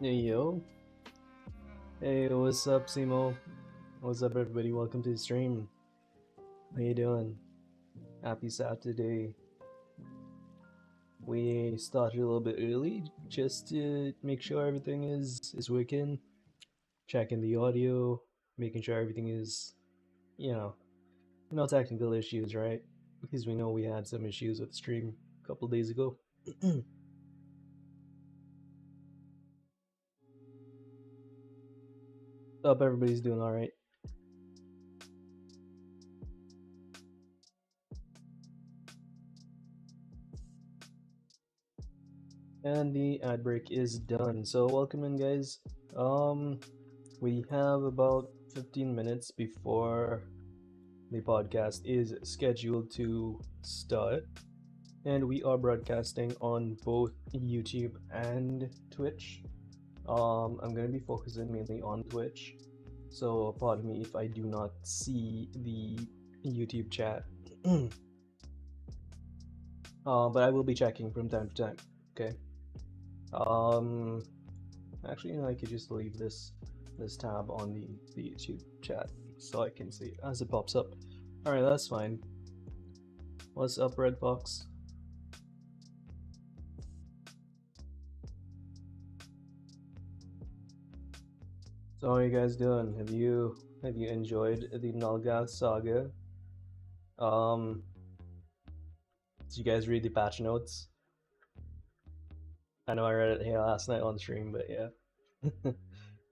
Hey yo, hey, what's up, Simo? What's up, everybody? Welcome to the stream. How you doing? Happy Saturday. We started a little bit early just to make sure everything is working, checking the audio, making sure everything is, you know, no technical issues, right? Because we know we had some issues with the stream a couple days ago. Hope everybody's doing all right. And the ad break is done. So welcome in, guys. We have about 15 minutes before the podcast is scheduled to start, and we are broadcasting on both YouTube and Twitch. I'm gonna be focusing mainly on Twitch, so pardon me if I do not see the YouTube chat. But I will be checking from time to time. Okay. Um, Actually, I could just leave this tab on the YouTube chat so I can see it as it pops up. All right, that's fine. What's up, Red Fox? So how are you guys doing? Have you enjoyed the Nalgath saga? Did you guys read the patch notes? I know I read it here last night on stream, but yeah.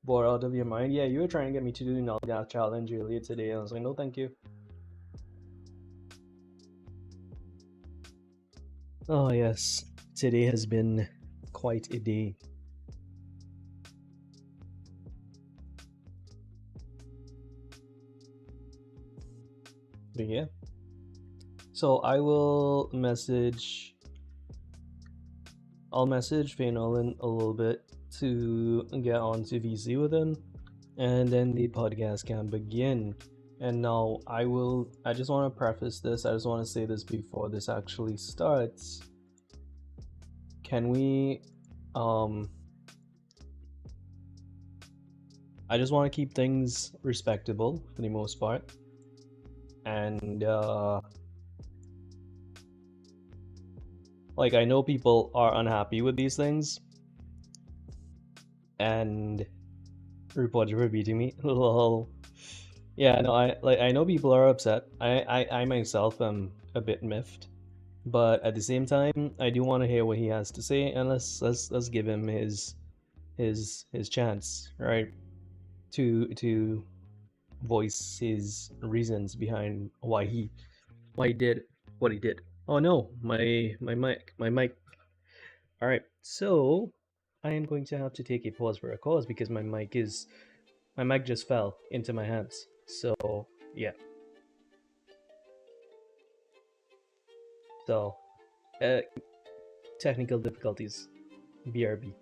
Bored out of your mind? Yeah, you were trying to get me to do the Nalgath challenge earlier today, and I was like, no, thank you. Oh yes, today has been quite a day. But yeah. So I'll message Fainal in a little bit to get on to VC with him, and then the podcast can begin. And now I just want to preface this, I just want to say this before this actually starts. Can we, I just want to keep things respectable for the most part. And, like, I know people are unhappy with these things. And reported for beating me. Lol. Yeah, no, I know people are upset. I myself am a bit miffed, but at the same time, I do want to hear what he has to say, and let's give him his chance, right? To voice his reasons behind why he did what he did. Oh no, my mic. All right, so I am going to have to take a pause for a cause because my mic just fell into my hands. So yeah. So technical difficulties. BRB.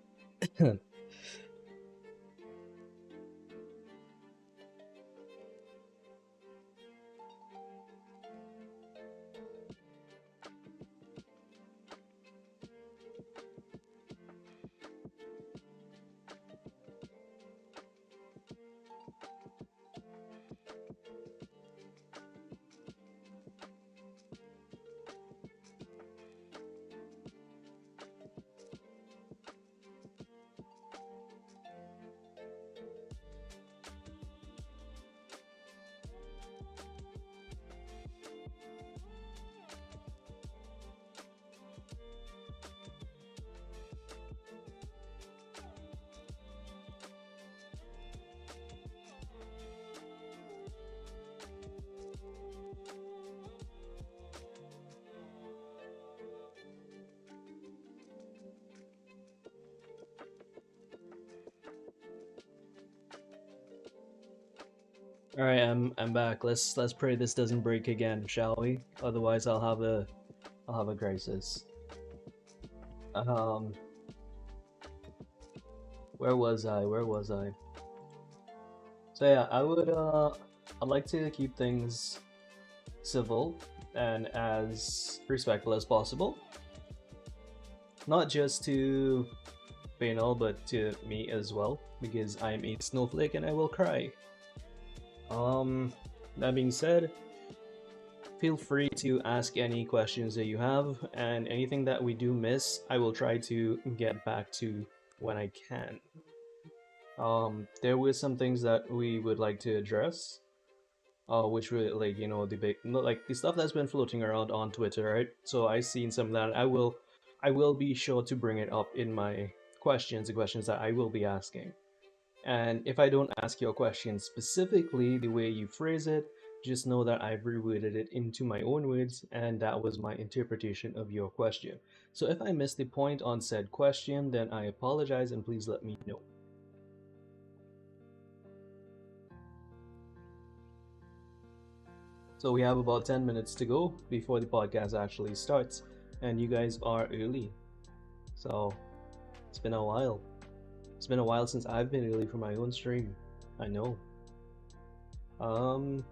All right, I'm back. Let's pray this doesn't break again, shall we? Otherwise, I'll have a crisis. Um, where was I? Where was I? So yeah, I'd like to keep things civil and as respectful as possible. Not just to Fainal, but to me as well, because I'm a snowflake and I will cry. Um, that being said, feel free to ask any questions that you have, and anything that we do miss, I will try to get back to when I can. There were some things that we would like to address, which were like, you know, the big, like the stuff that's been floating around on Twitter, right? So I seen some of that. I will be sure to bring it up in my questions, the questions that I will be asking. And if I don't ask your question specifically the way you phrase it, just know that I've reworded it into my own words, and that was my interpretation of your question. So if I missed the point on said question, then I apologize and please let me know. So we have about 10 minutes to go before the podcast actually starts, and you guys are early. So it's been a while. It's been a while since I've been early for my own stream. I know. Um,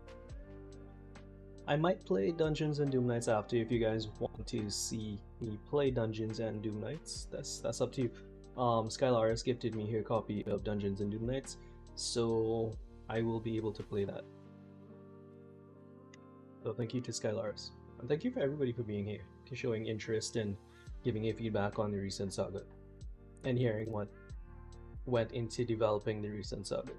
I might play Dungeons and Doom Nights after if you guys want to see me play Dungeons and Doom Nights. That's up to you. Skylaris gifted me her copy of Dungeons and Doom Nights, so I will be able to play that. So thank you to Skylaris. And thank you for everybody for being here, for showing interest and giving a feedback on the recent saga, and hearing what went into developing the recent saga.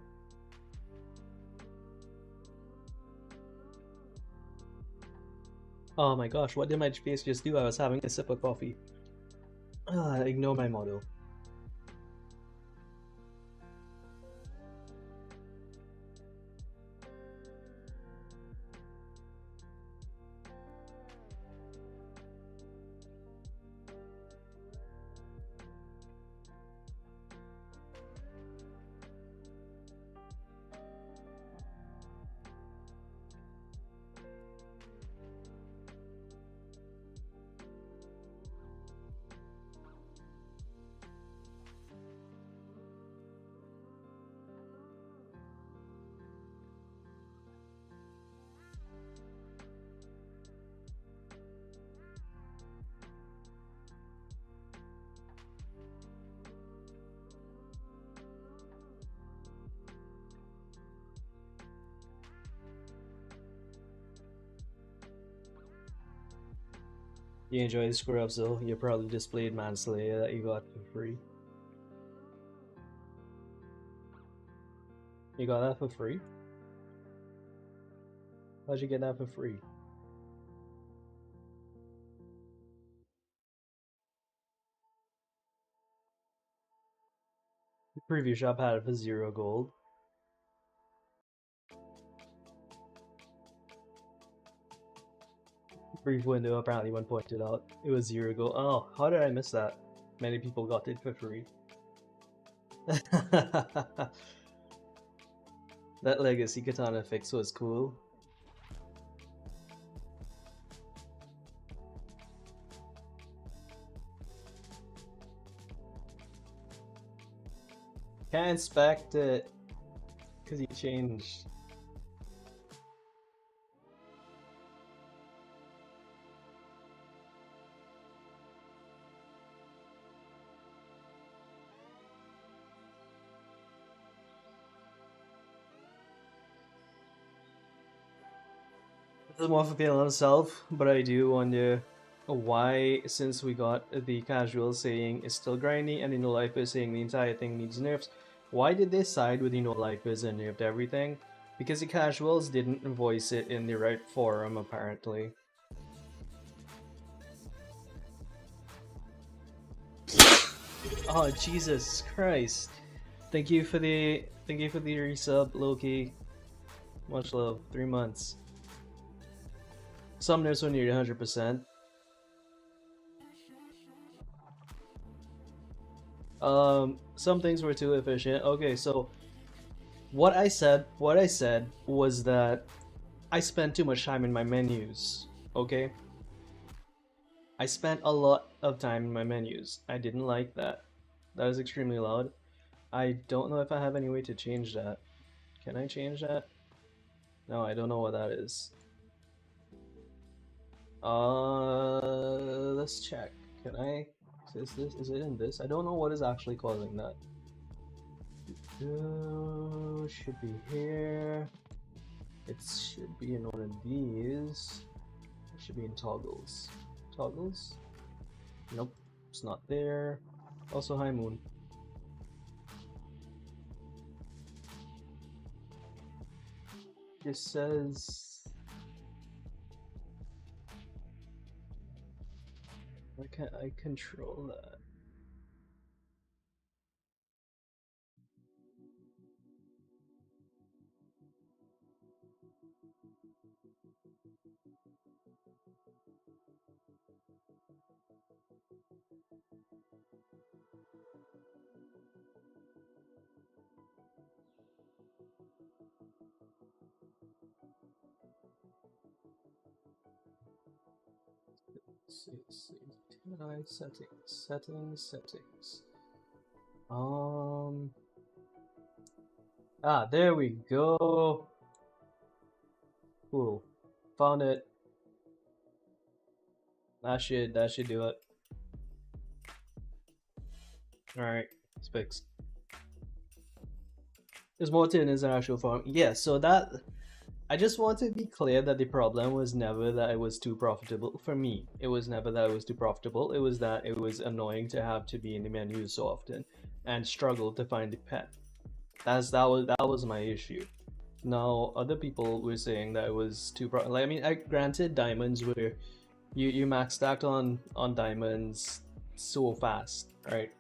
Oh my gosh, what did my face just do? I was having a sip of coffee. Ignore my model. You enjoy the screw-ups though? You probably displayed Manslayer that you got for free. You got that for free? How'd you get that for free? The preview shop had it for 0 gold. Brief window apparently when pointed out. It was 0 gold. Oh, how did I miss that? Many people got it for free. That legacy katana fix was cool. Can't inspect it because he changed. This is more for feeling himself, but I do wonder why, since we got the casual saying it's still grindy and the no lifers saying the entire thing needs nerfs, why did they side with the no lifers and nerfed everything? Because the casuals didn't voice it in the right forum, apparently. Oh Jesus Christ! Thank you for the resub, Loki. Much love. 3 months. Some nerfs were near 100%. Some things were too efficient. Okay, so what I said was that I spent too much time in my menus. Okay, I spent a lot of time in my menus. I didn't like that. That is extremely loud. I don't know if I have any way to change that. Can I change that? No, I don't know what that is. Let's check. Can I Is it in this? I don't know what is actually causing that. Should be here. It should be in one of these. It should be in toggles. Toggles? Nope, it's not there. Also, hi Moon. It says... Why can't I control that? Let's see. TI settings. There we go. Cool. Found it. That should do it. Alright, it's fixed. There's more to his actual farm. Yeah, so that I just want to be clear that the problem was never that it was too profitable for me. It was never that it was too profitable. It was that it was annoying to have to be in the menu so often and struggle to find the pet. That was my issue. Now other people were saying that it was too like, I mean, granted diamonds were you max stacked on diamonds so fast, right?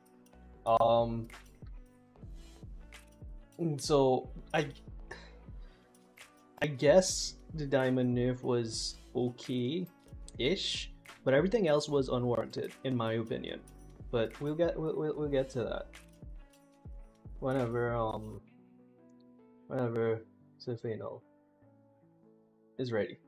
So I guess the diamond nerf was okay-ish, but everything else was unwarranted in my opinion. But we'll get to that whenever Fainal is ready.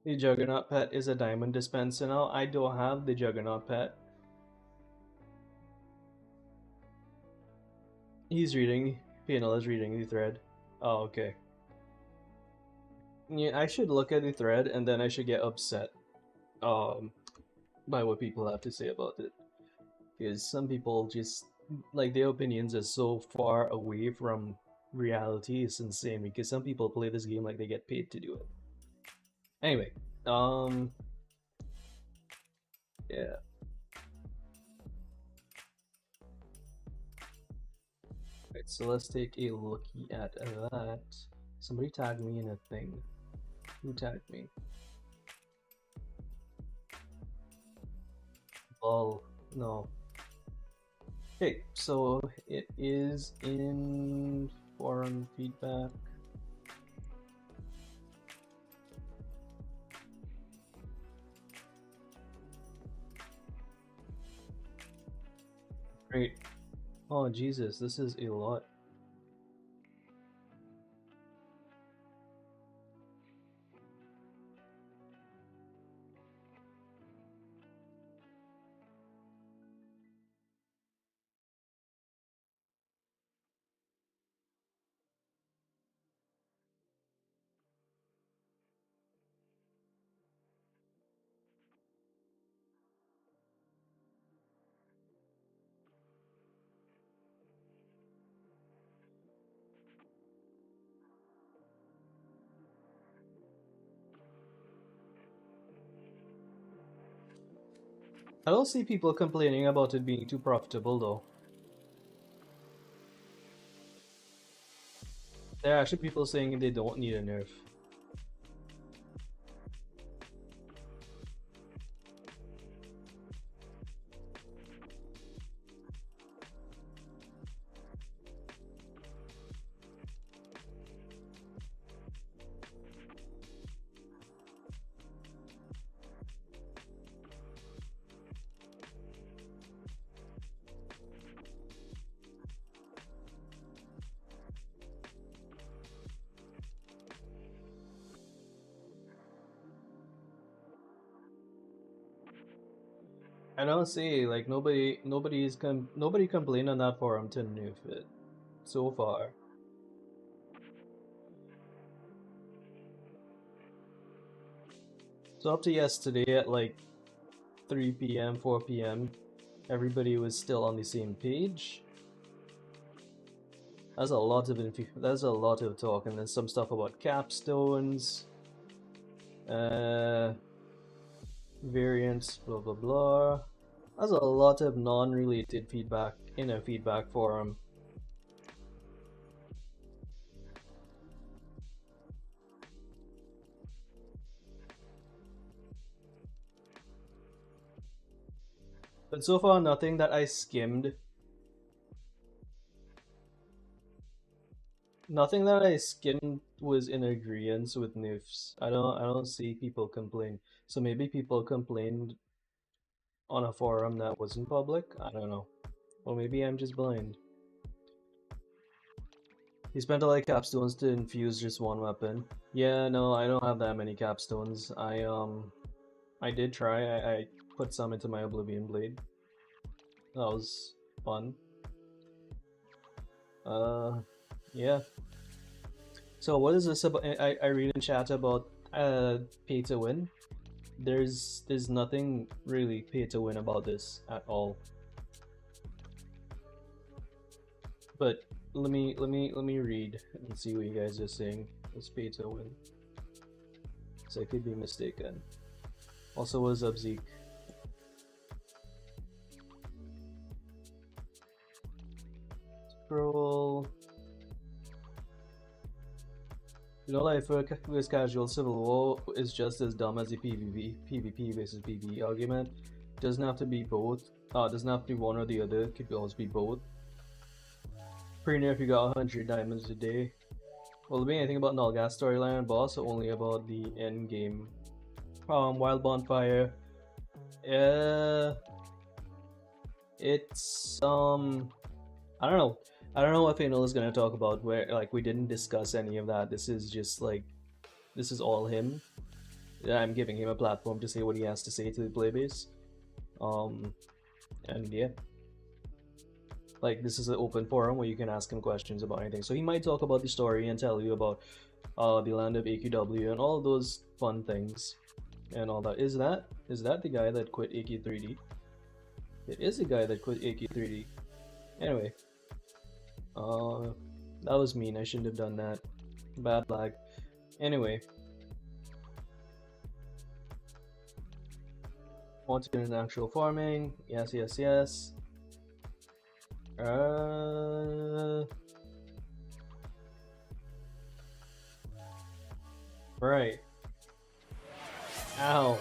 The Juggernaut pet is a diamond dispenser now. I don't have the Juggernaut pet. He's reading. Fainal is reading the thread. Oh, okay. Yeah, I should look at the thread and then I should get upset by what people have to say about it. Because some people just, like, their opinions are so far away from reality. It's insane because some people play this game like they get paid to do it. Anyway, yeah. Right, so let's take a looky at that. Somebody tagged me in a thing. Who tagged me? Well, no. Okay, so it is in forum feedback. Great. Oh Jesus, this is a lot. I don't see people complaining about it being too profitable though. There are actually people saying they don't need a nerf. I don't see, like, nobody complained on that forum to nerf it so far. So up to yesterday at like 3 p.m., 4 p.m., everybody was still on the same page. That's a lot of that's a lot of talk, and then some stuff about capstones, variants, blah blah blah. That's a lot of non-related feedback in a feedback forum. But so far, nothing that I skimmed. Nothing that I skimmed was in agreement with nerfs. I don't see people complain. So maybe people complained on a forum that wasn't public. I don't know. Or maybe I'm just blind. He spent a lot of capstones to infuse just one weapon. Yeah, no, I don't have that many capstones. I did try. I put some into my Oblivion Blade. That was fun. Yeah. So what is this about? I read in chat about pay to win. There's nothing really pay to win about this at all. But let me read and see what you guys are saying. It's pay to win. So I could be mistaken. Also, what is up, Zeke? Scroll. You know, like for this casual Civil War is just as dumb as the PvP versus PvE argument. Doesn't have to be both. Doesn't have to be one or the other. Could always be both. Pretty near if you got 100 diamonds a day. Will there be anything about Nulgas storyline and boss, or only about the end game? Wild Bonfire. It's I don't know. I don't know what Fainal is gonna talk about. Where like we didn't discuss any of that. This is just like, this is all him. I'm giving him a platform to say what he has to say to the playbase. And yeah, like this is an open forum where you can ask him questions about anything. So he might talk about the story and tell you about the land of AQ3D and all those fun things and all that. Is that the guy that quit AQ3D? It is the guy that quit AQ3D. Anyway, that was mean. I shouldn't have done that. Bad lag. Anyway, want to get into actual farming? Yes, yes, yes. Right. Ow.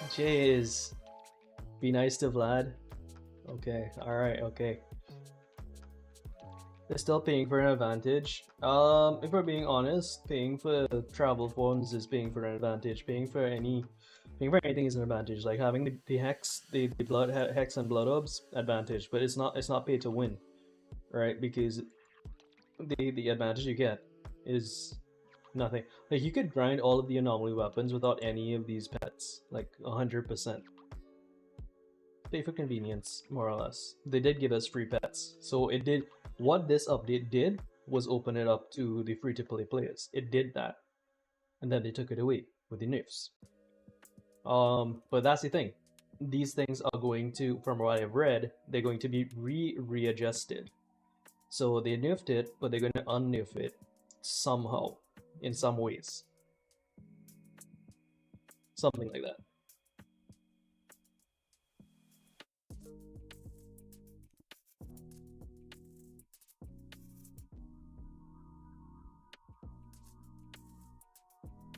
Jeez. Be nice to Vlad. Okay. All right. Okay. They're still paying for an advantage. If we're being honest, paying for travel forms is paying for an advantage. Paying for anything is an advantage. Like having the hex, the blood hex and blood orbs, advantage. But it's not pay to win, right? Because the advantage you get is nothing. Like you could grind all of the anomaly weapons without any of these pets, like 100%. Pay for convenience, more or less. They did give us free pets, so it did. What this update did was open it up to the free-to-play players. It did that, and then they took it away with the nerfs. But that's the thing. These things are going to, from what I've read, they're going to be readjusted. So they nerfed it, but they're going to unnerf it somehow, in some ways. Something like that.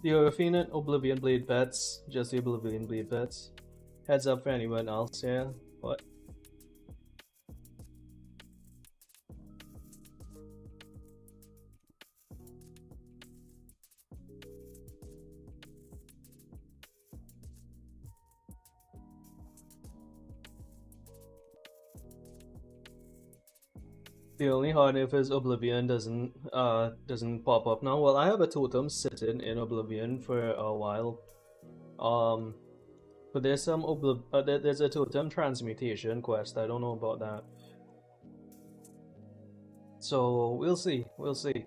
The Orphanate Oblivion Blade pets, just the Oblivion Blade pets. Heads up for anyone else, yeah? What? The only hard if is Oblivion doesn't pop up now. Well, I have a totem sitting in Oblivion for a while. But there's some there's a totem transmutation quest. I don't know about that. So we'll see. We'll see.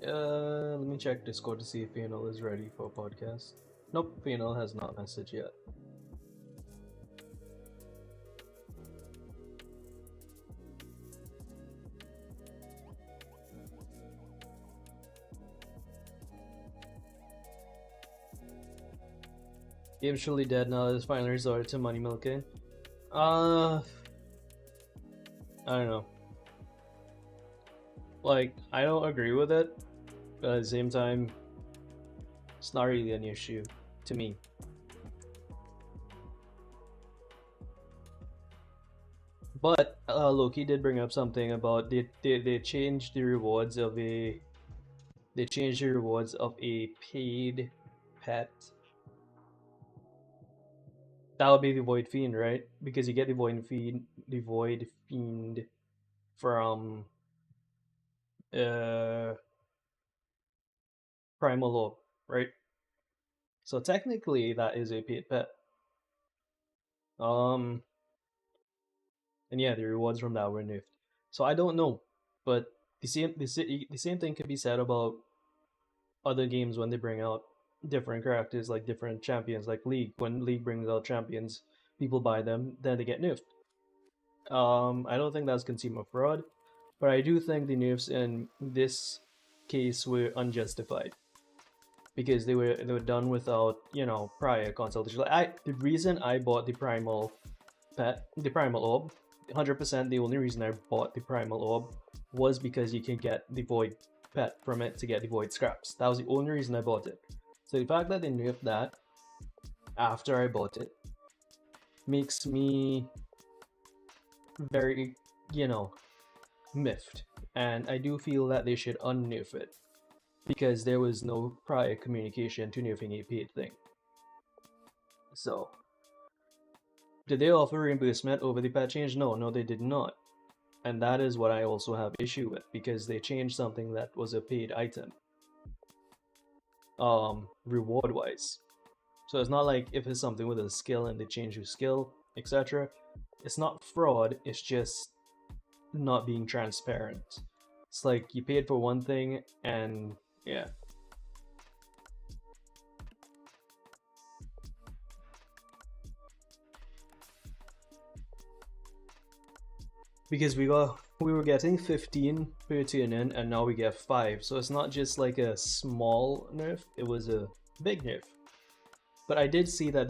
Let me check Discord to see if Fainal is ready for a podcast. Nope, Fainal has not messaged yet. Game's truly dead now. It's finally resorted to money milking. I don't know. Like, I don't agree with it, but at the same time, it's not really an issue to me. But Loki did bring up something about they changed the rewards of a paid pet. That would be the Void Fiend, right? Because you get the Void Fiend from uh Primal Orb, right? So technically that is a paid pet. Um and yeah, the rewards from that were nerfed. So I don't know, but the same thing could be said about other games when they bring out different characters, like different champions, like League. When League brings out champions, people buy them, then they get nerfed. I don't think that's consumer fraud, but I do think the nerfs in this case were unjustified because they were done without prior consultation. The reason I bought the primal orb, 100% the only reason I bought the primal orb was because you can get the void pet from it to get the void scraps. That was the only reason I bought it. So the fact that they nerfed that after I bought it makes me very, miffed. And I do feel that they should unnerf it because there was no prior communication to nerfing a paid thing. So, did they offer reimbursement over the pet change? No, they did not. And that is what I also have issue with because they changed something that was a paid item. Reward wise. So it's not like if it's something with a skill and they change your skill, etc. It's not fraud, it's just not being transparent. It's like you paid for one thing and yeah. Because we were getting 15 per turn in and now we get 5. So it's not just like a small nerf, it was a big nerf. But I did see that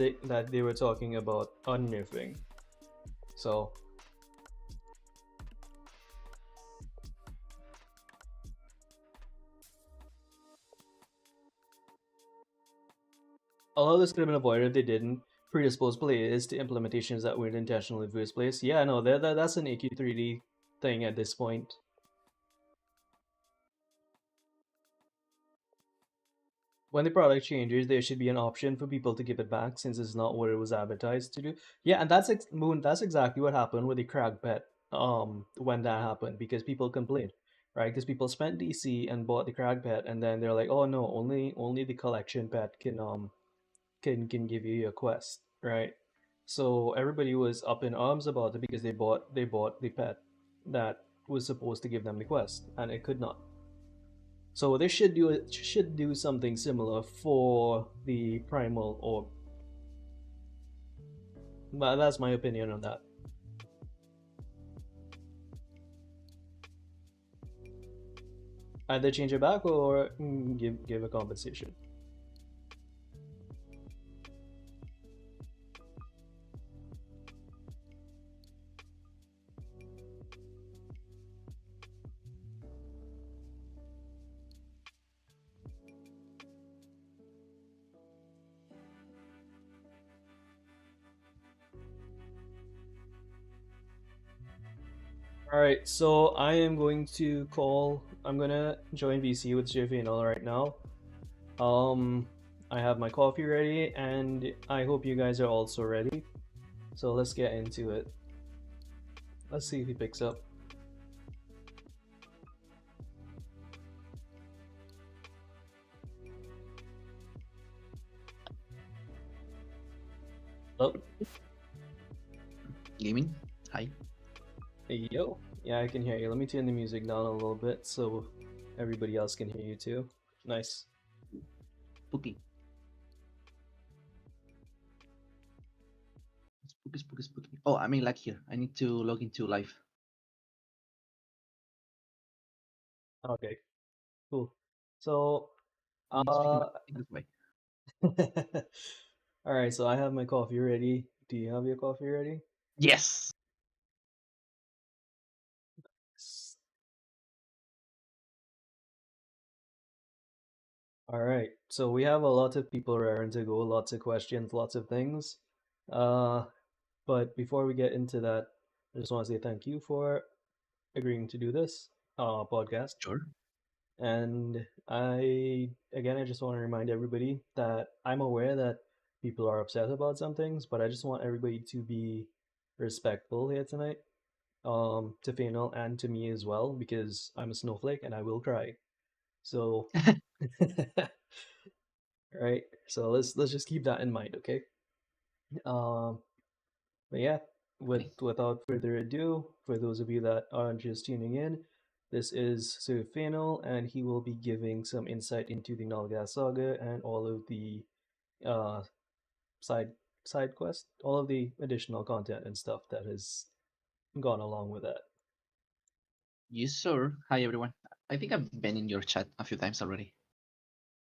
they were talking about unnerfing. So although this could have been avoided if they didn't predispose players to implementations that weren't intentional in the first place. Yeah, no, that's an AQ3D thing at this point. When the product changes, there should be an option for people to give it back since it's not what it was advertised to do. Yeah, and Moon. That's exactly what happened with the crag pet. When that happened, because people complained, right? Because people spent DC and bought the crag pet, and then they're like, oh no, only the collection pet can give you your quest, right? So everybody was up in arms about it because they bought the pet that was supposed to give them the quest, and it could not. So they should do something similar for the primal orb. But that's my opinion on that. Either change it back or give a compensation. Alright, so I am going to call. I'm gonna join VC with Fainal right now. I have my coffee ready, and I hope you guys are also ready. So let's get into it. Let's see if he picks up. Hello? Gaming? Hi. Hey, yo. Yeah, I can hear you. Let me turn the music down a little bit so everybody else can hear you too. Nice. Puti. Spooky. Oh, I mean, like here. I need to log into live. Okay, cool. So, Speaking uh, this way. all right. So I have my coffee ready. Do you have your coffee ready? Yes. All right. So we have a lot of people raring to go, lots of questions, lots of things. Uh, but before we get into that, I just want to say thank you for agreeing to do this podcast. Sure. And I just want to remind everybody that I'm aware that people are upset about some things, but I just want everybody to be respectful here tonight. To Fainal and to me as well, because I'm a snowflake and I will cry. So, right. So let's just keep that in mind, okay? Um, but yeah, without further ado, for those of you that are just tuning in, this is Sir Fainal, and he will be giving some insight into the Nalgas saga and all of the uh side side quest, all of the additional content and stuff that has gone along with that. Yes, sir. Hi, everyone. I think I've been in your chat a few times already.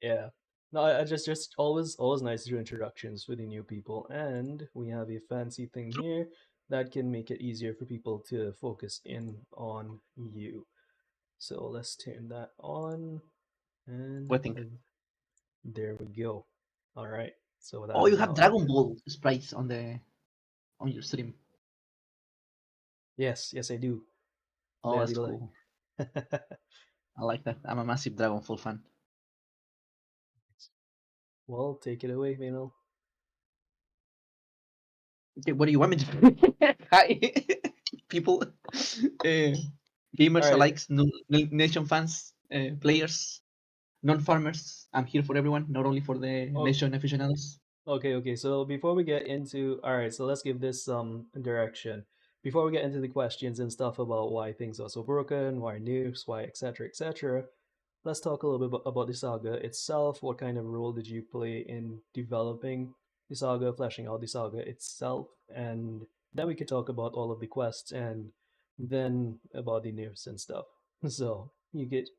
Yeah. No, I just always nice to do introductions with the new people, and we have a fancy thing True. here that can make it easier for people to focus in on you. So let's turn that on, and What thing? there we go. All right. So that Oh, is you have now Dragon active. Ball sprites on your stream. Yes, yes, I do. Oh, Very that's like. cool. I like that. I'm a massive Dragon Ball fan. Well, take it away, Manuel. Okay, what do you want me to do? Hi, people, All gamers right. alike, nation fans, players, non-farmers. I'm here for everyone, not only for the Oh, nation aficionados. okay. So before we get into, all right, so let's give this some direction. Before we get into the questions and stuff about why things are so broken, why nerfs, why etc. Let's talk a little bit about the saga itself. What kind of role did you play in developing the saga, fleshing out the saga itself, and then we could talk about all of the quests and then about the nerfs and stuff. So you get,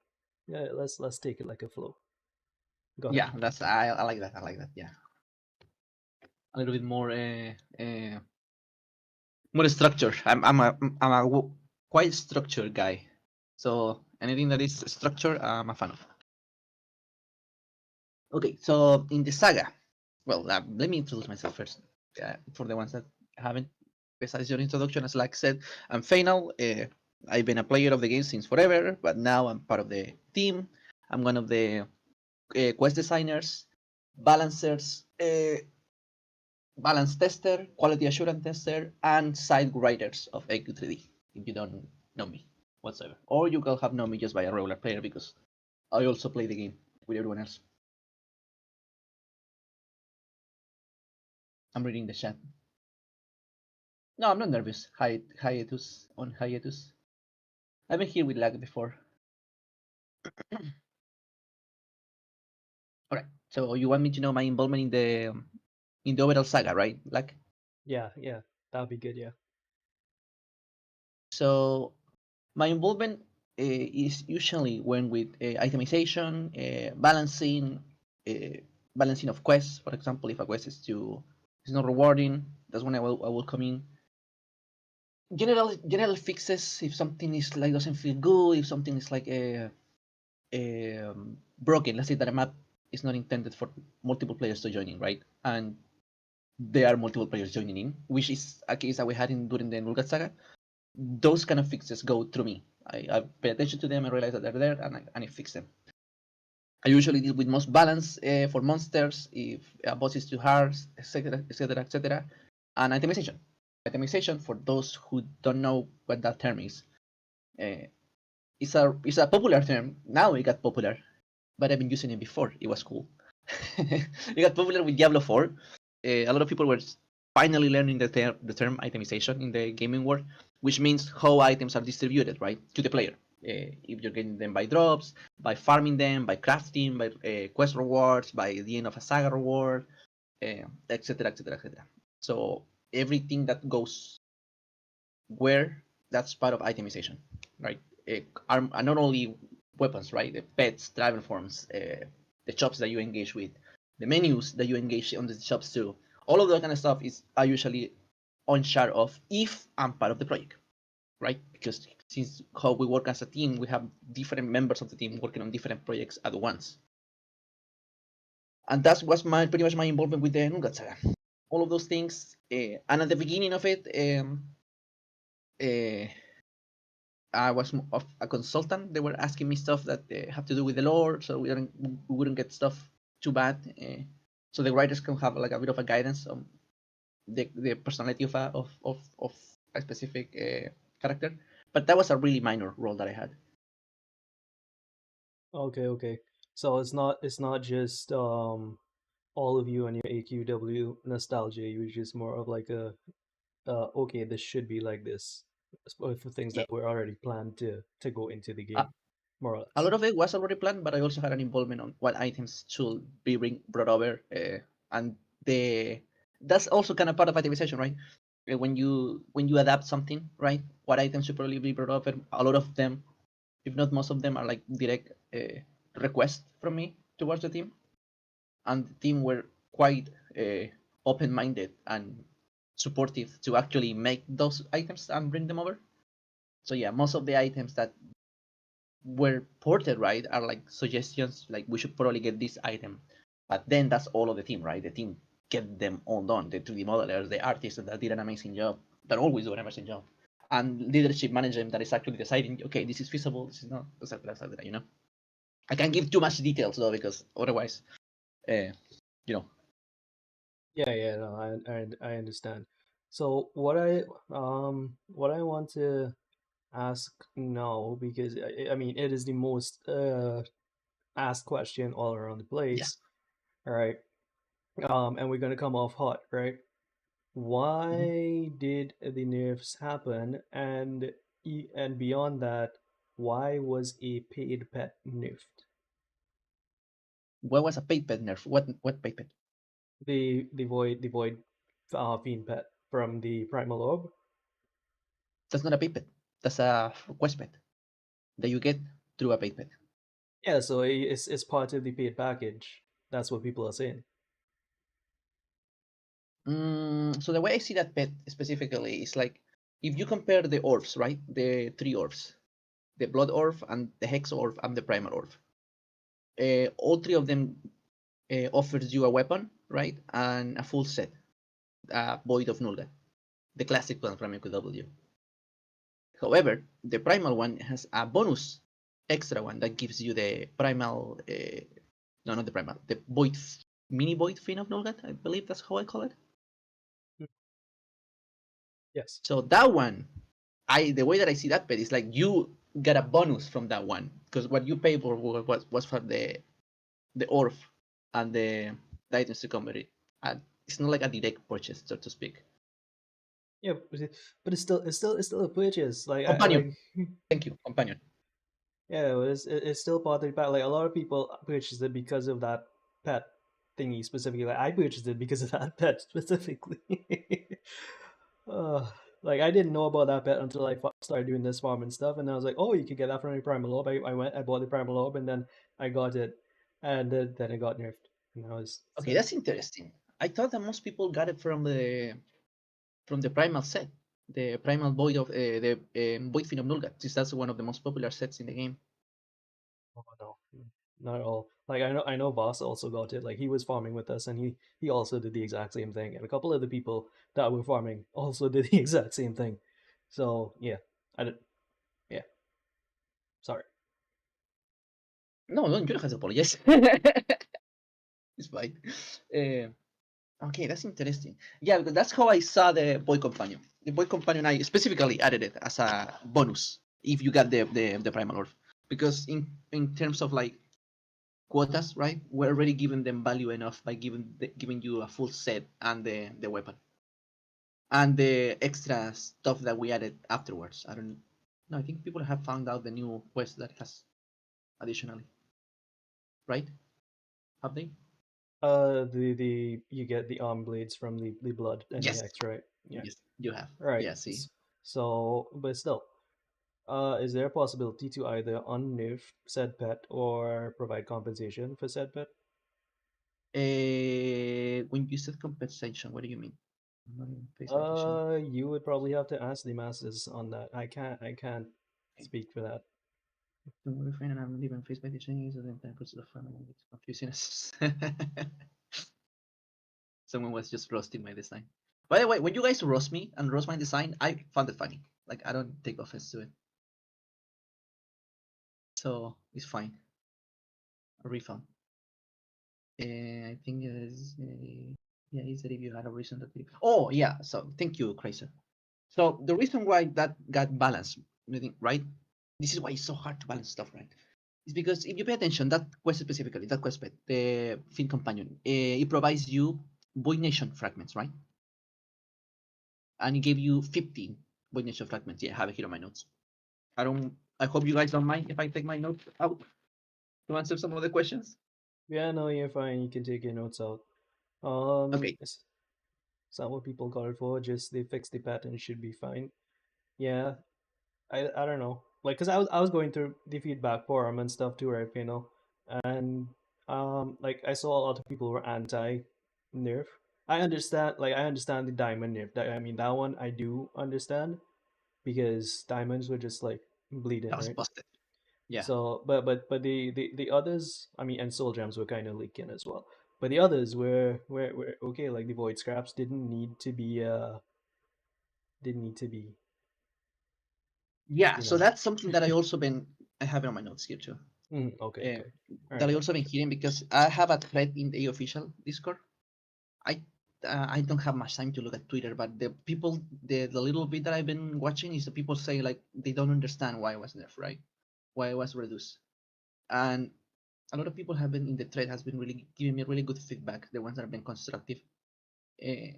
yeah, let's take it like a flow. Go ahead. Yeah, I like that. I like that. Yeah, a little bit more structure. I'm a quite structured guy. So anything that is structured, I'm a fan of. Okay, so in the saga, well, let me introduce myself first. For the ones that haven't, besides your introduction, as like said, I'm Fainal. I've been a player of the game since forever, but now I'm part of the team. I'm one of the quest designers, balancers, balance tester, quality assurance tester, and side writers of AQ3D. If you don't know me whatsoever, or you can have known me just by a regular player because I also play the game with everyone else. I'm reading the chat. No, I'm not nervous. Hiatus on hiatus. I've been here with lag before. All right. So you want me to know my involvement in the overall saga, right? Like, Yeah, that'd be good. Yeah. so my involvement is usually when with itemization, uh, balancing of quests. For example, if a quest is not rewarding, that's when I will come in. General fixes if something is like doesn't feel good, if something is like broken. Let's say that a map is not intended for multiple players to join in, right? And there are multiple players joining in, which is a case that we had during the Nulgat saga. Those kind of fixes go through me. I pay attention to them, I realize that they're there, and I fix them. I usually deal with most balance for monsters, if a boss is too hard, etc. And itemization. Itemization, for those who don't know what that term is, uh, it's a popular term. Now it got popular, but I've been using it before. It was cool. It got popular with Diablo 4. A lot of people were finally learning the term itemization in the gaming world, which means how items are distributed, right, to the player. If you're getting them by drops, by farming them, by crafting, by quest rewards, by the end of a saga reward, etc. So everything that goes where, that's part of itemization, right? Not only weapons, right? The pets, travel forms, the shops that you engage with, the menus that you engage on the shops too. All of that kind of stuff is I usually on share of if I'm part of the project, right? Because since how we work as a team, we have different members of the team working on different projects at once. And that was pretty much my involvement with the Nulgat Saga. All of those things, and at the beginning of it, uh, I was a consultant. They were asking me stuff that have to do with the lore, so we wouldn't get stuff too bad. So the writers can have like a bit of a guidance on the personality of a specific character. But that was a really minor role that I had. Okay. So it's not just all of you and your AQW nostalgia. You're just more of like a okay, this should be like this for things Yeah. that were already planned to go into the Uh, game, more or a less. lot of it was already planned, but I also had an involvement on what items should be brought over, and the that's also kind of part of itemization, right? When you adapt something, right? What items should probably be brought over? A lot of them, if not most of them, are like direct requests from me towards the team, and the team were quite open-minded and supportive to actually make those items and bring them over. So yeah, most of the items that were ported right are like suggestions like we should probably get this item, but then that's all of the team, right? The team get them all done, the 3D modelers, the artists that did an amazing job, that always do an amazing job, and leadership management that is actually deciding, okay, this is feasible, this is not, etc. I can't give too much details though because otherwise you know Yeah, no, I understand. So what I want to ask now, because I mean it is the most asked question all around the yeah. place. All right. And we're gonna come off hot, right? Mhm. Why did the nerfs happen? And beyond that, why was a paid pet nerfed? What was a paid pet nerf? What paid pet? The void fiend pet from the primal orb. That's not a paid pet, that's a quest pet that you get through a paid pet. Yeah, so it's part of the paid package. That's what people are saying. So the way I see that pet specifically is like if you compare the orbs, right? The three orbs, the blood orb and the hex orb and the primal orb. All three of them offers you a weapon, right? And a full set, void of Nulga, the classic one from AQ3D. However, the primal one has a bonus extra one that gives you the primal, no, not the primal, the void, mini void fin of Nulgat, I believe that's how I call it. Yes. So that one, the way that I see that pet is like you get a bonus from that one because what you pay for was for the orb and the items to come with it. And it's not like a direct purchase, so to speak. Yeah, but it's still a purchase. Like I Companion, like thank you, companion. yeah, it's still part of the pack. Like a lot of people purchased it because of that pet thingy specifically. Like I purchased it because of that pet specifically. uh, like I didn't know about that pet until I started doing this farm and stuff, and I was like, oh, you can get that from a primal orb. I bought the primal orb, and then I got it, and then it got nerfed, and I was Okay, sad. that's interesting. I thought that most people got it from the primal set, the primal void of the void fin of Nulgat, since that's one of the most popular sets in the game. Oh no, not at all. Like I know Voss also got it. Like he was farming with us, and he also did the exact same thing. And a couple of the people that were farming also did the exact same thing. So yeah, I did. Yeah, sorry. No, no, you don't have to apologize. It's fine. Uh, Okay, that's interesting. Yeah, because that's how I saw the boy companion. The boy companion, I specifically added it as a bonus if you got the primal orb, because in terms of like quotas, right? We're already giving them value enough by giving you a full set and the weapon and the extra stuff that we added afterwards. I don't. No, I think people have found out the new quest that has additionally, right? Have they? The you get the arm blades from the blood and the Yes. hex, right? Yeah. Yes, you have. Right. Yeah, see. So, but still, is there a possibility to either unnerf said pet or provide compensation for said pet? When you said compensation, what do you mean? I'm not in face validation. You would probably have to ask the masters on that. I can't Okay. speak for that. Don't worry, friend, I'm leaving face validation is then puts the family. It's confusing us. Someone was just roasting my design. By the way, when you guys roast me and roast my design, I found it funny. Like I don't take offense to it, so it's fine. A refund. I think it is. Yeah, he said if you had a reason that. Oh yeah. So thank you, Crazer. So the reason why that got balanced, right? This is why it's so hard to balance stuff, right? It's because if you pay attention, that quest specifically, that quest pet, the Fin Companion, it provides you Void Nation fragments, right? And it gave you 15 Void Nation fragments. Yeah, I have it here on my notes. I hope you guys don't mind if I take my notes out to answer some of the questions. Yeah, no, you're fine. You can take your notes out. Okay. Is that what people call it for? Just they fix the pattern, should be fine. Yeah, I don't know. Like, cause I was going through the feedback forum and stuff too, right? You know, and like I saw a lot of people were anti nerf. I understand the diamond nerf. I mean, that one I do understand because diamonds were just like bleeding, That was right? busted. Yeah. So, but the others, I mean, and soul gems were kind of leaking as well. But the others were okay. Like the void scraps didn't need to be, Yeah. you So know. that's something that I have it on my notes here too. Okay, Uh, okay, all that right. I also been hearing because I have a thread in the official Discord. I I don't have much time to look at Twitter, but the people, the little bit that I've been watching is the people say like they don't understand why it was nerfed, right? Why it was reduced, and a lot of people have been in the thread has been really giving me really good feedback. The ones that have been constructive, uh,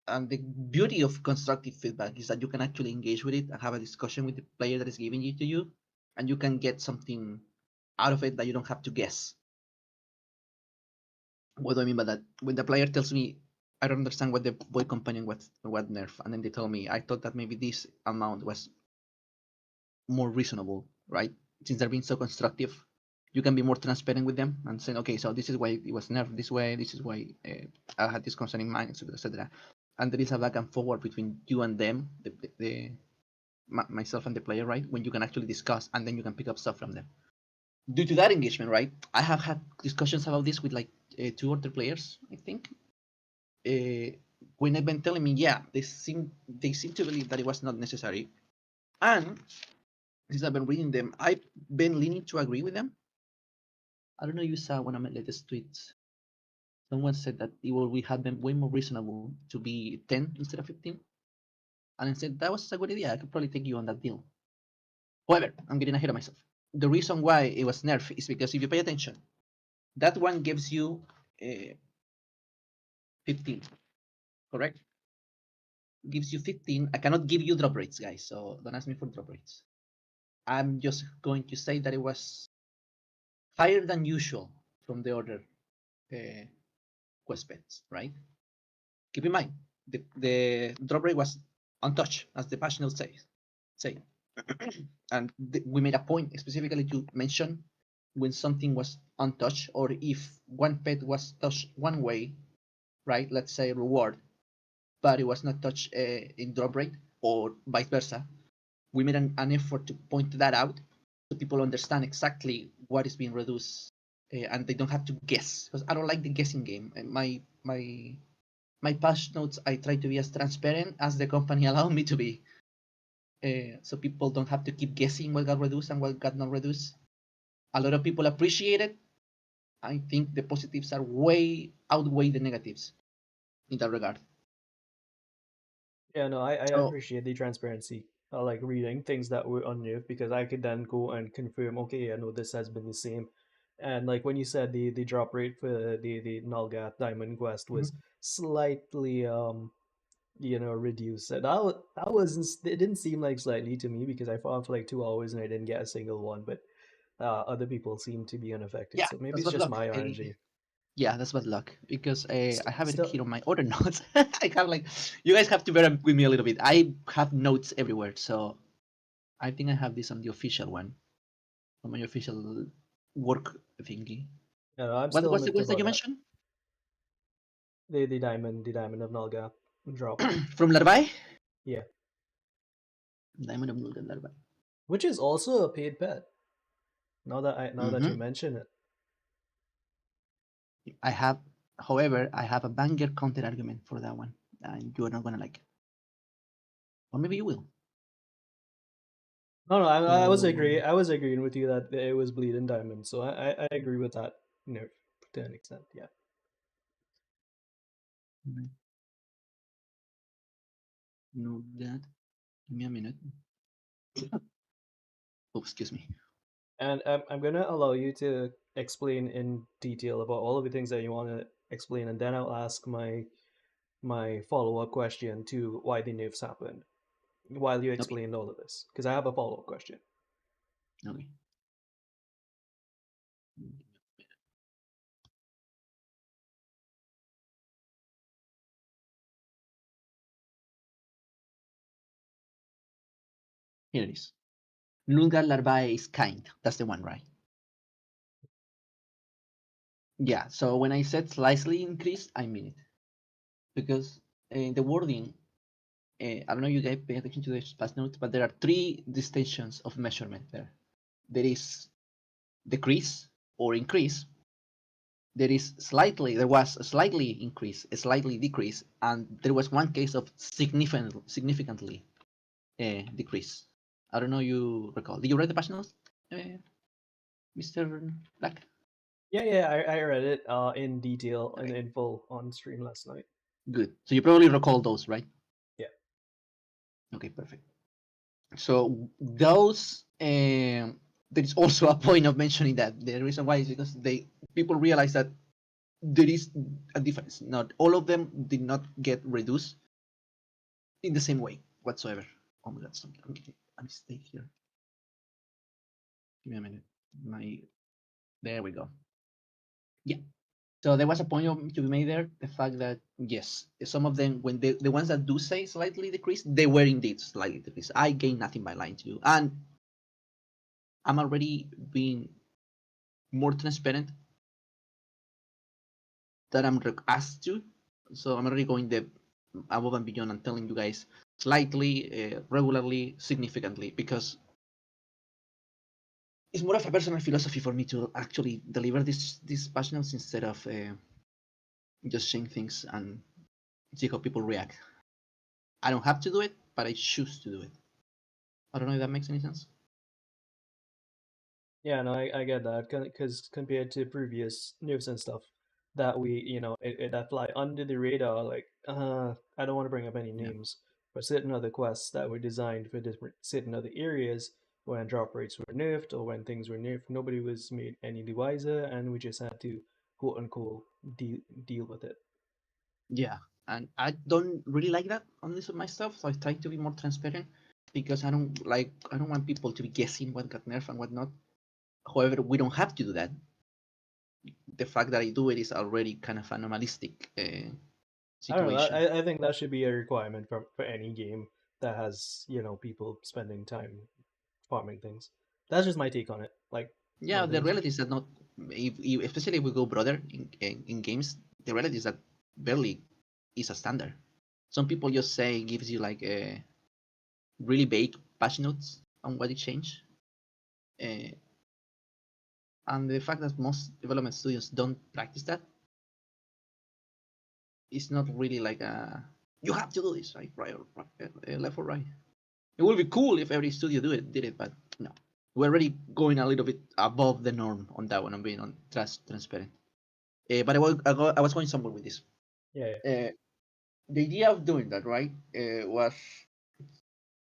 and the beauty of constructive feedback is that you can actually engage with it and have a discussion with the player that is giving it to you, and you can get something out of it that you don't have to guess. What do I mean by that? When the player tells me, I don't understand what the boy companion what nerf, and then they tell me, I thought that maybe this amount was more reasonable, right? Since they're being so constructive, you can be more transparent with them and saying, okay, so this is why it was nerfed this way, this is why I had this concern in mind, etc., etc. And there is a back and forward between you and them, myself and the player, right? When you can actually discuss and then you can pick up stuff from them. Due to that engagement, right? I have had discussions about this with like two other players, I think, uh, when they've been telling me, yeah, they seem to believe that it was not necessary, and since I've been reading them, I've been leaning to agree with them. I don't know if you saw one of my latest tweets. Someone said that it would have been way more reasonable to be 10 instead of 15, and I said that was a good idea. I could probably take you on that deal. However, I'm getting ahead of myself. The reason why it was nerfed is because if you pay attention, that one gives you 15, correct? Gives you 15. I cannot give you drop rates, guys, so don't ask me for drop rates. I'm just going to say that it was higher than usual from the other uh, quest pets, right? Keep in mind, the drop rate was untouched, as the patch notes say. And we made a point specifically to mention when something was untouched, or if one pet was touched one way, right? Let's say reward, but it was not touched in drop rate, or vice versa. We made an effort to point that out so people understand exactly what is being reduced, and they don't have to guess, because I don't like the guessing game. My patch notes, I try to be as transparent as the company allowed me to be, so people don't have to keep guessing what got reduced and what got not reduced. A lot of people appreciate it. I think the positives are way outweigh the negatives in that regard. Yeah, no, I So appreciate the transparency. I like reading things that were on nerf because I could then go and confirm, okay, I know this has been the same. And like when you said the drop rate for the Nulgat Diamond Quest was mhm. slightly reduced. And that wasn't it didn't seem like slightly to me because I fought for like 2 hours and I didn't get a single one, but other people seem to be unaffected. Yeah, So maybe that's it's what just luck. my RNG. Yeah, that's bad luck because I have it Still, here on my other notes. I have like, you guys have to bear with me a little bit. I have notes everywhere, so I think I have this on the official one, on my official work thingy. no, I'm What still was the miffed quest that about you that. mentioned? The diamond of Nalga drop. From Larvae? Yeah, Diamond of Nulgan Larvae. which is also a paid pet. Now that you Mm-hmm. mention it. I have, however, I have a banger counter argument for that one, and you're not gonna like it, or maybe you will. No, no, So I was agreeing with you that it was bleeding diamond, so I agree with that, to an extent. Yeah. no, that. Give me a minute. Oh, excuse me. And I'm gonna allow you to explain in detail about all of the things that you want to explain, and then I'll ask my follow up question to why the nerfs happened while you Okay, explained all of this, because I have a follow up question. okay. Here it is. Nulgar Larvae is kind. That's the one, right? Yeah. So when I said slightly increased, I mean it because the wording. I don't know you guys pay attention to the past notes, but there are three distinctions of measurement there. There is decrease or increase. There was a slightly increase, a slightly decrease, and there was one case of significantly decrease. I don't know you recall. Did you read the past notes, Mr. Black? Yeah, yeah, I read it in detail and Okay, in full on stream last night. good. So you probably recall those, right? Yeah. Okay, perfect. So those, there is also a point of mentioning that the reason why is because people realize that there is a difference. Not all of them did not get reduced in the same way whatsoever. Oh my god, I'm getting a mistake here. Give me a minute. There we go. Yeah. So there was a point to be made there. The fact that yes, some of them, when the ones that do say slightly decreased, they were indeed slightly decreased. I gain nothing by lying to you, and I'm already being more transparent that I'm asked to. So I'm already going the above and beyond and telling you guys slightly, regularly, significantly, because it's more of a personal philosophy for me to actually deliver these passions instead of just saying things and see how people react. I don't have to do it, but I choose to do it. I don't know if that makes any sense. Yeah, no, I get that because compared to previous news and stuff that that fly under the radar, like I don't want to bring up any Yeah. names, but certain other quests that were designed for different certain other areas when drop rates were nerfed or when things were nerfed, nobody was made any the wiser, and we just had to quote unquote deal with it. Yeah. And I don't really like that on this of my stuff, so I try to be more transparent because I don't want people to be guessing what got nerfed and what not. However, we don't have to do that. The fact that I do it is already kind of an anomalistic I don't know. situation. I think that should be a requirement for any game that has people spending time farming things. That's just my take on it. Like Yeah, the nothing's. reality is that not, if especially if we go broader in games, the reality is that barely is a standard. Some people just say gives you like a really vague patch notes on what it changed, uh, and the fact that most development studios don't practice that is not really like a you have to do this right or left or right. It would be cool if every studio did it, but no. We're already going a little bit above the norm on that one. I'm being transparent. But I was going somewhere with this. Yeah, yeah. Uh, the idea of doing that, right, was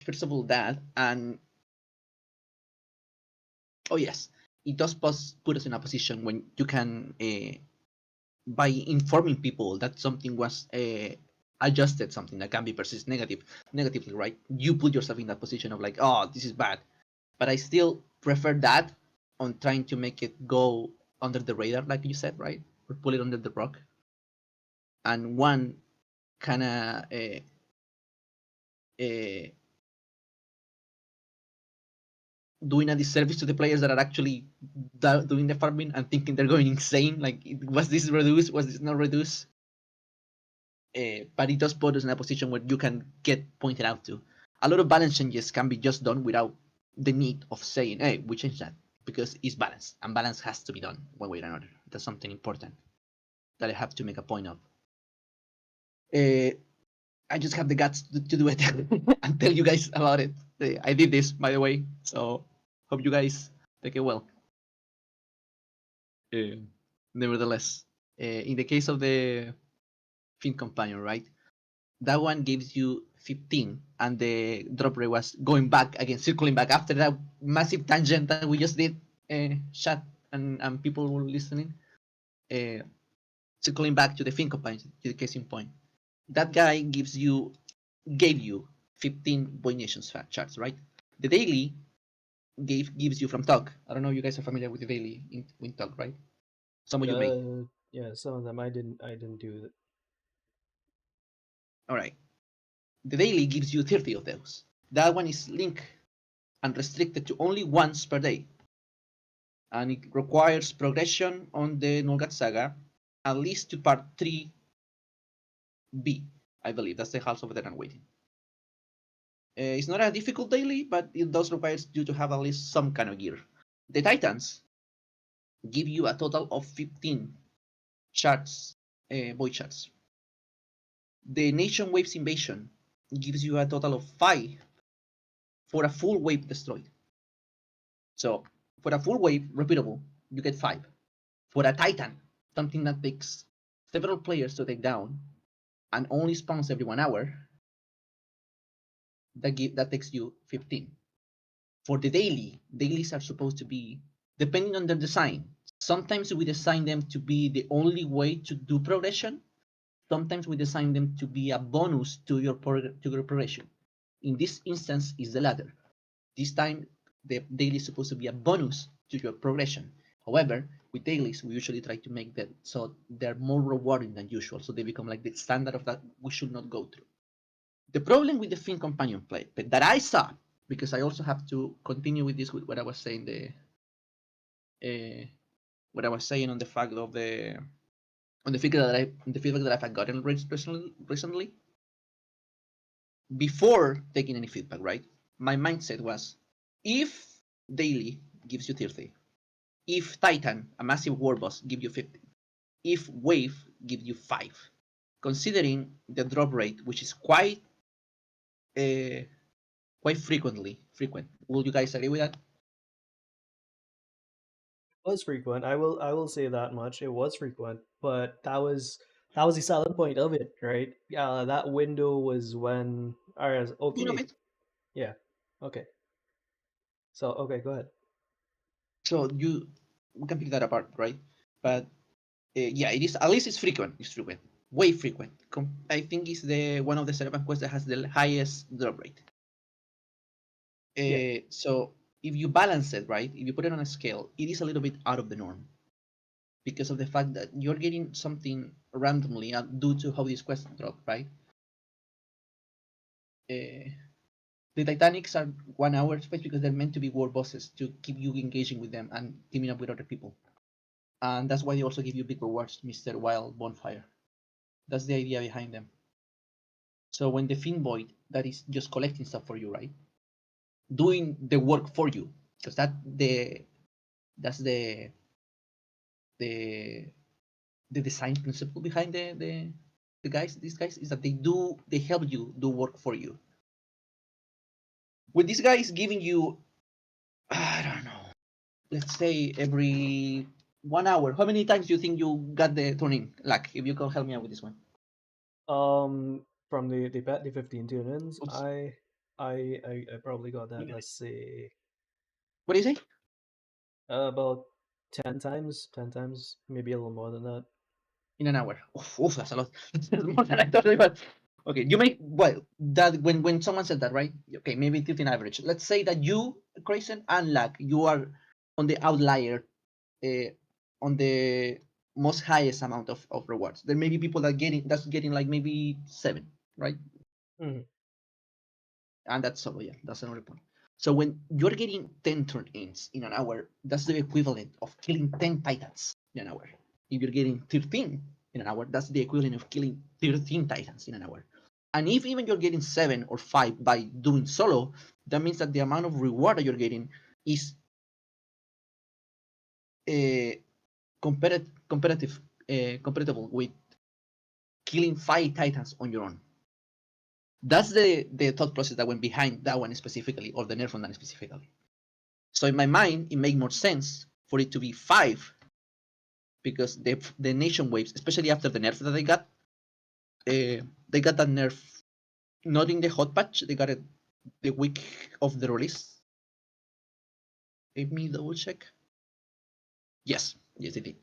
first of all that, and oh yes, it does put us in a position when you can, by informing people that something was adjusted, something that can be perceived negatively, right? You put yourself in that position of like, oh, this is bad. But I still prefer that on trying to make it go under the radar, like you said, right? or pull it under the rock, and one kind of doing a disservice to the players that are actually doing the farming and thinking they're going insane. Like, was this reduced? Was this not reduced? But it does put us in a position where you can get pointed out to. A lot of balance changes can be just done without the need of saying, hey, we changed that, because it's balance, and balance has to be done one way or another. That's something important that I have to make a point of. I just have the guts to do it and tell you guys about it. I did this, by the way, so hope you guys take it well. Nevertheless, in the case of the Fin Companion, right? That one gives you 15, and the drop rate was going back again, circling back after that massive tangent that we just did. Chat and people were listening. Circling back to the Fin Companion, to the case in point. That guy gave you 15 Void Nations charts, right? The daily gives you from Tog. I don't know if you guys are familiar with the daily in Tog, right? Some of you may. Yeah, some of them I didn't do that. All right. The daily gives you 30 of those. That one is linked and restricted to only once per day. And it requires progression on the Nulgat Saga, at least to part 3B, I believe. That's the House of Veteran Waiting. It's not a difficult daily, but it does require you to have at least some kind of gear. The Titans give you a total of 15 charts, void charts. The Nation Waves Invasion gives you a total of 5 for a full wave destroyed. So for a full wave repeatable, you get 5. For a Titan, something that takes several players to take down and only spawns every 1 hour, that takes you 15. For the dailies are supposed to be, depending on their design, sometimes we design them to be the only way to do progression. Sometimes we design them to be a bonus to your progression. In this instance, is the latter. This time, the daily is supposed to be a bonus to your progression. However, with dailies, we usually try to make them so they're more rewarding than usual, so they become like the standard of that we should not go through. The problem with the Fin Companion play that I saw, because I also have to continue with this with what I was saying, what I was saying on the fact of the feedback that I've gotten recently. Before taking any feedback, right? My mindset was, if daily gives you 30, if Titan, a massive war boss, give you 50, if Wave gives you 5, considering the drop rate, which is quite frequent. Will you guys agree with that? It was frequent. I will say that much. It was frequent, but that was the selling point of it, right? Yeah, that window was when. Alright, You know okay, it. yeah, okay. So okay, go ahead. So we can pick that apart, right? But yeah, it is, at least it's frequent. It's frequent, way frequent. I think it's the one of the Seraphim quests that has the highest drop rate. Yeah. So if you balance it, right, if you put it on a scale, it is a little bit out of the norm because of the fact that you're getting something randomly due to how these quests drop, right? The Titanics are 1 hour space because they're meant to be war bosses to keep you engaging with them and teaming up with other people. And that's why they also give you big rewards, Mr. Wild Bonfire. That's the idea behind them. So when the Fin Void, that is just collecting stuff for you, right? Doing the work for you, because that's the design principle behind these guys is that they help you do work for you. With these guys giving you, I don't know, let's say every 1 hour, how many times do you think you got the turning? Like, if you can help me out with this one. From the 15 tune-ins, I probably got that. Let's say What do you say? about 10 times, maybe a little more than that. In an hour. Oof, that's a lot. That's more than I thought it was. Okay, you make, well, that when someone said that, right? Okay, maybe 15 average. Let's say that you, Grayson, and Lack, you are on the outlier, on the most highest amount of rewards. There may be people that's getting like maybe 7, right? Mm-hmm. And that's another point. So when you're getting 10 turn-ins in an hour, that's the equivalent of killing 10 titans in an hour. If you're getting 13 in an hour, that's the equivalent of killing 13 titans in an hour. And if even you're getting 7 or 5 by doing solo, that means that the amount of reward that you're getting is compatible with killing 5 titans on your own. That's the thought process that went behind that one specifically, or the nerf on that specifically. So in my mind, it made more sense for it to be 5, because the nation waves, especially after the nerf that they got that nerf not in the hot patch, they got it the week of the release. Let me double check. Yes, they did.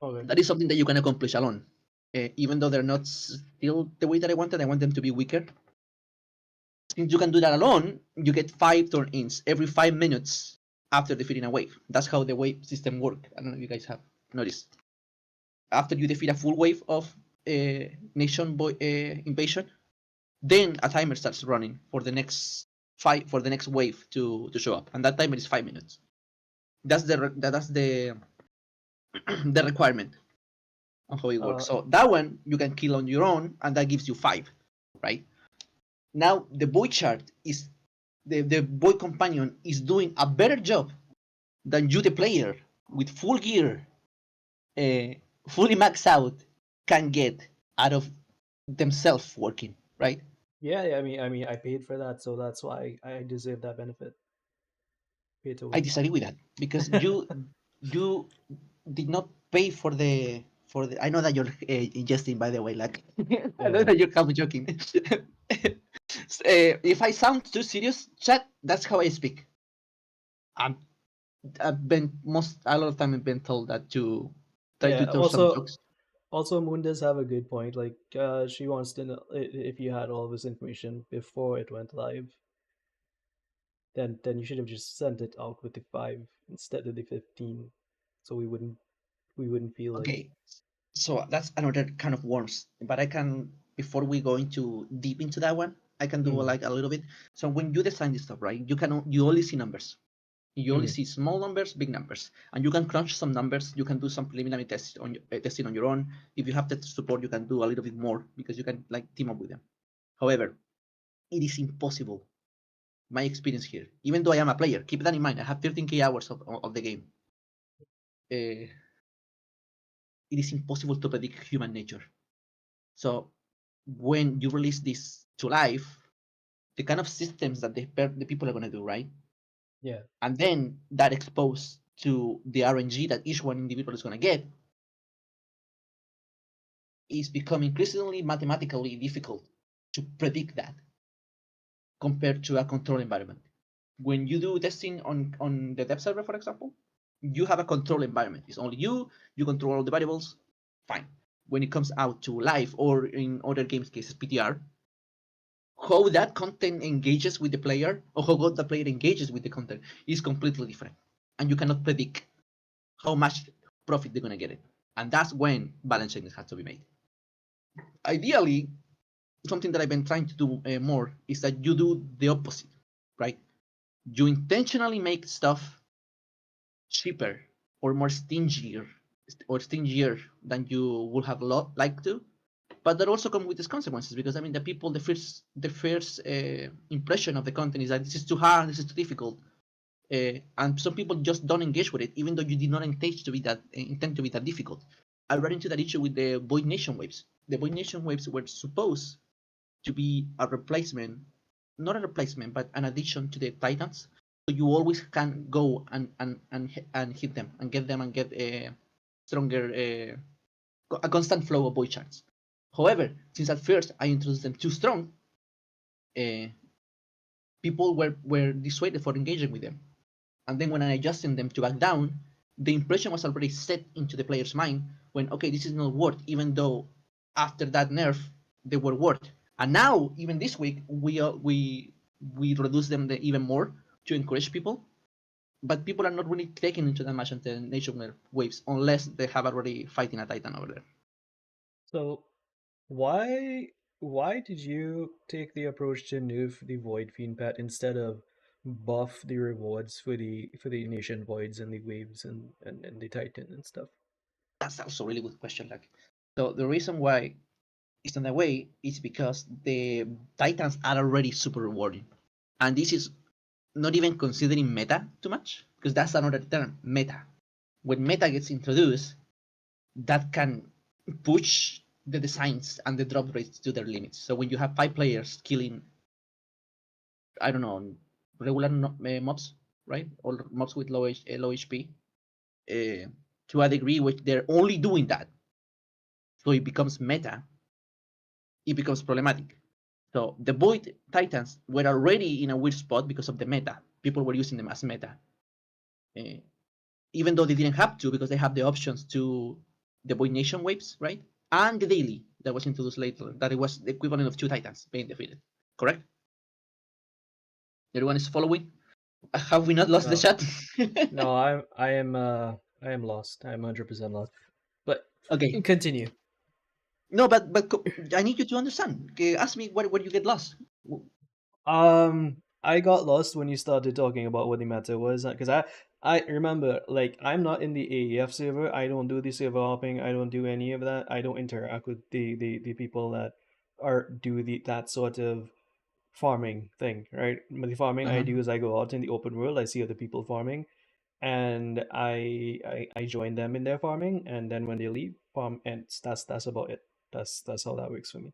Okay. That is something that you can accomplish alone. Even though they're not still the way that I wanted, I want them to be weaker. Since you can do that alone, you get 5 turn-ins every 5 minutes after defeating a wave. That's how the wave system works. I don't know if you guys have noticed. After you defeat a full wave of nation invasion, then a timer starts running for the next wave to show up, and that timer is 5 minutes. That's the the requirement on how it works. So that one you can kill on your own, and that gives you 5, right? Now the boy chart is the boy companion is doing a better job than you, the player, with full gear, fully maxed out, can get out of themselves working, right? Yeah. I mean, I paid for that, so that's why I deserve that benefit. Pay to I win. disagree with that, because you did not pay for the I know that you're ingesting, by the way, like I know Yeah. that you're kind of joking. If I sound too serious, chat, that's how I speak. I'm, a lot of time I've been told that to try to Yeah. tell some Also, jokes. Moon does have a good point. Like, she wants to know if you had all this information before it went live, then you should have just sent it out with the 5 instead of the 15, so we wouldn't feel like. Okay, so that's another kind of worms, but I can, before we go into deep into that one, I can do Mm. like a little bit. So when you design this stuff, right, you only see numbers. You only Mm. see small numbers, big numbers, and you can crunch some numbers. You can do some preliminary testing on your own. If you have test support, you can do a little bit more, because you can like team up with them. However, it is impossible. My experience here, even though I am a player, keep that in mind. I have 13k hours of the game. Uh, it is impossible to predict human nature. So when you release this to live, the kind of systems that the people are going to do, right? Yeah. And then that exposed to the RNG that each one individual is going to get, is becoming increasingly mathematically difficult to predict that compared to a control environment. When you do testing on the dev server, for example, you have a control environment. It's only you control all the variables, fine. When it comes out to live, or in other games cases, PTR, how that content engages with the player, or how the player engages with the content, is completely different. And you cannot predict how much profit they're going to get it. And that's when balance changes have to be made. Ideally, something that I've been trying to do more is that you do the opposite, right? You intentionally make stuff cheaper or more stingier than you would have liked to, but that also come with its consequences, because I mean the first impression of the content is that this is too hard, this is too difficult, and some people just don't engage with it, even though you did not intend to be that difficult. I ran into that issue with the Void Nation waves. The Void Nation waves were supposed to be a replacement, not a replacement, but an addition to the Titans. So you always can go and hit them and get a stronger, a constant flow of void charts. However, since at first I introduced them too strong, uh, people were dissuaded for engaging with them. And then when I adjusted them to back down, the impression was already set into the player's mind when, okay, this is not worth, even though after that nerf they were worth. And now, even this week, we reduce them even more to encourage people. but people are not really taking into that much into nation waves unless they have already fighting a Titan over there. So why did you take the approach to nerf the Void Fiend pet instead of buff the rewards for the Nation Voids and the waves and the Titan and stuff? That's also a really good question. Like, so the reason why it's in that way is because the Titans are already super rewarding, and this is not even considering meta too much because that's another term, meta. When meta gets introduced, that can push the designs and the drop rates to their limits. So when you have 5 players killing, I don't know, regular mobs, right, or mobs with low HP, to a degree which they're only doing that, so it becomes meta. It becomes problematic. So the Void Titans were already in a weird spot because of the meta. People were using them as meta, uh, even though they didn't have to because they have the options to the Void Nation waves, right? And the daily that was introduced later, that it was the equivalent of 2 Titans being defeated. Correct? Everyone is following? Have we not lost the No, chat? no, I am lost. I'm 100% lost. But Okay. continue. No, but I need you to understand. Okay, ask me where you get lost. I got lost when you started talking about what the meta was because I remember like I'm not in the AEF server. I don't do the server hopping. I don't do any of that. I don't interact with the people that are do the that sort of farming thing, right? The farming I Uh-huh. do is I go out in the open world. I see other people farming, and I join them in their farming, and then when they leave, farm ends. That's about it. That's how that works for me.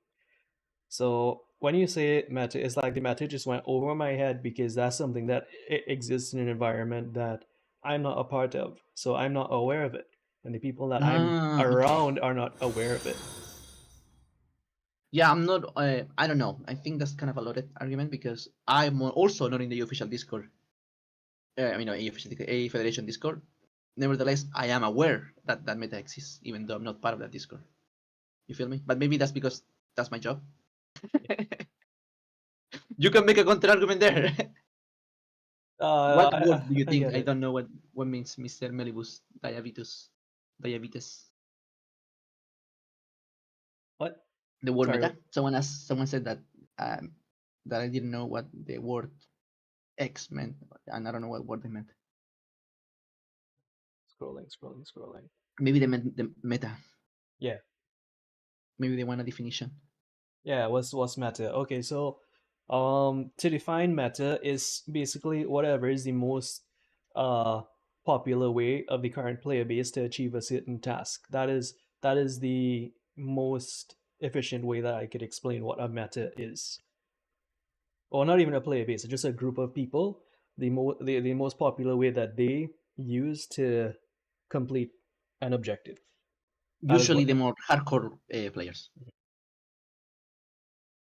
So when you say meta, it's like the meta just went over my head because that's something that exists in an environment that I'm not a part of. So I'm not aware of it. And the people that I'm Okay. around are not aware of it. Yeah, I'm not. I don't know. I think that's kind of a loaded argument because I'm also not in the official Discord. I mean, a Federation Discord. Nevertheless, I am aware that that meta exists, even though I'm not part of that Discord. You feel me? But maybe that's because that's my job. You can make a counter argument there. What word do you I think? get I it. don't know what means Mr. Melibus diabetes. What? The word Sorry. meta. Someone said that that I didn't know what the word X meant, and I don't know what word they meant. Scrolling. Maybe they meant the meta. Yeah. Maybe they want a definition. Yeah, what's meta? Okay, so to define meta is basically whatever is the most uh popular way of the current player base to achieve a certain task. That is the most efficient way that I could explain what a meta is. Or not even a player base, it's just a group of people, the most popular way that they use to complete an objective. That is Usually, what the more hardcore players,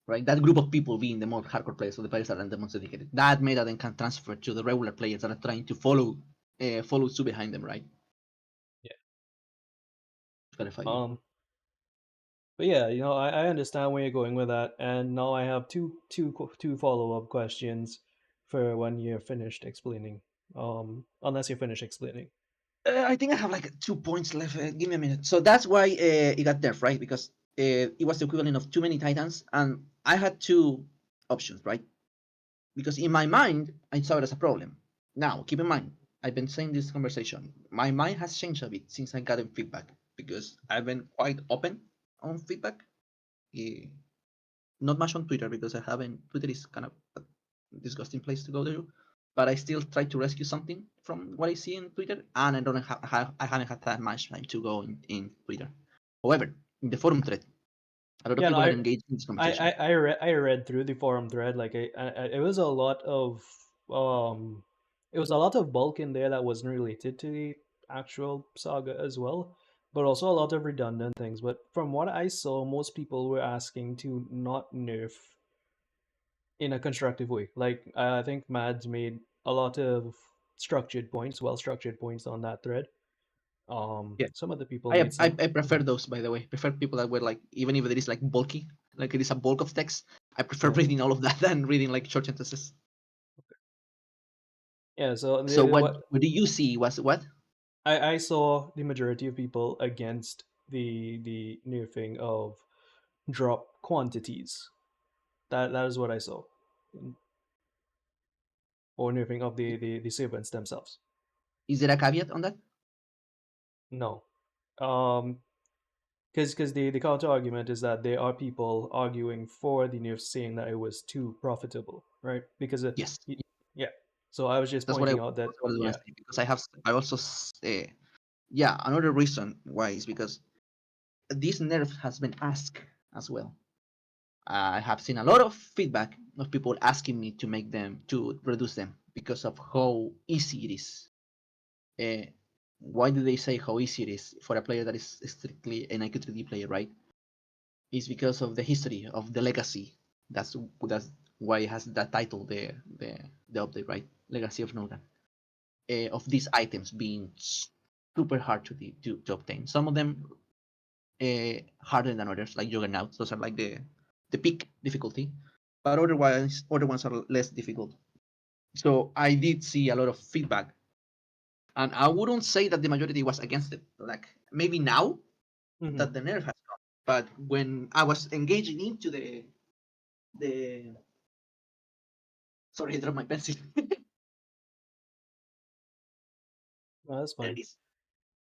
right? That group of people being the more hardcore players, so the players that are the most dedicated. That meta then can transfer to the regular players that are trying to follow suit behind them, right? yeah. To clarify you. Um But yeah, I understand where you're going with that, and now I have two follow-up questions for when you're finished explaining. Unless you're finished explaining. I think I have like 2 points left. Give me a minute. So that's why it got nerfed, right? Because it was the equivalent of too many Titans, and I had 2 options, right? Because in my mind, I saw it as a problem. Now, keep in mind, I've been saying this conversation. My mind has changed a bit since I got in feedback because I've been quite open on feedback. Eh, Not much on Twitter because I haven't. Twitter is kind of a disgusting place to go to, but I still try to rescue something from what I see in Twitter, and I haven't had that much time to go in Twitter. However, in the forum thread, a lot of Yeah, no, people are engaged in this conversation. I read through the forum thread. Like it was a lot of um, it was a lot of bulk in there that wasn't related to the actual saga as well, but also a lot of redundant things. But from what I saw, most people were asking to not nerf in a constructive way. Like I think Mads made a lot of structured points, well structured points on that thread. Yeah. Some other people I, made I some. I prefer those, by the way. Prefer people that were like, even if it is like bulky, like it is a bulk of text. I prefer Yeah, reading all of that than reading like short sentences. Yeah, so So what what do you see was what? I saw the majority of people against the nerfing of drop quantities. That is what I saw, or nerfing of the servants themselves. Is there a caveat on that? No, um, because the counter argument is that there are people arguing for the nerf, saying that it was too profitable, right? Because Yes, yeah. So I was just that's what I pointing out that want yeah. to say, because I also yeah, another reason why is because this nerf has been asked as well. I have seen a lot of feedback of people asking me to make them to reduce them because of how easy it is. Uh, why do they say how easy it is for a player that is strictly an AQ3D player, right? It's because of the history of the legacy. That's why it has that title, the update, right? Legacy of Nulgan. Of these items being super hard to obtain. Some of them harder than others, like Juggernauts. Those are like the peak difficulty, but otherwise other ones are less difficult. So I did see a lot of feedback, and I wouldn't say that the majority was against it. Like maybe now Hmm. that the nerf has gone, but when I was engaging into the sorry, I dropped my pencil. No, that's There fine. it is.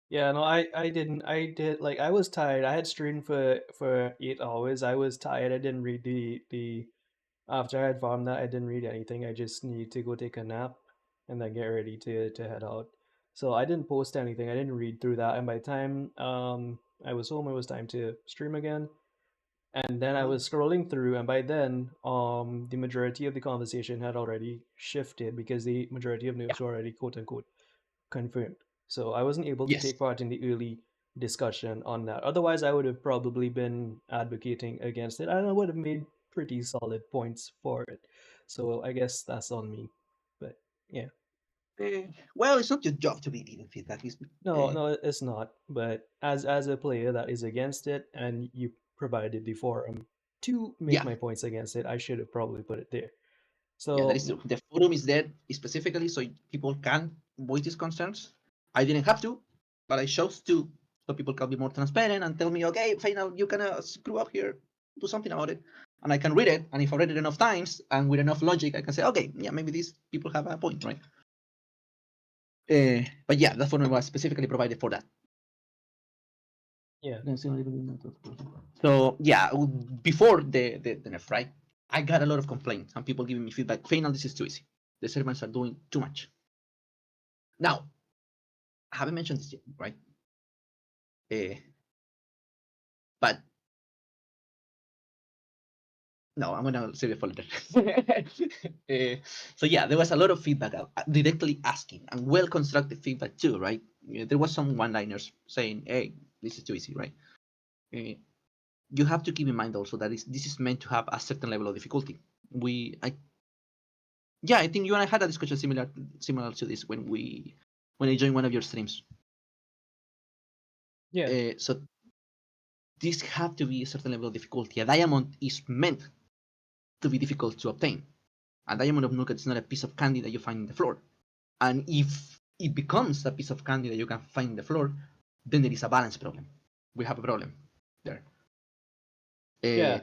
Yeah, no, I didn't. I did like I was tired. I had streamed for 8 hours. I was tired. I didn't read the after I had farmed that. I didn't read anything. I just need to go take a nap and then get ready to head out. So I didn't post anything. I didn't read through that. And by the time I was home, it was time to stream again. And then I Uh-huh. was scrolling through, and by then the majority of the conversation had already shifted because the majority of Yeah. news were already quote unquote confirmed. So I wasn't able to Yes. take part in the early discussion on that. Otherwise, I would have probably been advocating against it, and I would have made pretty solid points for it. So I guess that's on me. But yeah, Well, it's not your job to be giving feedback. It's, no, no, it's not. But as a player that is against it, and you provided the forum to make yeah, my points against it, I should have probably put it there. yeah, that So is true. The forum is there specifically so people can voice these concerns. I didn't have to, but I chose to, so people can be more transparent and tell me, okay, Fainal, you can screw up here, do something about it, and I can read it. And if I read it enough times and with enough logic, I can say, okay, yeah, maybe these people have a point, right? But yeah, that forum was specifically provided for that. yeah, So yeah, before the nerf, right? I got a lot of complaints and people giving me feedback. Final, this is too easy. The servants are doing too much. Now, I haven't mentioned this yet, right? Uh, but no, I'm gonna save it for later. So yeah, there was a lot of feedback directly asking and well constructed feedback too, right? There was some one-liners saying, "Hey, this is too easy," right? Uh, you have to keep in mind also that this is meant to have a certain level of difficulty. Yeah, I think you and I had a discussion similar to this when I joined one of your streams. yeah. So this have to be a certain level of difficulty. A diamond is meant to be difficult to obtain. A diamond of nugget is not a piece of candy that you find in the floor. And if it becomes a piece of candy that you can find in the floor, then there is a balance problem. We have a problem there. Yeah.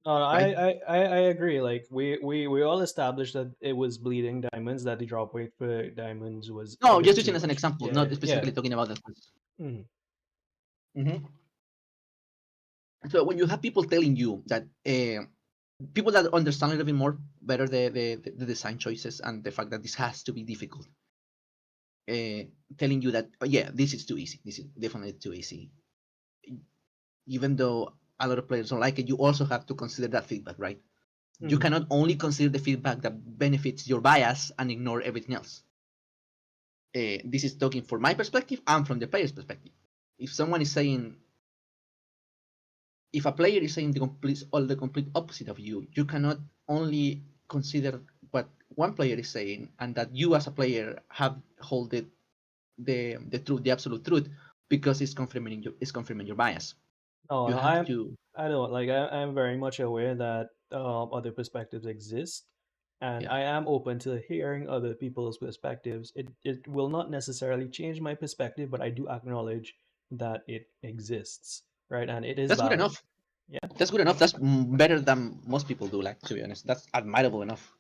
No, Right? I agree. Like we all established that it was bleeding diamonds, that the drop rate for diamonds was a No, bit just too using as an much. example, Yeah, not yeah. specifically talking about that. Hmm. Mm-hmm. So when you have people telling you that people that understand a little bit more better the design choices and the fact that this has to be difficult, uh, telling you that, oh, yeah, this is too easy. This is definitely too easy. Even though a lot of players don't like it, you also have to consider that feedback, right? You Hmm. cannot only consider the feedback that benefits your bias and ignore everything else. This is talking from my perspective and from the player's perspective. If someone is saying, if a player is saying the complete opposite of you, you cannot only consider what one player is saying and that you as a player have hold the truth, the absolute truth, because it's confirming your bias. No, You no, have to. I don't like I'm very much aware that other perspectives exist. and Yeah. I am open to hearing other people's perspectives. It will not necessarily change my perspective, but I do acknowledge that it exists, right? And it is That's good valid. enough. Yeah. That's good enough. That's better than most people do. Like, to be honest, that's admirable enough.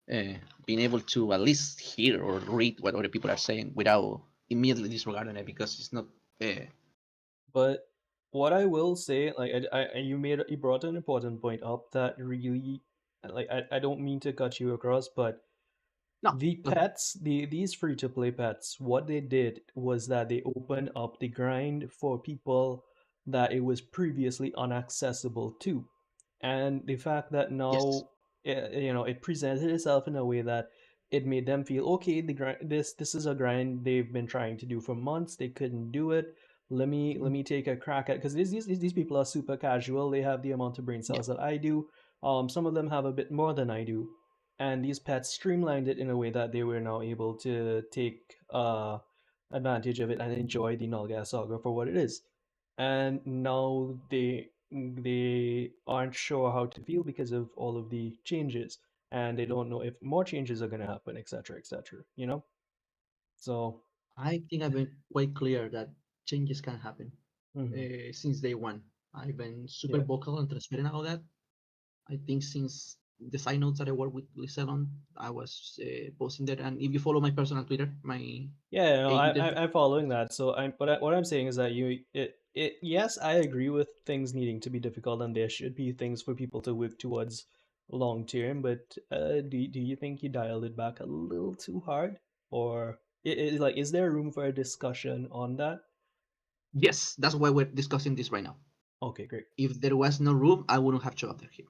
Being able to at least hear or read what other people are saying without immediately disregarding it because it's not. But what I will say, like you brought an important point up that really, like I don't mean to cut you across, but No, the go ahead. pets, these free to play pets, what they did was that they opened up the grind for people that it was previously inaccessible to. And the fact that Yes. now, it presented itself in a way that it made them feel okay. This is a grind they've been trying to do for months. They couldn't do it. Let me take a crack at, because these people are super casual. They have the amount of brain Yeah. cells that I do. Some of them have a bit more than I do, and these pets streamlined it in a way that they were now able to take advantage of it and enjoy the Nulga saga for what it is. And now they aren't sure how to feel because of all of the changes, and they don't know if more changes are going to happen, etc., etc. So. I think I've been quite clear that changes can happen Mhm. since day one. I've been super Yeah. vocal and transparent about that. I think since the side notes that I work with Lisa on, I was posting that. And if you follow my personal Twitter, my Yeah, no, AQ3D, I'm following that. So what I'm saying is that yes, I agree with things needing to be difficult, and there should be things for people to work towards long term. But do you think you dialed it back a little too hard, or is there room for a discussion on that? yes, that's why we're discussing this right now. Okay, great. If there was no room, I wouldn't have shown up here.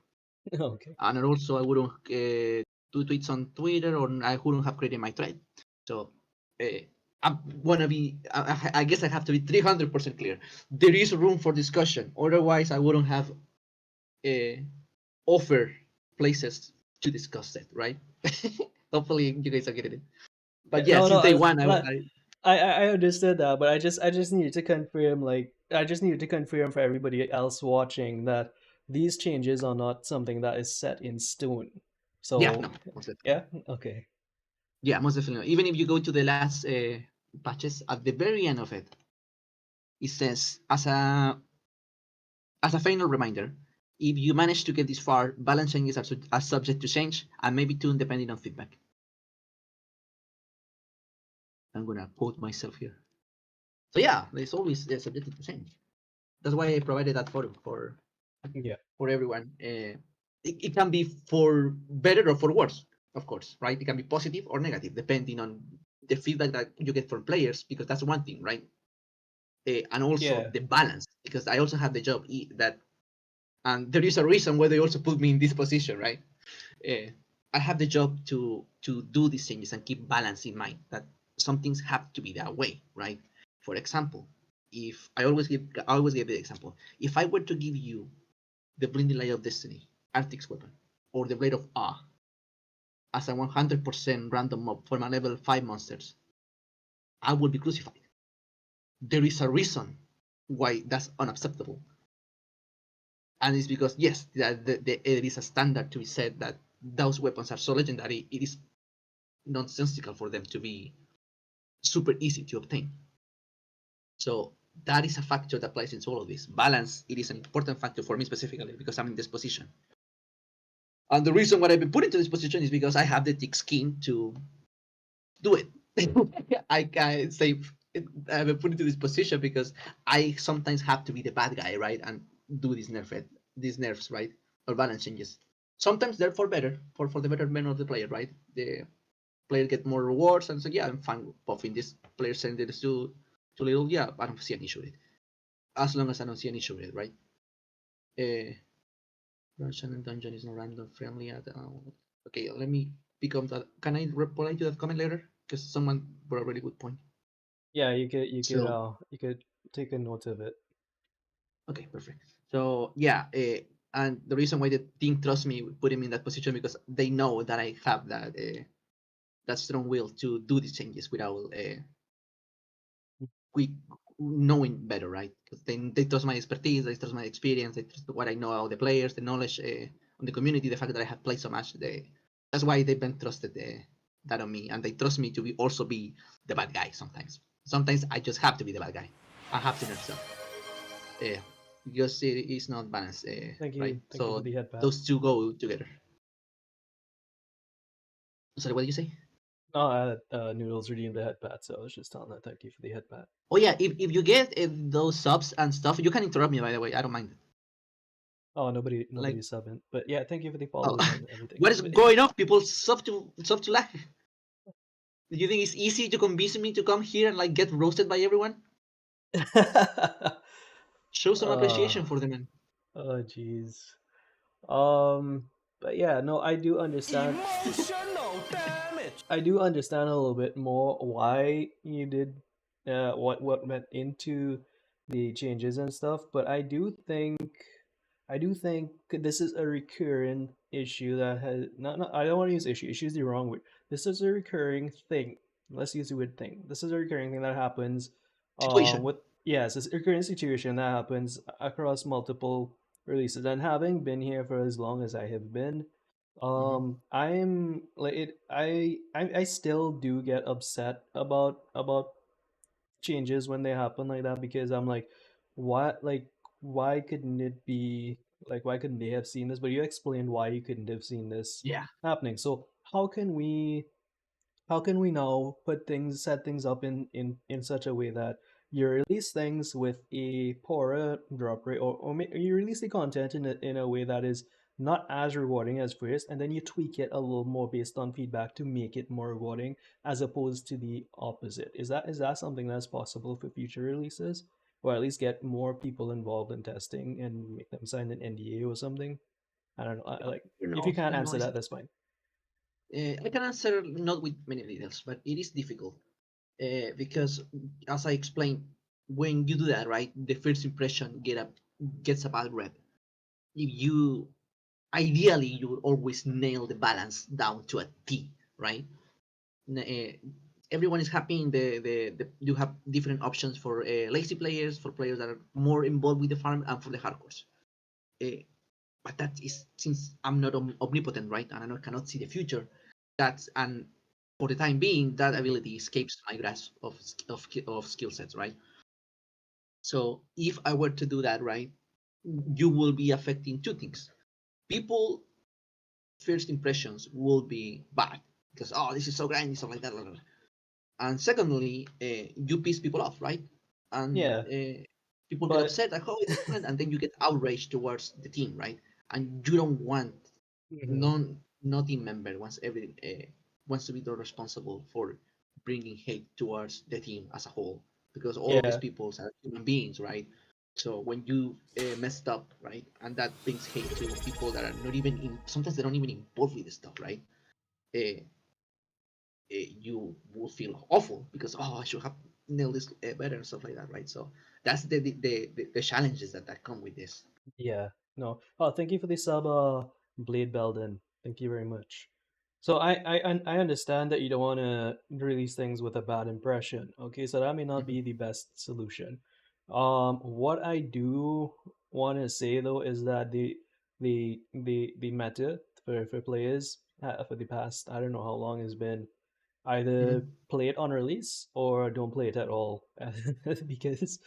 Okay. And also, I wouldn't do tweets on Twitter, or I wouldn't have created my thread. So uh, I want to be, I guess I have to be 300% clear. There is room for discussion. Otherwise, I wouldn't have uh, offer places to discuss it, right? Hopefully, you guys are getting it. But yeah, No, no, since day one, I understood that, but I just needed to confirm, like, I just needed to confirm for everybody else watching that these changes are not something that is set in stone. yeah, So, no, most definitely. yeah, okay. Yeah, most definitely. Even if you go to the last patches, at the very end of it, it says as a final reminder, if you manage to get this far, balance changes are subject to change and maybe tune depending on feedback. I'm gonna quote myself here. So yeah, there's always subject to change. That's why I provided that forum Yeah. for everyone. It can be for better or for worse, of course, right? It can be positive or negative depending on the feedback that you get from players, because that's one thing, right? And also Yeah. the balance, because I also have the job that, and there is a reason why they also put me in this position, right? uh, I have the job to do these changes and keep balance in mind that some things have to be that way, right? For example, if I always give the example. If I were to give you the Blinding Light of Destiny, Arctic's weapon, or the Blade of Ah as a 100% random mob for my level 5 monsters, I would be crucified. There is a reason why that's unacceptable. And it's because, yes, it is a standard to be said that those weapons are so legendary, it is nonsensical for them to be super easy to obtain. So that is a factor that plays into all of this. Balance, it is an important factor for me specifically because I'm in this position. And the reason why I've been put into this position is because I have the thick skin to do it. I can say I've been put into this position because I sometimes have to be the bad guy, right? And do these nerfs, right? Or balance changes. Sometimes they're for better, for the betterment of the player, right? The player get more rewards, and so yeah, I'm fine buffing this player sending this too little. Yeah, I don't see an issue with it. As long as I don't see an issue with it, right? Uh, Russian and dungeon is not random friendly at all. Okay, let me pick up that. Can I reply to that comment later? Because someone brought a really good point. Yeah, So you could take a note of it. okay, perfect. So yeah, and the reason why the team trusts me, put him in that position, because they know that I have that strong will to do these changes without quick knowing better, right? Because they trust my expertise, they trust my experience, they trust what I know about the players, the knowledge on the community, the fact that I have played so much. That's why they've been trusted that on me, and they trust me to also be the bad guy sometimes. Sometimes I just have to be the bad guy. I have to nerf stuff. Uh, because it is not balanced, right? Thank you for So the head pat. those two go together. Sorry, what did you say? No, Noodles redeemed the head pat, so I was just telling that thank you for the head pat. Oh yeah, if you get those subs and stuff, you can interrupt me, by the way. I don't mind. Oh, Like, nobody's subbing, but yeah, thank you for the oh, follows and everything, what is everybody. going on? People sub to lag. Do you think it's easy to convince me to come here and like get roasted by everyone? Show some appreciation uh, for them, man. oh, jeez. But yeah, no, I do understand. Emotional damage. I do understand a little bit more why you did what went into the changes and stuff, but I do think this is a recurring issue that has not I don't want to use issue. Issue is the wrong word. This is a recurring thing. Let's use the word thing. This is a recurring thing that happens Situation. with yes, it's a recurring situation that happens across multiple releases. And having been here for as long as I have been, Mm-hmm. I'm like it I still do get upset about changes when they happen like that because I'm like, what why couldn't it be like why couldn't they have seen this? But you explained why you couldn't have seen this Yeah. happening. So how can we now set things up in such a way that you release things with a poorer drop rate, or you release the content in a way that is not as rewarding as first, and then you tweak it a little more based on feedback to make it more rewarding as opposed to the opposite. Is that something that's possible for future releases, or at least get more people involved in testing and make them sign an NDA or something? I don't know. Like, if you can't You know, answer that, that's fine. I can answer not with many details, but it is difficult because, as I explained, when you do that, right, the first impression gets a bad rep. If you ideally you will always nail the balance down to a T, right? Uh, everyone is happy in the you have different options for lazy players, for players that are more involved with the farm, and for the hardcores. Uh, but that is, since I'm not omnipotent, right, and I cannot see the future, that's, and for the time being that ability escapes my grasp of skill sets, right? So if I were to do that, right, you will be affecting two things. People first impressions will be bad because, oh, this is so grindy, stuff like that, blah, blah, blah. And secondly, you piss people off, right? And Yeah, people get but upset, like, oh, it's different, and then you get outraged towards the team, right? And you don't want mhm. no team member wants to be the responsible for bringing hate towards the team as a whole, because all of these Yeah, people are human beings, right? So when you messed up, right, and that brings hate to people that are not even in, sometimes they're not even involved with the stuff, right? Uh, you will feel awful because, oh, I should have nailed this better and stuff like that, right? So that's the challenges that come with this. yeah. No. Oh, thank you for the sub, Blade Belden. Thank you very much. So I understand that you don't want to release things with a bad impression. Okay, so that may not Mhm. be the best solution. What I do want to say though is that the meta for players for the past I don't know how long has been either Mhm. play it on release or don't play it at all because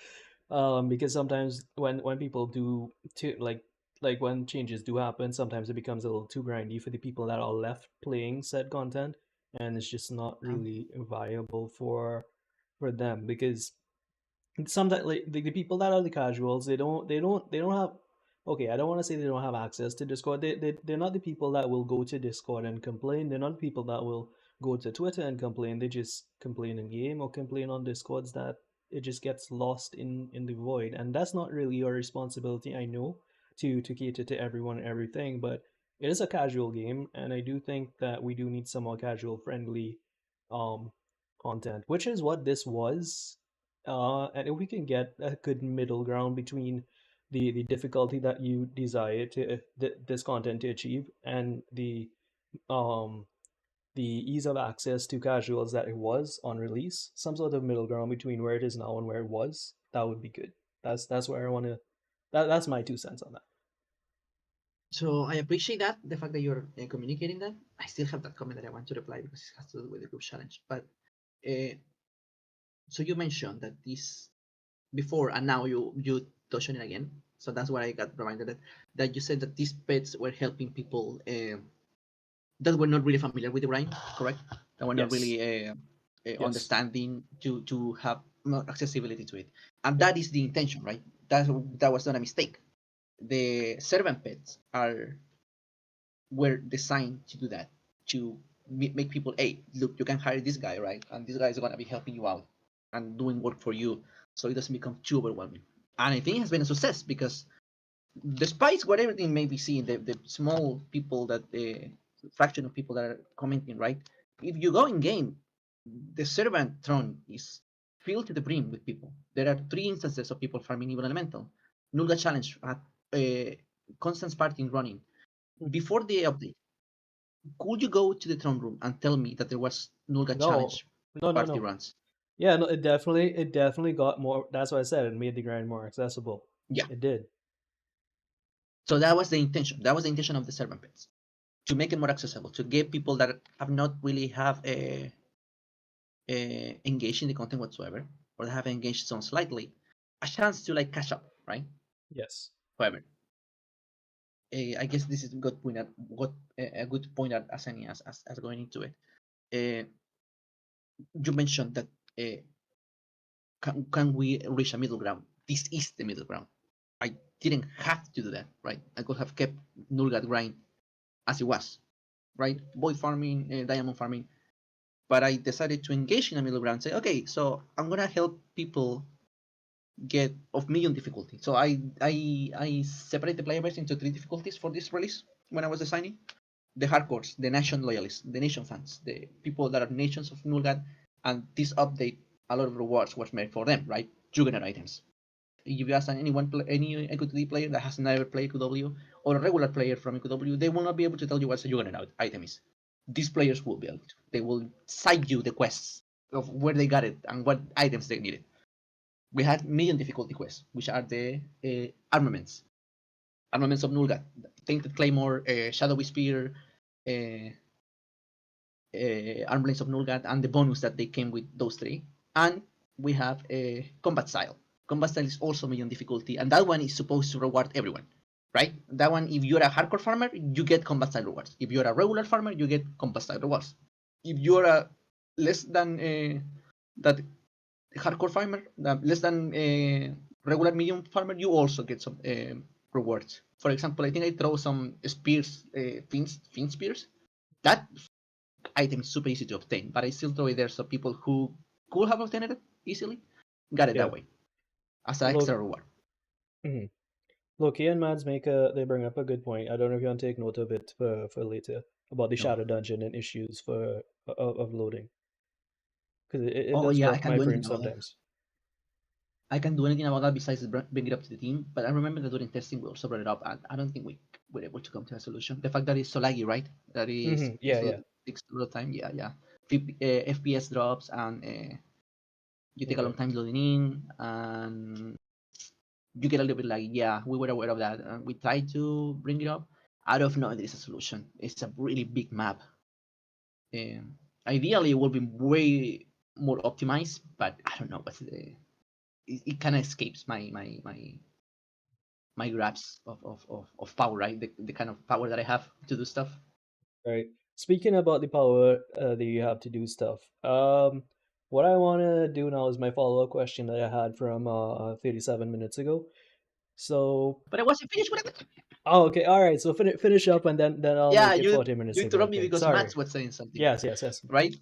because sometimes when people do to like when changes do happen, sometimes it becomes a little too grindy for the people that are left playing said content, and it's just not really viable for them because sometimes like the people that are the casuals, they don't have, okay, I don't want to say they don't have access to Discord. They're not the people that will go to Discord and complain. They're not the people that will go to Twitter and complain. They just complain in game or complain on Discords that it just gets lost in the void, and that's not really your responsibility, I know, to cater to everyone and everything, but it is a casual game, and I do think that we do need some more casual friendly um content, which is what this was. And if we can get a good middle ground between the difficulty that you desire to this content to achieve and um the ease of access to casuals that it was on release, some sort of middle ground between where it is now and where it was, that would be good. That's where I want to. That's my 2 cents on that. So I appreciate that, the fact that you're communicating that. I still have that comment that I want to reply because it has to do with the group challenge. But so you mentioned that this before and now you touch on it again. So that's why I got reminded that you said that these pets were helping people that were not really familiar with the brain, correct? That were not Yes. really Yes. understanding to have more accessibility to it, and Yep. that is the intention, right? That was not a mistake. The servant pets were designed to do that, to make people, hey, look, you can hire this guy, right? And this guy is gonna be helping you out and doing work for you, so it doesn't become too overwhelming. And I think it has been a success because despite what everything may be seen, the small people that the fraction of people that are commenting, right? If you go in game, the servant throne is filled to the brim with people. There are 3 instances of people farming evil elemental. Nulga challenge at constant sparking running. Before the update, could you go to the throne room and tell me that there was Nulga No. challenge No. party No. runs? Yeah. No. It definitely got more. That's why I said it made the grind more accessible. Yeah. It did. So that was the intention. That was the intention of the servant pets, to make it more accessible, to give people that have not really have engaged in the content whatsoever, or have engaged so slightly, a chance to like catch up, right? Yes. However, I guess this is a good point. A good point at Asani as going into it. You mentioned that can we reach a middle ground? This is the middle ground. I didn't have to do that, right? I could have kept Nulgat grind as it was, right? Void farming, diamond farming, but I decided to engage in a middle ground. Say, okay, so I'm gonna help people get of medium difficulty. So I separate the player base into 3 difficulties for this release when I was designing. The hardcores, the nation loyalists, the nation fans, the people that are nations of Nulgat, and this update, a lot of rewards was made for them, right? Juggernaut items. If you ask any AQ3D player that has never played AQW or a regular player from AQW, they will not be able to tell you what a Juggernaut item is. These players will be able to. They will cite you the quests of where they got it and what items they needed. We had medium difficulty quests, which are the armaments. Armaments of Nulgat, Tainted Claymore, Shadowy Spear, uh, Armaments of Nulgat, and the bonus that they came with those 3. And we have a combat style. Combat style is also medium difficulty, and that one is supposed to reward everyone, right? That one, if you're a hardcore farmer, you get combat style rewards. If you're a regular farmer, you get combat style rewards. If you're a less than that hardcore farmer, less than regular medium farmer, you also get some rewards. For example, I think I throw some spears, fin spears. That item is super easy to obtain, but I still throw it there so people who could have obtained it easily got it Yeah. that way as an Look. extra reward. Mhm. Loki and Mads they bring up a good point. I don't know if you want to take note of it for later about the No. shadow dungeon and issues of loading, because it Oh does yeah, I broke can't my do frame anything about that. sometimes. I can't do anything about that besides bring it up to the team. But I remember that during testing we also brought it up, and I don't think we were able to come to a solution. The fact that it's so laggy, right? That is Yeah, yeah, takes a lot of time. Yeah, yeah. FPS drops and you take a yeah. long time loading in, and you get a little bit like, yeah, we were aware of that, and we tried to bring it up. I don't know if there is a solution. It's a really big map. Ideally, it will be way more optimized, but I don't know what's the. It kind of escapes my grasp of power, right? The kind of power that I have to do stuff. Right. Speaking about the power that you have to do stuff, what I want to do now is my follow-up question that I had from 37 minutes ago. So, But I wasn't finished with it. oh, okay, all right. So finish up, and then I'll Yeah, make it 40 minutes you ago. interrupt me Okay, because sorry. Max was saying something, Yes. right?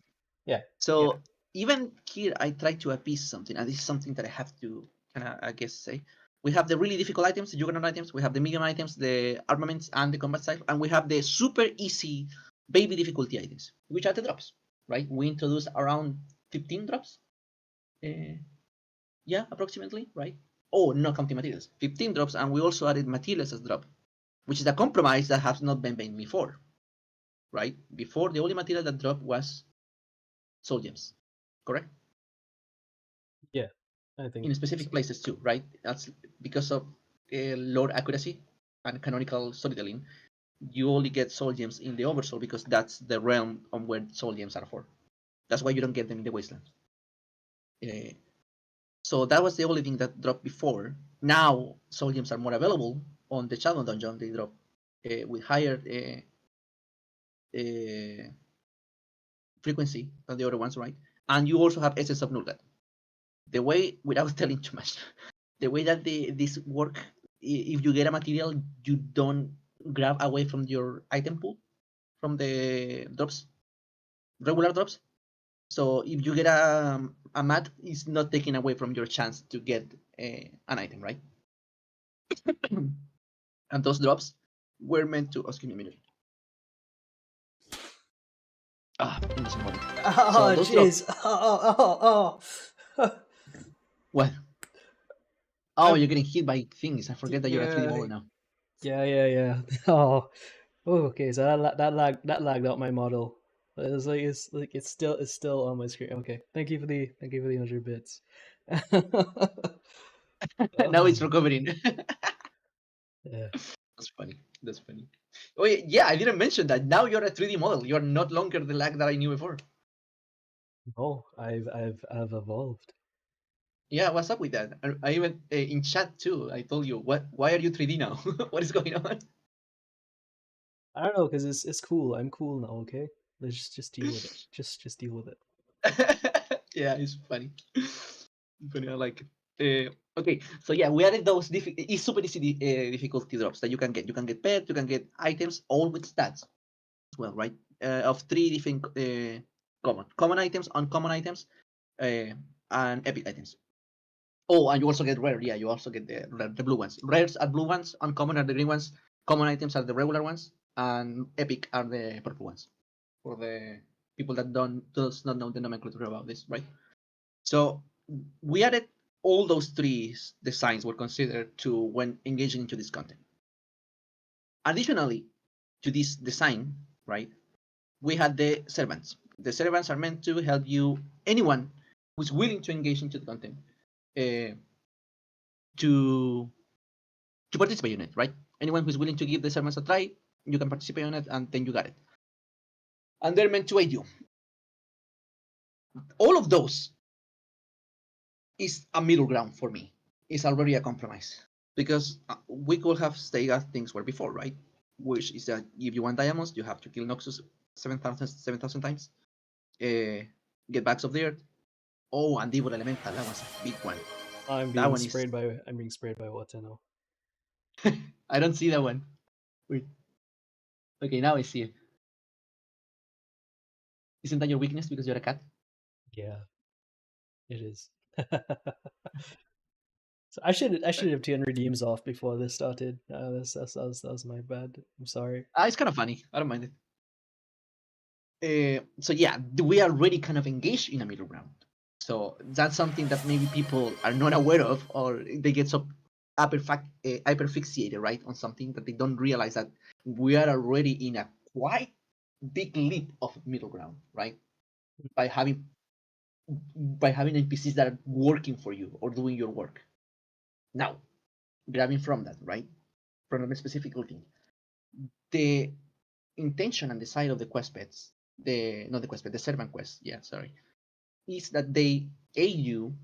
Yeah. So even here, I try to appease something, and this is something that I have to kind of, I guess, say. We have the really difficult items, the juggernaut items. We have the medium items, the armaments, and the combat style, and we have the super easy baby difficulty items, which are the drops, right? We introduced around 15 drops. Yeah, approximately, right? Oh, not counting materials. 15 drops, and we also added materials as drop, which is a compromise that has not been made before, right? Before, the only material that dropped was soul gems, correct? Yeah, I think In so. specific places too, right? That's because of lore accuracy. and canonical storytelling, you only get soul gems in the Oversoul because that's the realm on where soul gems are for. That's why you don't get them in the Wasteland. So that was the only thing that dropped before. Now soul gems are more available on the Shadow Dungeon. They drop with higher frequency than the other ones, right? And you also have Essence of Nulgat. The way, without telling too much, the way that this work, if you get a material, you don't grab away from your item pool, from the drops, regular drops. So if you get a mat, it's not taking away from your chance to get an item, right? And those drops were meant to. Oh, excuse me a minute. In this moment. Oh, those drops. jeez. Oh. What? Oh, you're getting hit by things. I forget that you're a 3D model now. Yeah. Oh, okay. So that lagged out my model. It's still on my screen. Okay. Thank you for the 100 bits. Now it's recovering. Yeah. That's funny. Oh yeah, I didn't mention that. Now you're a 3D model. You're not longer the lag that I knew before. Oh, I've evolved. Yeah, what's up with that? I even in chat too. I told you what. Why are you 3D now? What is going on? I don't know, because it's cool. I'm cool now. Okay, let's just deal with it. Just deal with it. Yeah, it's funny. Funny, I like it. Okay, so yeah, we added those it's super easy difficulty drops that you can get. You can get pets, you can get items, all with stats as well, right? Of 3 different common items, uncommon items, and epic items. Oh, and you also get rare. Yeah, you also get the blue ones. Rares are blue ones, uncommon are the green ones, common items are the regular ones, and epic are the purple ones. For the people that does not know the nomenclature about this, right? So we added all those three designs were considered to when engaging into this content. Additionally to this design, right, we had the servants. The servants are meant to help you, anyone who's willing to engage into the content, to participate in it, right? Anyone who's willing to give the servants a try, you can participate on it, and then you got it. And they're meant to aid you. All of those is a middle ground for me. It's already a compromise because we could have stayed as things were before, right? Which is that if you want diamonds, you have to kill Noxus 7,000 times, get bags of the earth. Oh, and Devil Elemental, that was a big one. I'm being sprayed by what I know. I don't see that one. Wait. Okay, now I see it. Isn't that your weakness because you're a cat? Yeah, it is. So I should have turned redeems off before this started. That was my bad. I'm sorry. It's kind of funny. I don't mind it. So yeah, we are already kind of engaged in a middle ground. So that's something that maybe people are not aware of, or they get so hyperfixated, right, on something that they don't realize that we are already in a quite big leap of middle ground, right? By having NPCs that are working for you or doing your work. Now, grabbing from that, right, from a specific thing, the intention and the side of the quest pets, the servant quest, yeah, sorry, is that they aid you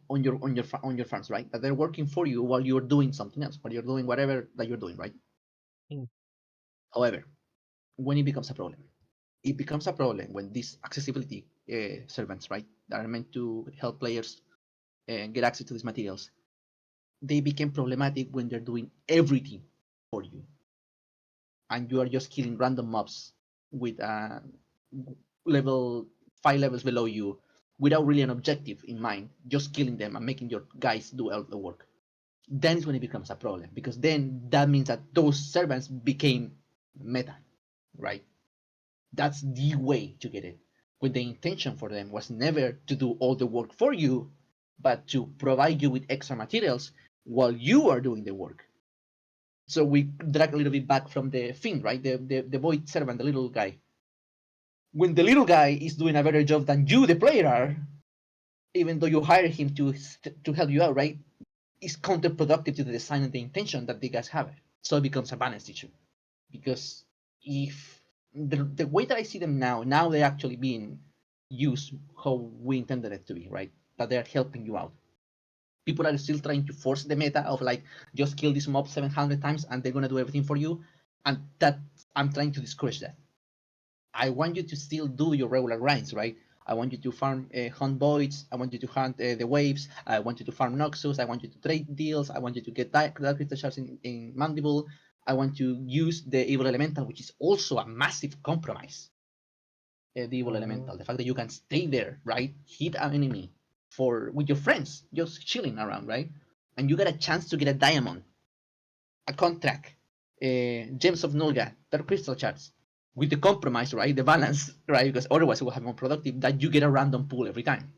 on your farms, right? That they're working for you while you're doing something else, while you're doing whatever that you're doing, right? Mm. However, when it becomes a problem, when these accessibility servants, right, that are meant to help players get access to these materials, they became problematic when they're doing everything for you, and you are just killing random mobs with level 5 levels below you without really an objective in mind, just killing them and making your guys do all the work. Then is when it becomes a problem, because then that means that those servants became meta, right? That's the way to get it. When the intention for them was never to do all the work for you, but to provide you with extra materials while you are doing the work. So we drag a little bit back from the Fiend, right? The void servant, the little guy. When the little guy is doing a better job than you, the player, are, even though you hire him to help you out, right? is counterproductive to the design and the intention that the guys have. So it becomes a balance issue. Because if the way that I see them now they're actually being used how we intended it to be, right? That they're helping you out. People are still trying to force the meta of like just kill this mob 700 times and they're gonna do everything for you, and that I'm trying to discourage that. I want you to still do your regular grinds, right? I want you to farm hunt voids. I want you to hunt the waves. I want you to farm Noxus. I want you to trade deals. I want you to get dark crystal shards in Mandible. I want to use the evil elemental, which is also a massive compromise. The evil elemental, the fact that you can stay there, right? Hit an enemy with your friends, just chilling around, right? And you get a chance to get a diamond, a contract, gems of Nulga, dark crystal shards, with the compromise, right? The balance, right? Because otherwise it will have more productive that you get a random pool every time.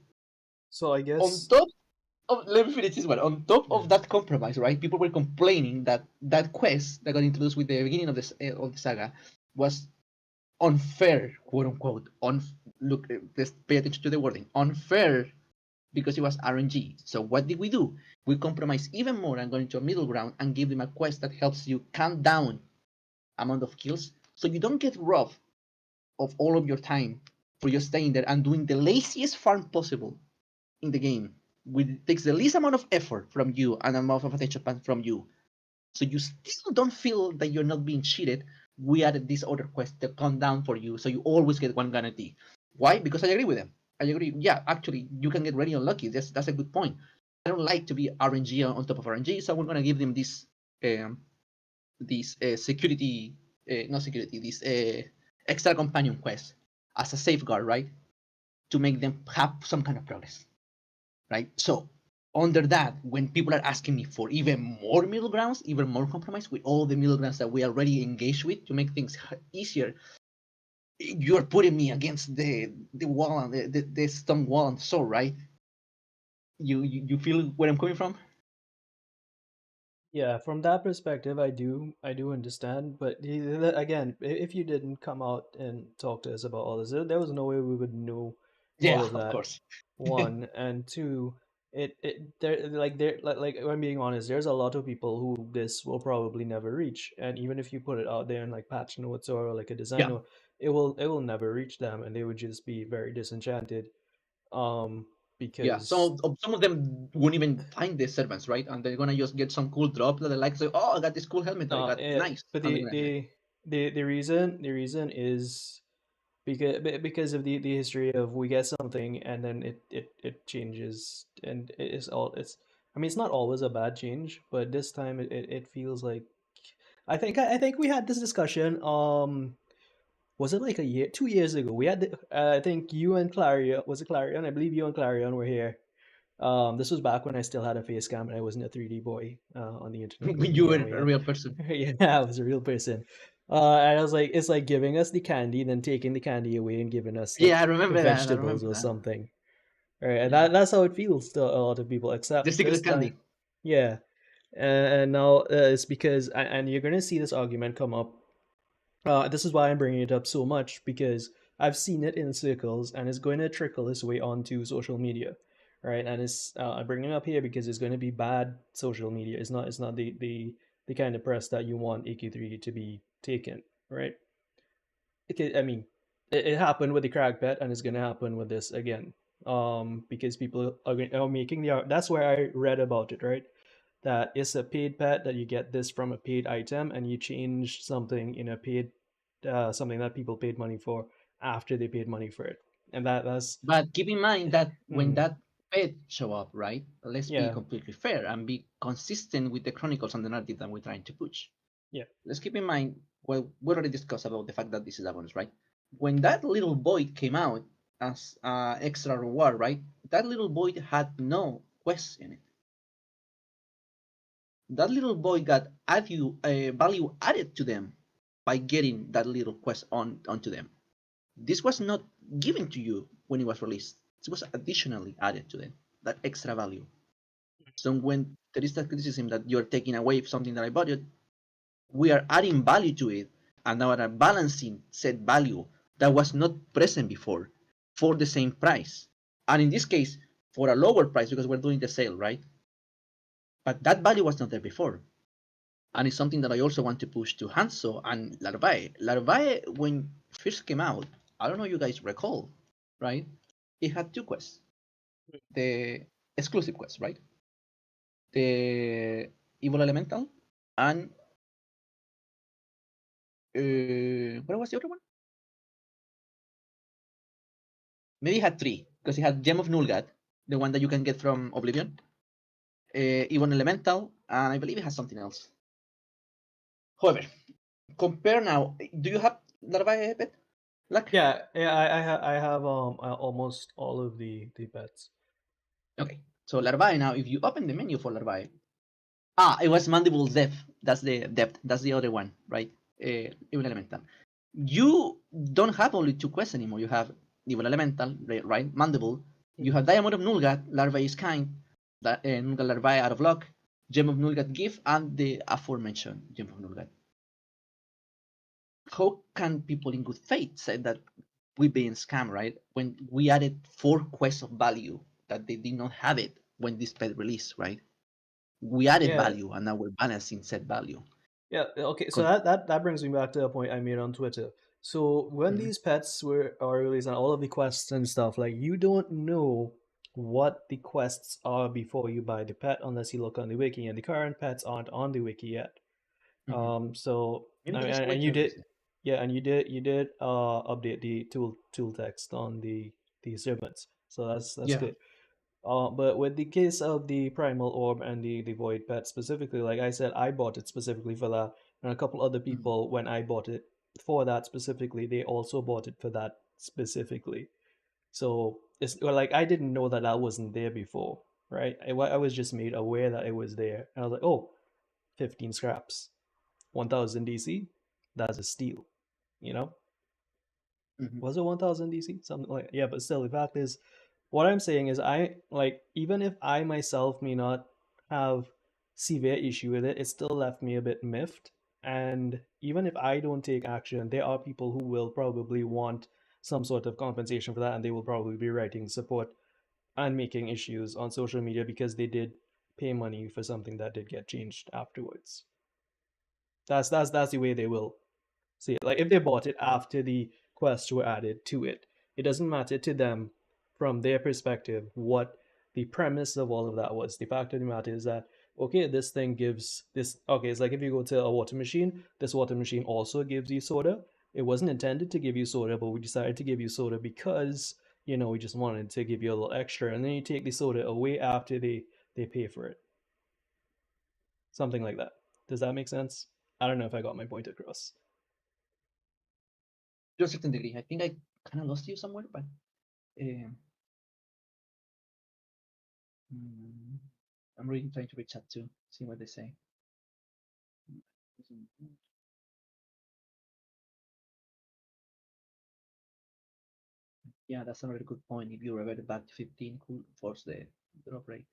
So I On guess top of, let me finish this one. On top of yeah. that compromise, right? People were complaining that that quest that got introduced with the beginning of the saga was unfair, quote unquote. Look, let's pay attention to the wording. Unfair because it was RNG. So what did we do? We compromise even more and go into a middle ground and give them a quest that helps you count down amount of kills, so you don't get robbed of all of your time for just staying there and doing the laziest farm possible in the game. It takes the least amount of effort from you and amount of attention from you. So you still don't feel that you're not being cheated. We added this other quest to count down for you, so you always get one guarantee. Why? Because I agree with them. I agree. Yeah, actually, you can get really unlucky. That's a good point. I don't like to be RNG on top of RNG, so we're gonna give them this security, not security, this extra companion quest as a safeguard, right? To make them have some kind of progress, right? So under that, when people are asking me for even more middle grounds, even more compromise with all the middle grounds that we are already engaged with to make things easier, you're putting me against the wall and the stone wall and so, right? You feel where I'm coming from? Yeah, from that perspective, I do understand. But again, if you didn't come out and talk to us about all this, there was no way we would know all Yeah, of of that. course. One and two, like if I'm being honest, there's a lot of people who this will probably never reach, and even if you put it out there in like patch notes or like a design Yeah. note, it will never reach them, and they would just be very disenchanted. Um, Yeah, because some of them won't even find the servants, right? And they're gonna just get some cool drop that they like. Say, oh, I got this cool helmet that I got, nice, but and they're gonna say, the reason is because of the history of we get something and then it changes, and it's I mean it's not always a bad change, but this time it feels like I think we had this discussion was it like a year 2 years ago we had I think you and Clarion, was it Clarion? I believe you and Clarion were here. This was back when I still had a face cam and I wasn't a 3D boy on the internet, when and you you were know we a had real person. yeah, I was a real person. And I was like, it's like giving us the candy, then taking the candy away and giving us like Yeah, I remember that. I vegetables remember or that. something. Right, and Yeah, that's how it feels to a lot of people. the Except this secret time, candy. yeah. And now it's because, and you're gonna see this argument come up. This is why I'm bringing it up so much, because I've seen it in circles, and it's going to trickle its way onto social media, right? And it's I'm bringing it up here because it's going to be bad social media. It's not the kind of press that you want AQ3 to be taken, right? I mean, it happened with the crack bet, and it's going to happen with this again. Because people are making that's where I read about it, right? That it's a paid pet, that you get this from a paid item, and you change something in a paid something that people paid money for after they paid money for it, and that's But keep in mind that when mm, that pet show up, right? Let's be yeah, completely fair and be consistent with the chronicles and the narrative that we're trying to push. yeah, Let's keep in mind, well, we already discussed about the fact that this is a bonus, right? When that little void came out as extra reward, right? That little void had no quest in it. That little void got value added to them by getting that little quest onto them. This was not given to you when it was released. It was additionally added to them, that extra value. So when there is that criticism that you're taking away something that I bought, we are adding value to it, and now are balancing said value that was not present before for the same price. And in this case, for a lower price because we're doing the sale, right? but that value was not there before. And it's something that I also want to push to Hanzo and Larvae. Larvae, when first came out, I don't know if you guys recall, right? It had two quests. The exclusive quest, right? The Evil Elemental and what was the other one? Maybe it had three, because it had Gem of Nulgat, the one that you can get from Oblivion, Evil Elemental, and I believe it has something else. However, compare now. Do you have Larvae pet? Like, Yeah, I have almost all of the pets. okay. So Larvae now, if you open the menu for Larvae, it was Mandible's Depth. That's the depth. That's the other one, right? Evil Elemental. You don't have only two quests anymore. You have Evil Elemental, right? Mandible. You have Diamond of Nulgat, Larvae is Kind, Nulgat Larvae out of luck, Gem of Nulgat Gift, and the aforementioned Gem of Nulgat. How can people in good faith say that we're being scammed, right? When we added 4 quests of value that they did not have it when this pet released, right? We added Yeah. value and now we're balancing said value. Yeah, okay, so that brings me back to a point I made on Twitter. So when these pets are released and all of the quests and stuff, like you don't know what the quests are before you buy the pet unless you look on the wiki, and the current pets aren't on the wiki yet. So Maybe I there mean, is a way and to you did, release it. yeah, and you did update the tool text on the servants, so that's Yeah. good. But with the case of the Primal Orb and the Void Pet specifically, like I said, I bought it specifically for that, and a couple other people, when I bought it for that specifically, they also bought it for that specifically. So it's like I didn't know that that wasn't there before, right? I was just made aware that it was there, and I was like, oh, 15 scraps, 1,000 DC, that's a steal, you know? Was it 1,000 DC? Something like, yeah, but still, the fact is, what I'm saying is, I like, even if I myself may not have severe issue with it, it still left me a bit miffed. And even if I don't take action, there are people who will probably want some sort of compensation for that, and they will probably be writing support and making issues on social media because they did pay money for something that did get changed afterwards. That's the way they will see it. Like if they bought it after the quests were added to it, it doesn't matter to them from their perspective what the premise of all of that was. The fact of the matter is that, okay, this thing gives this, okay, it's like if you go to a water machine, this water machine also gives you soda. It wasn't intended to give you soda, but we decided to give you soda because, we just wanted to give you a little extra, and then you take the soda away after they pay for it. Something like that. Does that make sense? I don't know if I got my point across. To a certain degree. I think I kind of lost you somewhere, but I'm really trying to reach out to see what they say. Yeah, that's a very good point. If you revert back to 15, could force the drop rate.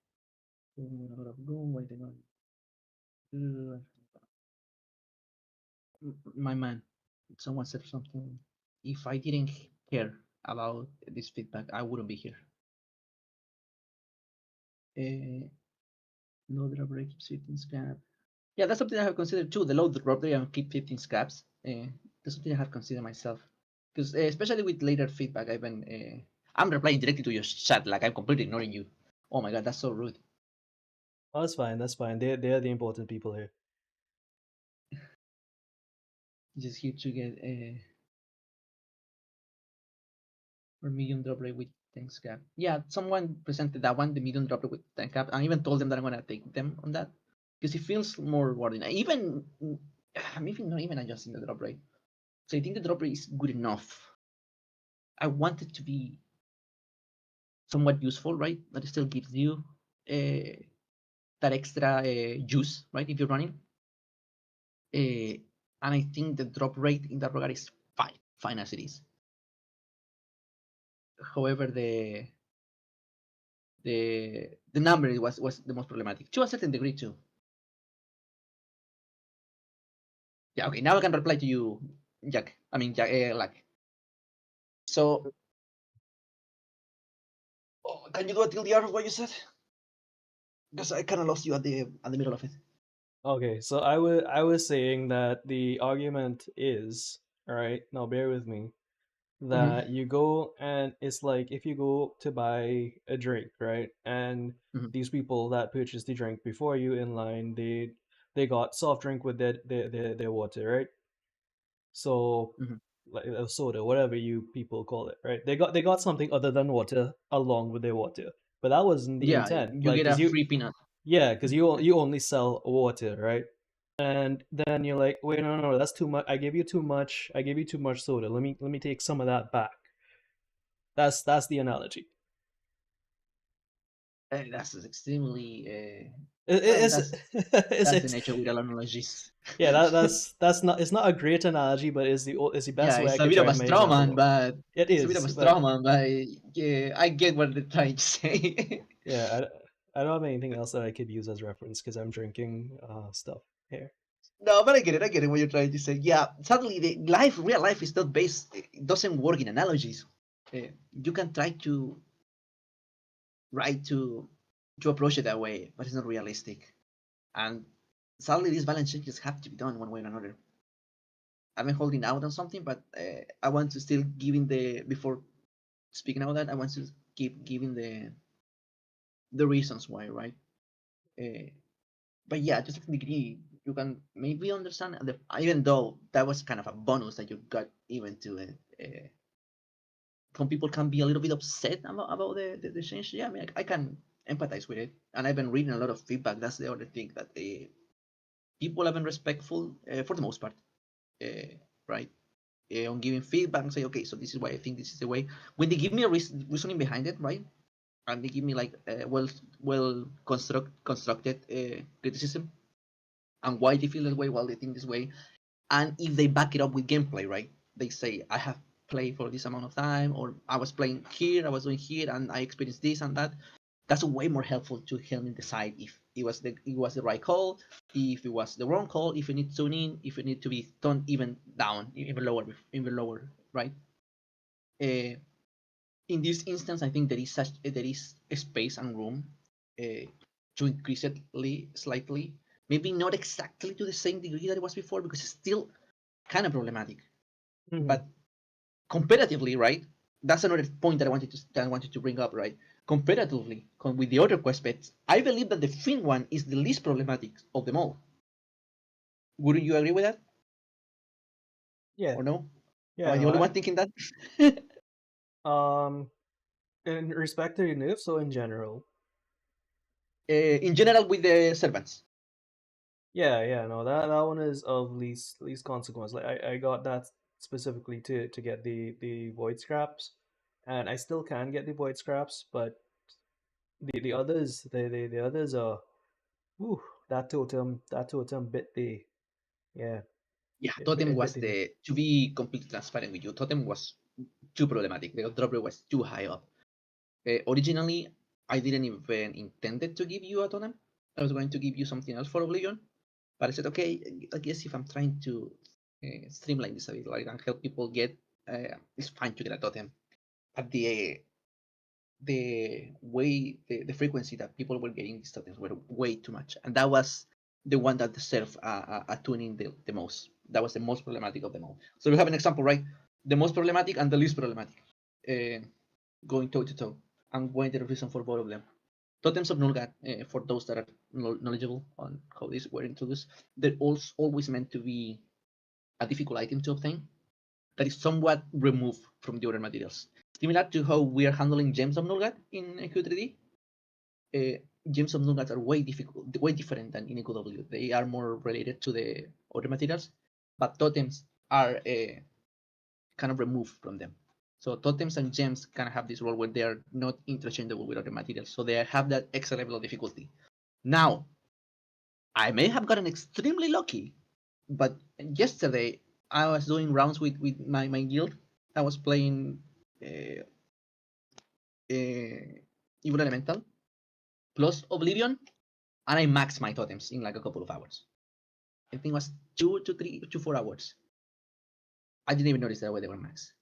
My man, someone said something. If I didn't care about this feedback, I wouldn't be here. Low drop rate keeps 15 scrap. Yeah, that's something I have considered too. The low drop rate and keep 15 scraps. That's something I have considered myself. Because especially with later feedback, I'm replying directly to your chat, like I'm completely ignoring you. Oh my god, that's so rude. Oh, that's fine. That's fine. They're the important people here. Just here to get or medium drop rate with 10 scrap. Yeah, someone presented that one, the medium drop rate with 10 scrap. I even told them that I'm gonna take them on that because it feels more rewarding. Even I'm even not even adjusting the drop rate. So I think the drop rate is good enough. I want it to be somewhat useful, right? That still gives you that extra juice, right? If you're running. And I think the drop rate in that regard is fine as it is. However, the number was the most problematic to a certain degree too. Yeah, okay. Now I can reply to you, Jack. I mean, Jack, like. So, can you do a TLDR of what you said? Because I kind of lost you at the middle of it. Okay, so I was saying that the argument is, all right, now bear with me, Mm-hmm. that you go and it's like if you go to buy a drink, right? And Mm-hmm. these people that purchased the drink before you in line, they got soft drink with their water, right? So Mm-hmm. like a soda, whatever you people call it, right? They got something other than water along with their water. But that wasn't the Yeah, intent. you Like, get a cause you free peanut. yeah, cause you only sell water, right? And then you're like, wait, no, that's too much. I gave you too much. I gave you too much soda. Let me take some of that back. That's the analogy. That's extremely. Well, It's that's the it's nature with all analogies. yeah, that's not it's not a great analogy, but it's the best Yeah, way I it's a could bit of try a to make straw example man, of. but It it's a bit of is, a but straw man. But yeah, I get what they're trying to say. yeah, I don't have anything else that I could use as reference because I'm drinking stuff here. No, but I get it. I get it. What you're trying to say. Yeah, sadly, the real life, is not based. It doesn't work in analogies. You can try to right to approach it that way, but it's not realistic. And sadly, these balance changes have to be done one way or another. I've been holding out on something, but I want to still giving the before speaking about that. I want to keep giving the reasons why, right? Uh, but yeah, to a certain degree, you can maybe understand the, even though that was kind of a bonus that you got even to some people can be a little bit upset about the change. Yeah, I mean, I can empathize with it, and I've been reading a lot of feedback. That's the other thing that people have been respectful for the most part, uh, right? On giving feedback and say, okay, so this is why I think this is the way. When they give me a reasoning behind it, right, and they give me like well constructed criticism and why they feel that way, why they think this way, and if they back it up with gameplay, right? They say I have played for this amount of time, or I was playing here, I was doing here, and I experienced this and that. That's way more helpful to help me decide if it was the right call, if it was the wrong call, if you need to tune in, if it need to be toned even down, even lower, right? Uh, in this instance, I think there is a space and room uh, to increase it slightly. Maybe not exactly to the same degree that it was before, because it's still kind of problematic. Mhm. But comparatively, right? That's another point that I wanted to bring up, right? Comparatively with the other quest pets, I believe that the Fin one is the least problematic of them all. Wouldn't you agree with that, Yeah, or no? Am yeah, I the no, only one thinking that? um, in respect to Nif, so in general, In general, with the servants. yeah, no, that one is of least consequence. Like I got that specifically to get the void scraps, and I still can get the void scraps, but the others, the others are, whew, that totem bit the, yeah, Yeah, Totem it bit was the. the, to be completely transparent with you, Totem was too problematic. The drop rate was too high up. Originally, I didn't even intended to give you a Totem. I was going to give you something else for Oblivion, but I said, okay, I guess if I'm trying to streamline this a bit, like, and help people get, it's fine to get a Totem. But the way the frequency that people were getting these totems were way too much, and that was the one that deserved a tuning the most. That was the most problematic of them all. So we have an example, right? The most problematic and the least problematic, going toe to toe. I'm going to the reason for both of them. Totems of Nulgat, for those that are knowledgeable on how these were introduced, they're also always meant to be a difficult item to obtain that is somewhat removed from the other materials. Similar to how we are handling gems of Nulgat in AQ3D, gems of Nulgat are way different than in AQW. They are more related to the other materials, but totems are kind of removed from them. So totems and gems kind of have this role where they are not interchangeable with other materials, so they have that extra level of difficulty. Now, I may have gotten extremely lucky, but yesterday I was doing rounds with my guild. I was playing uh, Evil Elemental plus Oblivion, and I maxed my totems in like a couple of hours. I think it was 2 to 3 to 4 hours. I didn't even notice that they were maxed.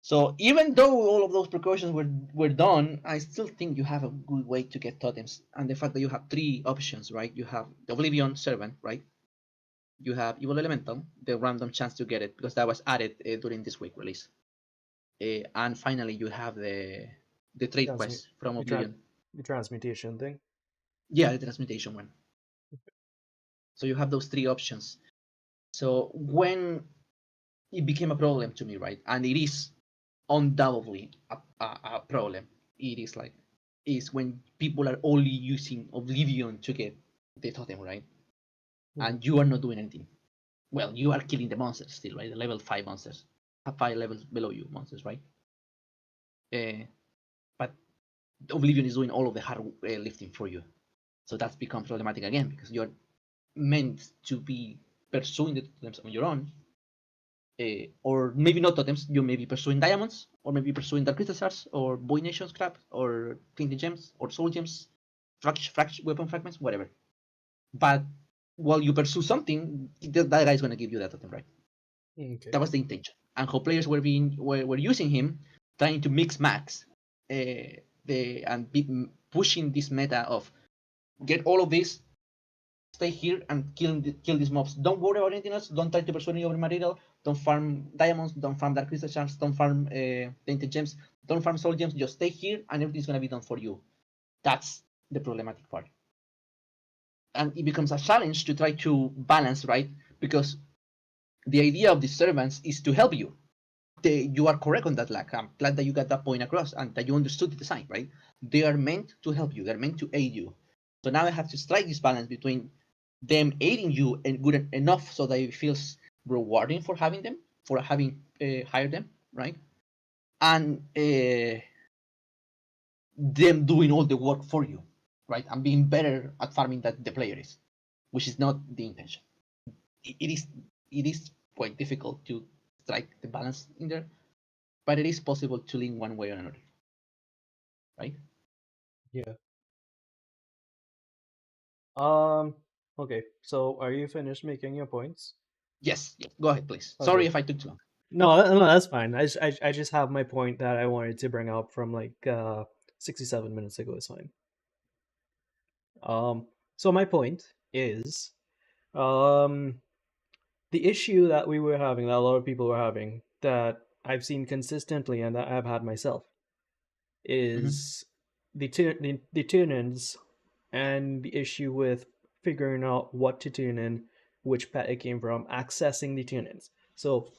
So even though all of those precautions were done, I still think you have a good way to get totems. And the fact that you have three options, right? You have the Oblivion Servant, right? You have Evil Elemental, the random chance to get it, because that was added during this week release. And finally, you have the trade Transmute quest from Oblivion. the transmutation thing. Yeah, the transmutation one. So you have those three options. So when it became a problem to me, right? And it is undoubtedly a problem. It is when people are only using Oblivion to get the totem, right? And you are not doing anything. Well, you are killing the monsters still, right? The level 5 monsters, 5 levels below you monsters, right? But Oblivion is doing all of the hard lifting for you. So that's become problematic again because you're meant to be pursuing the totems on your own, or maybe not totems. You may be pursuing diamonds, or maybe pursuing dark crystal shards, or void nation scrap, or tinted gems, or soul gems, weapon fragments, whatever. But while you pursue something, that guy is going to give you that totem, right? Okay. That was the intention, and how players were using him, trying to mix max, pushing this meta of get all of this, stay here and kill these mobs. Don't worry about anything else. Don't try to pursue any other material. Don't farm diamonds. Don't farm dark crystal shards. Don't farm tainted gems. Don't farm soul gems. Just stay here and everything's gonna be done for you. That's the problematic part. And it becomes a challenge to try to balance, right? Because the idea of the servants is to help you. You are correct on that, like I'm glad that you got that point across and that you understood the design, right? They are meant to help you. They're meant to aid you. So now I have to strike this balance between them aiding you and good enough so that it feels rewarding for having them, for having hired them, right? And them doing all the work for you, right? And being better at farming than the player is, which is not the intention. It is quite difficult to strike the balance in there, but it is possible to lean one way or another, right? Yeah. Okay. So are you finished making your points? Yes. Go ahead, please. Okay. Sorry if I took too long. No, that's fine. I just have my point that I wanted to bring up from like 67 minutes ago. It's fine. So my point is, um, the issue that we were having, that a lot of people were having, that I've seen consistently and that I've had myself, is the tune-ins and the issue with figuring out what to tune in, which pet it came from, accessing the tune-ins. So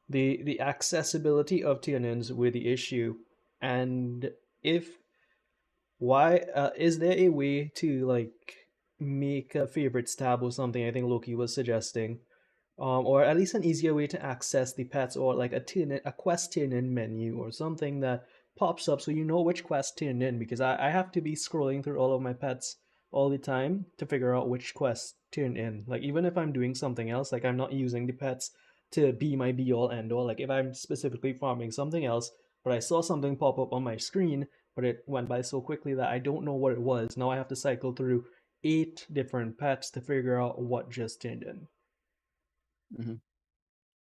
the accessibility of tune-ins were the issue, and if why is there a way to like make a favorite tab or something? I think Loki was suggesting, or at least an easier way to access the pets, or like a quest turn in menu or something that pops up so you know which quest turned in, because I have to be scrolling through all of my pets all the time to figure out which quest turned in. Like even if I'm doing something else, like I'm not using the pets to be my be all end all. Like if I'm specifically farming something else, but I saw something pop up on my screen, but it went by so quickly that I don't know what it was. Now I have to cycle through 8 different pets to figure out what just turned in.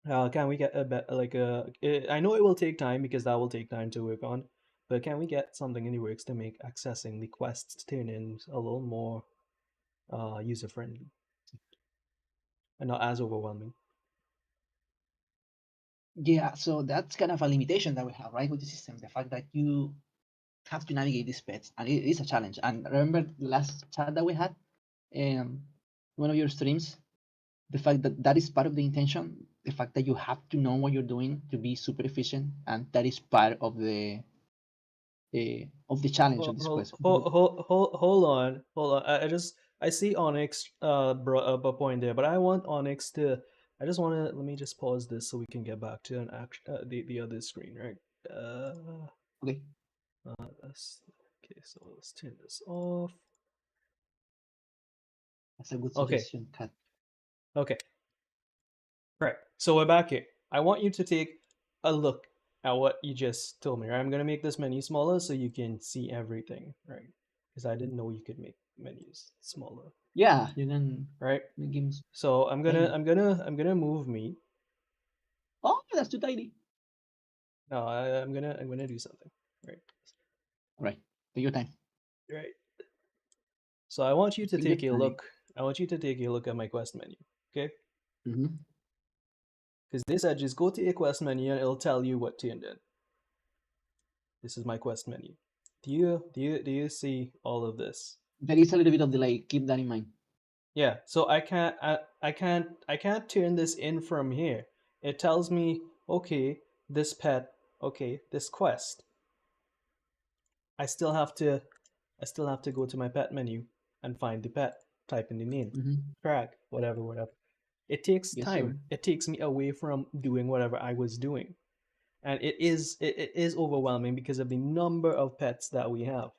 Can we get a bit like a? I know it will take time because that will take time to work on, but can we get something in the works to make accessing the quests turn-ins a little more user friendly and not as overwhelming? Yeah, so that's kind of a limitation that we have, right, with the system. The fact that you have to navigate these pets, and it is a challenge. And remember the last chat that we had, um, one of your streams, the fact that that is part of the intention, the fact that you have to know what you're doing to be super efficient, and that is part of the challenge of this quest. Hold on. I see Onyx brought up a point there, but I want Onyx to. I just want to let me just pause this so we can get back to the other screen, right? Okay. Okay, so let's turn this off. That's a good Okay. suggestion, Kat. Okay. Right. So we're back here. I want you to take a look at what you just told me, right? I'm gonna make this menu smaller so you can see everything, right? Because I didn't know you could make menus smaller. Yeah, you can right? make games. So I'm gonna move me. Oh, that's too tiny. No, I'm gonna do something. Right. All right, take your time. Right. So I want you to Take your take a time. look. I want you to take a look at my quest menu. Okay. Mm-hmm. Because they said just go to a quest menu and it'll tell you what turned in. This is my quest menu. Do you see all of this? There is a little bit of delay. Keep that in mind. Yeah, so I can't turn this in from here. It tells me, okay, this pet, okay, this quest. I still have to I still have to go to my pet menu and find the pet, type in the name, Mm-hmm. track, whatever. It takes Yes, sir. time. It takes me away from doing whatever I was doing. And it is overwhelming because of the number of pets that we have.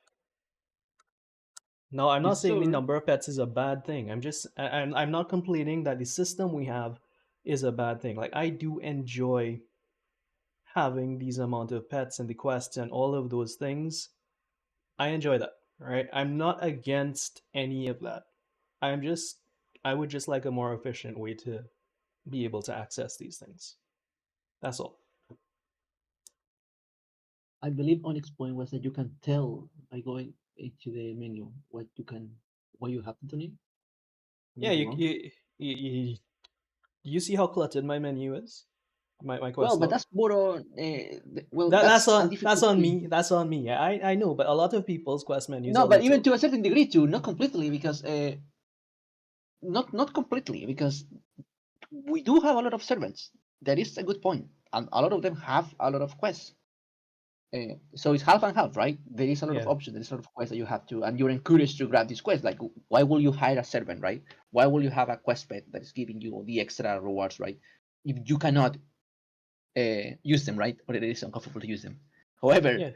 Now, I'm not Yes, saying the sir. number of pets is a bad thing. I'm not complaining that the system we have is a bad thing. Like I do enjoy having these amount of pets and the quests and all of those things. I enjoy that, right? I'm not against any of that. I'm just I would just like a more efficient way to be able to access these things. That's all. I believe Onyx point was that you can tell by going into the menu what you have to do. I Yeah, might be wrong. you see how cluttered my menu is? My Well, quest but log. that's more on. Well, That that's that's a on that's on difficulty. me. That's on me. Yeah, I know, but a lot of people's quest menus No, are but even little. to a certain degree too, not completely, because not completely, because we do have a lot of servants. That is a good point, and a lot of them have a lot of quests. So it's half and half, right? There is a lot of Yeah, options. There is a lot of quests that you have to, and you're encouraged to grab these quests. Like, why will you hire a servant, right? Why will you have a quest pet that is giving you the extra rewards, right? If you cannot use them, right, or it is uncomfortable to use them. However, yeah,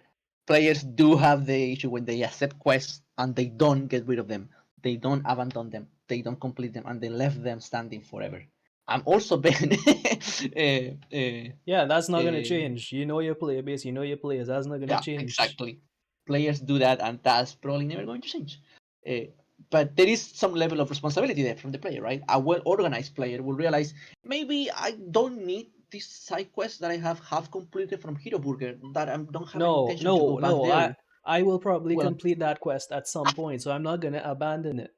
players do have the issue when they accept quests and they don't get rid of them, they don't abandon them, they don't complete them, and they left them standing forever. I'm also been yeah. That's not gonna change. You know your player base. You know your players. That's not gonna yeah, change. exactly. Players do that, and that's probably never going to change. Uh, but there is some level of responsibility there from the player, right? A well-organized player will realize maybe I don't need this side quest that I have half completed from Hero Burger, that I don't have an No, intention to go no, back no. I there. I will probably Well, complete that quest at some point, so I'm not gonna abandon it.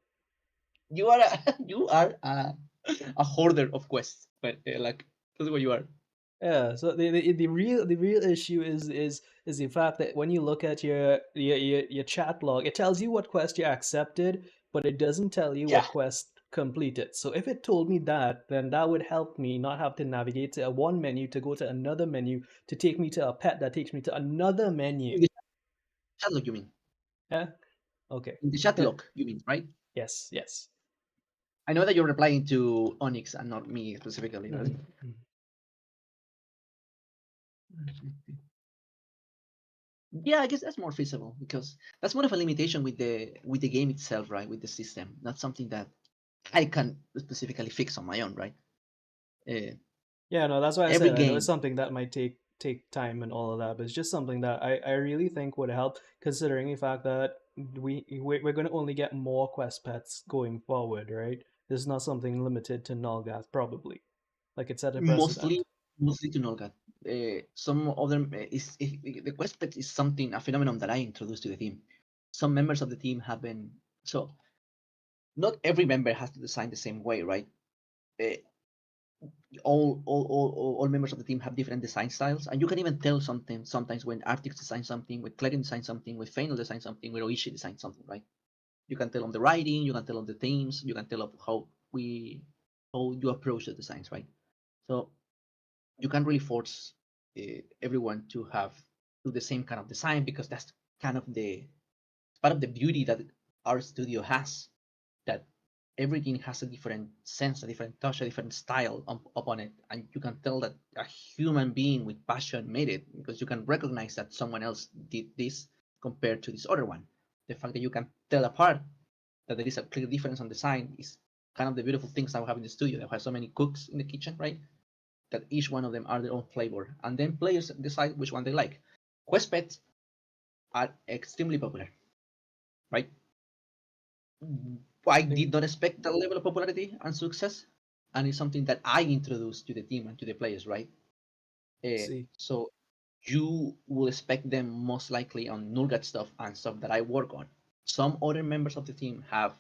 you are you are a hoarder of quests, but like that's what you are. Yeah, so the real issue is the fact that when you look at your chat log, it tells you what quest you accepted, but it doesn't tell you Yeah, what quest completed. So if it told me that, then that would help me not have to navigate to a one menu to go to another menu to take me to a pet that takes me to another menu. in the chat log, you mean? Yeah. Okay. In the chat Yeah. log, you mean, right? Yes. Yes. I know that you're replying to Onyx and not me specifically, right? Mhm. Yeah, I guess that's more feasible because that's more of a limitation with the game itself, right? With the system, not something that I can specifically fix on my own, right? Uh, Yeah, no, that's why I every said I know it's game, something that might take time and all of that, but it's just something that I really think would help, considering the fact that we're going to only get more quest pets going forward, right? This is not something limited to Nulgath, probably. Like it set a mostly precedent. mostly to Nolgat. Some other the quest pet is something, a phenomenon that I introduced to the team. Some members of the team have been, so not every member has to design the same way, right? Uh, all members of the team have different design styles, and you can even tell something sometimes when Artix designs something, with Clarin designs something, with Fainal designs something, with Oishi designs something, right? You can tell on the writing, you can tell on the themes, you can tell of how you approach the designs, right? So you can't really force everyone to have do the same kind of design, because that's kind of the part of the beauty that our studio has, that everything has a different sense, a different touch, a different style upon it, and you can tell that a human being with passion made it, because you can recognize that someone else did this compared to this other one. The fact that you can tell apart that there is a clear difference on design is kind of the beautiful things that we have in the studio. That has so many cooks in the kitchen, right? That each one of them are their own flavor, and then players decide which one they like. Quest pets are extremely popular, right? I Think- did not expect that level of popularity and success, and it's something that I introduced to the team and to the players, right? See. So you will expect them most likely on Nurgat stuff and stuff that I work on. Some other members of the team have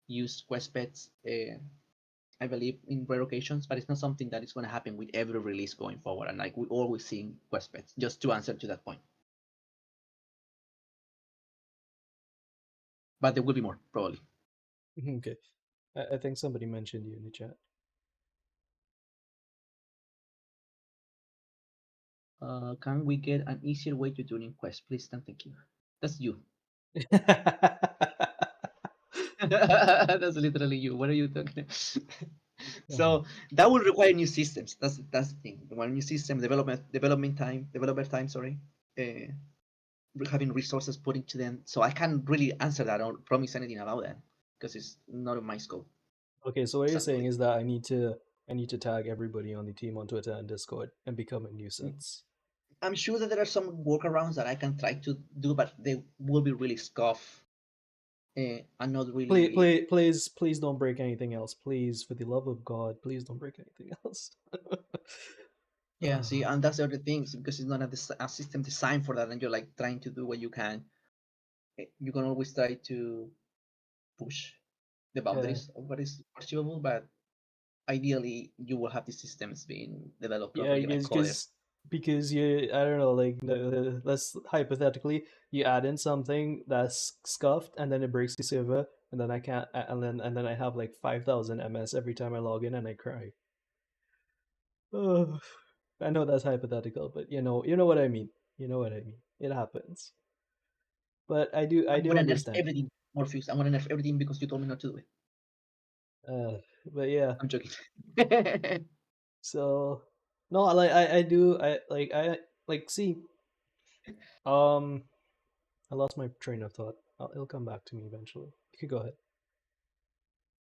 used quest pets, I believe, in rare occasions, but it's not something that is going to happen with every release going forward. And like we always see quest pets, just to answer to that point. But there will be more, probably. Okay. I think somebody mentioned you in the chat. Can we get an easier way to tune in quest, please? And thank you. That's you. That's literally you. What are you talking? So that would require new systems. That's the thing. One new system developer time. Sorry, having resources put into them. So I can't really answer that or promise anything about that because it's not in my scope. Okay, so what you're saying Sadly. is that I need to tag everybody on the team on Twitter and Discord and become a nuisance. I'm sure that there are some workarounds that I can try to do, but they will be really scuff and not really. Please don't break anything else. Please, for the love of God, please don't break anything else. Yeah, see, and that's the other things because it's not a system designed for that, and you're like trying to do what you can. You can always try to push the Yeah, boundaries of what is achievable, but ideally, you will have the systems being developed yeah, properly, like coded. because you I don't know, like let's hypothetically you add in something that's scuffed and then it breaks the server and then I can't and then I have like 5,000 MS every time I log in and I cry. Oh, I know that's hypothetical, but you know what I mean. You know what I mean. It happens. But I I'm do gonna nerf understand. everything, Morpheus. I'm gonna nerf everything because you told me not to do it. But yeah. I'm joking. So no, I do I like see um I lost my train of thought. It'll come back to me eventually. You can go ahead.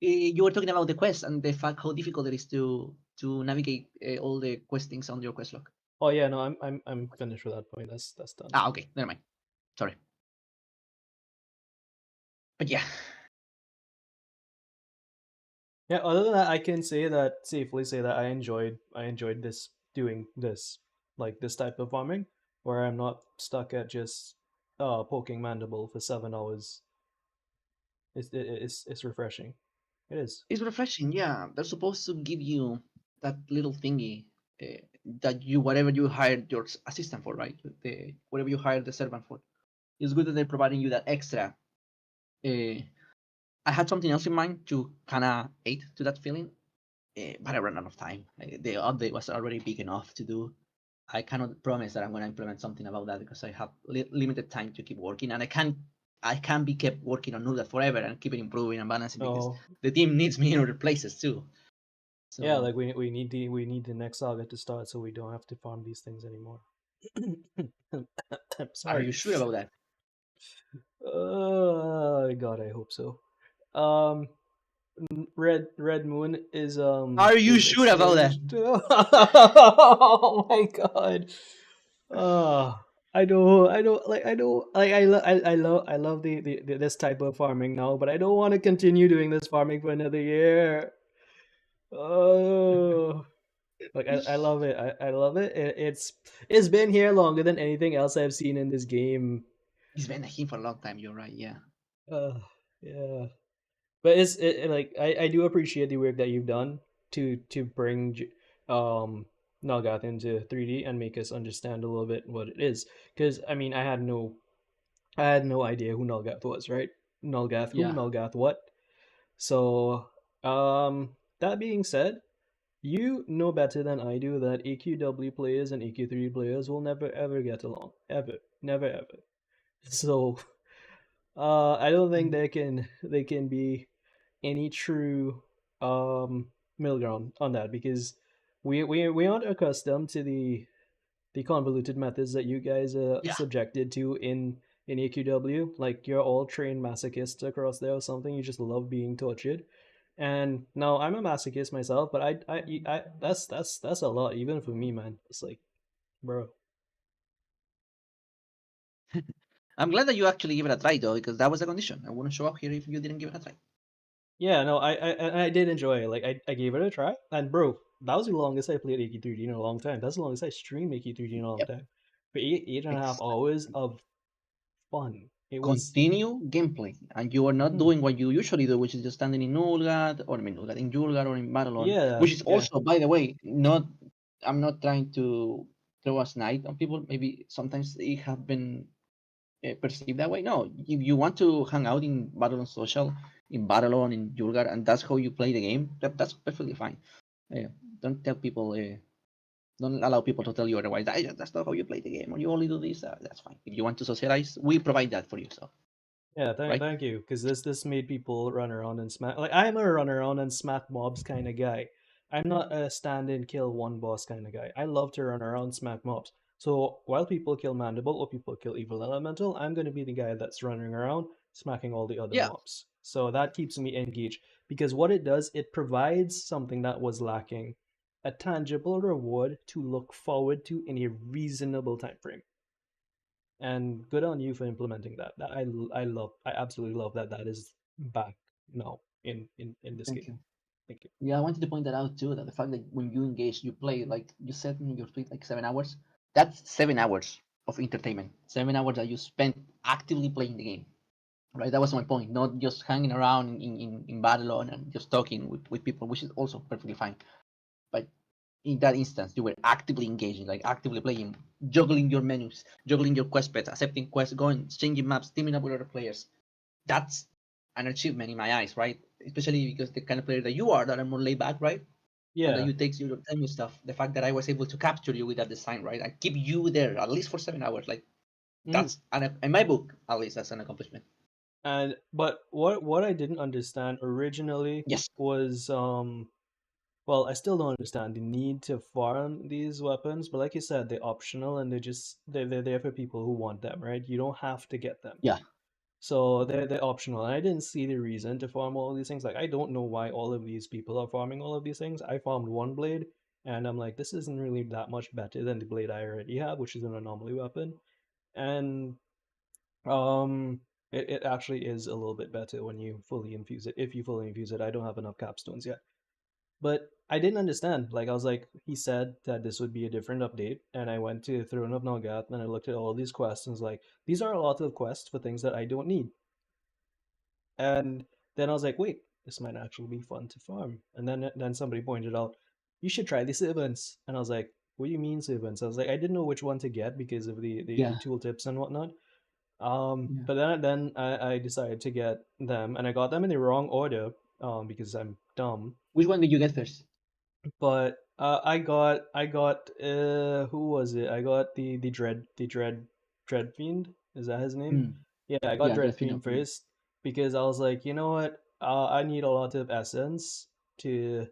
You were talking about the quest and the fact how difficult it is to navigate all the quest things on your quest log. Oh yeah, no, I'm finished with that point. That's done. Ah, okay, never mind. Sorry, but yeah, Yeah, other than that, I can say that safely say that I enjoyed this doing this like this type of farming where I'm not stuck at just poking mandible for 7 hours. It's refreshing. It is. it's refreshing. Yeah, they're supposed to give you that little thingy that you whatever you hired your assistant for, right? The whatever you hired the servant for. It's good that they're providing you that extra. Uh, I had something else in mind to kind of aid to that feeling, but I ran out of time. The update was already big enough to do. I cannot promise that I'm going to implement something about that because I have limited time to keep working, and I can't be kept working on Nulldat forever and keep it improving and balancing because Oh the team needs me in other places too. yeah, So like we need the next saga to start so we don't have to farm these things anymore. are you Sorry. sure about that? God, I hope so. Um, Red Moon Are you is sure about that? exchanged. Oh my God. Uh I love this type of farming now, but I don't want to continue doing this farming for another year. Oh, like I love it. I love it. It's been here longer than anything else I've seen in this game. He's been a him for a long time. You're right. Yeah. Uh, yeah. But like I do appreciate the work that you've done to bring Nalgath into 3D and make us understand a little bit what it is. Because I mean, I had no idea who Nalgath was, right? Nalgath who, Yeah. Nalgath what? So that being said, you know better than I do that AQW players and AQ3D players will never ever get along, ever, never ever. So I don't think they can be any true middle ground on that because we aren't accustomed to the convoluted methods that you guys are Yeah. subjected to in AQW. Like you're all trained masochists across there or something. You just love being tortured. And now I'm a masochist myself, but I that's a lot even for me, man. It's like, bro. I'm glad that you actually give it a try though, because that was a condition. I wouldn't show up here if you didn't give it a try. Yeah, no, I did enjoy it. Like I gave it a try, and bro, that was the longest I played AQ3D in a long time. That's the longest I streamed AQ3D in a long Yep. time. for 8.5 hours of fun. It was Continue gameplay, and you are not doing what you usually do, which is just standing in Nulgat, or I mean, Nulgat, in Julgat or in Battlon, yeah, which is yeah. also, by the way, not. I'm not trying to throw a snide on people. Maybe sometimes they have been perceived that way. No, if you want to hang out in Battlon Social, in Battlon, in Julgat, and that's how you play the game, that's perfectly fine. Don't tell people. Don't allow people to tell you otherwise. That's not how you play the game, or you only do this. That's fine. If you want to socialize, we provide that for you. So, Yeah, right? thank you, because this made people run around and smack. Like I'm a run around and smack mobs kind of guy. I'm not a stand and kill one boss kind of guy. I love to run around smack mobs. So while people kill Mandible or people kill Evil Elemental, I'm gonna be the guy that's running around smacking all the other Yeah. mobs. So that keeps me engaged because what it does, it provides something that was lacking, a tangible reward to look forward to in a reasonable time frame. And good on you for implementing that. I absolutely love that that is back now in this Thank game. you. Thank you. Yeah, I wanted to point that out too. That the fact that when you engage, you play like you said in your tweet, like 7 hours. That's 7 hours of entertainment. 7 hours that you spent actively playing the game. Right. That was my point. Not just hanging around in Battlon and just talking with people, which is also perfectly fine. But in that instance, you were actively engaging, like actively playing, juggling your menus, juggling your quest pets, accepting quests, going, changing maps, teaming up with other players. That's an achievement in my eyes, right? Especially because the kind of player that you are, that are more laid back, right? And that Yeah. you take your time with stuff. The fact that I was able to capture you with that design, right? I keep you there at least for 7 hours. Like Mhm. that's in my book, at least that's an accomplishment. And but what I didn't understand originally Yes. was well, I still don't understand the need to farm these weapons, but like you said, they're optional and they're there for people who want them, right? You don't have to get them. Yeah. So they're optional. And I didn't see the reason to farm all of these things. Like I don't know why all of these people are farming all of these things. I farmed one blade and I'm like, this isn't really that much better than the blade I already have, which is an anomaly weapon. And um it actually is a little bit better when you fully infuse it. If you fully infuse it, I don't have enough capstones yet. But I didn't understand. Like I was like, he said that this would be a different update, and I went to Throne of Nogat and I looked at all these quests and was like, these are a lot of quests for things that I don't need. And then I was like, wait, this might actually be fun to farm. And then somebody pointed out, you should try these events. And I was like, what do you mean events? I was like, I didn't know which one to get because of the Yeah. tooltips and whatnot. Yeah. But then I decided to get them, and I got them in the wrong order, because I'm dumb. Which one did you get first? But I got who was it? I got the Dread Fiend. Is that his name? Mm. Yeah, I got Yeah, Dread Delfino. Fiend first because I was like, you know what? I need a lot of essence to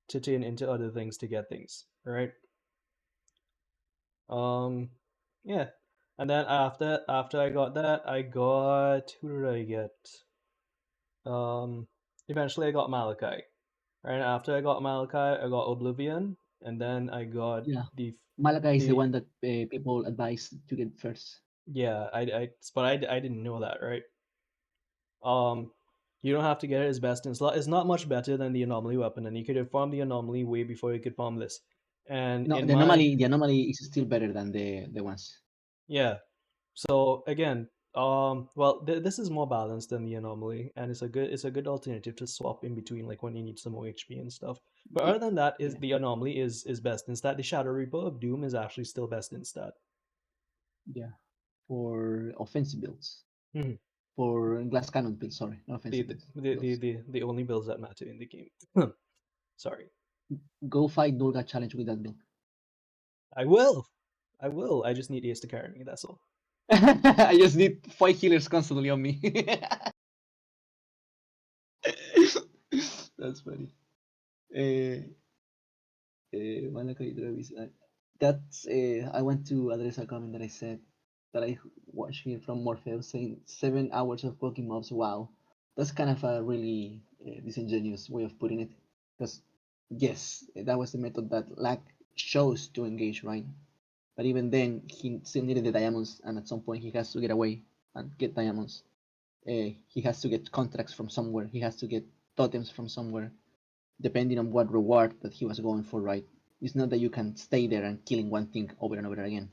turn into other things to get things, right? Um, yeah. And then after I got that, I got who did I get? Um, Eventually I got Malachi. Right after I got Malachi, I got Oblivion, and then I got Yeah. the Malaga is the the one that people advise to get first. yeah. But I didn't know that, right? Um, you don't have to get it as best in slot. It's not much better than the anomaly weapon, and you could have farmed the anomaly way before you could farm this. And No, in my the anomaly is still better than the ones. yeah, so again, well, this is more balanced than the anomaly, and it's a good alternative to swap in between, like when you need some more HP and stuff. But Yeah. other than that, is Yeah. the anomaly is best in stat. The Shadow Reaper of Doom is actually still best in stat. Yeah. For offensive builds. Mhm. For glass cannon builds, sorry, not The, offensive the builds. the the Builds. the only builds that matter in the game. Sorry, Go fight Durga challenge with that build. I will, I just need Ace to carry me. That's all. I just need 5 healers constantly on me. That's funny. Uh, Malachi Travis. That's I want to address a comment that I said that I watched here from Morpheus saying 7 hours of poking mobs. Wow, that's kind of a really disingenuous way of putting it. Because yes, that was the method that Lack chose to engage, right? But even then, he still needed the diamonds, and at some point he has to get away and get diamonds. He has to get contracts from somewhere. He has to get totems from somewhere, depending on what reward that he was going for, right? It's not that you can stay there and killing one thing over and over again.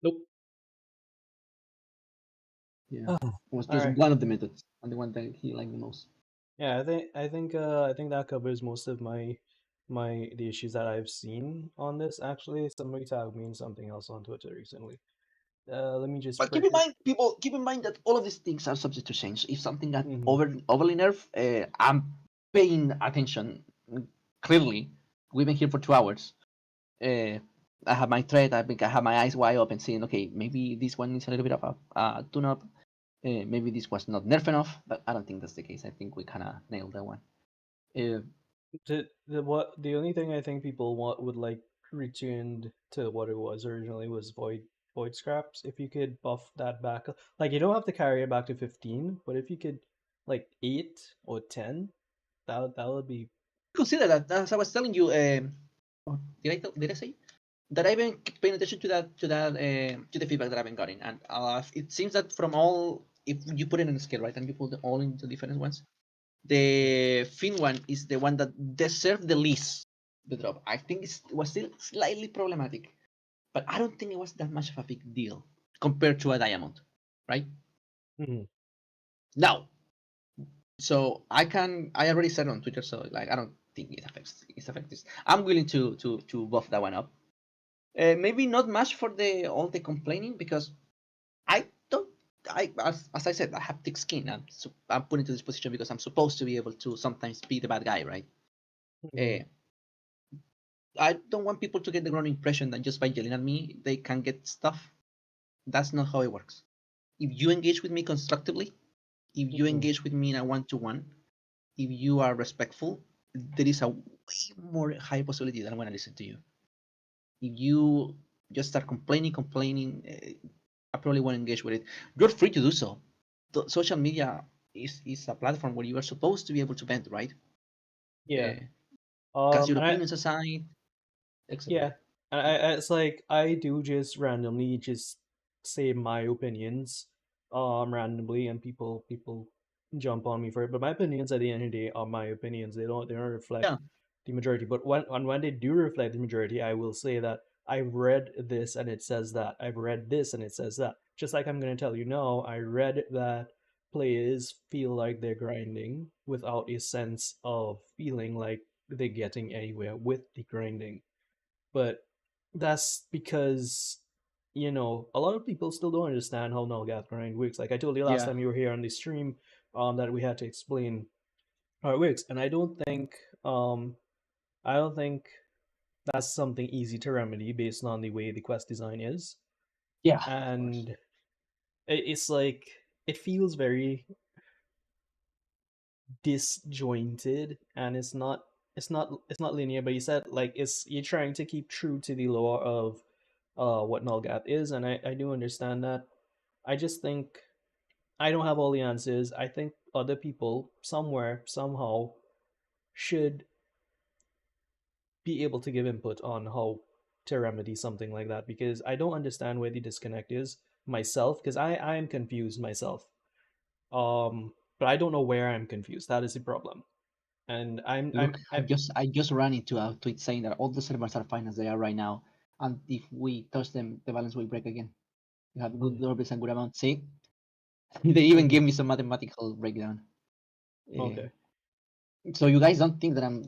Nope. Yeah, it was All just right. one of the methods and the one that he liked the most. Yeah, I think that covers most of the issues that I've seen on this. Actually, somebody tagged me in something else on Twitter recently. Let me just But keep in mind, people, keep in mind that all of these things are subject to change. If something got Mhm. overly nerfed, I'm paying attention. Clearly, we've been here for 2 hours. I have my thread. I have my eyes wide open, saying, okay, maybe this one needs a little bit of a tune-up. Maybe this was not nerf enough, but I don't think that's the case. I think we kind of nailed that one. The only thing I think people would like returned to what it was originally was void scraps. If you could buff that back, like you don't have to carry it back to 15, but if you could like 8 or 10, that would be. Consider that, as I was telling you, did I say that I've been paying attention to the feedback that I've been getting, and it seems that from all, if you put it in a scale, right, and you put them all into different ones, the Fin one is the one that deserved the least the drop. I think it was still slightly problematic, but I don't think it was that much of a big deal compared to a diamond, right? Mhm. Now, so I already said it on Twitter, so like I don't think it affects this. I'm willing to buff that one up. Maybe not much for all the complaining, because I don't. As I said, I have thick skin. I'm put into this position because I'm supposed to be able to sometimes be the bad guy, right? Mhm. I don't want people to get the wrong impression that just by yelling at me they can get stuff. That's not how it works. If you engage with me constructively, if you Mhm. engage with me in a one-to-one, if you are respectful, there is a way more high possibility that I'm going to listen to you. If you just start complaining, I probably won't engage with it. You're free to do so. Social media is a platform where you are supposed to be able to vent, right? Yeah. Uh, cast your And I opinions aside, etc. Yeah, it's like I do just randomly just say my opinions, randomly, and people jump on me for it. But my opinions at the end of the day are my opinions. They don't reflect Yeah, the majority. But when they do reflect the majority, I will say that I've read this and it says that. I've read this and it says that. Just like I'm gonna tell you no, I read that players feel like they're grinding without a sense of feeling like they're getting anywhere with the grinding, but that's because a lot of people still don't understand how Nullgat grind works. Like I told you last yeah, time you were here on the stream, that we had to explain how it works, and um I don't think that's something easy to remedy based on the way the quest design is, yeah, of course. and it's like it feels very disjointed, and it's not linear. But you said like you're trying to keep true to the lore of what null gap is, and I do understand that. I just think I don't have all the answers. I think other people somewhere somehow should be able to give input on how to remedy something like that, because I don't understand where the disconnect is myself, because I am confused myself. But I don't know where I'm confused. That is the problem. And Look, I just ran into a tweet saying that all the servers are fine as they are right now, and if we touch them, the balance will break again. You have good Mhm, orbits and good amount. See, they even mhm. gave me some mathematical breakdown. Uh, Okay. so you guys don't think that I'm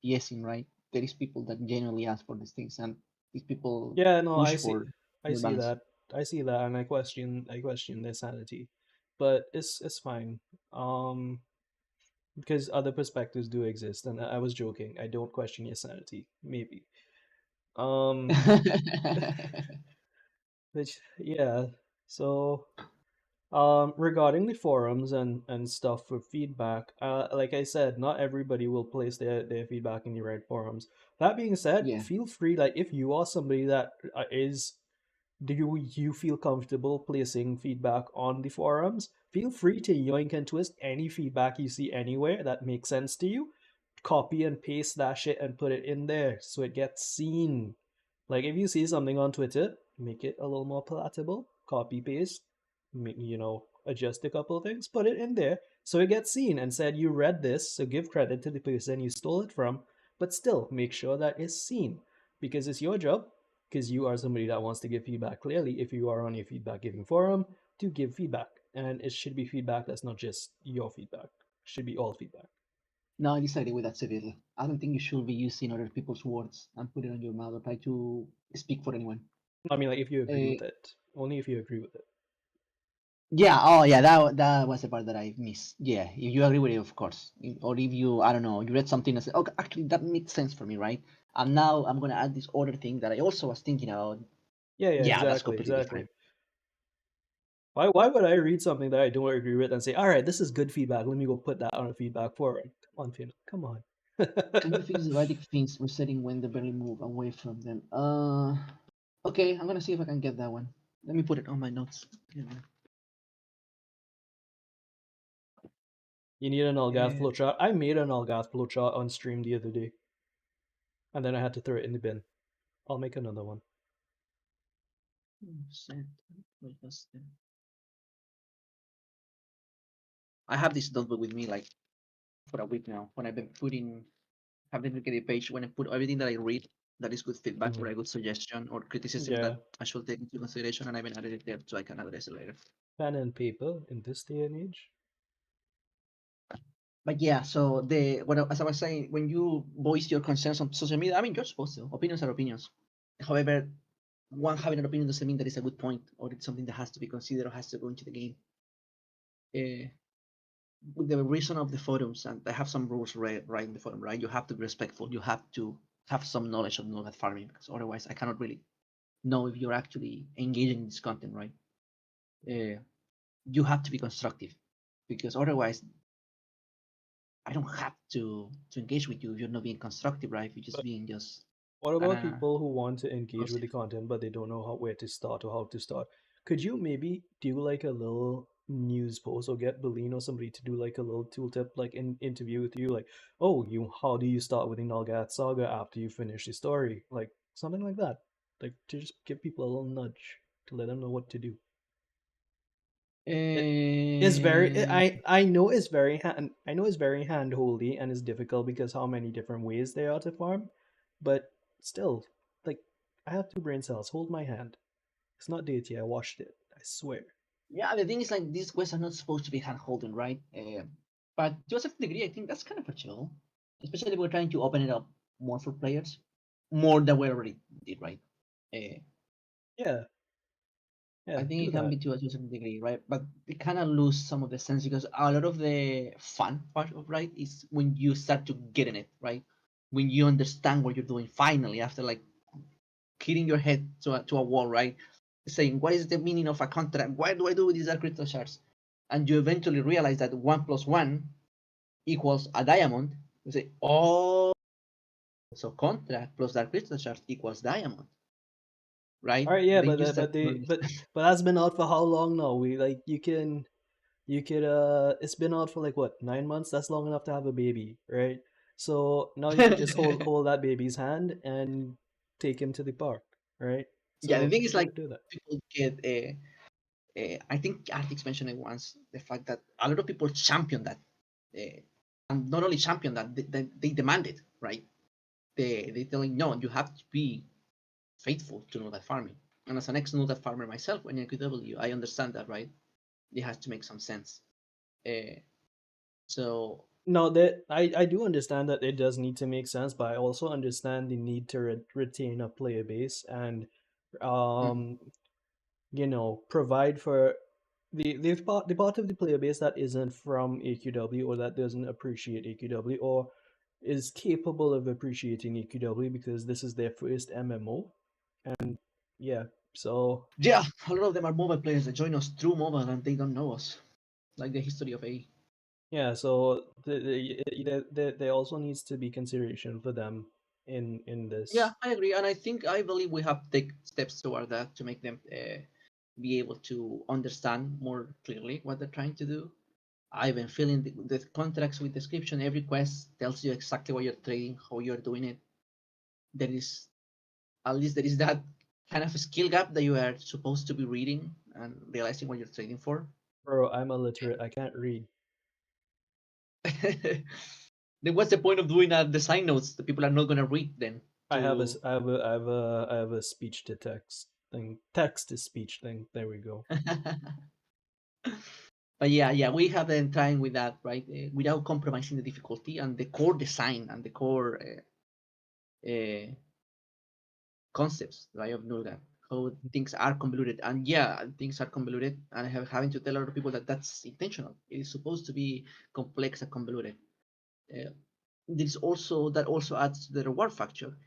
BSing, right? There is people that genuinely ask for these things, and these people Yeah, no, push I see, for I the see balance. that, I see that, and I question their sanity, but it's fine, because other perspectives do exist, and I was joking. I don't question your sanity, maybe. Um, which yeah, so regarding the forums and stuff for feedback, like I said, not everybody will place their feedback in the right forums. That being said, Yeah, feel free, like if you are somebody that is do you feel comfortable placing feedback on the forums? Feel free to yoink and twist any feedback you see anywhere that makes sense to you. Copy and paste that shit and put it in there so it gets seen. Like if you see something on Twitter, make it a little more palatable. Copy paste, adjust a couple of things, put it in there so it gets seen and said you read this. So give credit to the person you stole it from, but still make sure that it's seen because it's your job. because you are somebody that wants to give feedback. Clearly, if you are on a feedback giving forum, to give feedback, and it should be feedback that's not just your feedback. It should be all feedback. No, I disagree with that severely. I don't think you should be using other people's words and put it on your mouth or try to speak for anyone. I mean, like if you agree with Uh, it, only if you agree with it. yeah, oh yeah, that was the part that I missed. Yeah, if you agree with it, of course. Or if you, I don't know, you read something and said, okay, actually that makes sense for me, right? And now I'm gonna add this other thing that I also was thinking about. Yeah, Yeah, that's exactly, completely exactly. different. Why would I read something that I don't agree with and say, all right, this is good feedback. Let me go put that on a feedback forum. Come on, Fainal. Come on. Can you fix the erratic things resetting when they barely move away from them? Okay, I'm gonna see if I can get that one. Let me put it on my notes. Yeah. You need an Algath flowchart. I made an Algath flowchart on stream the other day, and then I had to throw it in the bin. I'll make another one. I have this notebook with me like for a week now. When I've been putting, have been looking at the page when I put everything that I read that is good feedback or a good suggestion or criticism Yeah, that I should take into consideration, and I've been added it there so I can address it later. pen and paper in this day and age. But yeah, so as I was saying, when you voice your concerns on social media, I mean, you're supposed to. Opinions are opinions. However, one having an opinion doesn't mean that it's a good point or it's something that has to be considered or has to go into the game. With the reason of the forums, and I have some rules right in the forum, right? You have to be respectful. You have to have some knowledge of node farming, because otherwise I cannot really know if you're actually engaging in this content, right? You have to be constructive, because otherwise I don't have to engage with you if you're not being constructive, right? If you're just But being just what about kind people who want to engage with of the content but they don't know where to start or how to start? Could you maybe do like a little news post or get Beline or somebody to do like a little tooltip, like in interview with you, like, oh, how do you start with the Nalgath saga after you finish the story, like something like that, like to just give people a little nudge to let them know what to do. It's very I know it's very hand holdy and it's difficult because how many different ways there are to farm, but still, like I have two brain cells. Hold my hand. It's not dirty. I washed it. I swear. yeah. The thing is, like, these quests are not supposed to be hand holding, right? But to a certain degree, I think that's kind of chill, especially if we're trying to open it up more for players, more than we already did, right? Uh, Yeah, I yeah. think Do it can that. be to a certain degree, right? But it kind of lose some of the sense because a lot of the fun part of right is when you start to get in it, right? When you understand what you're doing finally after like hitting your head to a wall, right? Saying what is the meaning of a contract? Why do I do these are crystal shards? And you eventually realize that 1 + 1 equals a diamond. You say, oh, so contract plus dark crystal shards equals diamond, right? All right. Yeah, Then you start to but that's been out for how long now? You could it's been out for like what, 9 months? That's long enough to have a baby, right? So now you could just hold that baby's hand and take him to the park, right? yeah, the So thing is like do that. people get I think Artix mentioned it once, the fact that a lot of people champion that, and not only champion that, they demand it, right? They telling no, you have to be faithful to know that farming. And as an ex know that farmer myself, when AQ3D, I understand that, right? It has to make some sense. Uh, so No, that I do understand that it does need to make sense, but I also understand the need to retain a player base and mm, um provide for the part of the player base that isn't from AQW or that doesn't appreciate AQW or is capable of appreciating AQW because this is their first MMO. And yeah, so yeah, a lot of them are mobile players that join us through mobile and they don't know us, like the history of A. yeah, so there also needs to be consideration for them in Yeah, this. I agree, and I believe we have to take steps toward that to make them be able to understand more clearly what they're trying to do. I've been filling the contracts with description. Every quest tells you exactly what you're trading, how you're doing it. There is at least there is that kind of skill gap that you are supposed to be reading and realizing what you're trading for. Bro, I'm illiterate. I can't read. Then what's the point of doing design notes? The people are not gonna read then. I have to. I have a speech to text thing, text to speech thing. There we go. But yeah, we have been trying with that, right? Without compromising the difficulty and the core design and the core uh, concepts, right, of Nurga, how things are convoluted. And yeah, things are convoluted, and I have having to tell a lot of people that that's intentional. It is supposed to be complex and convoluted. Uh, this also that also adds to the reward factor.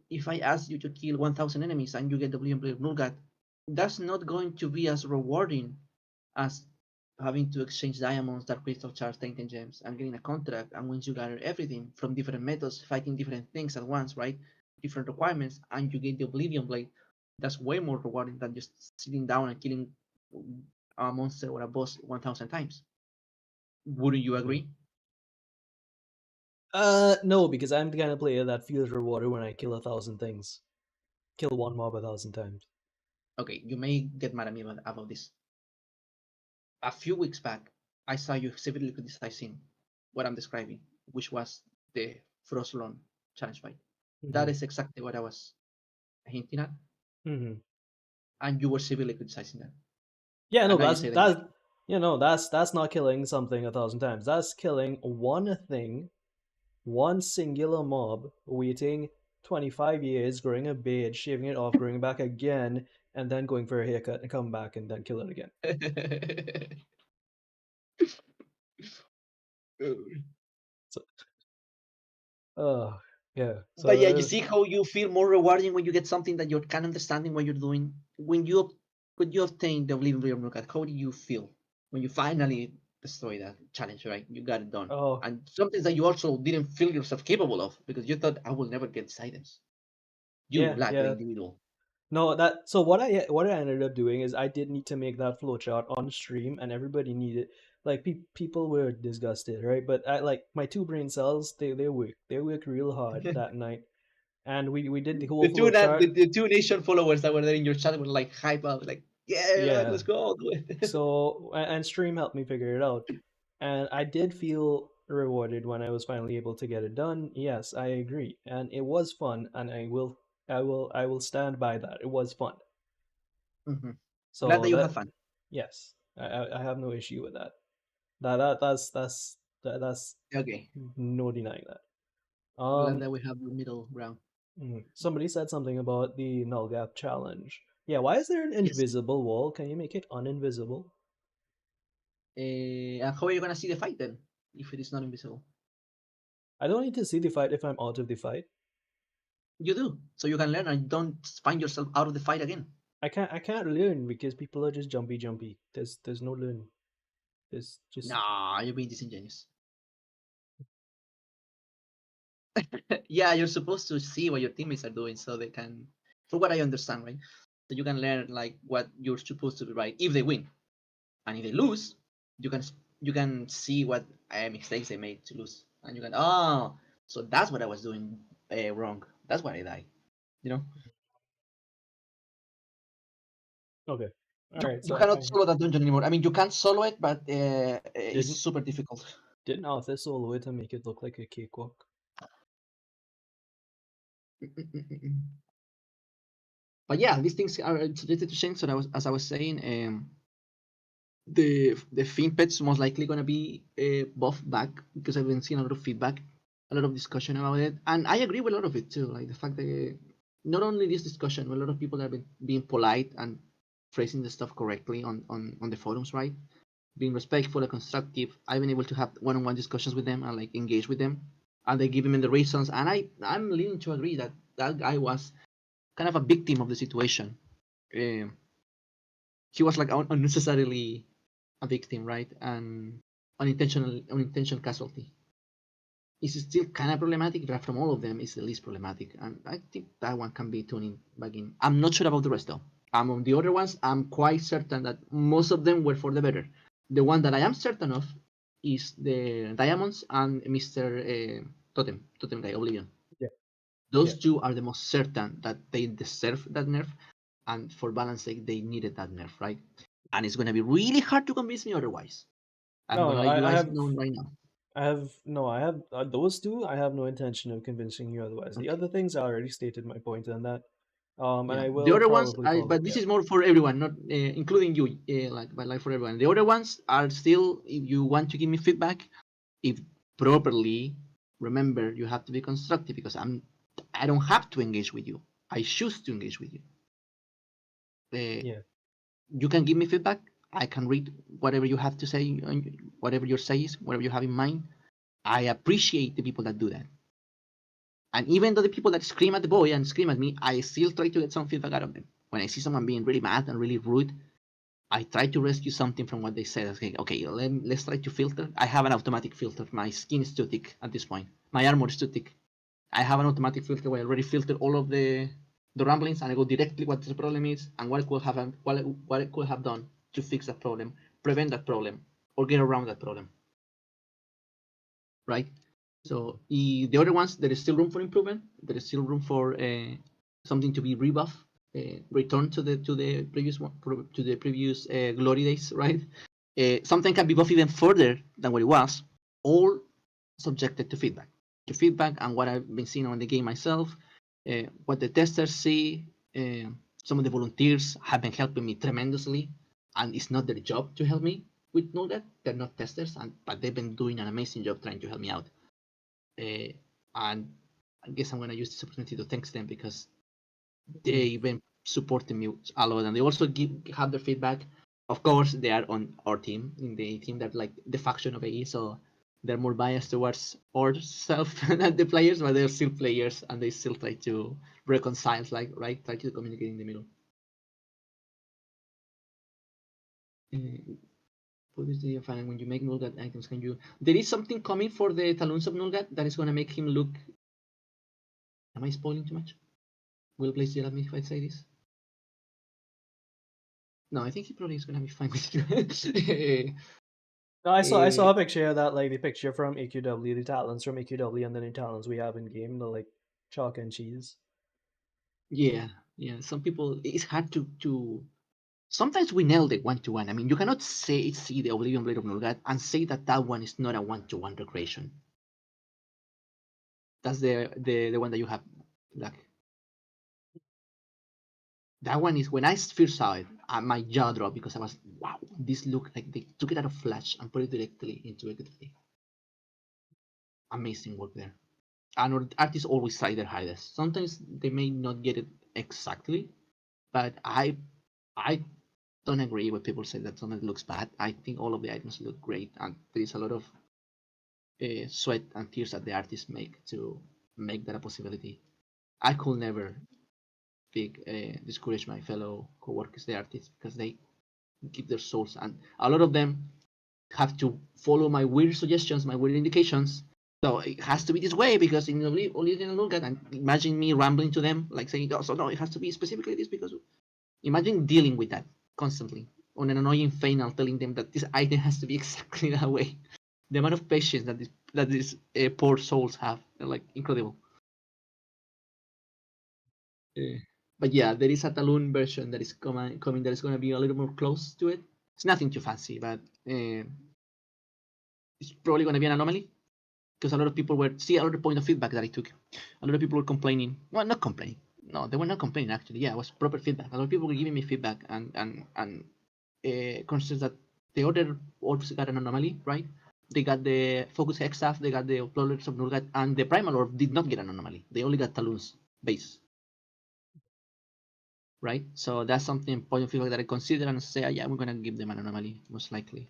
If I ask you to kill 1,000 enemies and you get the Blue Blade Nurgat, that's not going to be as rewarding as having to exchange diamonds, dark crystal shards, tainted gems, and getting a contract. And once you gather everything from different methods, fighting different things at once, right? Different requirements, and you get the Oblivion Blade, that's way more rewarding than just sitting down and killing a monster or a boss 1,000 times. Wouldn't you agree? No, because I'm the kind of player that feels rewarded when I kill 1,000 things. Kill one mob 1,000 times. Okay, you may get mad at me about this. A few weeks back, I saw you severely criticizing what I'm describing, which was the Frostlon challenge fight. That Mm-hmm. is exactly what I was hinting at, Mm-hmm. and you were severely criticizing that. Yeah, no, And now you say that you like it. that's not killing something 1,000 times. That's killing one thing, one singular mob, waiting 25 years, growing a beard, shaving it off, growing it back again, and then going for a haircut and come back and then kill it again. So, yeah. But yeah, you So see how you feel more rewarding when you get something that you're kind of understanding what you're doing. When you obtain the Oblivion Knockout, how do you feel when you finally destroy that challenge? Right, you got it done, oh and something that you also didn't feel yourself capable of because you thought I will never get these items. You, yeah, like the yeah. individual. No, what I ended up doing is I did need to make that flowchart on stream, and everybody needed like people were disgusted, right? But I like my two brain cells, they worked real hard that night, and we did the whole flowchart. The two nation followers that were there in your chat were like hype up, like yeah, like, Yeah. let's go, do it. So and stream helped me figure it out, and I did feel rewarded when I was finally able to get it done. Yes, I agree, and it was fun, and I will stand by that. It was fun. Mm-hmm. Glad So that you have that fun. yes, I have no issue with that. That's Okay, no denying that. glad Um, that we have the middle ground. somebody said something about the null gap challenge. Yeah, why is there an Yes. invisible wall? Can you make it uninvisible? And how are you gonna see the fight then if it is not invisible? I don't need to see the fight if I'm out of the fight. You do, so you can learn and don't find yourself out of the fight again. I can't learn because people are just jumpy. There's no learn. There's just Nah, you're being disingenuous. Yeah, you're supposed to see what your teammates are doing so they can, for what I understand, right? So you can learn like what you're supposed to do right if they win, and if they lose, you can you can see what mistakes they made to lose, and you can so that's what I was doing wrong. That's why I died. You know, okay. All you, right, you so cannot I solo that dungeon anymore. I mean, you can solo it, but it's didn't super difficult. didn't Arthur solo it to make it look like a cakewalk. But yeah, these things are subjected to change. So as I was saying, the theme pet's most likely gonna be buffed back because I've been seeing a lot of feedback, a lot of discussion about it, and I agree with a lot of it too. Like the fact that not only this discussion, but a lot of people have been being polite and phrasing the stuff correctly on the forums, right? Being respectful and constructive. I've been able to have one-on-one discussions with them and like engage with them, and they give me the reasons, and I'm leaning to agree that that guy was kind of a victim of the situation. Um, he was like unnecessarily a victim, right? And unintentional casualty. It's still kind of problematic, but from all of them, it's the least problematic. And I think that one can be tuning back in. I'm not sure about the rest though. On the other ones, I'm quite certain that most of them were for the better. The one that I am certain of is the Diamonds and Mr. Totem guy, Oblivion. Yeah, yeah. Those two are the most certain that they deserve that nerf, and for balance sake, they needed that nerf, right? And it's going to be really hard to convince me otherwise. I'm No, going to no, let you I guys have know right now. I have no, I have those two. I have no intention of convincing you otherwise. The Okay. other things, I already stated my point on that. And Yeah. I The will other ones, probably follow. but this Yeah, is more for everyone, not including you, like for everyone. The other ones are still, if you want to give me feedback, if properly, remember you have to be constructive because I don't have to engage with you. I choose to engage with you. Uh, yeah, you can give me feedback. I can read whatever you have to say, whatever your says, whatever you have in mind. I appreciate the people that do that. And even though the people that scream at the boy and scream at me, I still try to get some feedback out of them. When I see someone being really mad and really rude, I try to rescue something from what they said. Okay, let's try to filter. I have an automatic filter. My skin is too thick at this point. My armor is too thick. I have an automatic filter where I already filtered all of the ramblings and I go directly what the problem is and what it could have done to fix that problem, prevent that problem, or get around that problem. Right? So the other ones, there is still room for improvement. There is still room for something to be rebuffed, return to the previous one, to the previous glory days, right? Something can be buffed even further than what it was, all subjected to feedback. To feedback and what I've been seeing on the game myself, what the testers see. Some of the volunteers have been helping me tremendously, and it's not their job to help me with Node. They're not testers, but they've been doing an amazing job trying to help me out. And I guess I'm going to use this opportunity to thank them because they've been supporting me a lot, and they also have their feedback. Of course, they are on our team, in the team that like the faction of AE, so they're more biased towards ourselves than the players, but they're still players, and they still try to reconcile, like right, try to communicate in the middle. What is the final when you make Nulgat items? Can you? There is something coming for the Talons of Nulgat that is going to make him look. Am I spoiling too much? Will Blaze yell at me if I say this? No, I think he probably is gonna be fine with it. no, I saw a picture of that, like the picture from AQW, the talents from AQW, and then the talents we have in game, the like chalk and cheese. yeah, yeah. Some people, it's hard to. Sometimes we nail the 1-to-1. I mean, you cannot see the Oblivion Blade of Nulgat and say that that one is not a 1-to-1 recreation. That's the one that you have, like that one is when I first saw it, my jaw dropped because I was wow. This looked like they took it out of Flash and put it directly into AQ3D. Amazing work there. And artists always try their hardest. Sometimes they may not get it exactly, but I don't agree with people say that something looks bad. I think all of the items look great, and there is a lot of sweat and tears that the artists make to make that a possibility. I could never discourage my fellow co-workers, the artists, because they give their souls, and a lot of them have to follow my weird suggestions, my weird indications. So it has to be this way because in the original look at and imagine me rambling to them, like saying, "Oh, so no, it has to be specifically this because." Imagine dealing with that constantly on an annoying Fainal, telling them that this item has to be exactly that way. The amount of patience that these poor souls have, they're like incredible. Uh, but yeah, there is a Talon version that is coming that is going to be a little more close to it. It's nothing too fancy, but it's probably going to be an anomaly because a lot of people were see another point of feedback that I took. A lot of people were complaining. Well, not complaining. No, they were not complaining actually. Yeah, it was proper feedback. A lot of people were giving me feedback and considers that the other orbs got an anomaly, right? They got the Focus Hex staff, they got the Uploaders of Nurgat, and the Primal Orb did not get an anomaly. They only got Talon's base, right? So that's something point of feedback that I consider and say, yeah, we're gonna give them an anomaly, most likely.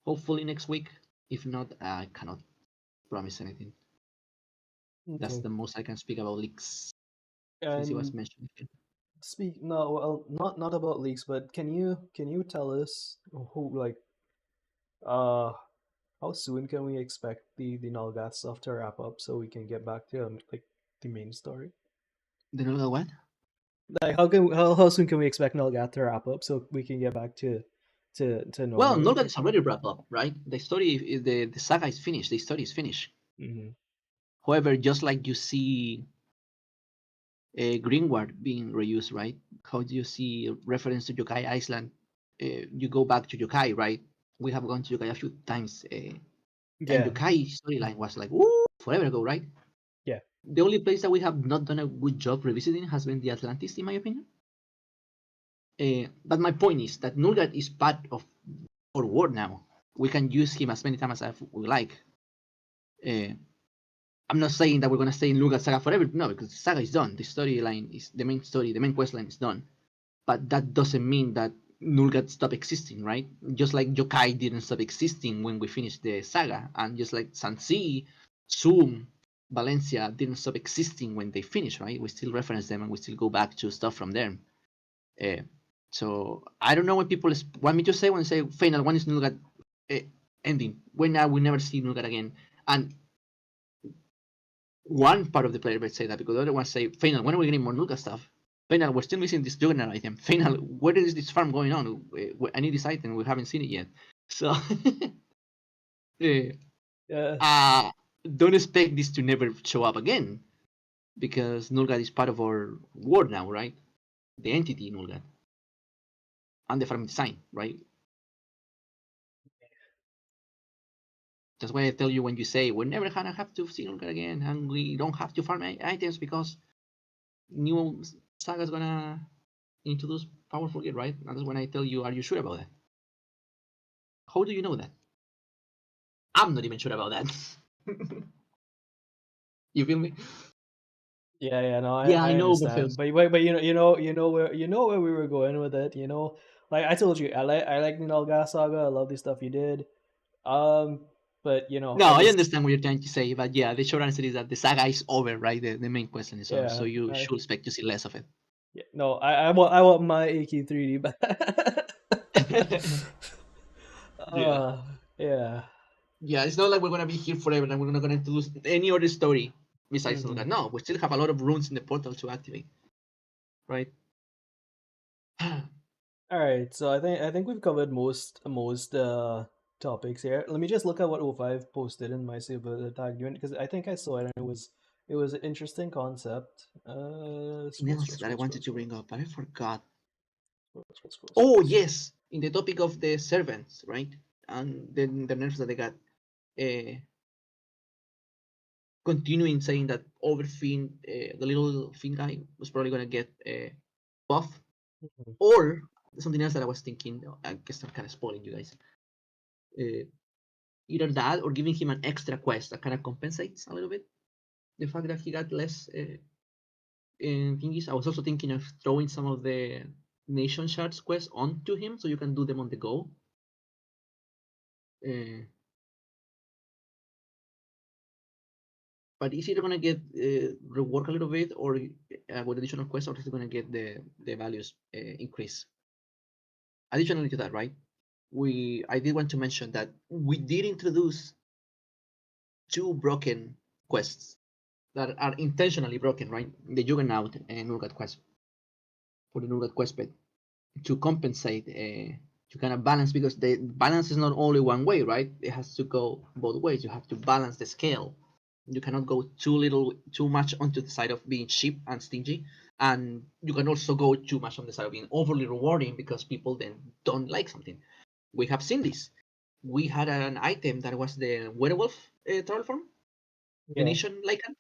Hopefully next week. If not, I cannot promise anything. That's Okay. the most I can speak about leaks since it was And mentioned here. speak no, well, not about leaks, but can you tell us who like uh how soon can we expect the Nalgath stuff to wrap up so we can get back to like the main story? The Nurgat what? Like how soon can we expect Nalgath to wrap up so we can get back to Well, normal Nurgat again? is already wrapped up, right? The story is the saga is finished. The story is finished. Hmm. However, just like you see Greenward being reused, right? How do you see reference to Yokai Island? You go back to Yokai, right? We have gone to Yokai a few times And Yeah, Yokai storyline was like, woo, forever ago, right? yeah. The only place that we have not done a good job revisiting has been the Atlantis, in my opinion. But my point is that Nulgat is part of our world now. We can use him as many times as we like. Uh, I'm not saying that we're gonna stay in Nulgat Saga forever, no, because the saga is done. The storyline is the main story, the main quest line is done. But that doesn't mean that Nulgat stopped existing, right? Just like Yokai didn't stop existing when we finished the saga, and just like Sansi, Zoom, Valencia didn't stop existing when they finished, right? We still reference them and we still go back to stuff from them. Uh, so I don't know what people want me to say when I say Fainal. When is Nulgat ending? When I will never see Nulgat again? And one part of the player might say that because the other one say, Fainal, when are we getting more Nulgat stuff? Fainal, we're still missing this Juggernaut item. Fainal, where is this farm going on? I need this item. We haven't seen it yet. So Yeah. don't expect this to never show up again because Nulgat is part of our world now, right? The entity Nulgat and the farm design, right? That's why I tell you when you say we're never gonna have to see Nulgat again and we don't have to farm items because new saga's gonna introduce powerful gear, right? And that's when I tell you, are you sure about that? How do you know that? I'm not even sure about that. You feel me? Yeah, yeah, no, Yeah, I I know, understand. Morpheus. But you know where we were going with it, you know? Like I told you, I like Nalga Saga, I love the stuff you did. But you know, No, I I just understand what you're trying to say, but yeah, the short answer is that the saga is over, right? The main question is over, so yeah, you should expect to see less of it. yeah, no, I want my AQ3D back. Yeah. Yeah. Yeah, it's not like we're gonna be here forever and we're not gonna introduce any other story besides Hmm. Nulgat. No, we still have a lot of runes in the portal to activate, right? All right, so I think we've covered most topics here. Let me just look at what O5 posted in my Silver Tag unit because I think I saw it and it was an interesting concept. Something else that I wanted to Scroll, bring up, but I forgot. Oh scroll. yes, in the topic of the servants, right? And then the nerfs that they got. Uh, Continuing saying that Overfin, the little fin guy, was probably gonna get buff, Mhm. or something else that I was thinking. I guess I'm kind of spoiling you guys. Uh, Either that or giving him an extra quest that kind of compensates a little bit the fact that he got less thingies. I was also thinking of throwing some of the nation shards quests onto him so you can do them on the go. Uh, but is either gonna get rework a little bit or with additional quests, or is it gonna get the values increase? Additionally to that, right? I did want to mention that we did introduce two broken quests that are intentionally broken, right? The Juggernaut and Nurgat quest for the Nurgat quest bit to compensate to kind of balance because the balance is not only one way, right? It has to go both ways. You have to balance the scale. You cannot go too much onto the side of being cheap and stingy, and you can also go too much on the side of being overly rewarding because people then don't like something. We have seen this. We had an item that was the werewolf travel form, the Yeah, nation lycan,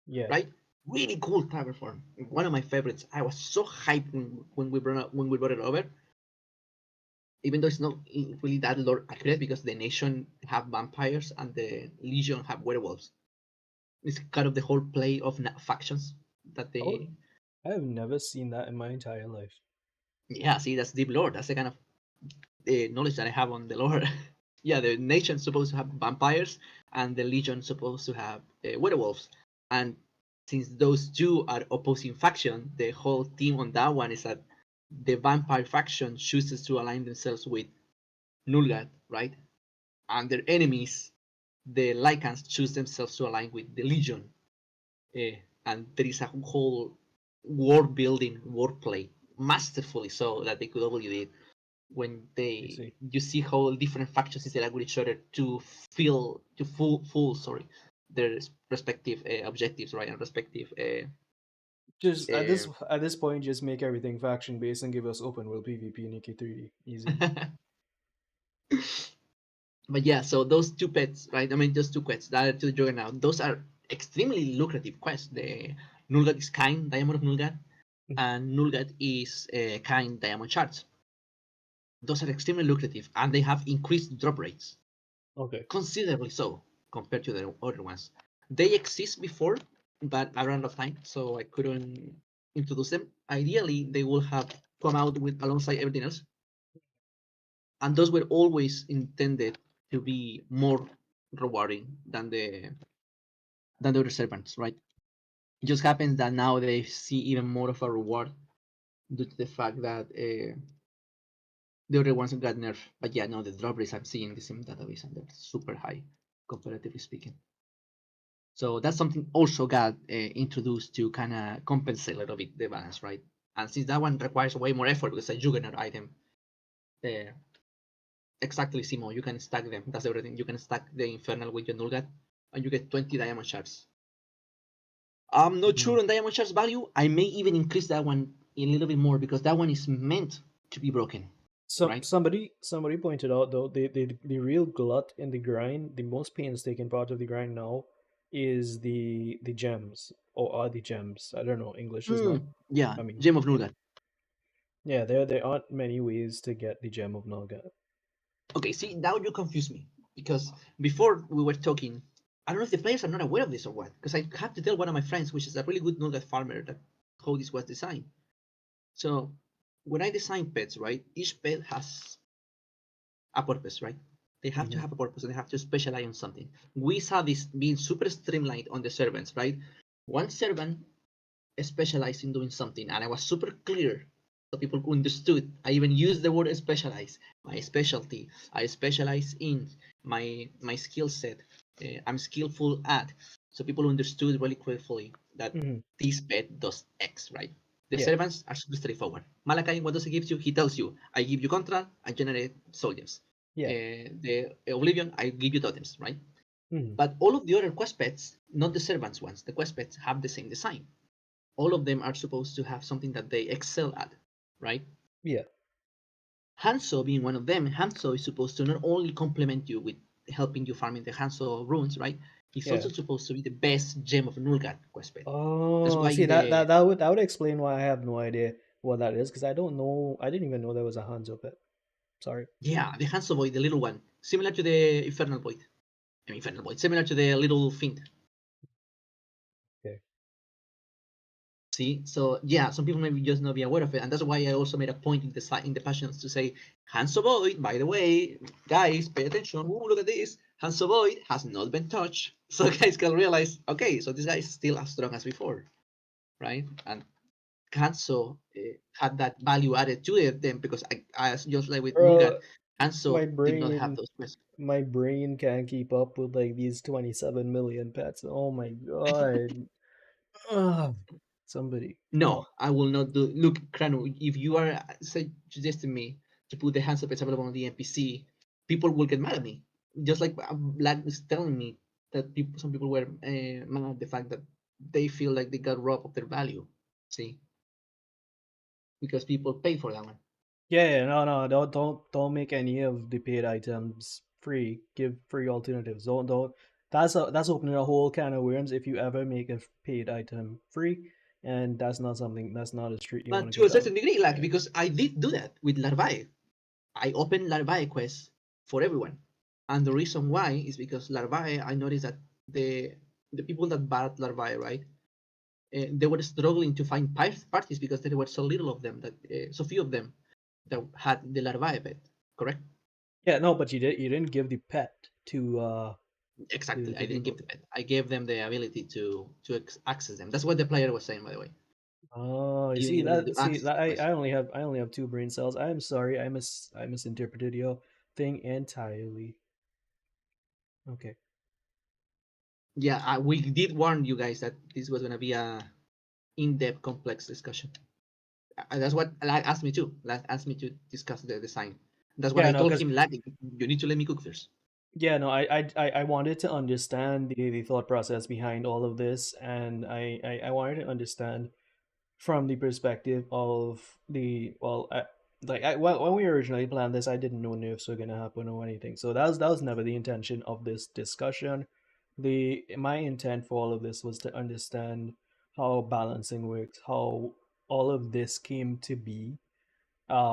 yeah. right? Really cool travel form. One of my favorites. I was so hyped when we brought it over, even though it's not really that lore accurate because the nation have vampires and the legion have werewolves. It's kind of the whole play of factions that Oh, they. I have never seen that in my entire life. Yeah, see, that's deep lore. That's the kind of knowledge that I have on the lore. Yeah, the nation's supposed to have vampires and the legion supposed to have werewolves. And since those two are opposing faction, the whole theme on that one is that the vampire faction chooses to align themselves with Nulgat, right? And their enemies, the Lycans, choose themselves to align with the Legion. And there is a whole world building, wordplay, masterfully so that they could overview it when I see. you see how different factions interact with each other to full their respective objectives, right, and respective Just uh, at this point, just make everything faction based and give us open world PvP in AK3D. Easy. But yeah, so those two pets, right? I mean, just two quests that are to the Juggernaut. Those are extremely lucrative quests. The Nulgat is kind Diamond of Nulgat, and Nulgat is kind Diamond Shards. Those are extremely lucrative, and they have increased drop rates, Okay. considerably so compared to the other ones. They exist before, but I ran out of time, so I couldn't introduce them. Ideally, they will have come out with alongside everything else, and those were always intended to be more rewarding than the other servants, right? It just happens that now they see even more of a reward due to the fact that the other ones got nerfed. But yeah, no, the drop rates I'm seeing in the same database and they're super high, comparatively speaking. So that's something also got introduced to kind of compensate a little bit the balance, right? And since that one requires way more effort because it's a Juggernaut item, uh, exactly, Simo, you can stack them. That's everything. You can stack the Infernal with your Nulgat, and you get 20 Diamond Shards. I'm not sure on Diamond Shards value. I may even increase that one a little bit more because that one is meant to be broken, So right? somebody pointed out though the real glut in the grind, the most painstaking part of the grind now is the gems or are the gems. I don't know. English is not. Yeah, I mean, Gem of yeah, Nulgat. yeah. There aren't many ways to get the gem of Nulgat. Okay, see, now you confuse me because before we were talking, I don't know if the players are not aware of this or what, because I have to tell one of my friends, which is a really good Nulgat farmer, that how this was designed. So when I design pets, right, each pet has a purpose, right? They have to Mhm. have a purpose and they have to specialize on something. We saw this being super streamlined on the servants, right? One servant specialized in doing something, and I was super clear so people understood. I even used the word specialize. My specialty. I specialize in my skill set. I'm skillful at. So people understood really quickly that Mhm. this pet does X, right? The Yeah. servants are super straightforward. Malachi, what does he give you? He tells you, I give you contract, I generate soldiers. Yeah. The Oblivion, I give you totems, right? Mhm. But all of the other quest pets, not the servants ones, the quest pets have the same design. All of them are supposed to have something that they excel at, right? Yeah. Hanzo being one of them, Hanzo is supposed to not only complement you with helping you farming the Hanzo runes, right? He's Yeah. also supposed to be the best gem of Nulgat quest pet. That's Oh, why see in the that would explain why I have no idea what that is because I don't know. I didn't even know there was a Hanzo pet. Sorry. yeah, the Hanzo Void, the little one, similar to the Infernal Void. I mean, Infernal Void, similar to the little Fiend. Okay. See, so yeah, some people maybe just not be aware of it, and that's why I also made a point in the passions to say Hanzo Void. By the way, guys, pay attention. Ooh, look at this. Hanzo Void has not been touched, so guys can realize, okay, so this guy is still as strong as before, right? And Hanzo had that value added to it then because I just like with Nulgat, Bro, my Hanzo did not have brain those quests. my brain can't keep up with like these 27 million pets. Oh my god. Ugh. Somebody. No, Oh. I will not do. Look, Kranu, if you are suggesting me to put the hands up it's available on the NPC, people will get mad at me. Just like Black is telling me that some people were mad at the fact that they feel like they got robbed of their value. See, because people paid for that one. Yeah, no, don't make any of the paid items free. Give free alternatives. Don't. That's opening a whole can of worms if you ever make a paid item free, and that's not a street you want But to to go a down. certain degree, like Yeah. because I did do that with Larvae. I opened Larvae quests for everyone, and the reason why is because Larvae. I noticed that the people that bought Larvae, right? They were struggling to find parties because there were so little of them that so few of them that had the larvae pet. Correct? Yeah, no, but you didn't give the pet Exactly. to I didn't give people. the pet. I gave them the ability to access them. That's what the player was saying, by the way. Oh, you Giving the ability to see access that the quest. I only have two brain cells. I'm sorry, I misinterpreted your thing entirely. Okay. Yeah, we did warn you guys that this was gonna be a in-depth, complex discussion. That's what Lag asked me to. Lag asked me to discuss the design. That's what Yeah, I no, told because him. Lag, you need to let me cook first. yeah, no, I wanted to understand the thought process behind all of this, and I wanted to understand from the perspective of the well, like when we originally planned this, I didn't know nerfs were gonna happen or anything. So that was never the intention of this discussion. The My intent for all of this was to understand how balancing works, how all of this came to be,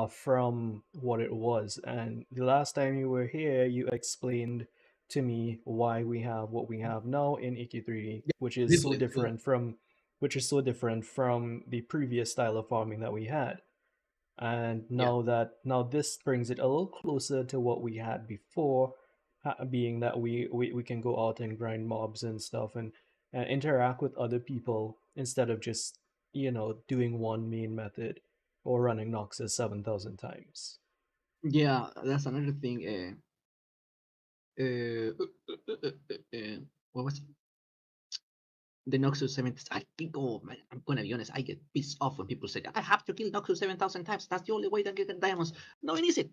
from what it was. And the last time you were here, you explained to me why we have what we have now in AQ3D, Yeah, which is so briefly. different from the previous style of farming that we had. And Yeah. now this brings it a little closer to what we had before, being that we can go out and grind mobs and stuff, and interact with other people instead of just doing one main method or running Noxus 7,000 times. Yeah, that's another thing. What was it? The Noxus 7? I think, oh man, I'm gonna be honest, I get pissed off when people say, I have to kill Noxus 7,000 times. That's the only way to get diamonds. No, it isn't.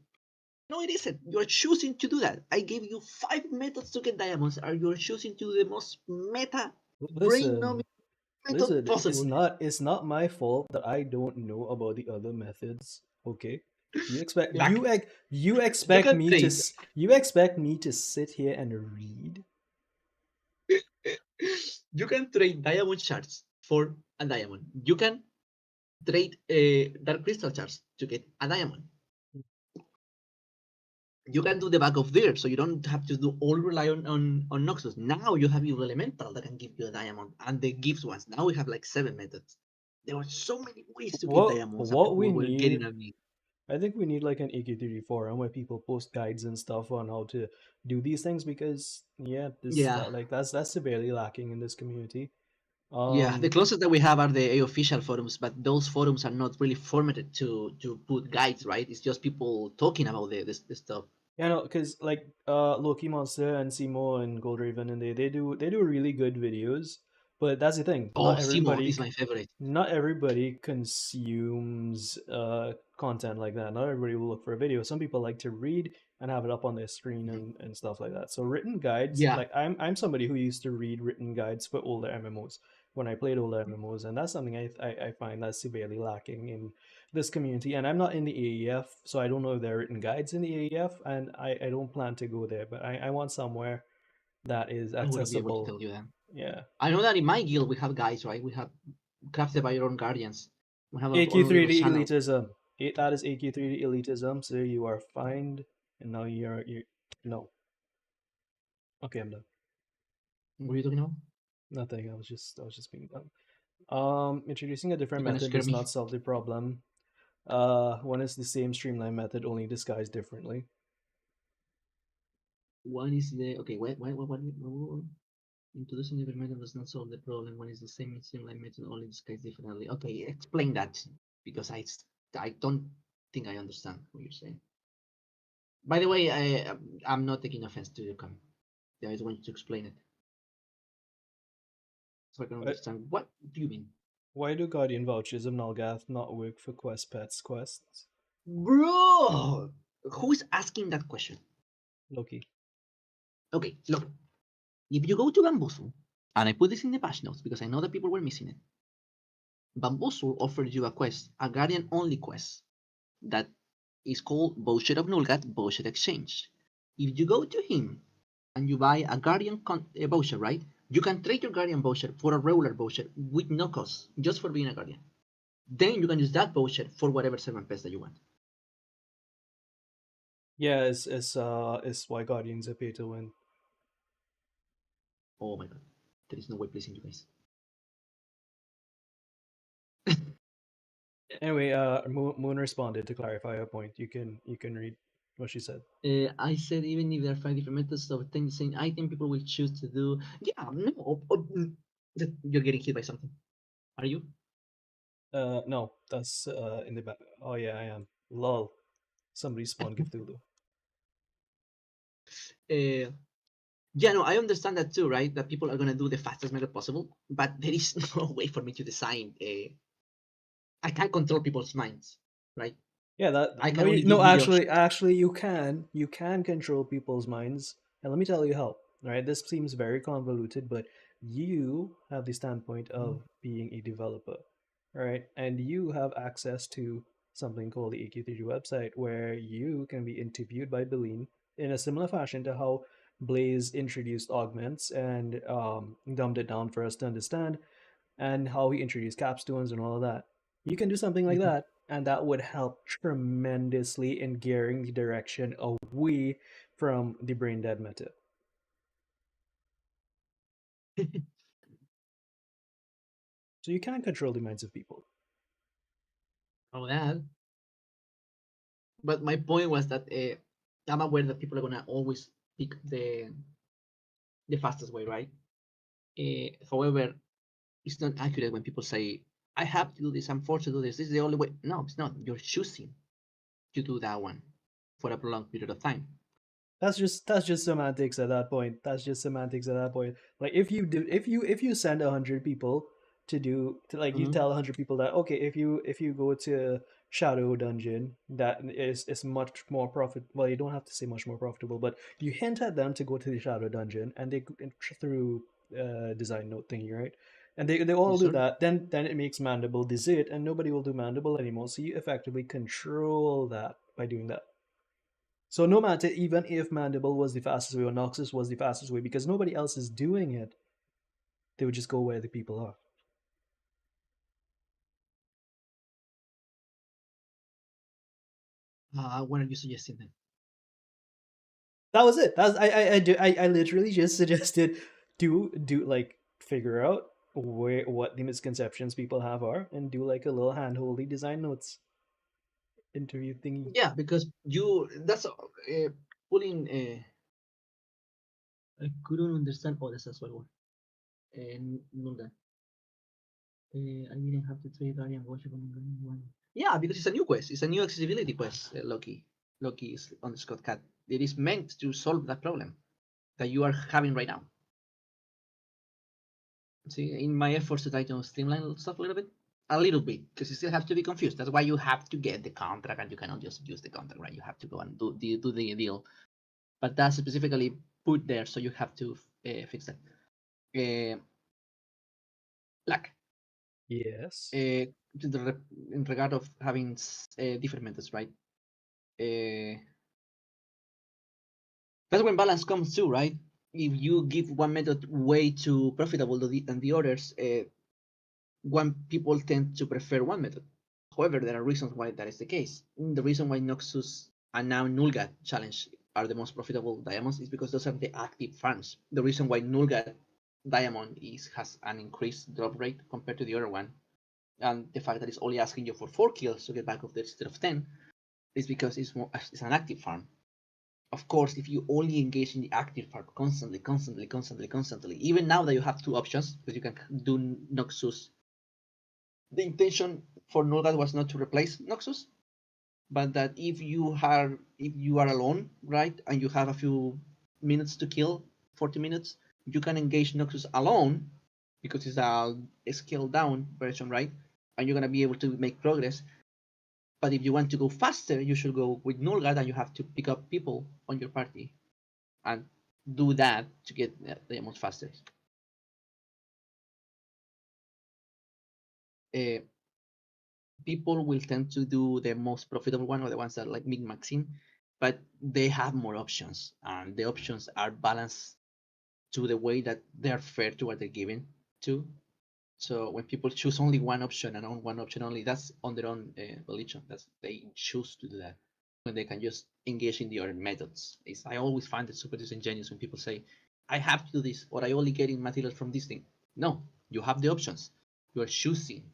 No, it isn't. You're choosing to do that. I gave you 5 methods to get diamonds, and you're choosing to do the most meta brain numbing Listen, method it's possible. not my fault that I don't know about the other methods. Okay, you expect Like, you you expect can me to trade. you expect me to sit here and read? You can trade diamond shards for a diamond. You can trade dark crystal shards to get a diamond. You can do the back of there, so you don't have to do all rely on Noxus. Now you have your elemental that can give you a diamond, and the gift ones. Now we have like 7 methods. There were so many ways to get diamonds that What people we were getting need, at me. I think we need like an AQ3 forum where people post guides and stuff on how to do these things, because yeah, Yeah, that's severely lacking in this community. yeah. The Um, closest that we have are the official forums, but those forums are not really formatted to put guides, right? It's just people talking about this stuff. Yeah, no, because like Loki Monster and Simo and Goldraven, and they do really good videos. But that's the thing, Oh, Simo is my favorite. not everybody consumes content like that. Not everybody will look for a video. Some people like to read and have it up on their screen Mhm. and stuff like that. So written guides, Yeah, like I'm somebody who used to read written guides for older MMOs when I played older MMOs, and that's something I find that's severely lacking in this community. And I'm not in the AEF, so I don't know if there are written guides in the AEF, and I don't plan to go there, but I want somewhere that is I wouldn't be able to accessible. tell you that. Yeah. I know that in my guild we have guys, right? We have crafted by your own guardians. We have our own little AQ3D channel. elitism. That is AQ3D elitism, so you are fined, and now you're no. Okay, I'm done. What are you talking about? Nothing. I was just being dumb. Introducing a different You're gonna method scare does me. not solve the problem. One is the same streamline method, only disguised differently. One is the okay. What? Introducing different method does not solve the problem. One is the same streamline method, only disguised differently. Okay, explain that because I don't think I understand what you're saying. By the way, I'm not taking offense to your comment. I just want you to explain it so I can Why, understand. What do you mean, why do Guardian vouchers of Nalgath not work for Quest Pets quests? bro? Who is asking that question? Loki. Okay, look. If you go to Bamboozle, and I put this in the patch notes because I know that people were missing it, Bamboozle offers you a quest, a Guardian only quest, that is called Voucher of Nulgat Voucher Exchange. If you go to him and you buy a Guardian voucher, right? You can trade your Guardian voucher for a regular voucher with no cost, just for being a Guardian. Then you can use that voucher for whatever 7 pets that you want. Yeah, it's why Guardians are pay to win. Oh my god, there is no way pleasing you guys. Anyway, Moon responded to clarify her point. You can read what she said. I said even if there are 5 different methods of obtaining the same item, people will choose to do. Yeah, no, you're getting hit by something. Are you? No, that's in the back. Oh yeah, I am. Lol. Somebody spawned Cthulhu. Uh, yeah, no, I understand that too, right? That people are gonna do the fastest method possible, but there is no way for me to design. I can't control people's minds, right? Yeah, I no, can only no, give you the option. actually you can control people's minds, and let me tell you how. Right, this seems very convoluted, but you have the standpoint of being a developer, right, and you have access to something called the AQ3D website, where you can be interviewed by Beline in a similar fashion to how Blaze introduced augments and dumbed it down for us to understand, and how he introduced capstones and all of that. You can do something like Mhm. that, and that would help tremendously in gearing the direction away from the brain dead method. So you can control the minds of people. Oh, that. But my point was that I'm aware that people are gonna always pick the fastest way, right? However, it's not accurate when people say, "I have to do this. I'm forced to do this. This is the only way." No, it's not. You're choosing to do that one for a prolonged period of time. That's just semantics at that point. That's just semantics at that point. Like if you send 100 people to like you Mm-hmm. tell 100 people that okay, if you go to Shadow Dungeon, that is much more profit. Well, you don't have to say much more profitable, but you hint at them to go to the Shadow Dungeon, and they through design note thingy, right? And they all Yes, do sir. that. Then it makes Mandible desert, and nobody will do Mandible anymore. So you effectively control that by doing that. So no matter, even if Mandible was the fastest way or Noxus was the fastest way, because nobody else is doing it, they would just go where the people are. What are you suggesting then? That was it. I literally just suggested do like figure out where what the misconceptions people have are, and do like a little handholdy design notes interview thingy. Yeah, because you that's pulling. I couldn't understand. Oh, that's a swear word. Nulga. I didn't have to trade Guardian Worship on one. Yeah, because it's a new quest. It's a new accessibility quest. Loki. Loki is on Scott Cat. It is meant to solve that problem that you are having right now. See, in my efforts to try to streamline stuff a little bit, because you still have to be confused. That's why you have to get the contract, and you cannot just use the contract, right? You have to go and do the deal. But that's specifically put there, so you have to fix that. Like, Yes. in regard of having different methods, right? That's when balance comes too, right? If you give one method way too profitable than the others, one people tend to prefer one method. However, there are reasons why that is the case. The reason why Noxus and now Nulgat challenge are the most profitable diamonds is because those are the active farms. The reason why Nulgat diamond has an increased drop rate compared to the other one, and the fact that it's only asking you for 4 kills to get back of the instead of 10, is because it's an active farm. Of course, if you only engage in the active farm constantly, even now that you have two options, because you can do Noxus. The intention for Nulgat was not to replace Noxus, but that if you are alone, right, and you have a few minutes to kill, 40 minutes, you can engage Noxus alone because it's a scaled down version, right? And you're gonna be able to make progress. But if you want to go faster, you should go with Nulgat, and you have to pick up people on your party and do that to get the most faster. Uh, People will tend to do the most profitable one or the ones that like min-maxing, but they have more options, and the options are balanced to the way that they are fair to what they're given to. So when people choose only one option and on one option only, that's on their own volition. That's they choose to do that when they can just engage in the other methods. I always find it super disingenuous when people say, "I have to do this," or "I only get in materials from this thing." No, you have the options. You are choosing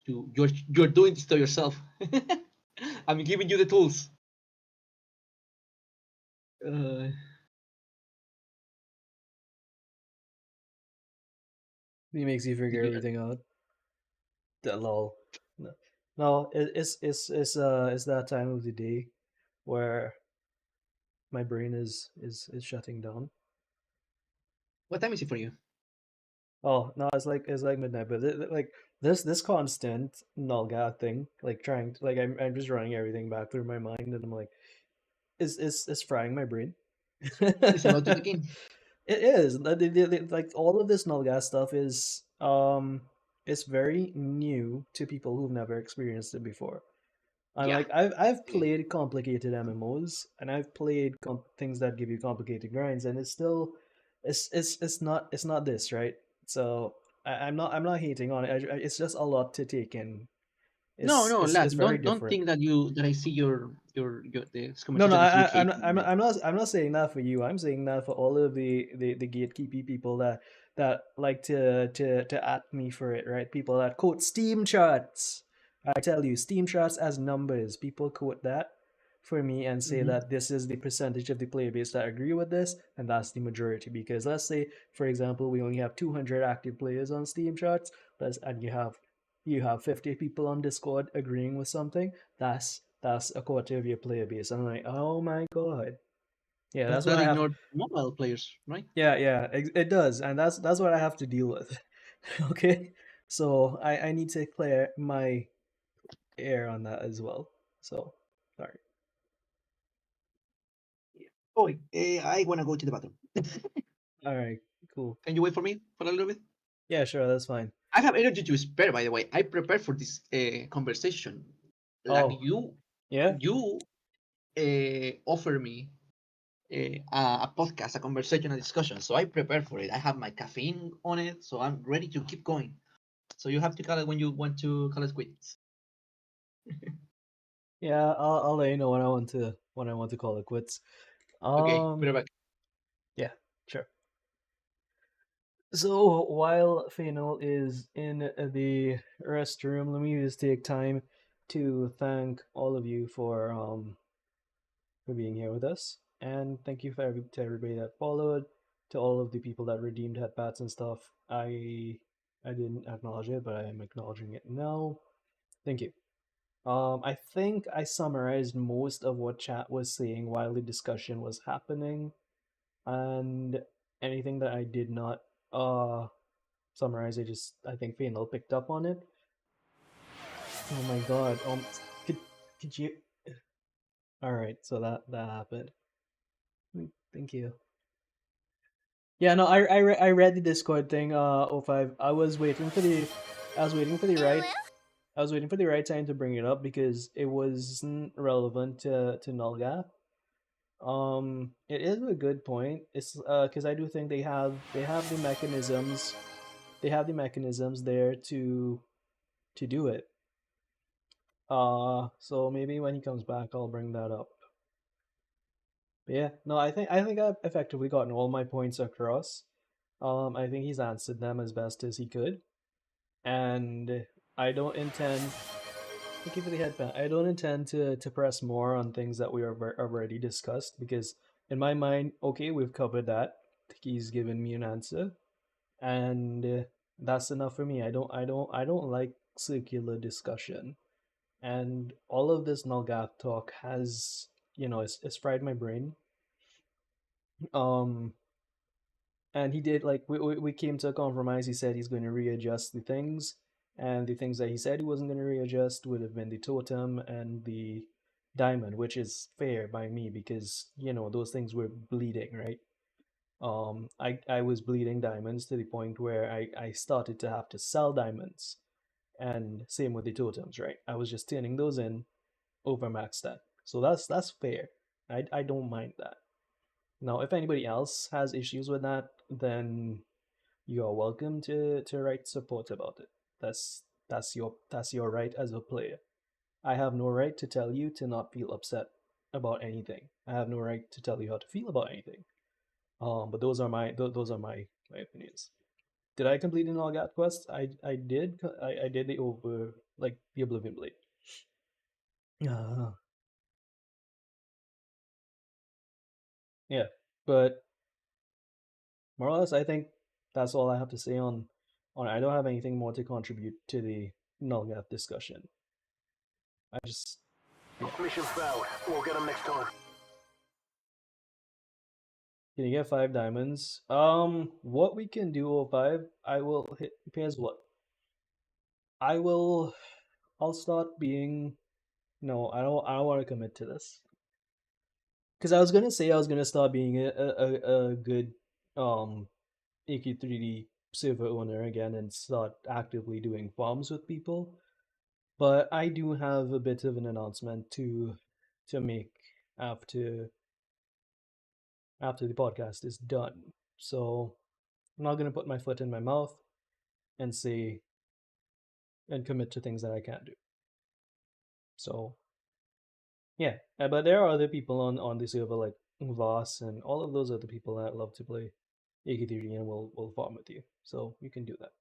you're doing this to yourself. I'm giving you the tools. Uh, He makes you figure everything out. The lol. No, no, it's that time of the day where my brain is shutting down. what time is it for you? Oh no, it's like midnight, but like this constant Nulgat thing, like trying to, like I'm just running everything back through my mind, and I'm like, is frying my brain. It's about to begin. It is like all of this Nulgat stuff is it's very new to people who've never experienced it before. And Yeah. like I've played complicated MMOs and I've played things that give you complicated grinds, and it's still it's not this, right? So I'm not hating on it. It's just a lot to take in. No, no, It's lad. very Don't different. think that I see your this No, no, conversation is you I'm hating on it. I'm not saying that for you. I'm saying that for all of the gatekeepy people that like to at me for it, right? People that quote Steam charts. I tell you, Steam charts as numbers. People quote that for me and say Hmm. that this is the percentage of the player base that agree with this, and that's the majority. Because let's say, for example, we only have 200 active players on Steam charts, and you have 50 people on Discord agreeing with something. That's a quarter of your player base. I'm like, oh my god. Yeah, But that's what that I have. ignored mobile players, right? Yeah, yeah, it does, and that's what I have to deal with. Okay, so I need to clear my air on that as well. So sorry. Oh, I want to go to the bathroom. All right, cool. Can you wait for me for a little bit? Yeah, sure, that's fine. I have energy to spare, by the way. I prepared for this conversation. Like Oh, yeah. you offer me a podcast, a conversation, a discussion. So I prepared for it. I have my caffeine on it, so I'm ready to keep going. So you have to call it when you want to call it quits. Yeah, I'll let you know when I want to call it quits. Okay, put Um, it back. yeah, sure. So while Fainal is in the restroom, let me just take time to thank all of you for being here with us, and thank you to everybody that followed, to all of the people that redeemed headbats and stuff. I didn't acknowledge it, but I am acknowledging it now. Thank you. I think I summarized most of what chat was saying while the discussion was happening, and anything that I did not summarize, I think Fainal picked up on it. Oh my god. Could could you? All right, so that happened. Thank you. Yeah, no, I read the Discord thing. O5. I was waiting for the right, I was waiting for the right time to bring it up because it wasn't relevant to Nullgap. It is a good point. It's because I do think they have the mechanisms, there to do it. So maybe when he comes back, I'll bring that up. But yeah, no, I think I've effectively gotten all my points across. I think he's answered them as best as he could, and I don't intend. Thank you for the headband. I don't intend to press more on things that we have already discussed because in my mind, okay, we've covered that. He's given me an answer, and that's enough for me. I don't like circular discussion, and all of this Nalgath talk has, it's fried my brain. Um, and he did, like, we came to a compromise. He said he's going to readjust the things, and the things that he said he wasn't going to readjust would have been the totem and the diamond, which is fair by me because those things were bleeding, right? I was bleeding diamonds to the point where I started to have to sell diamonds, and same with the totems, right? I was just turning those in over max stat, so that's fair. I don't mind that. Now, if anybody else has issues with that, then you are welcome to write support about it. That's your right as a player. I have no right to tell you to not feel upset about anything. I have no right to tell you how to feel about anything. But those are my opinions. Did I complete an all gap quest? I did. I did the over, like, the Oblivion Blade. Yeah, but more or less, I think that's all I have to say on. I don't have anything more to contribute to the Nullgap discussion. I just, yeah. Mission failed. We'll get them next time. Can you get 5 diamonds? What we can do, O5, I will hit. Here's what. I will. I'll start being. No, I don't. I don't want to commit to this because I was gonna say I was gonna start being a good AQ3D server owner again and start actively doing farms with people. But I do have a bit of an announcement to make after after the podcast is done. So I'm not gonna put my foot in my mouth and say and commit to things that I can't do. So yeah, but there are other people on the server like Voss and all of those other people that love to play AQ3D and will farm with you. So you can do that.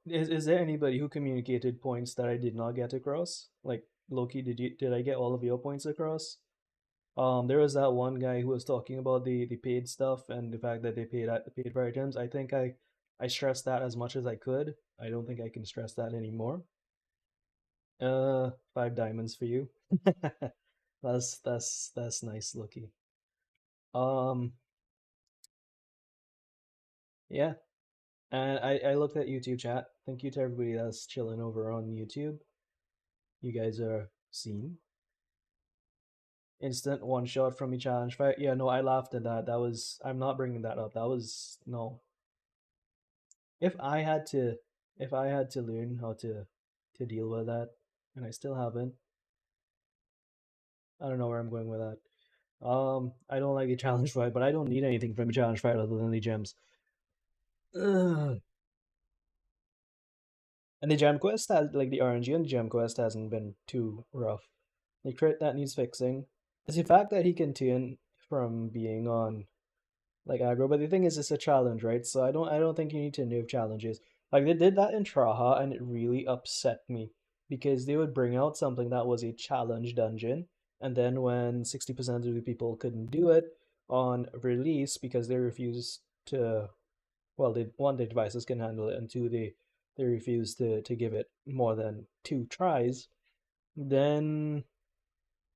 Is there anybody who communicated points that I did not get across? Like Loki, did I get all of your points across? There was that one guy who was talking about the paid stuff and the fact that they paid for items. I think I stressed that as much as I could. I don't think I can stress that anymore. 5 diamonds for you. That's nice, Loki. Um, yeah. And I looked at YouTube chat. Thank you to everybody that's chilling over on YouTube. You guys are seen. Instant one shot from a challenge fight. Yeah, no, I laughed at that. That was I'm not bringing that up. That was no. If I had to if I had to learn how to deal with that, and I still haven't, I don't know where I'm going with that. I don't like a challenge fight, but I don't need anything from a challenge fight other than the gems. Ugh. And the gem quest has like the RNG and the gem quest hasn't been too rough. The crit that needs fixing is the fact that he can turn from being on like aggro, but the thing is it's a challenge, right? So I don't think you need to nerf challenges. Like they did that in Traha and it really upset me because they would bring out something that was a challenge dungeon, and then when 60% of the people couldn't do it on release because they refused to, well, they one, their devices can handle it, and two, they refused to give it more than 2 tries, then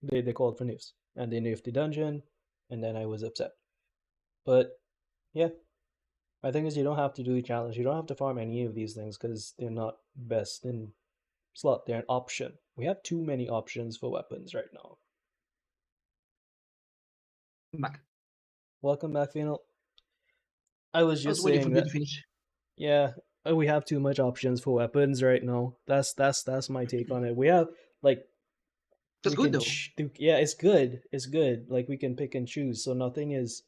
they called for nerfs and they nerfed the dungeon, and then I was upset. But yeah, my thing is you don't have to do the challenge. You don't have to farm any of these things because they're not best in slot. They're an option. We have too many options for weapons right now. Back. Welcome back, Fainal. I was I was just waiting for saying you that to finish. yeah, we have too much options for weapons right now. That's my take on it. We have like That's we good can though. yeah, it's good. It's good. Like we can pick and choose. So nothing is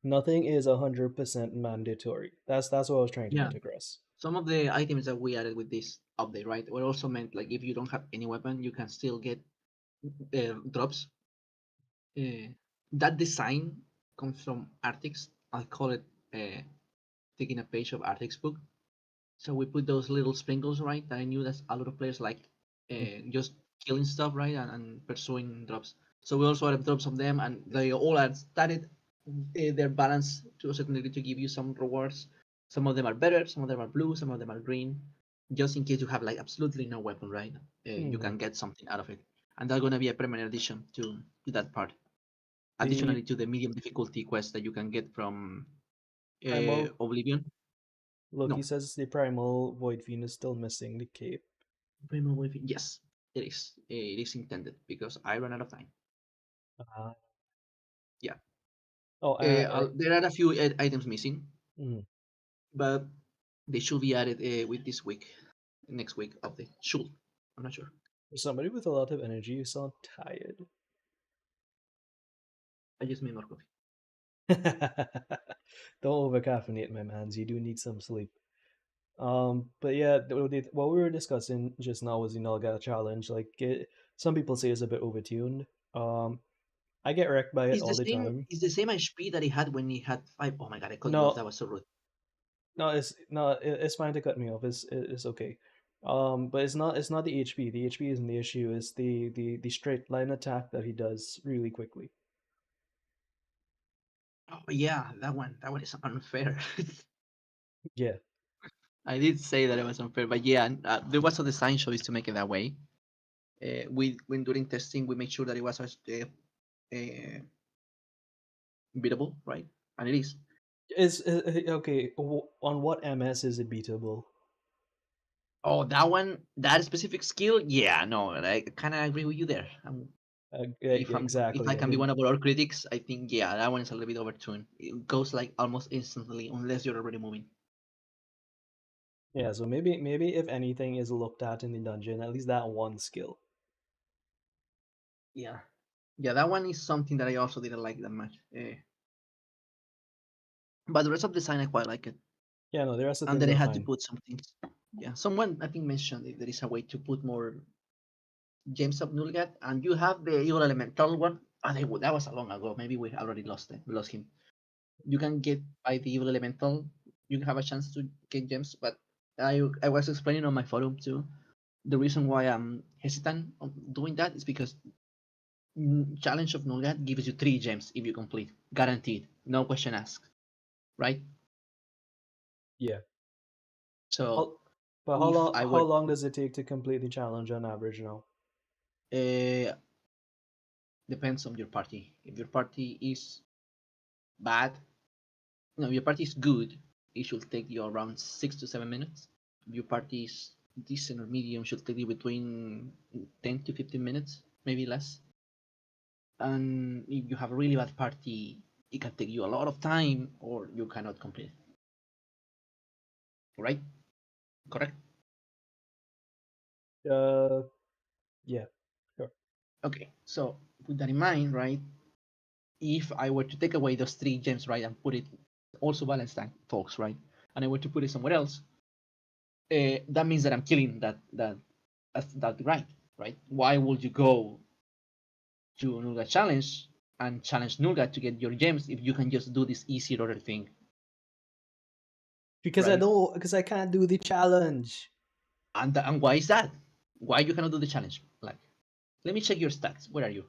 100% mandatory. That's what I was trying to Yeah. get across. Some of the items that we added with this update, right, were also meant like if you don't have any weapon, you can still get drops. Uh, that design comes from Arctic's. I call it uh, taking a page of Arctic's book. So we put those little sprinkles, right? That I knew that a lot of players like just killing stuff, right, and pursuing drops. So we also added drops of them, and they all are started their balance to a certain degree to give you some rewards. Some of them are better, some of them are blue, some of them are green. Just in case you have like absolutely no weapon, right? You Mm. can get something out of it, and that's gonna be a permanent addition to that part. The Additionally to the medium difficulty quest that you can get from primal Oblivion. Loki No, says the primal Void Fiend is still missing the cape. Yes, it is. It is intended because I ran out of time. Uh, Yeah. oh, There are a few items missing, mm. but they should be added with this week, next week update. Should. I'm not sure. For somebody with a lot of energy, you sound tired. I just made more coffee. Don't over caffeinate, my mans. You do need some sleep. But yeah, what we were discussing just now was the Nulga challenge. Like, some people say it's a bit overtuned. I get wrecked by it It's the all the same. time. It's the same HP that he had when he had 5. Oh my god! I cut you off. No, That was so rude. it's fine to cut me off. It's okay. But it's not the HP. The HP isn't the issue. It's the straight line attack that he does really quickly. Oh yeah, that one. That one is unfair. Yeah. I did say that it was unfair, but yeah, there was a design choice to make it that way. We when doing testing, we made sure that it was beatable, right? And it is. Is okay. On what MS is it beatable? Oh, that one, that specific skill, yeah, no, I kind of agree with you there. Yeah, If I exactly. I can be mean, one of our critics, I think yeah, that one is a little bit overtuned. It goes like almost instantly, unless you're already moving. Yeah, so maybe if anything is looked at in the dungeon, at least that one skill. Yeah, that one is something that I also didn't like that much. But the rest of the design I quite like it. Yeah, no, the rest of And things then I are had to fine. put some things. Yeah, someone I think mentioned if there is a way to put more gems of Nulgat, and you have the evil elemental one. That was a long ago. Maybe we already lost it. We lost him. You can get by the evil elemental. You have a chance to get gems, but I was explaining on my forum too. The reason why I'm hesitant on doing that is because challenge of Nulgat gives you 3 gems if you complete, guaranteed, no question asked, right? Yeah. So How, but if I how were long does it take to complete the challenge on average now? uh, depends on your party. If your party is bad, no, your party is good, it should take you around 6 to 7 minutes. If your party is decent or medium, should take you between 10 to 15 minutes, maybe less. And if you have a really bad party, it can take you a lot of time, or you cannot complete. Right? Correct? Yeah, sure. Okay, so with that in mind, right? If I were to take away those 3 gems, right, and put it also balance tank, folks, right, and I were to put it somewhere else, that means that I'm killing that grind, right? Why would you go to Nulga challenge and challenge Nulga to get your gems if you can just do this easy order thing, right? Because I can't do the challenge. And why is that? Why you cannot do the challenge? Like, let me check your stats. Where are you?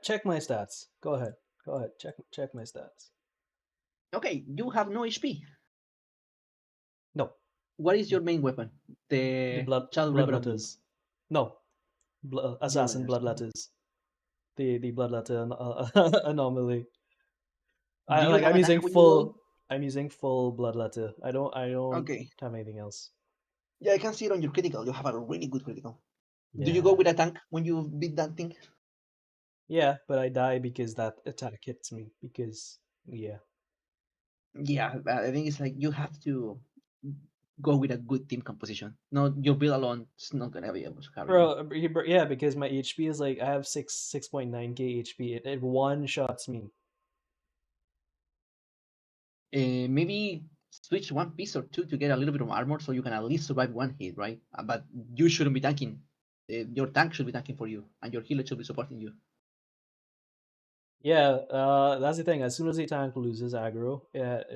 Check my stats. Go ahead. Go ahead. Check my stats. Okay, you have no HP. No, What is your main weapon? the The Child Reaper of Doom. bloodletters. No, assassin Bloodletters. bloodletters. The bloodletter anomaly. Do you I'm have using attack when you roll? full bloodletter. I don't Okay. have anything else. Yeah, I can see it on your critical. You have a really good critical. Do you go Yeah. with a tank when you beat that thing? Yeah, but I die because that attack hits me. Because yeah. Yeah, I think it's like you have to go with a good team composition. No, your build alone is not gonna be able to carry you. Yeah, because my HP is like I have 6.9k HP. It one shots me. Maybe switch one piece or two to get a little bit of armor so you can at least survive one hit, right? But you shouldn't be tanking. Your tank should be tanking for you, and your healer should be supporting you. Yeah, that's the thing. As soon as a tank loses aggro,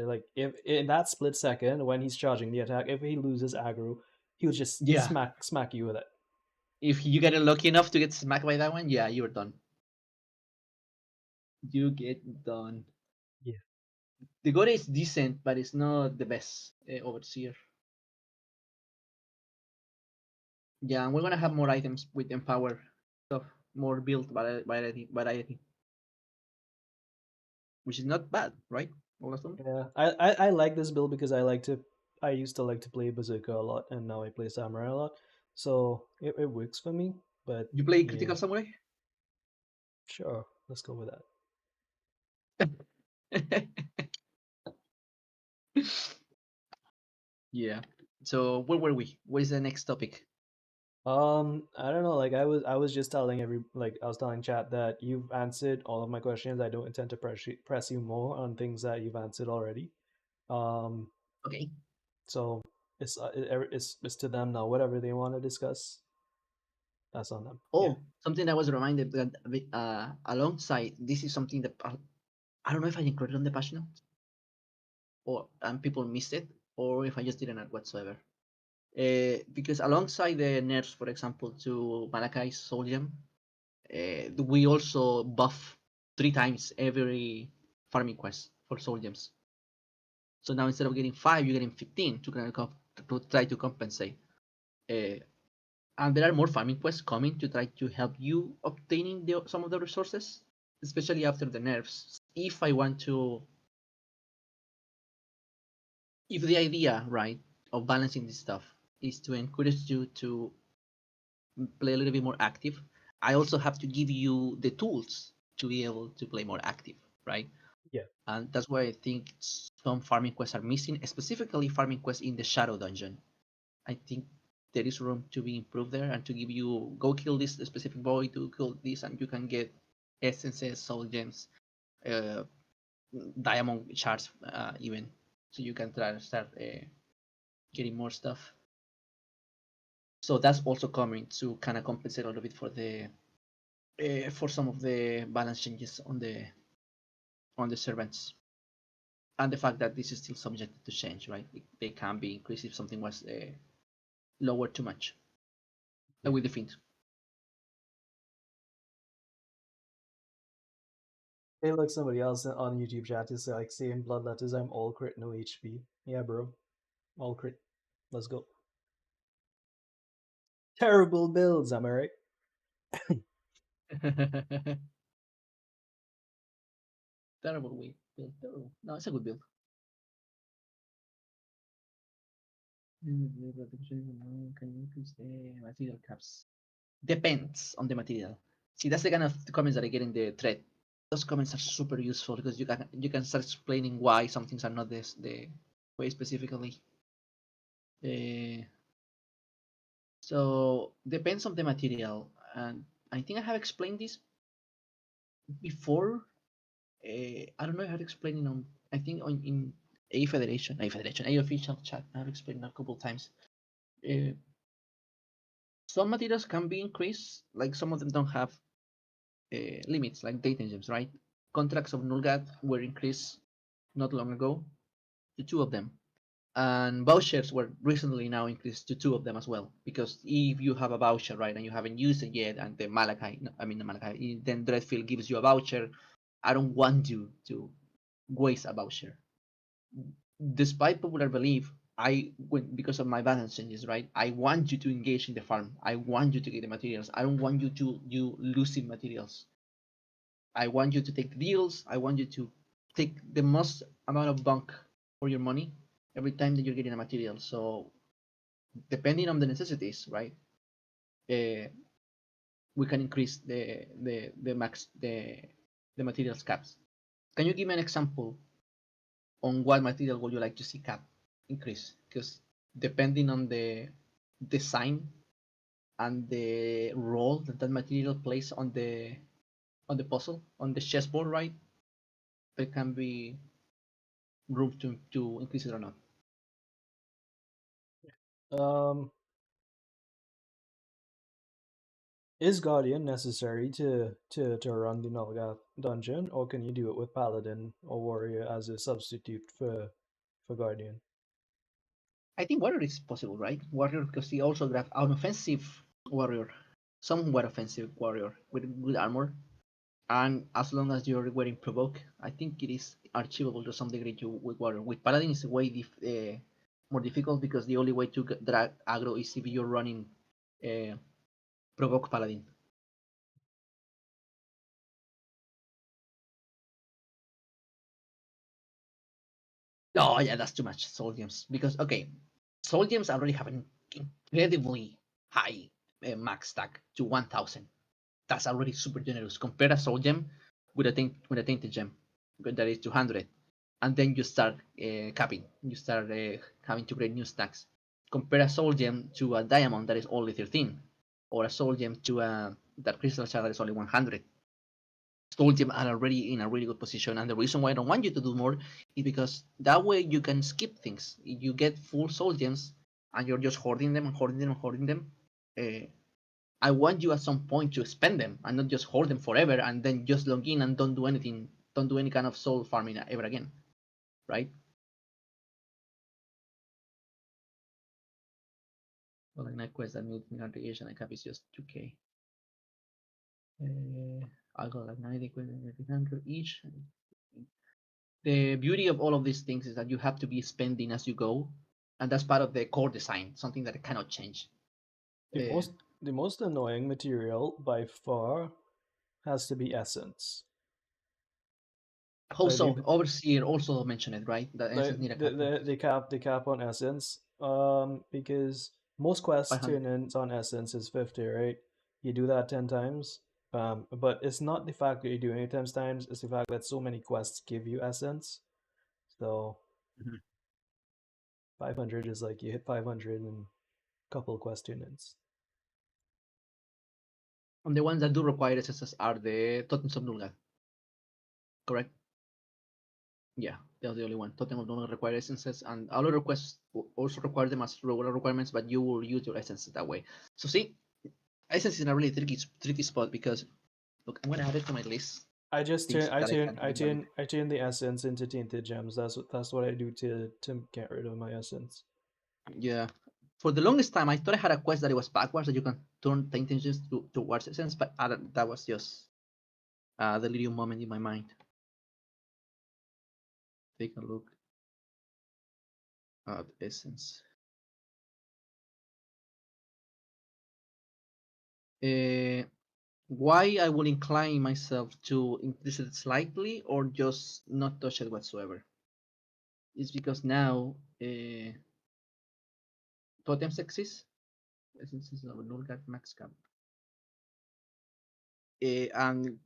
like if in that split second when he's charging the attack, if he loses aggro, he'll just Yeah, smack you with it. if you get lucky enough to get smacked by that one, yeah, you're done. You get done. Yeah. The Gore is decent, but it's not the best overseer. Yeah, and we're gonna have more items with empower stuff, more build variety, which is not bad, right? Olafson? Yeah, I like this build because I used to like to play Bazooka a lot, and now I play Samurai a lot, so it works for me. But You play yeah, critical samurai? sure, let's go with that. Yeah. So where were we? What is the next topic? I don't know. Like I was just telling I was telling chat that you've answered all of my questions. I don't intend to press you more on things that you've answered already. Um, Okay. so it's to them now. Whatever they want to discuss, that's on them. Yeah. Oh, something I was reminded that alongside this is something that I don't know if I included on the page notes or and people missed it, or if I just didn't add whatsoever. Because alongside the nerfs, for example, to Malakai's Soul Gem, we also buff 3 times every farming quest for Soul Gems. So now instead of getting 5, you're getting 15 to try to compensate. Uh, and there are more farming quests coming to try to help you obtaining some of the resources, especially after the nerfs. If the idea, right, of balancing this stuff is to encourage you to play a little bit more active, I also have to give you the tools to be able to play more active, right? Yeah. And that's why I think some farming quests are missing, specifically farming quests in the Shadow Dungeon. I think there is room to be improved there and to give you go kill this specific boy to kill this, and you can get essences, soul gems, uh, diamond shards, even, so you can try to start getting more stuff. So that's also coming to kind of compensate a little bit for the for some of the balance changes on the servants, and the fact that this is still subject to change, right? They can be increased if something was lowered too much. Yeah. With the Fiend. Hey, look, somebody else on YouTube chat is like saying bloodletters. I'm all crit, no HP. Yeah, bro, all crit. Let's go. Terrible builds, am I right? Terrible build. Terrible. No, it's a good build. Can you increase the material caps? Depends on the material. See, that's the kind of comments that I get in the thread. Those comments are super useful because you can start explaining why some things are not the way specifically. Uh, so depends on the material, and I think I have explained this before. I don't know how to explain it on. I think on in A official chat. I have explained it a couple times. Uh, some materials can be increased, like some of them don't have limits, like data gems, right? Contracts of Nulgat were increased not long ago to two of them, and vouchers were recently now increased to two of them as well. Because if you have a voucher, right, and you haven't used it yet, and the Malachi, no, I mean the Malachi, then Dreadfield gives you a voucher. I don't want you to waste a voucher. Despite popular belief, because of my balance changes, right? I want you to engage in the farm. I want you to get the materials. I don't want you losing materials. I want you to take the deals. I want you to take the most amount of bunk for your money every time that you're getting a material. So depending on the necessities, right? Uh, we can increase the materials caps. Can you give me an example on what material would you like to see cap increase? Because depending on the design and the role that that material plays on the puzzle, on the chessboard, right? There can be room to increase it or not. Um, is Guardian necessary to run the Nulgath dungeon, or can you do it with Paladin or Warrior as a substitute for Guardian? I think warrior is possible, right? Warrior, because he also have an offensive warrior, somewhat offensive warrior with good armor, and as long as you're wearing provoke, I think it is achievable to some degree with warrior. With paladin, it's way more difficult because the only way to drag aggro is if you're running uh, provoke paladin. Oh yeah, that's too much soul gems because okay, soul gems already have an incredibly high max stack to 1,000. That's already super generous. Compare a soul gem with a tainted gem that is 200, and then you start capping. You start having to create new stacks. Compare a soul gem to a diamond that is only 13, or a soul gem to a that crystal shard that is only 100. Soul gem are already in a really good position, and the reason why I don't want you to do more is because that way you can skip things. You get full soul gems, and you're just hoarding them and hoarding them and hoarding them. Uh, I want you at some point to spend them and not just hold them forever and then just log in and don't do anything, don't do any kind of soul farming ever again, right? Well, like night quest that means incarnation and cap is just 2k. I'll go like 90 quest and 300 each. The beauty of all of these things is that you have to be spending as you go, and that's part of the core design, something that cannot change. The Uh, most annoying material by far has to be essence. Like also, Overseer also mentioned it, right? That the essence need a the cap. the cap on essence. Because most quests 500. turn in on essence is 50, right? You do that 10 times, But it's not the fact that you're doing it 10 times, it's the fact that so many quests give you essence. So Mhm. 500 is like you hit 500 in a couple quest units. And the ones that do require SSS are the Totems of Nulgat, correct? Yeah, they're the only one. Totem of Nulgat require essences, and all other quests also require them as regular requirements, but you will use your essences that way. So see, essence is in a really tricky spot because look, I'm gonna add it to my list. I just Things turn I that I turn can I give a look. turn I turn the essence into tainted gems. That's what I do to get rid of my essence. Yeah. For the longest time, I thought I had a quest that it was backwards that you can turn the intentions towards essence, but that was just a delirium moment in my mind. Take a look at essence. Why I will incline myself to increase it slightly or just not touch it whatsoever is because now totems exist. Essence is a null guard max cap. And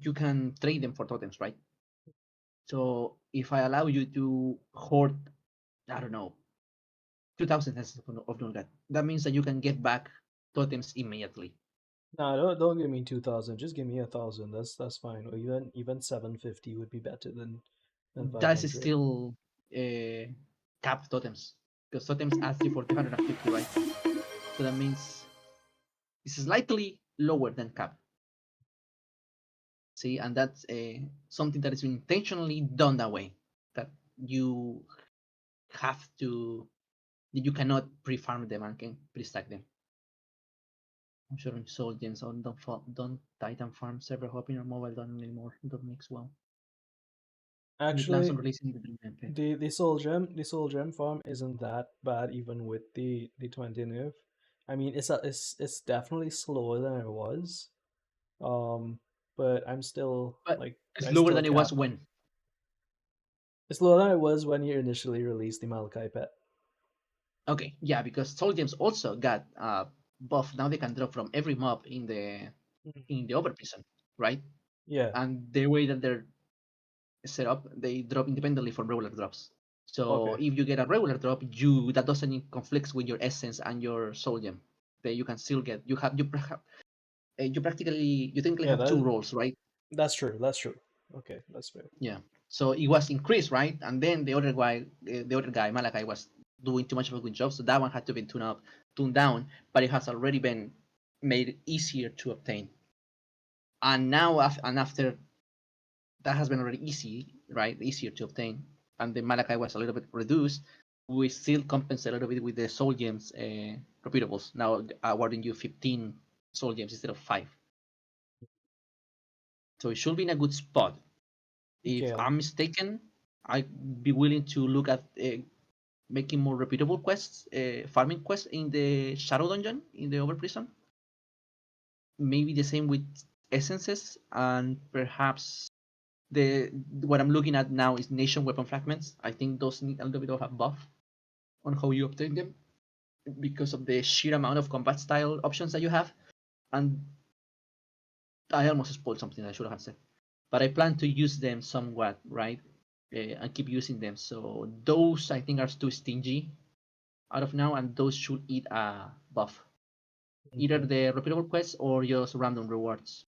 you can trade them for totems, right? So if I allow you to hoard, I don't know, 2,000 essence of null guard, that means that you can get back totems immediately. No, don't give me 2,000. Just give me 1,000. That's fine. Or even 750 would be better than That's 500. still cap totems because totems ask you for 350, right? So that means it's slightly lower than cap. See, and that's something that is intentionally done that way. That you have to, you cannot pre-farm them and can pre-stack them. I'm sure in Soul Gems or don't Titan farm server hopping or mobile don't anymore. Don't mix well. Any plans on Actually, releasing the dream gameplay? the soul gem farm isn't that bad even with the 20 nerf. I mean, it's definitely slower than it was. But I'm still But like it's I lower still than it was cap. when. It's lower than it was when you initially released the Malachi pet. Okay, yeah, because Soul Gems also got buff. Now they can drop from every mob in the over prison, right? Yeah. And the way that they're set up, they drop independently from regular drops. So Okay. if you get a regular drop, you that doesn't conflicts with your essence and your soul gem. That you can still get. You practically you technically Yeah, have two roles, right? that's true. That's true. Okay, that's fair. Yeah. So it was increased, right? And then the other guy Malachi was doing too much of a good job, so that one had to be tuned down. But it has already been made easier to obtain. And now, after that has been already easy, right? Easier to obtain, and the Malachi was a little bit reduced. We still compensate a little bit with the soul gems repeatables. Now awarding you 15 soul gems instead of 5. So it should be in a good spot. If Okay. I'm mistaken, I'd be willing to look at making more repeatable quests, farming quests in the Shadow Dungeon in the Over Prison. Maybe the same with essences, and perhaps the what I'm looking at now is nation weapon fragments. I think those need a little bit of a buff on how you obtain them because of the sheer amount of combat style options that you have. And I almost spoiled something I should have said, but I plan to use them somewhat, right? And keep using them. So those I think are too stingy out of now, and those should eat a buff. Either Okay. the repeatable quests or just random rewards.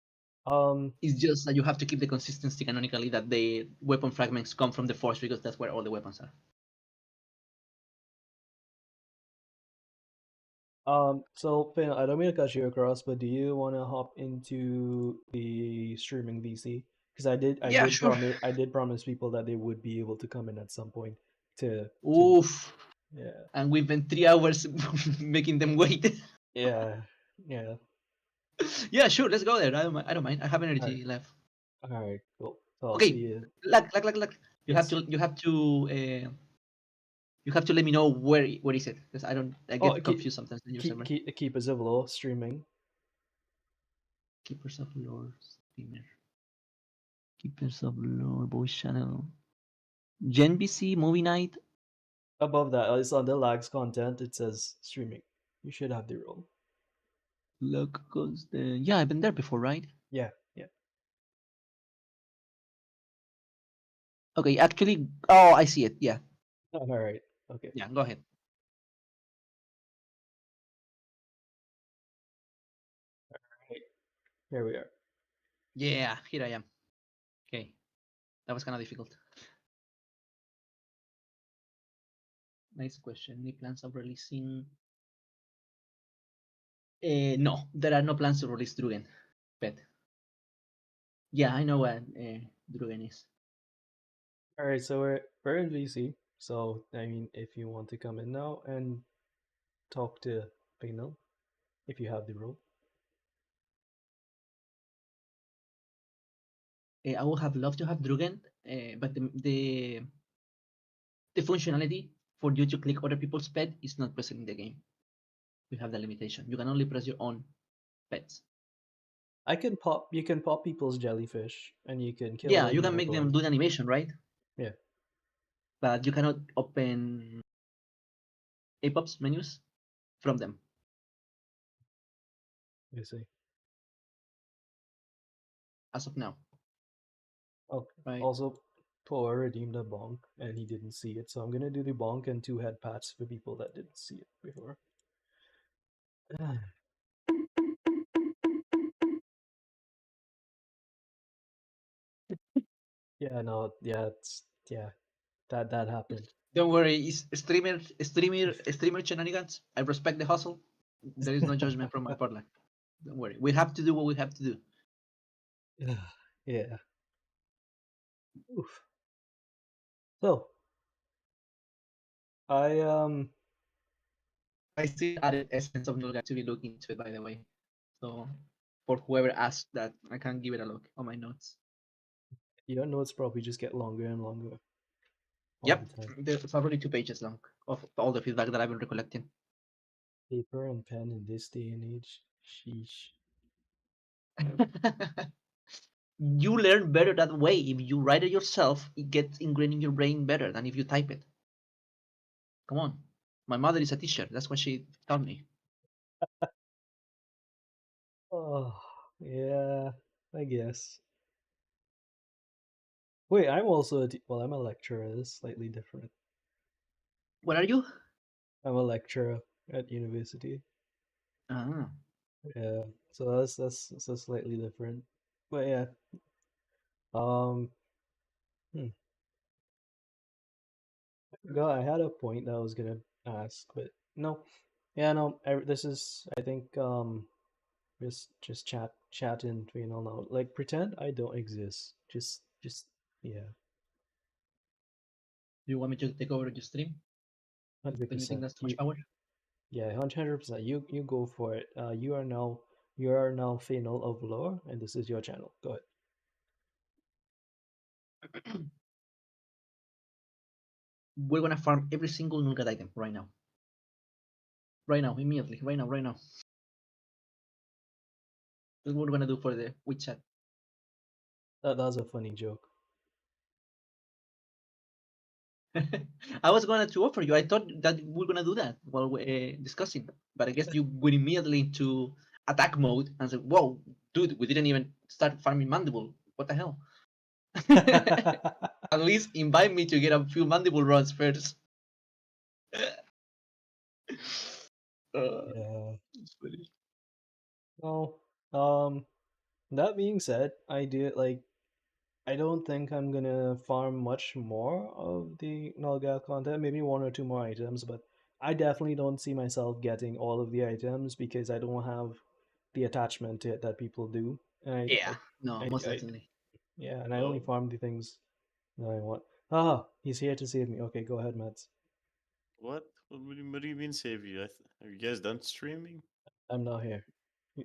Um. It's just that you have to keep the consistency canonically that the weapon fragments come from the force because that's where all the weapons are. So Finn, I don't mean to cut you across, but do you want to hop into the streaming VC? Because Yeah, sure. I did promise people that they would be able to come in at some point to Oof. yeah, And we've been 3 hours making them wait. yeah, yeah. Yeah, sure. Let's go there. I don't mind. I have All right, energy left. all right, cool. So I'll see Okay. you. Luck. You have Yes. to. You have to let me know where is it because I don't. I Oh, get confused sometimes in your server. keep a below streaming. Keepers of Lore streamer. Keepers of Lore voice channel. Gen BC movie night. Above that, it's on the lags content. It says streaming. You should have the role. Look, constant. Yeah, I've been there before, right? Yeah, yeah. Okay, actually, oh, I see it. Yeah, All right. Okay. yeah. Go ahead. Right. Here we are. Yeah, here I am. Okay, that was kind of difficult. Nice question. Any plans of releasing? No, there are no plans to release Drugen. Pet. Yeah, I know what Drugen is. All right. So we're in VC. So I mean, if you want to come in now and talk to Fainal, if you have the role. I would have loved to have Drugen, but the functionality for you to click other people's pet is not present in the game. We have the limitation. You can only press your own pets. I can pop. You can pop people's jellyfish, and you can kill Yeah, them you with can a make them bow. do the animation, right? Yeah, But you cannot open APOPs menus from them I see. as of now, Okay. right? Also, Poor redeemed a bonk, and he didn't see it, so I'm gonna do the bonk and two head pats for people that didn't see it before. Yeah, no, yeah, that happened. Don't worry, it's streamer shenanigans. I respect the hustle. There is no judgment from my part. Like, don't worry. We have to do what we have to do. Yeah. Oof. So I I still added Essence of Nulga to be looking into it, by the way. So for whoever asked that, I can give it a look on my notes. your notes probably just get longer and longer all the Yep, time. it's already 2 pages long of all the feedback that I've been recollecting. Paper and pen in this day and age. Sheesh. You learn better that way. If you write it yourself, it gets ingrained in your brain better than if you type it. Come on. My mother is a teacher. That's what she taught me. Oh, yeah, I guess. Wait, I'm also well, I'm a lecturer. It's slightly different. What are you? I'm a lecturer at university. Ah. Yeah, so that's slightly different. But yeah, um, hmm. I had a point that I was gonna ask, but no. Yeah, no. This is, I think, just chatting, you know, now. Like, pretend I don't exist. Yeah, Do you want me to take over your stream? hundred Don't you think percent. that's too much power? Yeah, 100%. You go for it. You are now Fainal of Lore, and this is your channel. Go ahead. We're gonna farm every single Nulgat item right now. Right now, immediately. Right now, right now. That's what we're gonna do for the WeChat. That was a funny joke. I was going to offer you. I thought that we're gonna do that while we're discussing, but I guess you went immediately into attack mode and said, "Whoa, dude, we didn't even start farming mandible. What the hell?" At least invite me to get a few mandible runs first. Yeah. It's funny. No. That being said, I don't think I'm gonna farm much more of the Nalga content, maybe one or two more items, but I definitely don't see myself getting all of the items because I don't have the attachment to it that people do. And Yeah, no, most I definitely. yeah, and I only Oh, farm the things that I want. Ah, he's here to save me. Okay, go ahead, Matt. what? What do you mean save you? Are you guys done streaming? I'm not here.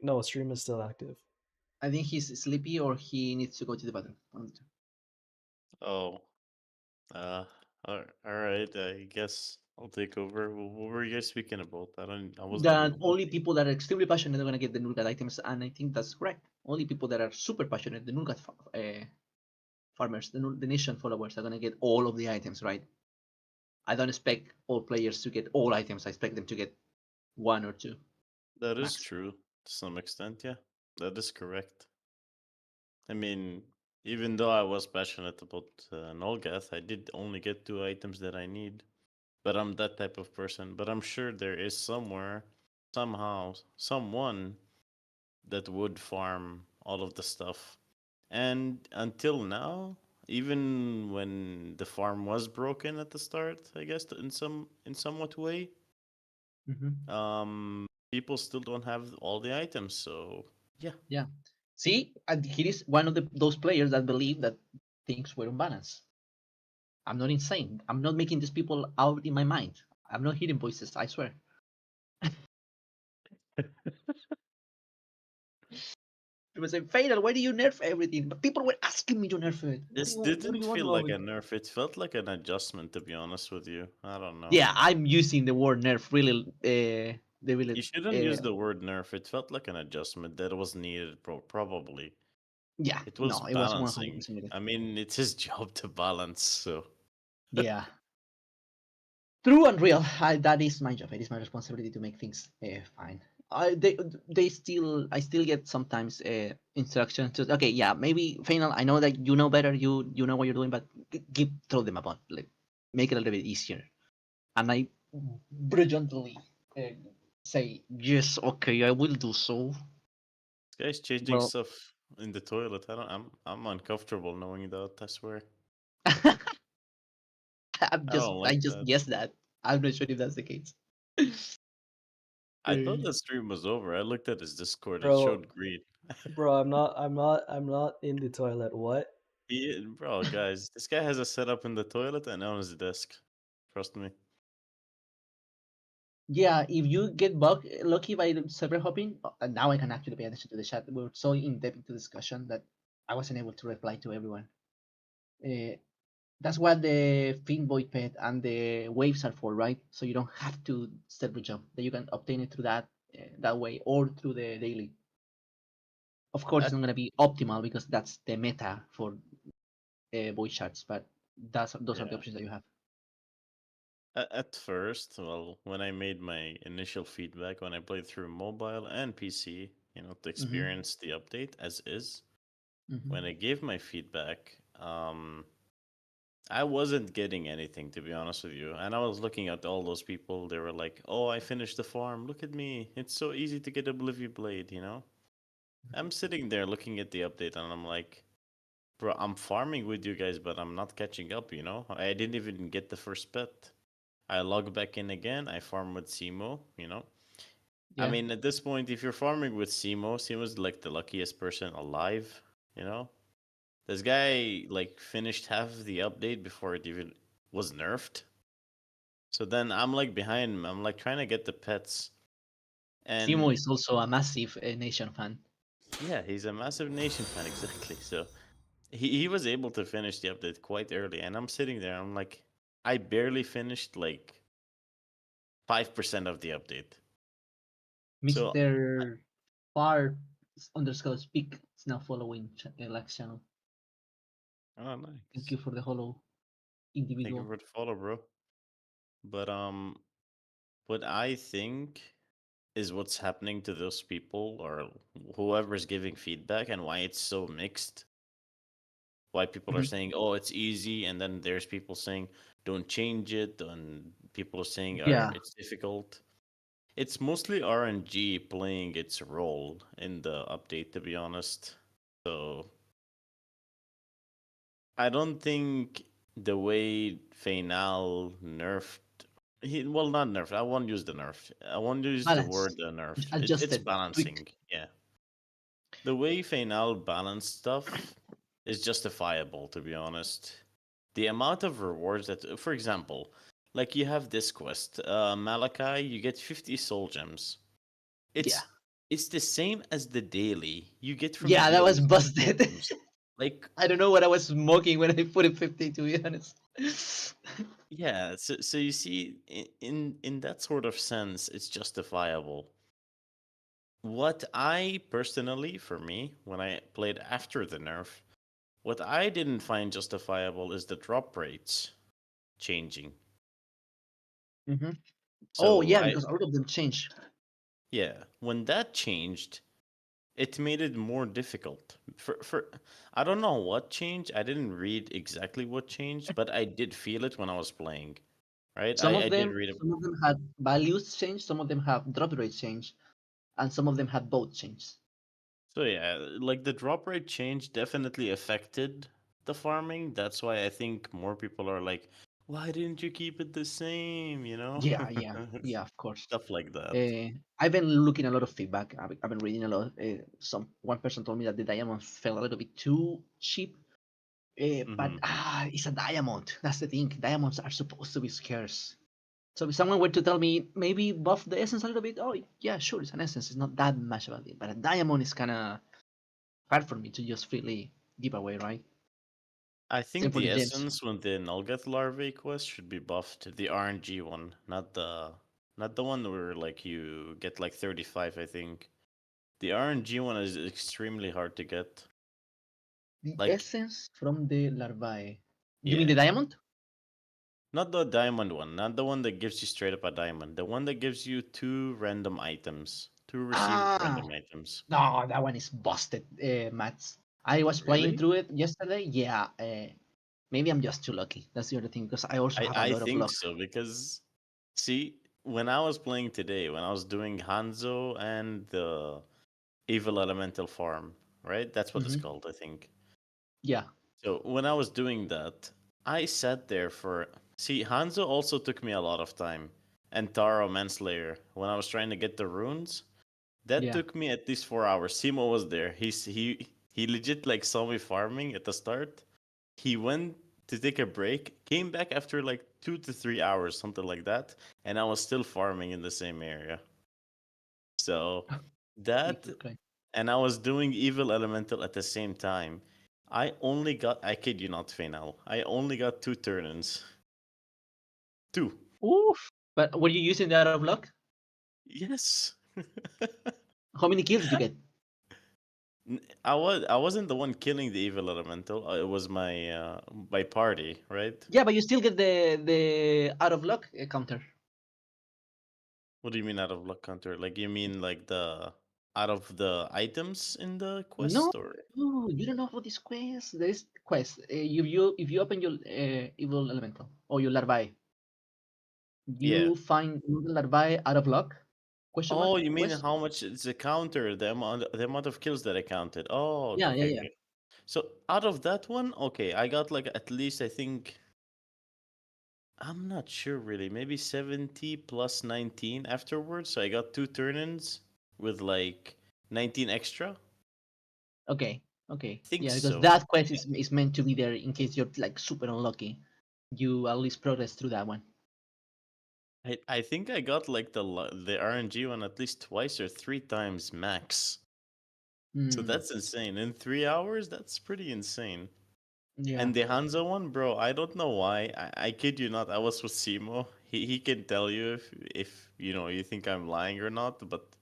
No, stream is still active. I think he's sleepy or he needs to go to the bathroom. Oh, uh, all right. I guess I'll take over. What were you guys speaking about? I wasn't That even only looking. people that are extremely passionate are gonna get the Nulgat items, and I think that's correct. Only people that are super passionate, the Nulgat farmers, the nation followers, are gonna get all of the items, right? I don't expect all players to get all items. I expect them to get one or two That is max. true. To some extent, yeah, that is correct. I mean, even though I was passionate about Nolgath, I did only get 2 items that I need. But I'm that type of person. But I'm sure there is somewhere, somehow, someone that would farm all of the stuff. And until now, even when the farm was broken at the start, I guess in somewhat way, people still don't have all the items. So yeah, Yeah. See, and he is one of those players that believe that things were unbalanced. I'm not insane. I'm not making these people out in my mind. I'm not hearing voices, I swear. People say, Fainal, why do you nerf everything? But people were asking me to nerf it. this What do didn't you want feel about like a it? nerf. It felt like an adjustment, to be honest with you. I don't know. Yeah, I'm using the word nerf really. They really. You shouldn't use the word nerf. It felt like an adjustment that was needed, probably. Yeah, It was no, it was balancing. 100% needed. I mean, it's his job to balance, so. Yeah. True and real. That is my job. It is my responsibility to make things fine. I still get sometimes instructions to, okay, yeah, maybe Final, I know that you know better, you know what you're doing, but throw them a button, like make it a little bit easier. And I brilliantly say, yes, okay, I will do so. This guy's changing Well, stuff in the toilet. I'm uncomfortable knowing that, I swear. I don't I like just that. guess that. I'm not sure if that's the case. I thought the stream was over. I looked at his Discord. It Bro, showed green. bro, I'm not in the toilet. What? Bro, guys, this guy has a setup in the toilet and on his desk. Trust me. Yeah, if you get lucky by the server hopping, now I can actually pay attention to the chat. We're so in depth into discussion that I wasn't able to reply to everyone. Uh, that's what the Finvoid pet and the waves are for, right? So you don't have to server jump. That you can obtain it through that way or through the daily. Of course, it's At, not gonna be optimal because that's the meta for void shards, but those are the yeah. options that you have. At first, well, when I made my initial feedback, when I played through mobile and PC, to Mm-hmm. experience the update as is, Mm-hmm. when I gave my feedback, I wasn't getting anything, to be honest with you. And I was looking at all those people. They were like, "Oh, I finished the farm. Look at me. It's so easy to get Oblivion Blade." I'm sitting there looking at the update, and I'm like, "Bro, I'm farming with you guys, but I'm not catching up. I didn't even get the first pet. I log back in again. I farm with Simo. I Yeah. mean, at this point, if you're farming with Simo's like the luckiest person alive. You know, this guy like finished half of the update before it even was nerfed. So then I'm like behind him. I'm like trying to get the pets. Simo And is also a massive Nation fan. yeah, he's a massive Nation fan, exactly. So he was able to finish the update quite early. And I'm sitting there, I'm like, I barely finished like 5% of the update. So, Mr. Far underscore speak is now following Lex channel. oh, Thank nice. you for the hollow Thank you individual. for the follow, bro. But what I think is what's happening to those people or whoever's giving feedback and why it's so mixed. Why people are Mhm. saying, "Oh, it's easy," and then there's people saying, "Don't change it," and people are saying, Yeah. it's difficult." It's mostly RNG playing its role in the update, to be honest. So I don't think the way Fainal nerfed. Well, not nerfed. I won't use the nerf. I won't use the Balance. word nerf. It's It's adjusted, tweaked. balancing. Yeah, the way Fainal balanced stuff is justifiable, to be honest. The amount of rewards that, for example, like you have this quest, Malachi, you get 50 soul gems. Yeah. It's the same as the daily. You get from the Yeah, that daily was 50 soul busted. gems. Like, I don't know what I was smoking when I put it 50, to be honest. yeah. So you see, in that sort of sense, it's justifiable. What I personally, for me, when I played after the nerf, what I didn't find justifiable is the drop rates changing. Mm-hmm. Oh, So yeah, I because all of them change. Yeah, when that changed, it made it more difficult. For I don't know what changed. I didn't read exactly what changed, but I did feel it when I was playing. Right? I did read it. Some of them had values change, some of them have drop rate change, and some of them had both change. So yeah, like the drop rate change definitely affected the farming. That's why I think more people are like, why didn't you keep it the same? You know? Yeah, of course. Stuff like that. I've been looking a lot of feedback. I've been reading a lot. One person told me that the diamond felt a little bit too cheap. But Hmm. it's a diamond. That's the thing. Diamonds are supposed to be scarce. So if someone were to tell me maybe buff the essence a little bit, oh yeah, sure, it's an essence. It's not that much of a deal. But a diamond is kind of hard for me to just freely give away, right? I Same think for the the gems. essence when the Nulgeth larvae quest should be buffed. The RNG one, not the one where like you get like 35, I think. The RNG one is extremely hard to get. The Like, essence from the larvae. You mean yeah. the diamond? Not the diamond one, not the one that gives you straight up a diamond. The one that gives you two random items, two received Ah, random items. no, that one is busted, Mats. I was playing Really? through it yesterday. Yeah, maybe I'm just too lucky. That's the other thing because I also have a I lot of think luck. so because see, when I was playing today, when I was doing Hanzo and the Evil Elemental Farm, right? That's what it's Hmm. called, I think. Yeah, So when I was doing that, I sat there for. See, Hanzo also took me a lot of time, and Taro Manslayer. When I was trying to get the runes, that yeah. took me at least 4 hours. Simo was there. He legit like saw me farming at the start. He went to take a break, came back after like 2 to 3 hours, something like that, and I was still farming in the same area. So that, Okay. and I was doing Evil Elemental at the same time. I kid you not, Fainal. I only got two turn-ins. Two. Oof. But were you using the out of luck? Yes. How many kills did you get? I wasn't the one killing the evil elemental. It was my party, right? Yeah, but you still get the out of luck counter. What do you mean out of luck counter? Like you mean like the out of the items in the No, quest or no, you don't know about this quest. There is quest. If you open your evil elemental or your larvae, yeah. you find the larvae out of luck? Question mark Oh, you mean quest? how much it's a counter, the amount of kills that I counted. Oh, okay, Yeah, yeah, okay, yeah. okay. So out of that one, okay, I got like at least I think I'm not sure really, maybe 70 plus 19 afterwards. So I got two turn-ins with like 19 extra. I Okay, okay. think Yeah, because so. that quest is meant to be there in case you're like super unlucky. You at least progress through that one. I think I got like the RNG one at least twice or three times max. So Hmm. that's insane. In 3 hours, that's pretty insane. Yeah. And the Hanzo one, bro, I don't know why. I kid you not, I was with Simo. He can tell you if you know you think I'm lying or not, but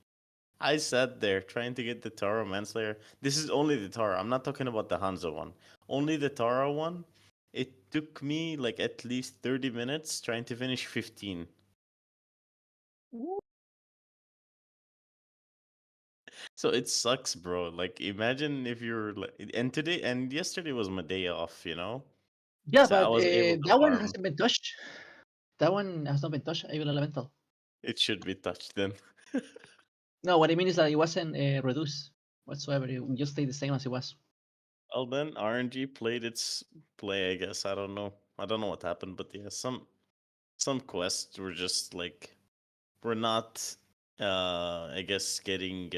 I sat there trying to get the Taro Manslayer. This is only the Taro. I'm not talking about the Hanzo one. Only the Taro one. It took me like at least 30 minutes trying to finish 15. So it sucks, bro. Like imagine if you're like and today and yesterday was my day off, you know? Yeah, So I but was able to that one farm. hasn't been touched. That one has not been touched. Evil elemental. It should be touched then. No, what I mean is that it wasn't reduced whatsoever. It just stayed the same as it was. Well then RNG played its play, I guess. I don't know. I don't know what happened, but yeah, some quests were just like we're not I guess getting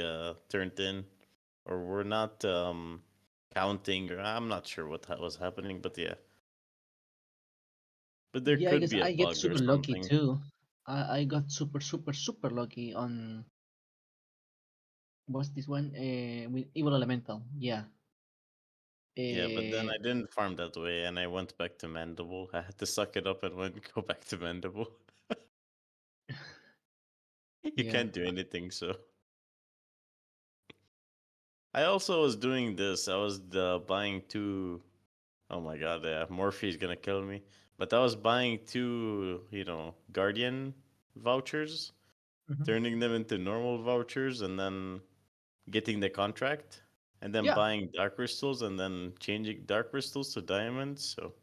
turned in or we're not counting or I'm not sure what was happening, but yeah. But there Yeah, I could guess be a I get bug or super lucky something. too. I got super lucky on what's this one? With Evil Elemental. Yeah. Yeah, but then Uh, I didn't farm that way, and I went back to Mandible. I had to suck it up and go back to Mandible. You yeah. can't do anything, so. I also was doing this. I was buying two. Oh my god, yeah, Morphe's gonna kill me. But I was buying two, Guardian vouchers. Mhm. turning them into normal vouchers, and then getting the contract, and then Yeah. buying dark crystals, and then changing dark crystals to diamonds. So,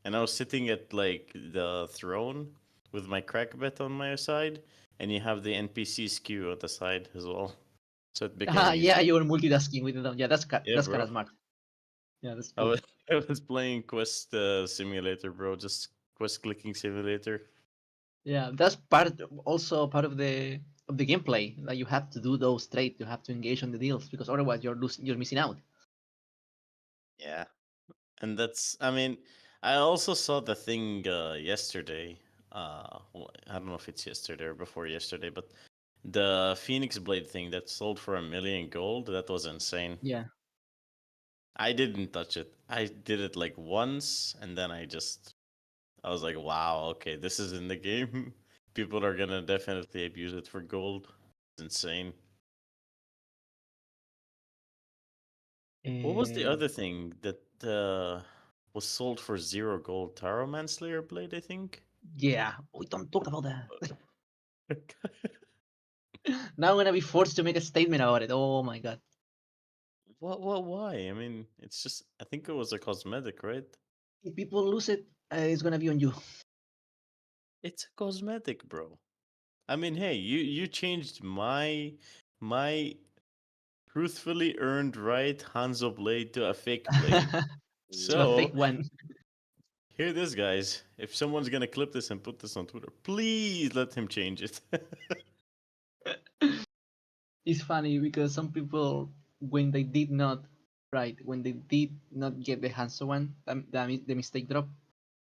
and I was sitting at like the throne with my crack bet on my side, and you have the NPC skew on the side as well. So it became Yeah, easy. you were multitasking with them. Yeah, Yeah, that's kind bro. of smart. Yeah, that's I cool. was, I was playing Quest Simulator, bro. Just Quest clicking simulator. Yeah, that's also part of the gameplay that you have to do those trades. You have to engage on the deals because otherwise you're missing out. Yeah. And that's, I mean, I also saw the thing yesterday. Well, I don't know if it's yesterday or before yesterday, but the Phoenix Blade thing that sold for 1 million gold, that was insane. Yeah. I didn't touch it. I did it like once, and then I was like, wow, okay, this is in the game. People are gonna definitely abuse it for gold. It's insane. What was the Uh, other thing that was sold for 0 gold? Taro Manslayer Blade, I think. yeah, we don't talk about that. Now I'm gonna be forced to make a statement about it. Oh my god. What? Why? I mean, it's just. I think it was a cosmetic, right? If people lose it, it's gonna be on you. It's a cosmetic, bro. I mean, hey, you changed my truthfully earned right Hanzo blade to a fake blade. To a fake So one. here it is, guys. If someone's gonna clip this and put this on Twitter, please let him change it. It's funny because some people, when they did not, right, when they did not get the Hanso one, the mistake drop,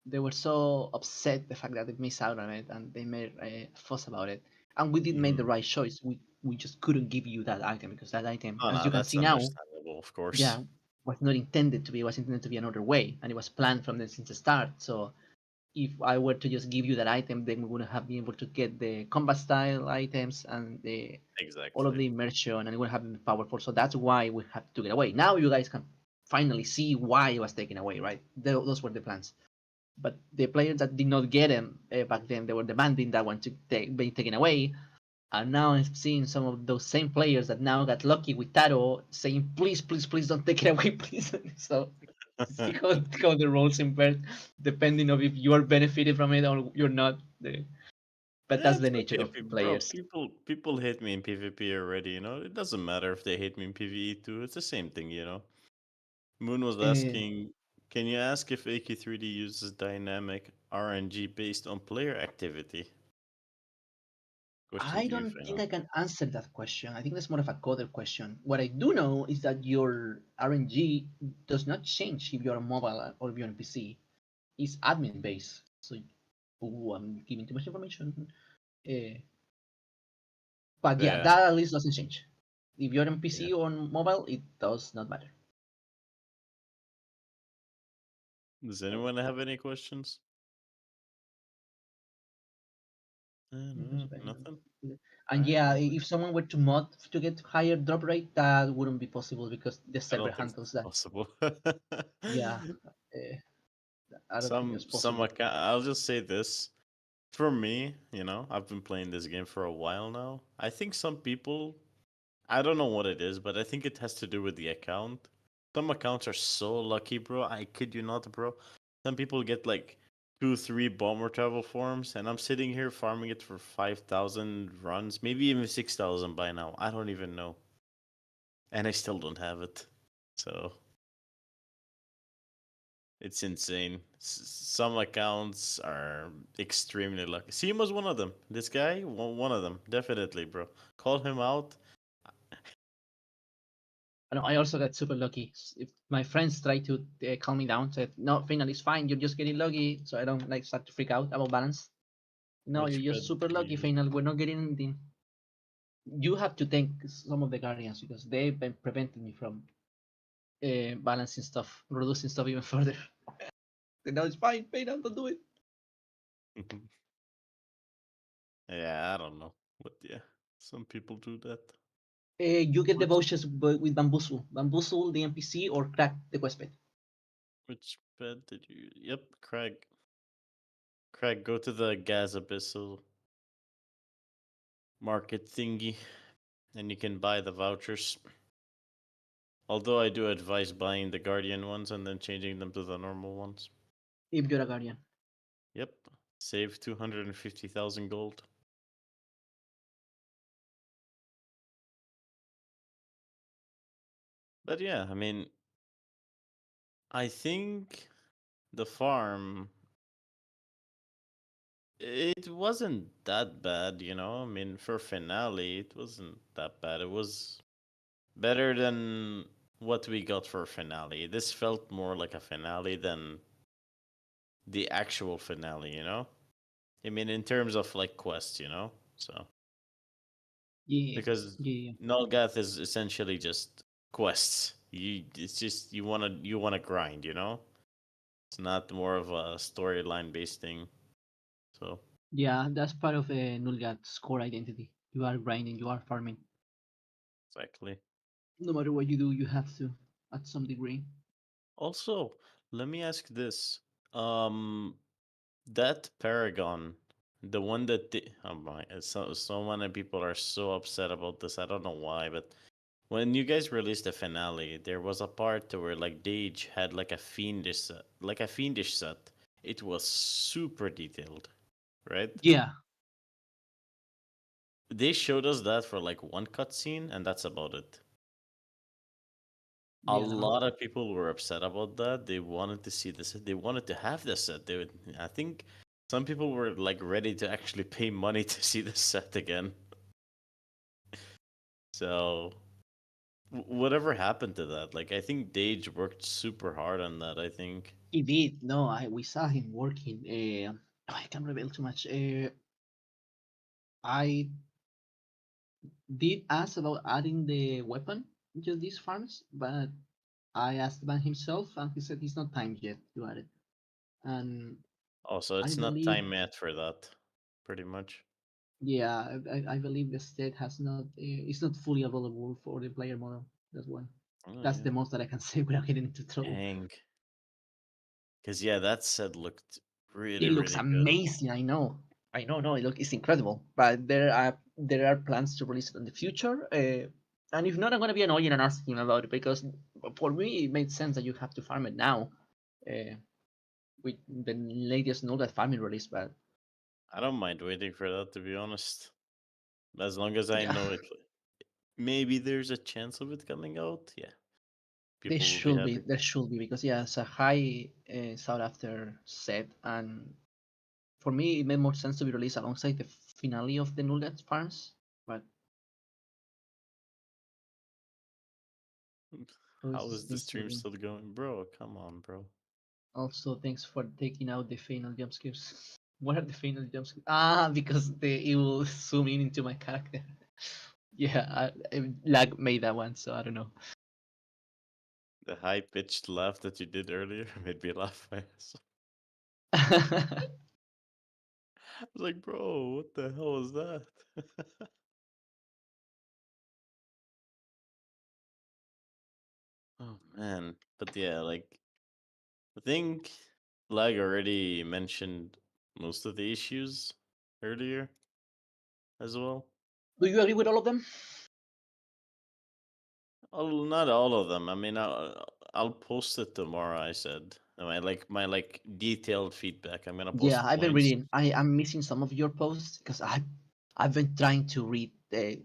they were so upset the fact that they missed out on it and they made a fuss about it. And we did make the Mhm. right choice. We just couldn't give you that item because that item, Oh as no, you can that's see now, understandable, of course. yeah, was not intended to be. It was intended to be another way, and it was planned from the since the start. So if I were to just give you that item, then we wouldn't have been able to get the combat style items and the all of Exactly. the immersion, and it would have been powerful. So that's why we had to get away. Now you guys can finally see why it was taken away, right? Those were the plans. But the players that did not get them back then, they were demanding that one to be taken away. And now I'm seeing some of those same players that now got lucky with Taro saying, please, please, please don't take it away, please. So see how the roles invert depending of if you are benefited from it or you're not. But that's It's the nature okay, of bro. players. People hate me in PvP already. You know, it doesn't matter if they hate me in PvE too. It's the same thing. You know. Moon was Uh, asking, can you ask if AQ3D uses dynamic RNG based on player activity? Question I to you, don't think Fainal. I can answer that question. I think that's more of a coder question. What I do know is that your RNG does not change if you're on mobile or if you're on PC. It's admin based. So, I'm giving too much information. Uh, but yeah, Yeah. that at least doesn't change. If you're on Yeah. PC or on mobile, it does not matter. Does anyone have any questions? Nothing. All And right. yeah, Well, if someone were to mod to get higher drop rate, that wouldn't be possible because the I server don't think handles that's that. possible. Yeah, uh, I don't think that's Some possible. account. I'll just say this. For me, you know, I've been playing this game for a while now. I think some people, I don't know what it is, but I think it has to do with the account. Some accounts are so lucky, bro. I kid you not, bro. Some people get like 2, 3 bomber travel forms, and I'm sitting here farming it for 5,000 runs, maybe even 6,000 by now. I don't even know, and I still don't have it. So it's insane. Some accounts are extremely lucky. Seema's one of them. This guy, one of them, definitely, bro. Call him out. I know I also got super lucky. If my friends try to calm me down, said, "No, Fainal, it's fine. You're just getting lucky." So I don't like start to freak out about balance. No, Which you're just bed super did you lucky, use? Fainal. We're not getting anything. You have to thank some of the guardians because they've been preventing me from balancing stuff, reducing stuff even further. No, it's fine, Fainal, don't do it. Yeah, I don't know. But yeah, some people do that. You get the Which vouchers with Bamboozle. Bamboozle, the NPC, or Crack the quest bed. which bed did you? Yep, Craig. Craig, go to the gas abyssal. market thingy, and you can buy the vouchers. Although I do advise buying the Guardian ones and then changing them to the normal ones. If you're a guardian. Yep. Save 250,000 gold. But yeah, I mean, I think the farm, it wasn't that bad, you know? I mean, for finale, it wasn't that bad. It was better than what we got for finale. This felt more like a finale than the actual finale, you know? I mean, in terms of like quests, you know? So, Yeah, because yeah. Nolgath is essentially just quests. It's just you wanna grind, you know? It's not more of a storyline based thing. So Yeah, that's part of a Nulgat's core identity. You are grinding, you are farming. exactly. No matter what you do, you have to, at some degree. Also, let me ask this. Um, that Paragon, the one that oh my, so many people are so upset about this. I don't know why, but when you guys released the finale, there was a part where like Dage had like a fiendish set. It was super detailed, right? Yeah, They showed us that for like one cutscene, and that's about it. A yeah. lot of people were upset about that. They wanted to see this. They wanted to have this set. I think some people were like ready to actually pay money to see the set again. So whatever happened to that? Like I think Dage worked super hard on that. I think. He did. No, we saw him working. I can't reveal too much. I did ask about adding the weapon to these farms, but I asked about himself, and he said he's not timed yet to add it. And Oh, so I it's not believe, time yet for that, pretty much. yeah, I believe the state has not, it's not fully available for the player model. That's why. Oh That's yeah. the most that I can say without getting into trouble. Dang. Because yeah, that set looked really It looks really good. amazing. I know. I know. No, it's incredible. But there are plans to release it in the future. And if not, I'm gonna be annoying and asking him about it because for me it made sense that you have to farm it now, uh, with the latest node that farming release. But I don't mind waiting for that, to be honest. As long as I yeah, know it, maybe there's a chance of it coming out. Yeah, there people will be should be happy. there should be because yeah, it's a high sought after set, and for me it made more sense to be released alongside the finale of the Nulgat farms. But How those is the things will stream be. still going, bro? Come on, bro. Also, thanks for taking out the Fainal jump scares. What are the Fainal jump scares? Ah, because it will zoom in into my character. Yeah, lag made that one, so I don't know. The high pitched laugh that you did earlier made me laugh. I was like, bro, what the hell was that? Oh man, but yeah, like I think Lag already mentioned most of the issues earlier as well. Do you agree with all of them? Not all of them. I mean, I'll post it tomorrow. I said my detailed feedback. I'm gonna Yeah, post I've been points. reading. I'm missing some of your posts because I've been trying to read.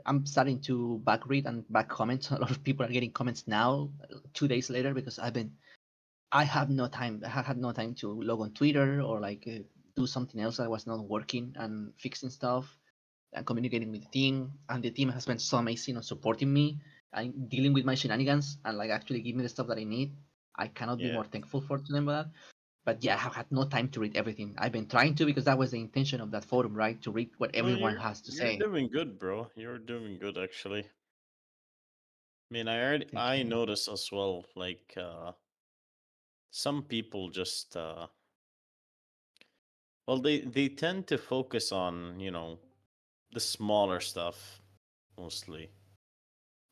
I'm starting to back read and back comment. A lot of people are getting comments now, 2 days later, because I have no time. I have had no time to log on Twitter or like do something else that was not working and fixing stuff and communicating with the team. And the team has been so amazing on supporting me and dealing with my shenanigans and like actually give me the stuff that I need. I cannot be Yeah. more thankful for to them for that. But yeah, I have had no time to read everything. I've been trying to because that was the intention of that forum, right? To read what No, everyone has to you're say. doing good, bro. You're doing good actually. I mean, Thank I you. noticed as well. Like some people just well, they tend to focus on the smaller stuff mostly.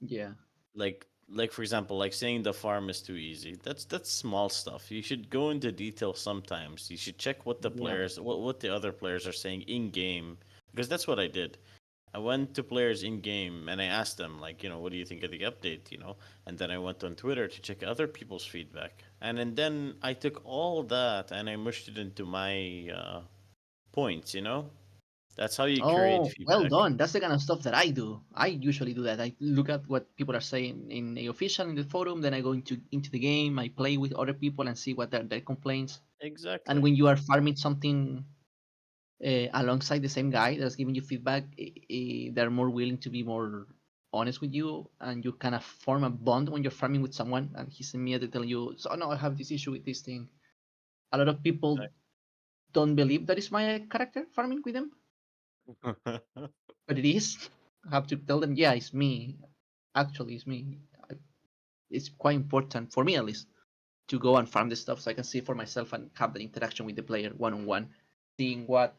Yeah, Like for example, like saying the farm is too easy. That's small stuff. You should go into detail sometimes. You should check what the yeah, players what the other players are saying in game, because that's what I did. I went to players in game and I asked them, like, what do you think of the update, And then I went on Twitter to check other people's feedback. And then I took all that and I mushed it into my points. That's how you create Oh, well feedback. done. That's the kind of stuff that I do. I usually do that. I look at what people are saying in the official in the forum, then I go into the game, I play with other people and see what their complaints. And Exactly. when you are farming something alongside the same guy that's giving you feedback, they're more willing to be more honest with you, and you kind of form a bond when you're farming with someone, and he's immediately telling you, "So no, I have this issue with this thing." A lot of people don't believe that is my character farming with them, but it is. I have to tell them, yeah, it's me. Actually, it's me. It's quite important for me, at least, to go and farm this stuff so I can see for myself and have the interaction with the player one on one, seeing what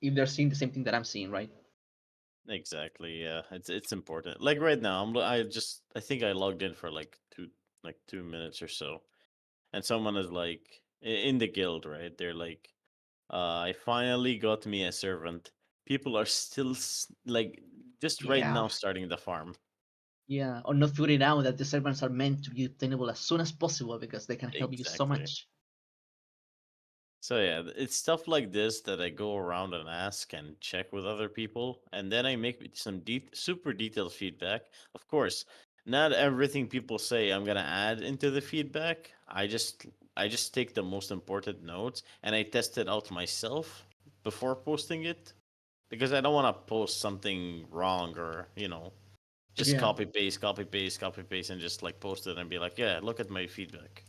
if they're seeing the same thing that I'm seeing, right? Exactly. Yeah, it's important. Like right now, I think I logged in for like 2 minutes or so, and someone is like in the guild, right? They're like, I finally got me a servant. People are still like just right Yeah, now starting the farm. yeah, or not figuring out that the servants are meant to be obtainable as soon as possible because they can help you so Exactly. much. So yeah, it's stuff like this that I go around and ask and check with other people, and then I make some super detailed feedback. Of course, not everything people say I'm gonna add into the feedback. I just take the most important notes and I test it out myself before posting it because I don't want to post something wrong or just Yeah, copy paste, copy paste, copy paste, and just like post it and be like, yeah, look at my feedback.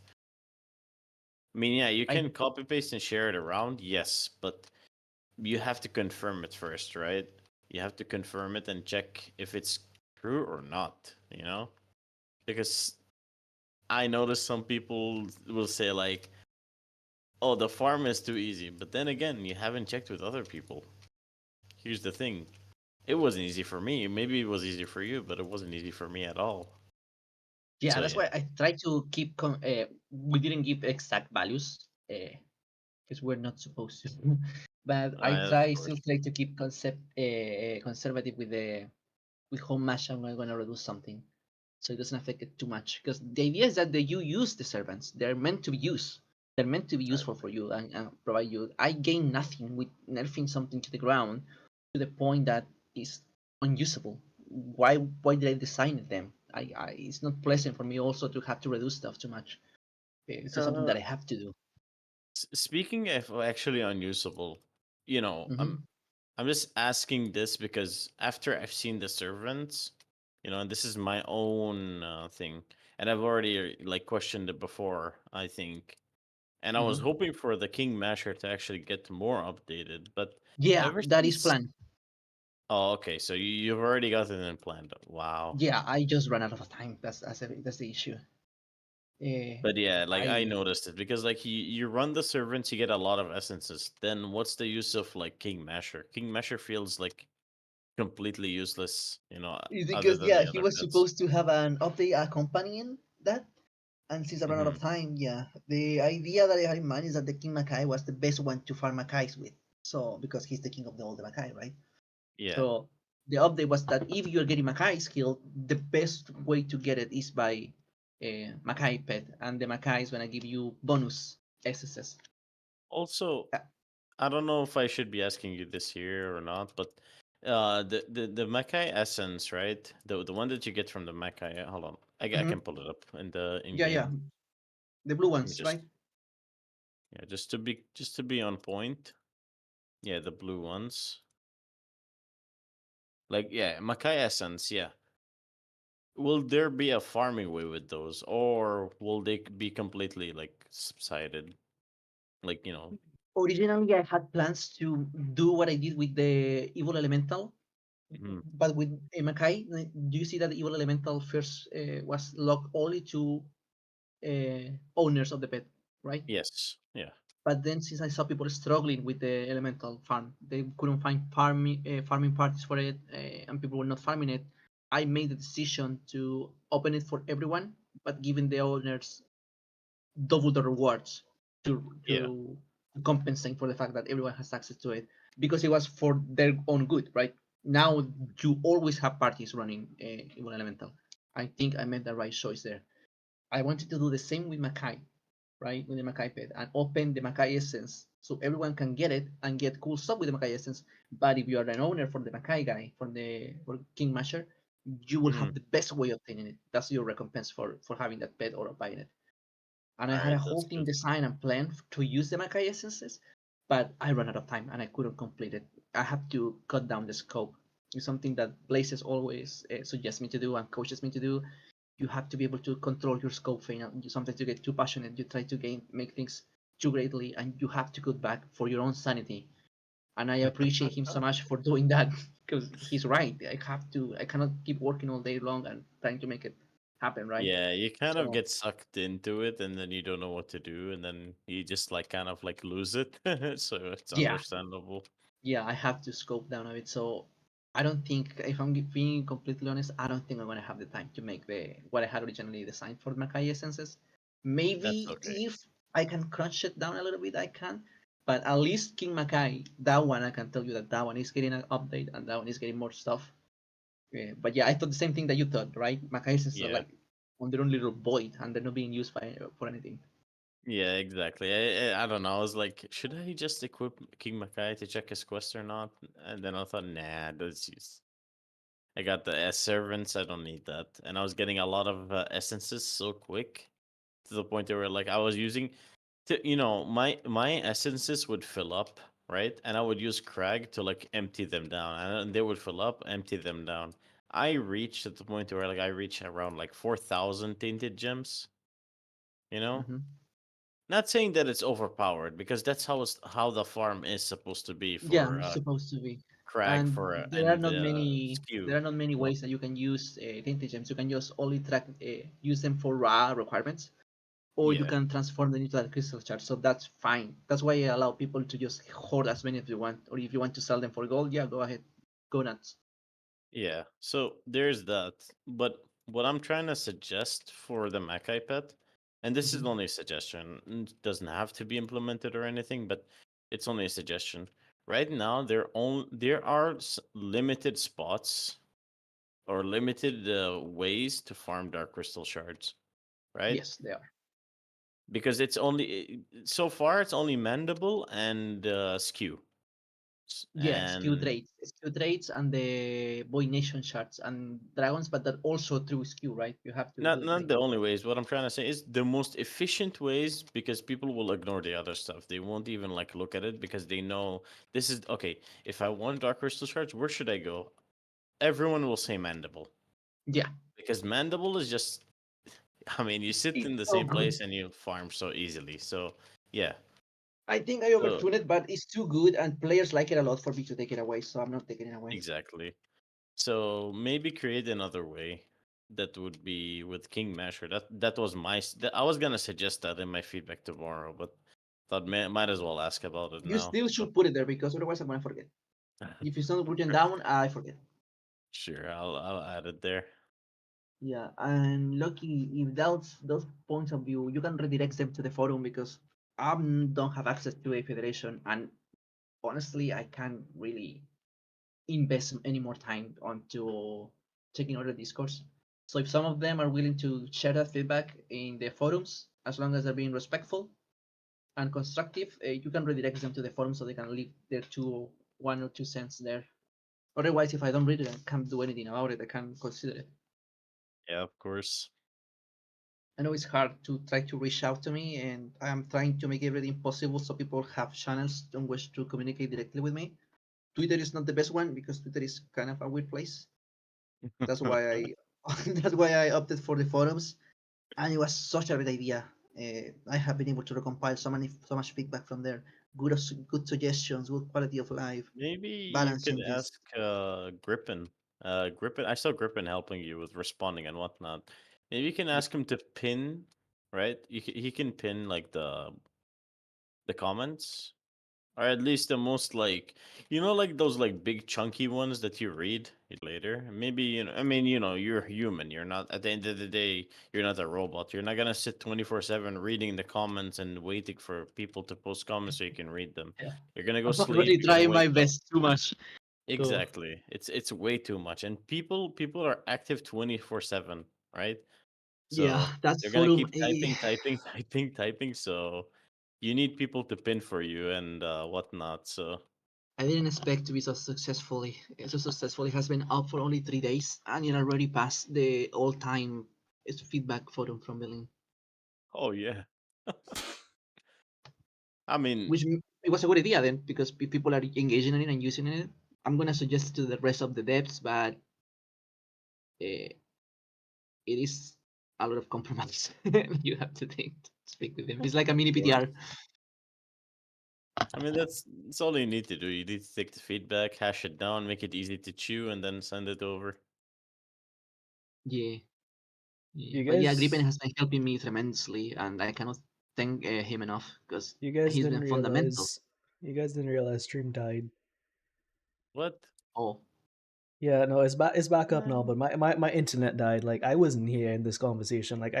I mean, yeah, you I can copy paste and share it around, yes, but you have to confirm it first, right? You have to confirm it and check if it's true or not. Because I noticed some people will say, like, oh, the farm is too easy. But then again, you haven't checked with other people. Here's the thing, it wasn't easy for me. Maybe it was easy for you, but it wasn't easy for me at all. yeah, So, that's yeah. why I try to keep. We didn't give exact values because we're not supposed to, but I Of still course. try to keep conservative with how much I'm going to reduce something, so it doesn't affect it too much. Because the idea is that you use the servants; they're meant to be used. They're meant to be useful for you and provide you. I gain nothing with nerfing something to the ground to the point that is unusable. Why did I design them? It's not pleasant for me also to have to reduce stuff too much. It's just something Uh, that I have to do. Speaking of actually unusable, you know, I'm Hmm. I'm just asking this because after I've seen the servants, and this is my own thing, and I've already like questioned it before, I think, and I was Hmm. hoping for the King Masher to actually get more updated, but Yeah, ever that is since, planned. oh, okay, so you've already got it in planned. Wow. Yeah, I just ran out of time. That's the issue. But yeah, like I I noticed it because like you run the servants, you get a lot of essences. Then what's the use of like King Masher? King Masher feels like completely useless, It's other because than yeah, the he other was pets. supposed to have an update accompanying that, and since I ran out Hmm. of time, yeah, the idea that I had in mind is that the King Makai was the best one to farm Makais with. So because he's the king of all the Makai, right? Yeah. So the update was that if you're getting Makai skill, the best way to get it is by Makai pet, and the Makai is gonna give you bonus SSS. Also, I don't know if I should be asking you this here or not, but the Makai essence, right? The one that you get from the Makai. Hold on, I Mhm. can pull it up in the in Yeah, yeah, game. the blue Let me ones, right? just, yeah, just to be on point. Yeah, the blue ones. Like, yeah, Makai essence. Yeah. Will there be a farming way with those, or will they be completely like subsided? Like, Originally, I had plans to do what I did with the evil elemental, mhm. but with Makai, do you see that the evil elemental first was locked only to owners of the pet, right? Yes, yeah, But then, since I saw people struggling with the elemental farm, they couldn't find farming parties for it, and people were not farming it. I made the decision to open it for everyone, but giving the owners double the rewards to yeah. to compensate for the fact that everyone has access to it because it was for their own good, right? now you always have parties running in one elemental. I think I made the right choice there. I wanted to do the same with Makai, right? With the Makai pet and open the Makai essence so everyone can get it and get cool stuff with the Makai essence. But if you are an owner for the Makai guy, for King Masher, you will Mhm. have the best way of obtaining it. That's your recompense for having that pet or buying it. And I All had a right, whole that's thing good. designed and planned to use the Makai essences, but I ran out of time and I couldn't complete it. I had to cut down the scope. It's something that Blazes always suggests me to do and coaches me to do. You have to be able to control your scope, Fainal. Sometimes you get too passionate, you try to make things too greatly, and you have to cut back for your own sanity. And I appreciate him so much for doing that because he's right. I cannot keep working all day long and trying to make it happen, right? Yeah, you kind of So get sucked into it, and then you don't know what to do, and then you just like kind of like lose it. So it's yeah, understandable. yeah, I have to scope down a bit. So I don't think, if I'm being completely honest, I don't think I'm gonna have the time to make the what I had originally designed for Makai essences. That's Maybe okay. if I can crunch it down a little bit, I can. But at least King Makai, that one I can tell you that that one is getting an update and that one is getting more stuff. Yeah, but yeah, I thought the same thing that you thought, right? Makai essences are Yeah. like on their own little void and they're not being used for anything. Yeah, exactly. I don't know. I was like, should I just equip King Makai to check his quest or not? And then I thought, nah, that's use. I got the S servants. I don't need that. And I was getting a lot of essences so quick to the point where like I was using, my essences would fill up, right? And I would use Crag to like empty them down, and they would fill up, empty them down. I reached at the point where like I reached around like 4,000 tainted gems. You know, Hmm. not saying that it's overpowered because that's how the farm is supposed to be Yeah, for it's supposed to be. Crag And for there are and not many Skew. there are not many ways that you can use tinted gems. You can just only use them for raw requirements, or you Yeah, can transform them into a crystal shard. So that's fine. That's why I allow people to just hoard as many as you want. Or if you want to sell them for gold, yeah, go ahead, go nuts. yeah. So there's that. But what I'm trying to suggest for the Makai pet, and this is Hmm. only a suggestion, it doesn't have to be implemented or anything, but it's only a suggestion. Right now, there are limited spots or limited ways to farm dark crystal shards, right? Yes, they are. Because it's only so far it's only mandible and skew Yeah, and skill traits, and the boy nation shards and dragons, but that also through skill, right? You have to do it not like the only ways. What I'm trying to say is the most efficient ways, because people will ignore the other stuff. They won't even like look at it because they know this is okay. If I want dark crystal shards, where should I go? Everyone will say mandible, yeah. because mandible is just, I mean, you sit It's in the so same good. place and you farm so easily. So yeah. I think I So overtune it, but it's too good, and players like it a lot for me to take it away, so I'm not taking it away. exactly. So maybe create another way. That would be with King Masher. That was I was gonna suggest that in my feedback tomorrow, but thought might as well ask about it You now. still So should put it there because otherwise I'm gonna forget. If it's not written down, I forget. sure, I'll add it there. Yeah, and lucky if those points of view, you can redirect them to the forum because I don't have access to a federation, and honestly, I can't really invest any more time onto checking other discourse. So if some of them are willing to share that feedback in the forums, as long as they're being respectful and constructive, you can redirect them to the forum so they can leave their 1 or 2 cents there. Otherwise, if I don't read it, I can't do anything about it. I can't consider it. Yeah, of course. I know it's hard to try to reach out to me, and I'm trying to make everything possible so people have channels on which to communicate directly with me. Twitter is not the best one because Twitter is kind of a weird place. That's why I that's why I opted for the forums, and it was such a great idea. I have been able to recompile so much feedback from there. Good suggestions, good quality of life, Maybe you balance could changes. ask Grippin. Grippin, I saw Grippin helping you with responding and whatnot. Maybe you can Yeah, ask him to pin, right? He can pin like the comments, or at least the most like, like those like big chunky ones that you read later. Maybe, I mean, you're human. You're not, at the end of the day, you're not a robot. You're not gonna sit 24/7 reading the comments and waiting for people to post comments so you can read them. yeah. You're gonna go I'm sleep. already You're gonna trying my wake up. best too much. Exactly. It's way too much, and people are active 24/7, right? Yeah, So that they're gonna forum. keep typing, typing, typing, typing. So you need people to pin for you and whatnot. So I didn't expect to be so successful. It has been up for only 3 days, and it already passed the all-time feedback forum from Berlin, oh yeah, I mean, which it was a good idea then because people are engaging in it and using it. I'm gonna suggest to the rest of the devs, but it is a lot of compromise you have to think to speak with them. It's like a mini Yeah. PTR. I mean that's all you need to do. You need to take the feedback, hash it down, make it easy to chew, and then send it over. Yeah, yeah. You But yeah, Gripen guys, has been helping me tremendously, and I cannot thank him enough because you guys he's didn't been fundamental. realize, you guys didn't realize stream died. What? Oh, Yeah, no, it's back up now, Uh, but my internet died. Like I wasn't here in this conversation. Like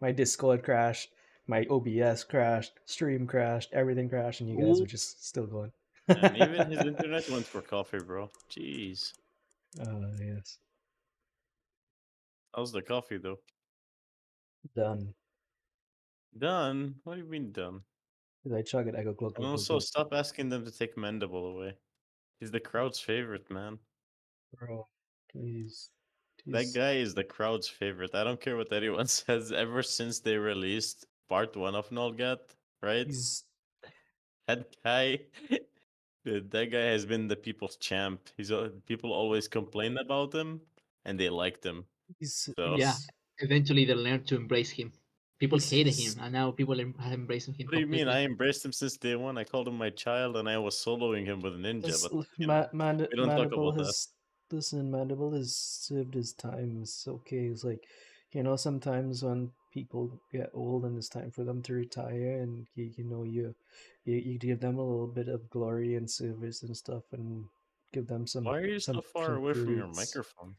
my Discord crashed, my OBS crashed, stream crashed, everything crashed, and you guys ooh, were just still going. and even his internet went for coffee, bro. Jeez, Yes. how's the coffee though? Done. Done? What do you mean done? As I chug it, I go glug And glug glug also, glug. stop asking them to take Mandible away. He's the crowd's favorite, man. Bro, please. That Please. guy is the crowd's favorite. I don't care what anyone says. Ever since they released part one of Nolgat, right? He's That guy, that guy has been the people's champ. People always complain about him, and they liked him. he's So yeah. he's Eventually, they learned to embrace him. People hated him, he's and now people are embracing him what do you mean? I completely. embraced him since day one. I called him my child, and I was soloing him with Ninja. This But you know, we don't talk Mandible about that. has Mandible has served his time. It's okay. It's like, sometimes when people get old and it's time for them to retire, and you give them a little bit of glory and service and stuff, and give them Why are you so far some away from your fruits. microphone?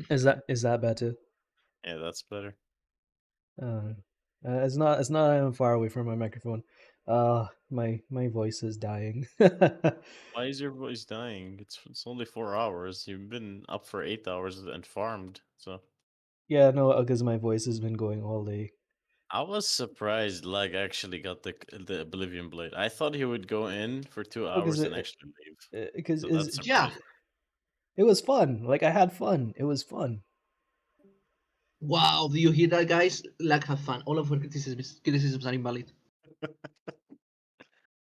Is that better? Yeah, that's better. Uh, it's not I'm far away from my microphone. My voice is dying. Why is your voice dying? It's only 4 hours. You've been up for 8 hours and farmed. So Yeah, no, because my voice has been going all day. I was surprised Lag actually got the Oblivion Blade. I thought he would go in for two Because hours and actually leave. because So that's Yeah. surprising. it was fun. Like I had fun. It was fun. Wow. Do you hear that, guys? Like, have fun. All of our criticisms are invalid.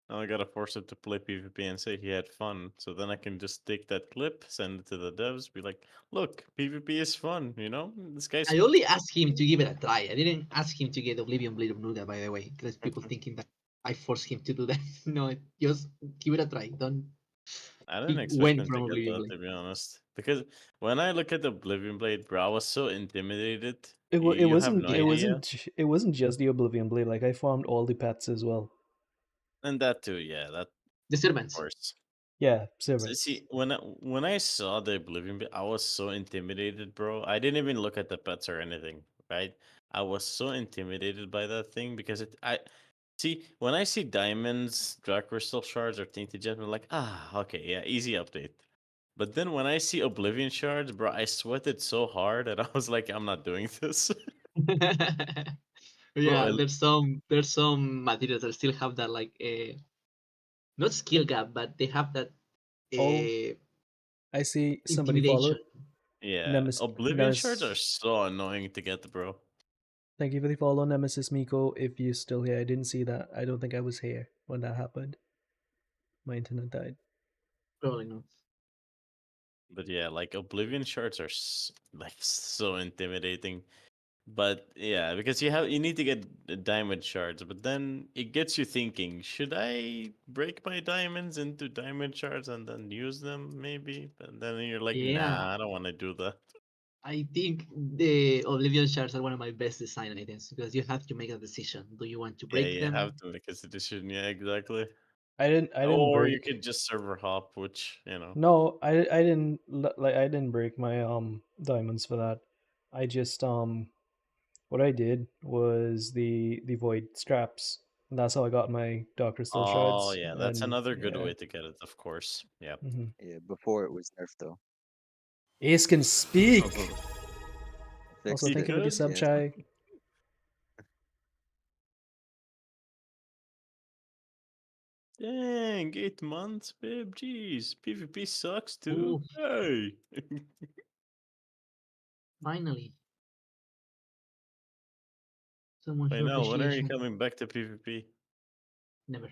Now I gotta force him to play PvP and say he had fun. So then I can just take that clip, send it to the devs, be like, look, PvP is fun, you know? This guy's I only asked him to give it a try. I didn't ask him to get Oblivion Blade of Nuga, by the way, because people thinking that I forced him to do that. No, just give it a try. Don't. I didn't He expect went him to from get Oblivion that, Blade. to be honest. Because when I look at the Oblivion Blade, bro, I was so intimidated. It wa- it You have wasn't no it idea. wasn't j- it wasn't just the Oblivion Blade. Like I farmed all the pets as well. And that too, yeah, that The of servants. course. Yeah, See, servants. when I saw the Oblivion, I was so intimidated, bro. I didn't even look at the pets or anything, right? I was so intimidated by that thing because I see when I see diamonds, dark crystal shards, or tainted gems, I'm like, okay, yeah, easy update. But then when I see Oblivion shards, bro, I sweated so hard that I was like, I'm not doing this, bro. Yeah, there's some materials that still have that like not skill gap, but they have that Oh, uh, I see somebody intimidation. followed. Yeah, Nemesis, Oblivion shards are Nemesis. so annoying to get, bro. Thank you for the follow, Nemesis Miko. If you're still here, I didn't see that. I don't think I was here when that happened. My internet died. Probably not. But yeah, like Oblivion shards are like so intimidating. But yeah, because you need to get diamond shards, but then it gets you thinking, should I break my diamonds into diamond shards and then use them maybe? But then you're like, Yeah, nah, I don't want to do that. I think the Oblivion shards are one of my best design items because you have to make a decision. Do you want to Yeah, break you them? have to make a decision. Yeah, exactly. I didn't Or you break. could just server hop, which, you know. No, I didn't I didn't break my diamonds for that. I just what I did was the void scraps. That's how I got my Doctor Still Oh Shards. yeah, that's And another good yeah. way to get it, of course. Yeah. Mhm. Yeah, before it was nerfed though. Ace can speak. Also, Fixed He thank it. you for the could. sub, Yes. Chai. Dang, 8 months, babe. Jeez, PvP sucks too. Ooh, Hey. finally. Someone I show know. When are you appreciation. coming back to PvP? Never.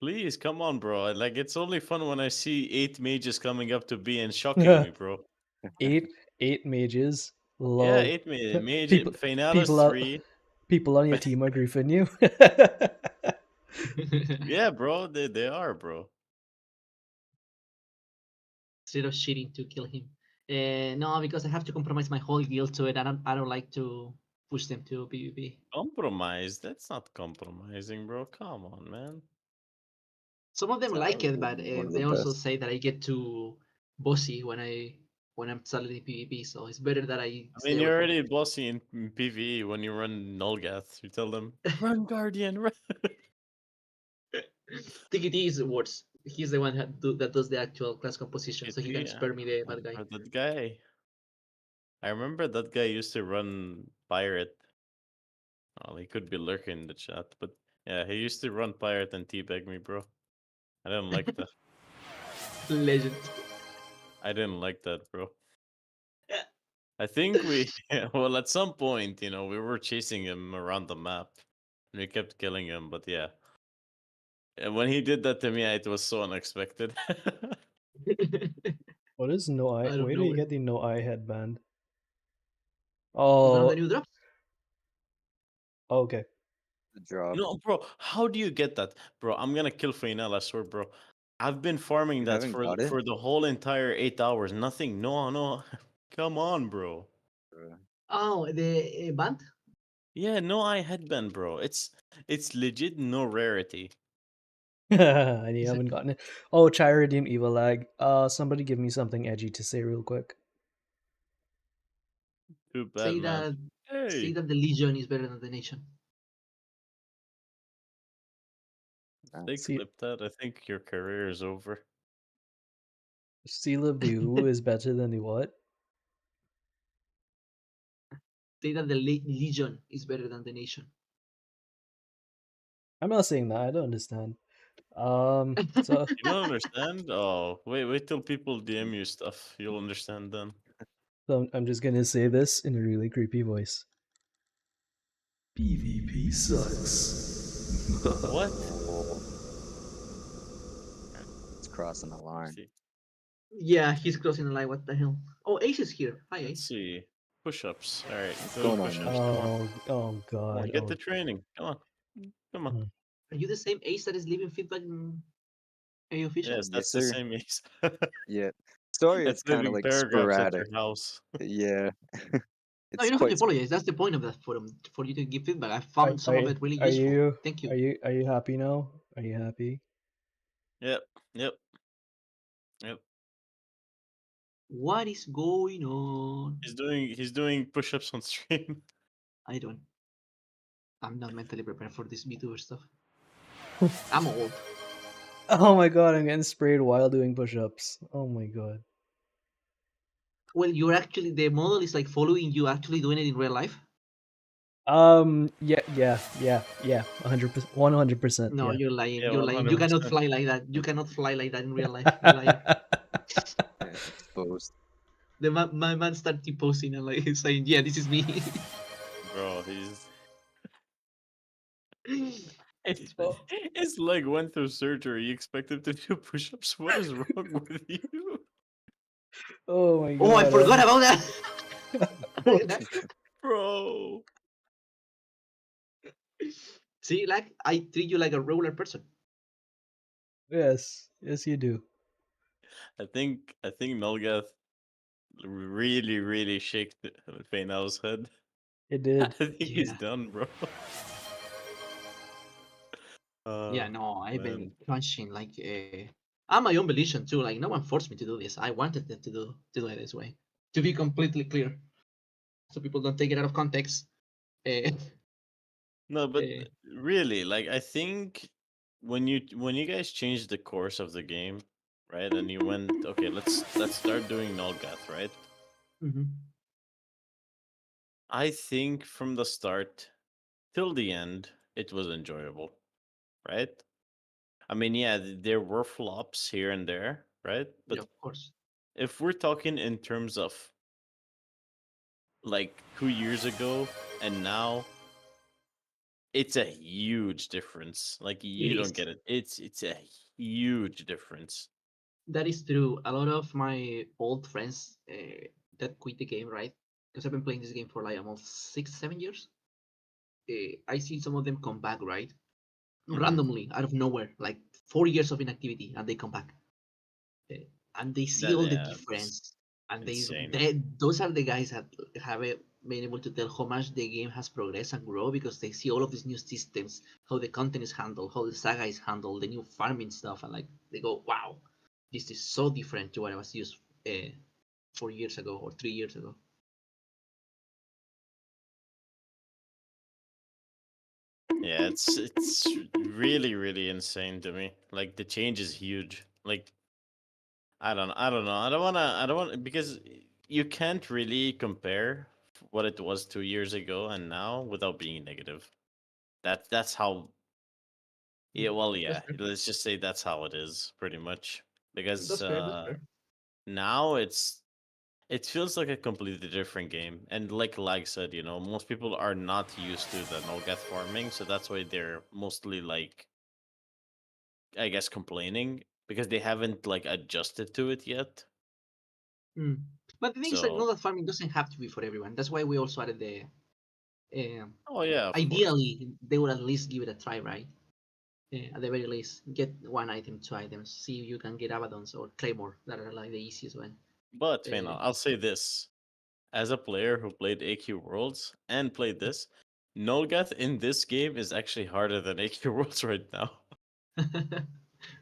Please, come on, bro. Like, it's only fun when I see 8 mages coming up to B and shocking me, bro. eight mages. Yeah, Lol. 8 mage. People, Fainalis people out, 3. people on your team are griefing you. Yeah, bro. They are, bro. Instead of cheating to kill him. No, because I have to compromise my whole guild to it. I don't like to push them to PvP. Compromise? That's not compromising, bro. Come on, man. Some of them like it, but One of the they also best. say that I get too bossy when I'm starting PvP. So it's better that I I stay mean, away you're from it. already bossy in PvE when you run Nullgath. You tell them, run Guardian, run. TKT is worse. He's the one that does the actual class composition, so he can Yeah, spare me the bad guy. that guy. I remember that guy used to run Pirate. Oh, he could be lurking in the chat, but yeah, he used to run Pirate and teabag me, bro. I didn't like that. Legend. I didn't like that, bro. I think we, well, at some point, we were chasing him around the map, and we kept killing him. But yeah, and when he did that to me, it was so unexpected. What is no eye? Out of Where do you nowhere. get the no eye headband? It's one of the Oh, new drops. okay. The drop. No, bro, how do you get that, bro? I'm gonna kill Fainal, I swear, bro. I've been farming You that haven't for got it? for the whole entire 8 hours. Nothing. No, no. Come on, bro. Oh, the band? Yeah, no eye headband, bro. It's legit no rarity. And you Is it- haven't gotten it. Oh, Chai redeem evil lag. Somebody give me something edgy to say real quick. Too bad, say man. that say Hey, that the Legion is better than the Nation. they Nice. See, clip that. I think your career is over. Seal of the Who is better than the what? Say that the Legion is better than the Nation. I'm not saying that. I don't understand. So You don't understand? Oh, wait till people DM you stuff. You'll understand then. I'm just gonna say this in a really creepy voice. PvP sucks. What? Oh, it's crossing the line. See, Yeah, he's crossing the line. What the hell? Oh, Ace is here. Hi, let's Ace. see. Push-ups. All right, What's go to going on, push-ups. man? Come on, Oh come god. on. Get Oh. the training. Come on, come on. Hmm. Are you the same Ace that is leaving feedback in A official? Yes, Yes, that's the sir. same ace. Yeah. Story That's is kind of leaving like paragraphs at sporadic. your house. Yeah. No, you It's don't have to quite apologize. That's the point of that forum, for you to give feedback. I Are, found some of are, it really are useful. you Thank you. are you happy now? Are you happy? Yep, yep, yep. What is going on? He's doing push-ups on stream. I don't. I'm not mentally prepared for this VTuber stuff. I'm old. Oh my god, I'm getting sprayed while doing push-ups. Oh my god. Well, you're actually the model is like following you, actually doing it in real life. Yeah, 100%, No, yeah. you're lying. Yeah, You're lying. You cannot 100%. fly like that. You cannot fly like that in real life. You liar. exposed. My man started posting and like saying, "Yeah, this is me." Bro, It's funny. his leg went through surgery. You expect him to do push-ups? What is wrong with you? Oh my Oh, I god. forgot about that. Bro. See, like I treat you like a regular person. Yes, yes you do. I think Melgath really, really shaked Fainal's head. It I did. think he's Yeah. done, bro. Yeah, no, I've Man. been crunching like I'm my own volition too. Like no one forced me to do this. I wanted them to do it this way. To be completely clear, so people don't take it out of context. Uh, No, but Uh, really, like I think when you guys changed the course of the game, right? And you went, okay, let's start doing Nolgath, right? mhm. I think from the start till the end, it was enjoyable, right? I mean, yeah, there were flops here and there, right? Yeah, But of course. if we're talking in terms of like 2 years ago and now, it's a huge difference. Like It you is. don't get it. It's a huge difference. That is true. A lot of my old friends that quit the game, right? Because I've been playing this game for like almost 6, 7 years. I see some of them come back, right? Hmm. Randomly, out of nowhere, like 4 years of inactivity, and they come back. Uh, and they see That all the yeah, it's difference. And insane. those are the guys that have been able to tell how much the game has progressed and grow because they see all of these new systems, how the content is handled, how the saga is handled, the new farming stuff, and like they go, "Wow, this is so different to what I was used 4 years ago or 3 years ago." Yeah, it's really really insane to me. Like the change is huge. Like I don't know. I don't want because you can't really compare what it was 2 years ago and now without being negative. That's how. Yeah, well, That's yeah. fair. Let's just say that's how it is, pretty much. Because That's fair. That's fair. now it feels like a completely different game. And like said, most people are not used to the Nolgath farming, so that's why they're mostly like, I guess, complaining because they haven't like adjusted to it yet. Mm. But the thing is, like, So, know that farming doesn't have to be for everyone. That's why we also added the. oh yeah, of course. Ideally, they would at least give it a try, right? At the very least, get 1 item, 2 items. See if you can get Abaddons or Claymore that are like the easiest one. But Uh, Fainal, I'll say this: as a player who played AQ Worlds and played this, Nolgath in this game is actually harder than AQ Worlds right now.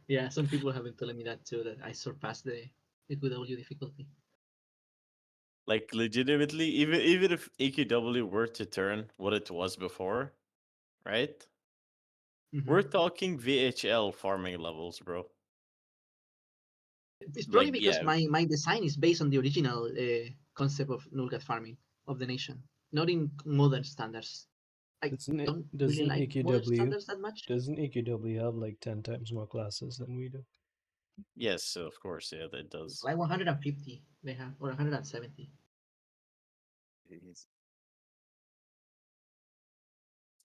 yeah, some people have been telling me that too. That I surpassed the EQW difficulty. Like legitimately, even if AQW were to turn what it was before, right? We're Mm-hmm. talking VHL farming levels, bro. It's probably Like because yeah, my design is based on the original concept of Nulgat farming of the nation, not in modern standards. I Doesn't it? don't really Doesn't like modern AQW? standards that much. Doesn't AQW have like 10 times more classes than we do? yes, of course, yeah, that does. Like 150 they have, or 170. Jeez.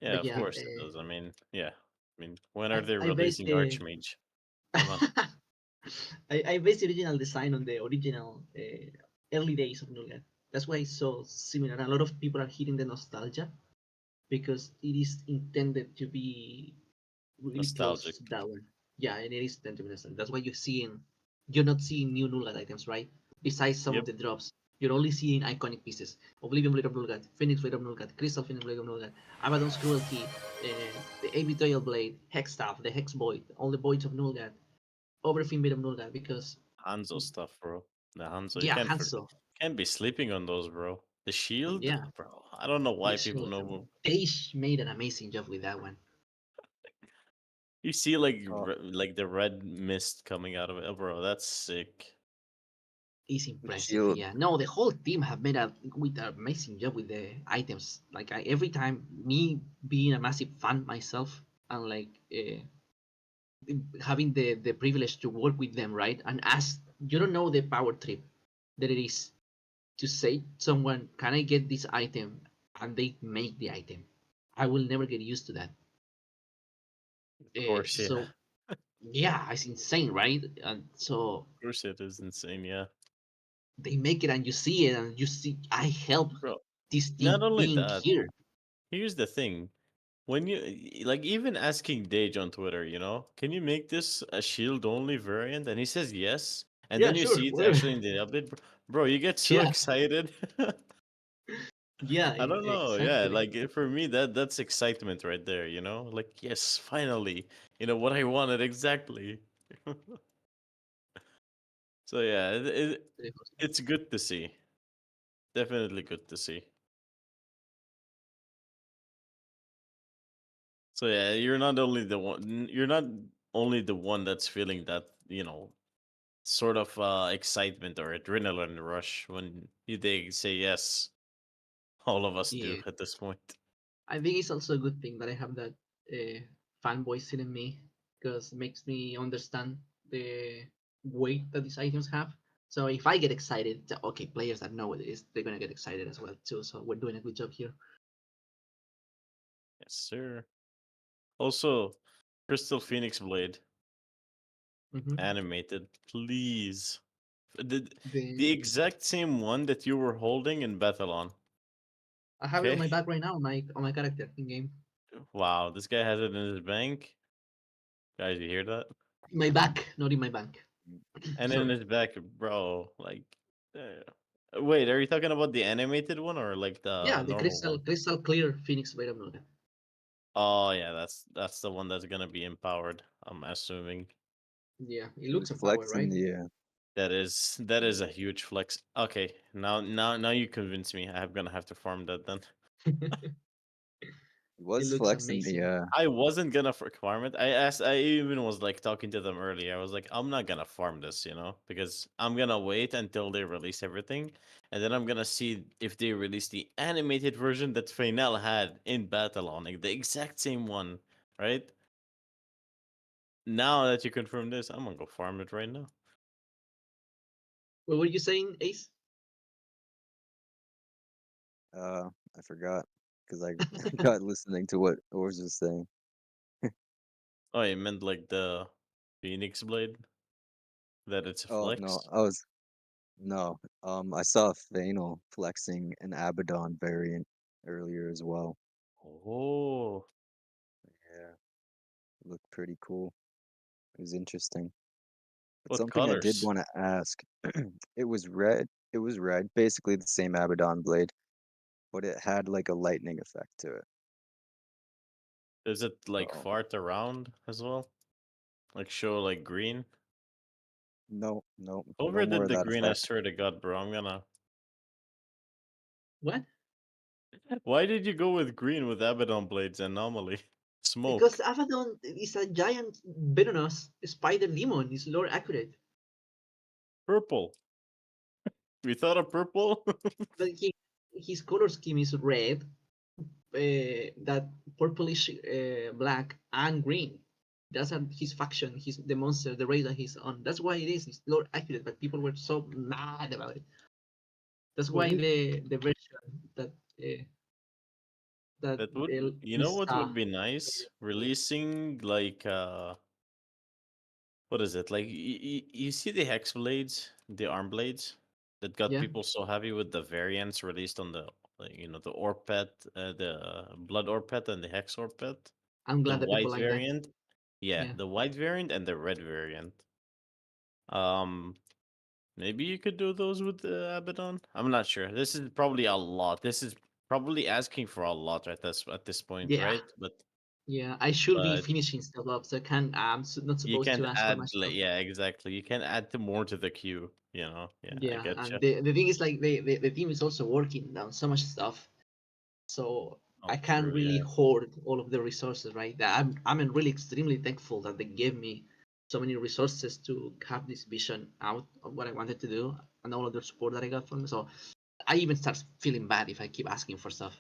Yeah, But of yeah, course it does. I mean, yeah. I mean, when are I, they I based releasing the Archmage? Come on. I based the original design on the original early days of Nulgat. That's why it's so similar. A lot of people are hitting the nostalgia because it is intended to be really close Nostalgic. to that one. Yeah, and it is intended to be nostalgic. That's why you're not seeing new Nulgat items, right? Besides some of Yep. the drops, you're only seeing iconic pieces: Oblivion Blade of Nulgat, Phoenix Blade of Nulgat, Crystal Phoenix Blade of Nulgat, Abaddon's Cruelty, the A Betrayal Blade, Hex Staff, the Hex Void, all the Voids of Nulgat, Overfiend Blade of Nulgat, because Hanzo stuff, bro. The Hanzo, you yeah, Hanzo, can't be sleeping on those, bro. The shield, yeah, bro. I don't know the why people shield. know. They made an amazing job with that one. You see like Oh, like the red mist coming out of it, oh, bro. That's sick. It's the impressive. shield. Yeah, no, the whole team have made with an amazing job with the items. Like every time, me being a massive fan myself, and like having the privilege to work with them, right? And ask, you don't know the power trip that it is to say to someone, "Can I get this item?" and they make the item. I will never get used to that. Of course, yeah. So yeah, it's insane, right? And so Of course it is insane, yeah. they make it, and you see it, and you see I help Bro, this not team only being that, here. here's the thing. When you like even asking Dage on Twitter, can you make this a shield only variant? And he says yes. And Yeah, then you sure, see it whatever. actually in the update. Bro, you get so Yeah, excited. yeah, I don't know. Yeah, exactly. like for me that's excitement right there, Like yes, finally. What I wanted exactly. So yeah, it's good to see. Definitely good to see. So yeah, you're not only the one. You're not only the one that's feeling that sort of excitement or adrenaline rush when they say yes. All of us do Yeah, at this point. I think it's also a good thing that I have that fanboy still in me because it makes me understand the weight that these items have. So if I get excited, okay, players that know what it is, they're gonna get excited as well too. So we're doing a good job here. Yes, sir. Also, Crystal Phoenix Blade Hmm. animated, please. The The the exact same one that you were holding in Bethalon. I have it on Okay. my back right now on my character in game. Wow, this guy has it in his bank. Guys, you hear that? In my back, not in my bank. And in Sorry. his back, bro. Like, wait, are you talking about the animated one or like the Yeah, the normal one? crystal clear Phoenix Blade of Nuga. Oh yeah, that's the one that's gonna be empowered. I'm assuming. Yeah, it He looks was empowered, flexing right? the That is a huge flex. Okay, now you convince me. I'm gonna have to farm that then. he It was looks flexing the amazing. I wasn't gonna farm it. I even was like talking to them earlier. I was like, I'm not gonna farm this, because I'm gonna wait until they release everything, and then I'm gonna see if they release the animated version that Fainal had in Battlon, like the exact same one, right? Now that you confirm this, I'm gonna go farm it right now. What were you saying, Ace? I forgot because I got listening to what Ors was saying. Oh, you meant like the Phoenix Blade? That it's a Oh no, flex? I saw Fainal flexing an Abaddon variant earlier as well. Oh, Yeah, it looked pretty cool. It was interesting. But what something I did colors? want to ask, it was red. It was red, basically the same Abaddon blade, but it had like a lightning effect to it. Is it like So fart around as well? Like show like green? no Over more did of the that green, I effect. swear to God, bro. I'm gonna. What? Why did you go with green with Abaddon Blades anomaly? Because Smoke. Abaddon is a giant venomous spider demon. It's lore accurate. Purple. We thought of purple? But his color scheme is red, that purplish, black, and green. That's his faction. He's the monster, the race that he's on. That's why it is. It's lore accurate, but people were so mad about it. That's What why do you the version that that That would, you know is what would be nice? Releasing like what is it? Like you see the hex blades, the arm blades that got yeah. people so happy with the variants released on the the Orpet, the Blood Orpet and the Hex Orpet, I'm the glad that people white like that. variant. Yeah, Yeah. the white variant and the red variant. Um, maybe you could do those with the Abaddon. I'm not sure. This is probably a lot. This is probably asking for a lot at this point, Yeah. right? Yeah. I should be But finishing stuff up, so I can't. Not you supposed can't to ask for add much stuff. yeah, exactly. You can add to more to the queue. Yeah, I Yeah, get and you. the thing is, like, the team is also working on so much stuff, so Oh, I can't true. really Yeah. hoard all of the resources, right? I'm really extremely thankful that they gave me so many resources to have this vision out of what I wanted to do and all of the support that I got from them. So I even start feeling bad if I keep asking for stuff.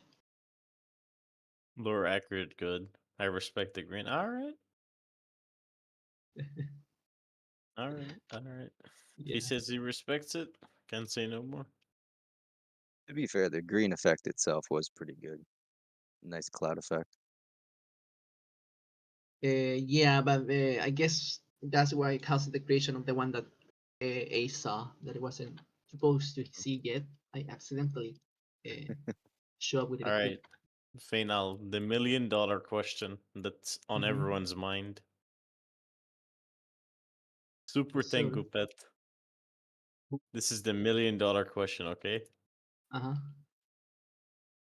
Lore accurate, good. I respect the green. All right, all right, all right. If he Yeah. says he respects it, can't say no more. To be fair, the green effect itself was pretty good. Nice cloud effect. Yeah, but I guess that's why it caused the creation of the one that Ace saw that it wasn't supposed to see yet. I accidentally uh, show up with it All right, equipped. Fainal, the $1 million question that's on Mm-hmm. everyone's mind. Super Yes, sir. Tengu pet. This is the $1 million question, okay? Uh-huh.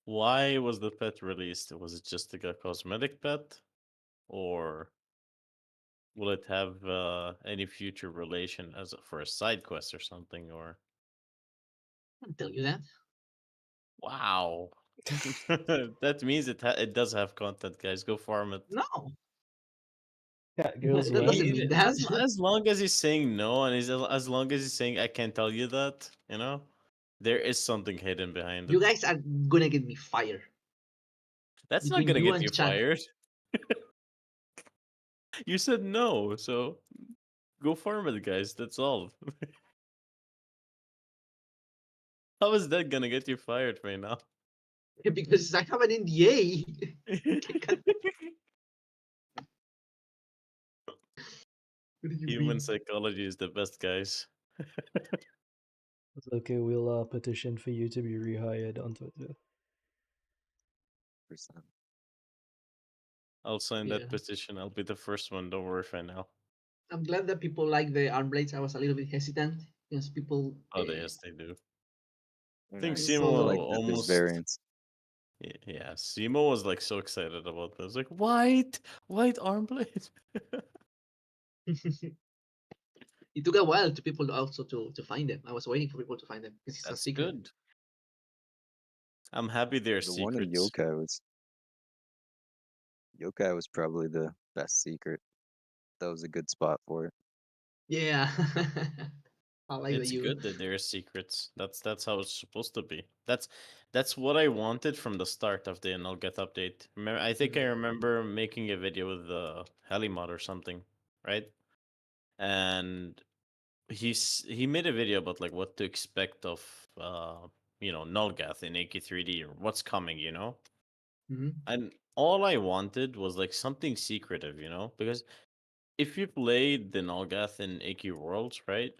Why was the pet released? Was it just like a cosmetic pet? Or will it have any future relation for a side quest or something? Or I'll tell you that. wow, That means it does have content, guys. Go farm it. No, Yeah, girls that what? doesn't mean that. As long as he's saying no, and as long as he's saying I can't tell you that, there is something hidden behind You it. guys are gonna get me fired That's not between gonna you get and you Chan. fired. You said no, so go farm it, guys. That's all. How is that gonna get you fired right now? Because I have an NDA. What do you Human mean? psychology is the best, guys. It's okay, we'll petition for you to be rehired on Twitter. Percent. I'll sign Yeah. that petition. I'll be the first one. Don't worry, Fainal. I'm glad that people like the arm blades. I was a little bit hesitant because people. Oh, yes, they do. I Very think nice. Simo I People. like that there's almost. variants. Yeah, Simo was like so excited about this. Like, white arm blade. It took a while to people also to find them. I was waiting for people to find them because it's a That's secret. good. I'm happy they're The one in secrets. Yokai was probably the best secret. That was a good spot for it. Yeah. I like that It's you. good that they're secrets. That's how it's supposed to be. That's what I wanted from the start of the Get update. I think I remember making a video with Helimod or something, right? And he made a video about like what to expect of Nullgath in AQ3D or what's coming, Mhm. And all I wanted was like something secretive, because if you played the Nullgath in AQ Worlds, right?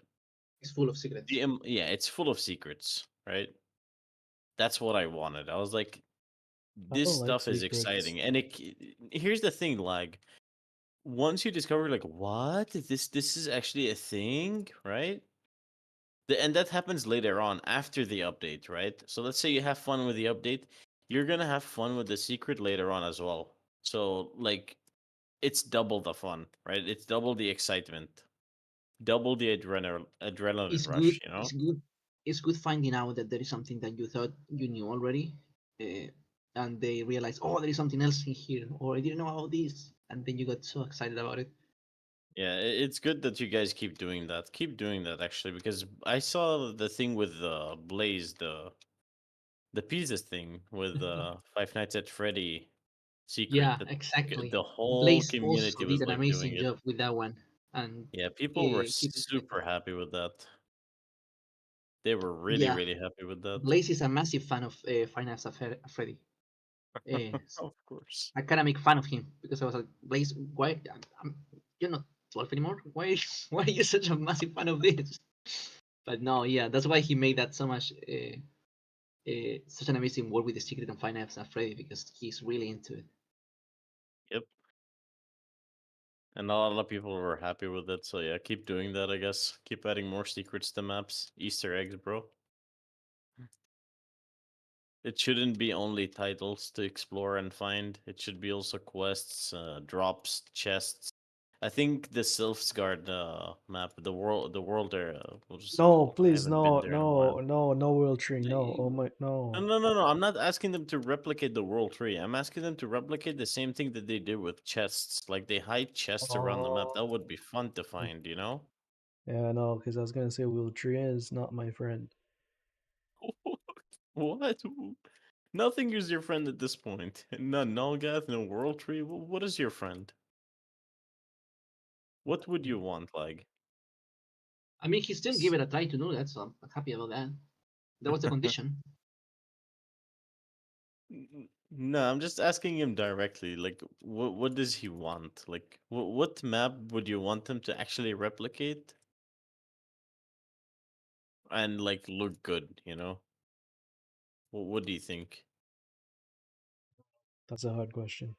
It's full of secrets. Yeah, it's full of secrets, right? That's what I wanted. I was like, I this don't like stuff is secrets. exciting, and here's the thing, like once you discover like what this is actually a thing, right? And that happens later on after the update, right? So let's say you have fun with the update, you're gonna have fun with the secret later on as well. So like, it's double the fun, right? It's double the excitement, double the adrenaline It's good. rush, It's good. It's good finding out that there is something that you thought you knew already, uh, and they realize, oh, there is something else in here, or I didn't know about this, and then you got so excited about it. Yeah, it's good that you guys keep doing that. Keep doing that actually, because I saw the thing with Blaze, the pieces thing with Five Nights at Freddy secret Yeah, that exactly. the whole Blaze community also did was an like doing amazing it. job with that one, and Yeah, people were keep super expecting. happy with that. They were really, Yeah, really happy with that. Blaze is a massive fan of Finance Freddy. Uh, Of course. I kind of make fun of him because I was like, Blaze, why? You're not 12 anymore. Why? Why are you such a massive fan of this? But no, yeah, that's why he made that so much. Such an amazing work with the Secret and Five Nights at Freddy because he's really into it. Yep. And a lot of people were happy with it. So yeah, keep doing that, I guess. Keep adding more secrets to maps. Easter eggs, bro. It shouldn't be only titles to explore and find. It should be also quests, drops, chests. I think the Sylphsgard map, the world area, what was it No, called? I please, haven't been no, there in a while. no world tree, no. Oh No, my, no. no. I'm not asking them to replicate the world tree. I'm asking them to replicate the same thing that they did with chests. Like they hide chests around the map. That Oh, would be fun to find. yeah, no, because I was gonna say world tree is not my friend. What? Nothing is your friend at this point. No Nulgath, no world tree. What is your friend? What would you want, like? I mean, he still gave it a try to do that, so I'm happy about that. That was the condition. No, I'm just asking him directly. Like, what does he want? Like, what map would you want him to actually replicate and like look good? What do you think? That's a hard question.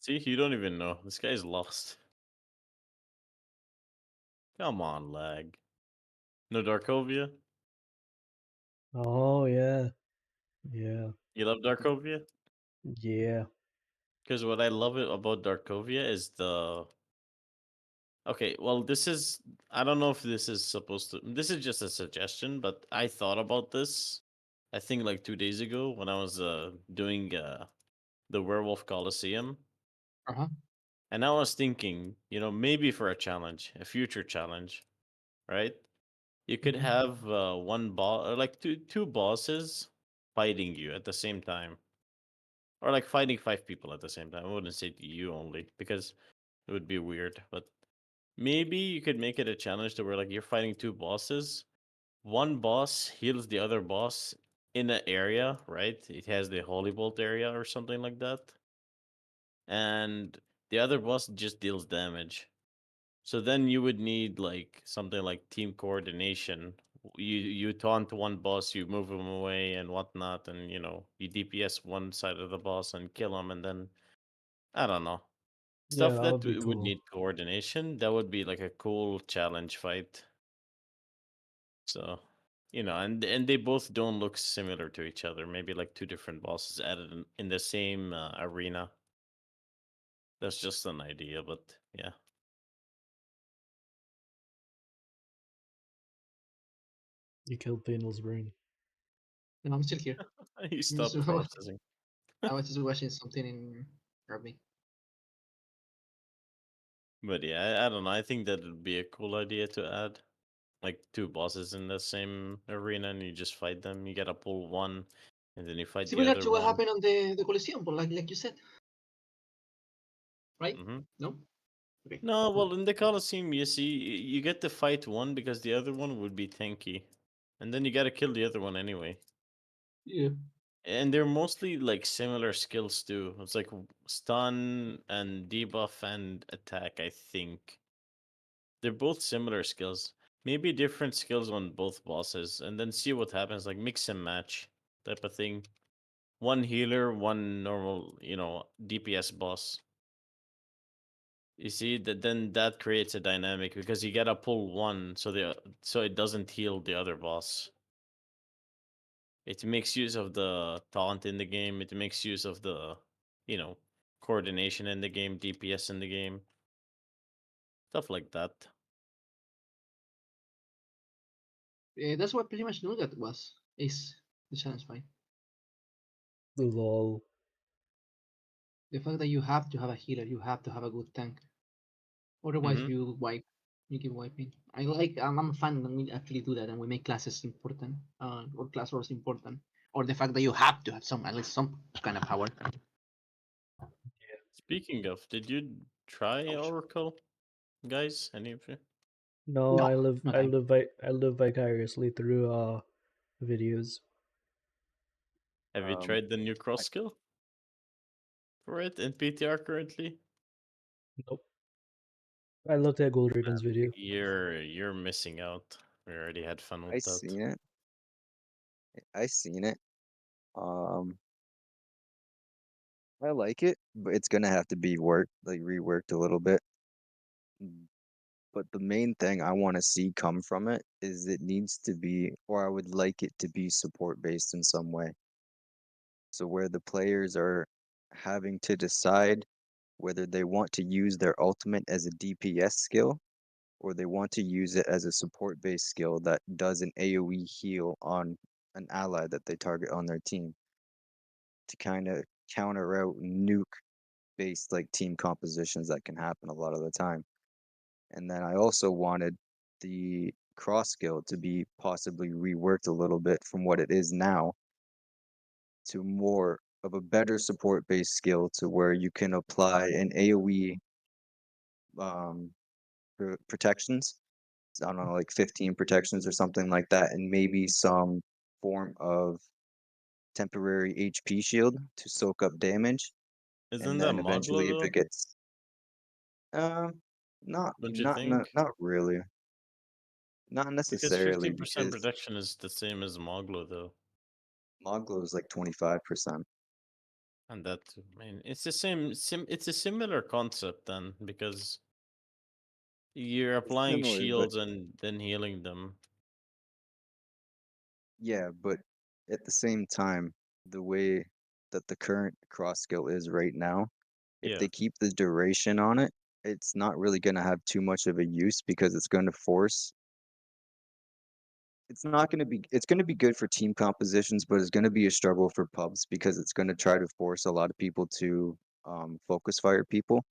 See, you don't even know. This guy's lost. Come on, lag. No Darkovia? Oh yeah, yeah, You love Darkovia? yeah. Because what I love it about Darkovia is the. Okay, well, this is. I don't know if this is supposed to. This is just a suggestion, but I thought about this I think like 2 days ago when I was doing the Werewolf Coliseum, Uh-huh. and I was thinking, maybe for a challenge, a future challenge, right? You could Mhm. have one boss, or like two bosses fighting you at the same time, or like fighting 5 people at the same time. I wouldn't say you only because it would be weird, but maybe you could make it a challenge to where like you're fighting two bosses. One boss heals the other boss in an area, right? It has the holy bolt area or something like that, and the other boss just deals damage. So then you would need like something like team coordination. You taunt one boss, you move him away and whatnot, and you DPS one side of the boss and kill him, and then I don't know Yeah, stuff that that would be would cool. need coordination. That would be like a cool challenge fight. So and they both don't look similar to each other. Maybe like two different bosses added in the same arena. That's just an idea, but yeah. You killed Fainal's brain. No, I'm still here. You I'm just- stop processing. I was just watching something in Arabic. But yeah, I don't know. I think that would be a cool idea to add. Like two bosses in the same arena and you just fight them. You gotta pull one and then you fight the Similar other to what one. happened on the Coliseum, but like you said, right? Hmm. No? Okay. No, well, in the Colosseum, you see, you get to fight one because the other one would be tanky. And then you gotta kill the other one anyway. Yeah. And they're mostly like similar skills too. It's like stun and debuff and attack, I think. They're both similar skills. Maybe different skills on both bosses, and then see what happens. Like mix and match type of thing. One healer, one normal, DPS boss. You see that then that creates a dynamic because you gotta pull one so it doesn't heal the other boss. It makes use of the taunt in the game. It makes use of the, you know, coordination in the game, DPS in the game, stuff like that. That's what pretty much Nougat was, is the challenge fight. Lol. The fact that you have to have a healer, you have to have a good tank. Otherwise, Hmm. you wipe. You keep wiping. I'm a fan when we actually do that and we make classes important, or class roles important, or the fact that you have to have at least some kind of power. Speaking of, did you try Ouch. Oracle, guys? Any of you? No, No, not I. I live vicariously through videos. Have you Um, tried the new cross I, skill for it in PTR currently? Nope. I looked at Gold Raven's video. You're missing out. We already had fun I with that. seen it. I seen it. Um, I like it, but it's gonna have to be reworked a little bit. But the main thing I want to see come from it is it needs to be, or I would like it to be support based in some way. So where the players are having to decide whether they want to use their ultimate as a DPS skill or they want to use it as a support based skill that does an AoE heal on an ally that they target on their team to kind of counter out nuke based like team compositions that can happen a lot of the time. And then I also wanted the cross skill to be possibly reworked a little bit from what it is now to more of a better support based skill to where you can apply an AoE um, protections. I don't know, like 15 protections or something like that, and maybe some form of temporary HP shield to soak up damage. Isn't And that then Mogla eventually, if though? it gets um, not Don't you not think? not not really, not Because necessarily 15% because protection is the same as Mogla though. Moglo is like 25%. And that, I mean, it's the same. It's a similar concept then, because you're It's applying similar, but shields and then healing them. yeah, but at the same time, the way that the current cross skill is right now, if Yeah. they keep the duration on it, it's not really going to have too much of a use because it's going to force it's not going to be it's going to be good for team compositions, but it's going to be a struggle for pubs because it's going to try to force a lot of people to focus fire people,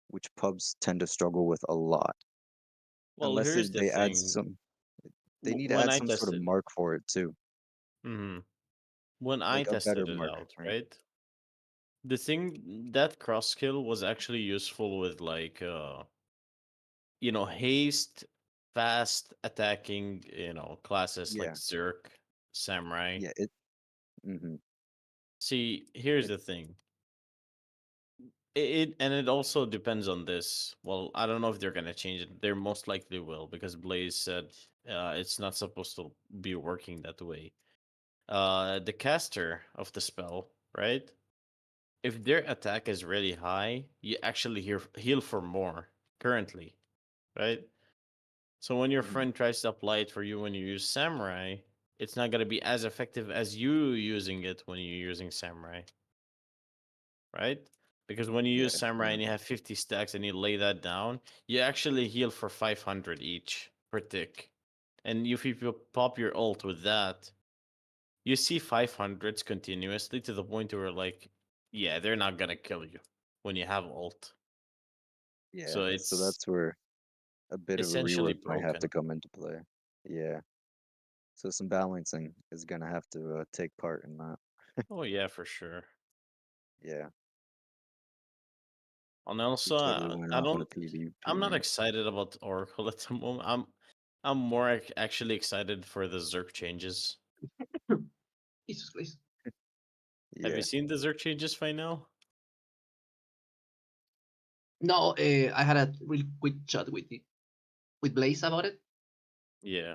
which pubs tend to struggle with a lot. Well, Unless here's the they add thing. some, they need to When add I some sort of tested, mark for it too, hmm when I like a better tested it mark, out, right? right? The thing that cross skill was actually useful with like haste, fast attacking, classes like Yeah, Zerk, Samurai. yeah, hmm See, here's it, the thing. It also depends on this. Well, I don't know if they're gonna change it. They most likely will because Blaze said it's not supposed to be working that way. The caster of the spell, right? If their attack is really high, you actually heal for more currently, right? So when your mhm. friend tries to apply it for you when you use Samurai, it's not gonna be as effective as you using it when you're using Samurai, right? Because when you Yeah, use Samurai and you have 50 stacks and you lay that down, you actually heal for 500 each per tick. And if you pop your ult with that, you see 500s continuously to the point where, like, yeah, they're not gonna kill you when you have ult. yeah. So So it's that's where a bit of a essentially rework might have to broken. come into play. Yeah. So some balancing is gonna have to take part in that. Oh, yeah, for sure. Yeah, And you also, totally went I off on a don't. PvP I'm not rant. excited about Oracle at the moment. I'm more actually excited for the Zerk changes. Jesus Christ. Have you Yeah. seen the Zerk changes, Fainal? No, I had a really quick chat with Blaze about it. Yeah.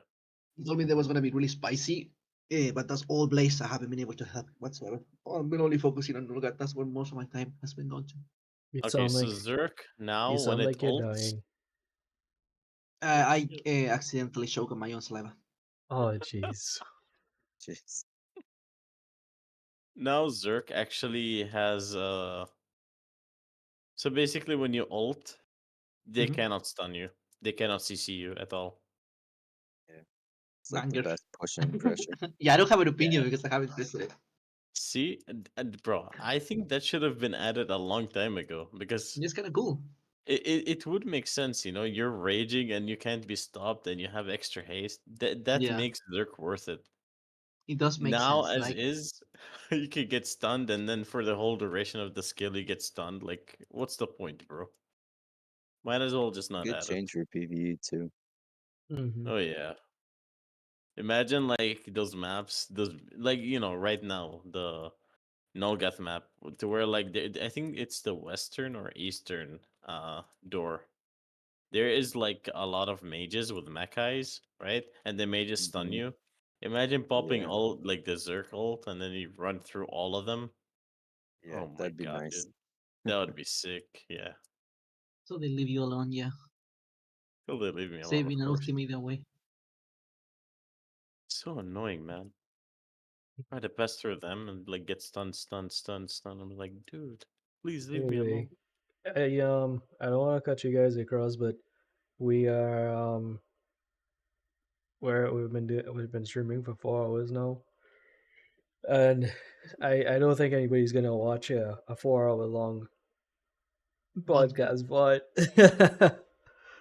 He told me that was gonna be really spicy, but that's all Blaze. I haven't been able to help whatsoever. I've been only focusing on Nurgat. That's where most of my time has been gone to. You Okay, sound so like Zerk now you when sound it like you're ults, dying. I accidentally choked on my own saliva. Oh jeez. Jeez. now Zerk actually has so basically when you ult, they Mhm. cannot stun you. They cannot CC you at all. Yeah. It's like the Banger. best push-in pressure. Yeah, I don't have an Yeah. opinion because I haven't tested it. See, and bro, I think that should have been added a long time ago because It's kind of cool. it would make sense, you're raging and you can't be stopped and you have extra haste. That Yeah, makes Zerk worth it. it does make Now sense. as Like, is, you could get stunned and then for the whole duration of the skill you get stunned. Like, what's the point, bro? Might as well just not Good add it. change for PvE too. Mm-hmm. Oh yeah. Imagine like those maps, those like right now the Nolgath map to where like I think it's the western or eastern door. There is like a lot of mages with mechais, right? And the mages stun Hmm you. Imagine popping Yeah, all like the Zerk ult and then you run through all of them. yeah, Oh my that'd be god, nice. dude. That would be sick. Yeah. so they leave you alone. Yeah, Till they leave me alone, of saving an course. ultimate away. So annoying, man. Try to pass through them and like get stunned, stunned, stunned, stunned. I'm like, dude, please leave me Anyway, alone. I don't want to cut you guys across, but we are where we've been streaming for 4 hours now, and I don't think anybody's gonna watch a 4 hour long But podcast, but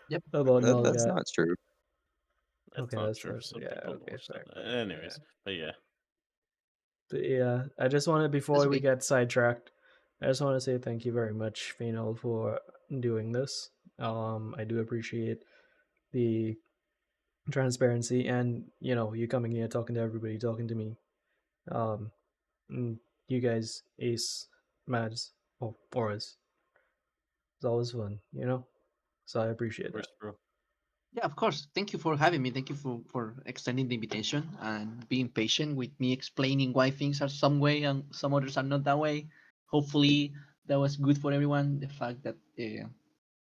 yep, about That's Nolgat. not true. That's Okay, not that's true. not Some yeah. people Okay, watch fair, that. fair, Anyways, fair. but yeah, But yeah, I just wanted that's before we okay. get sidetracked, I just want to say thank you very much, Fainal, for doing this. I do appreciate the transparency and you coming here talking to everybody, talking to me. Um, and you guys, Ace, Mads, or us. It's always fun. So I appreciate that. first, bro. Yeah, of course. Thank you for having me. Thank you for extending the invitation and being patient with me explaining why things are some way and some others are not that way. Hopefully, that was good for everyone. The fact that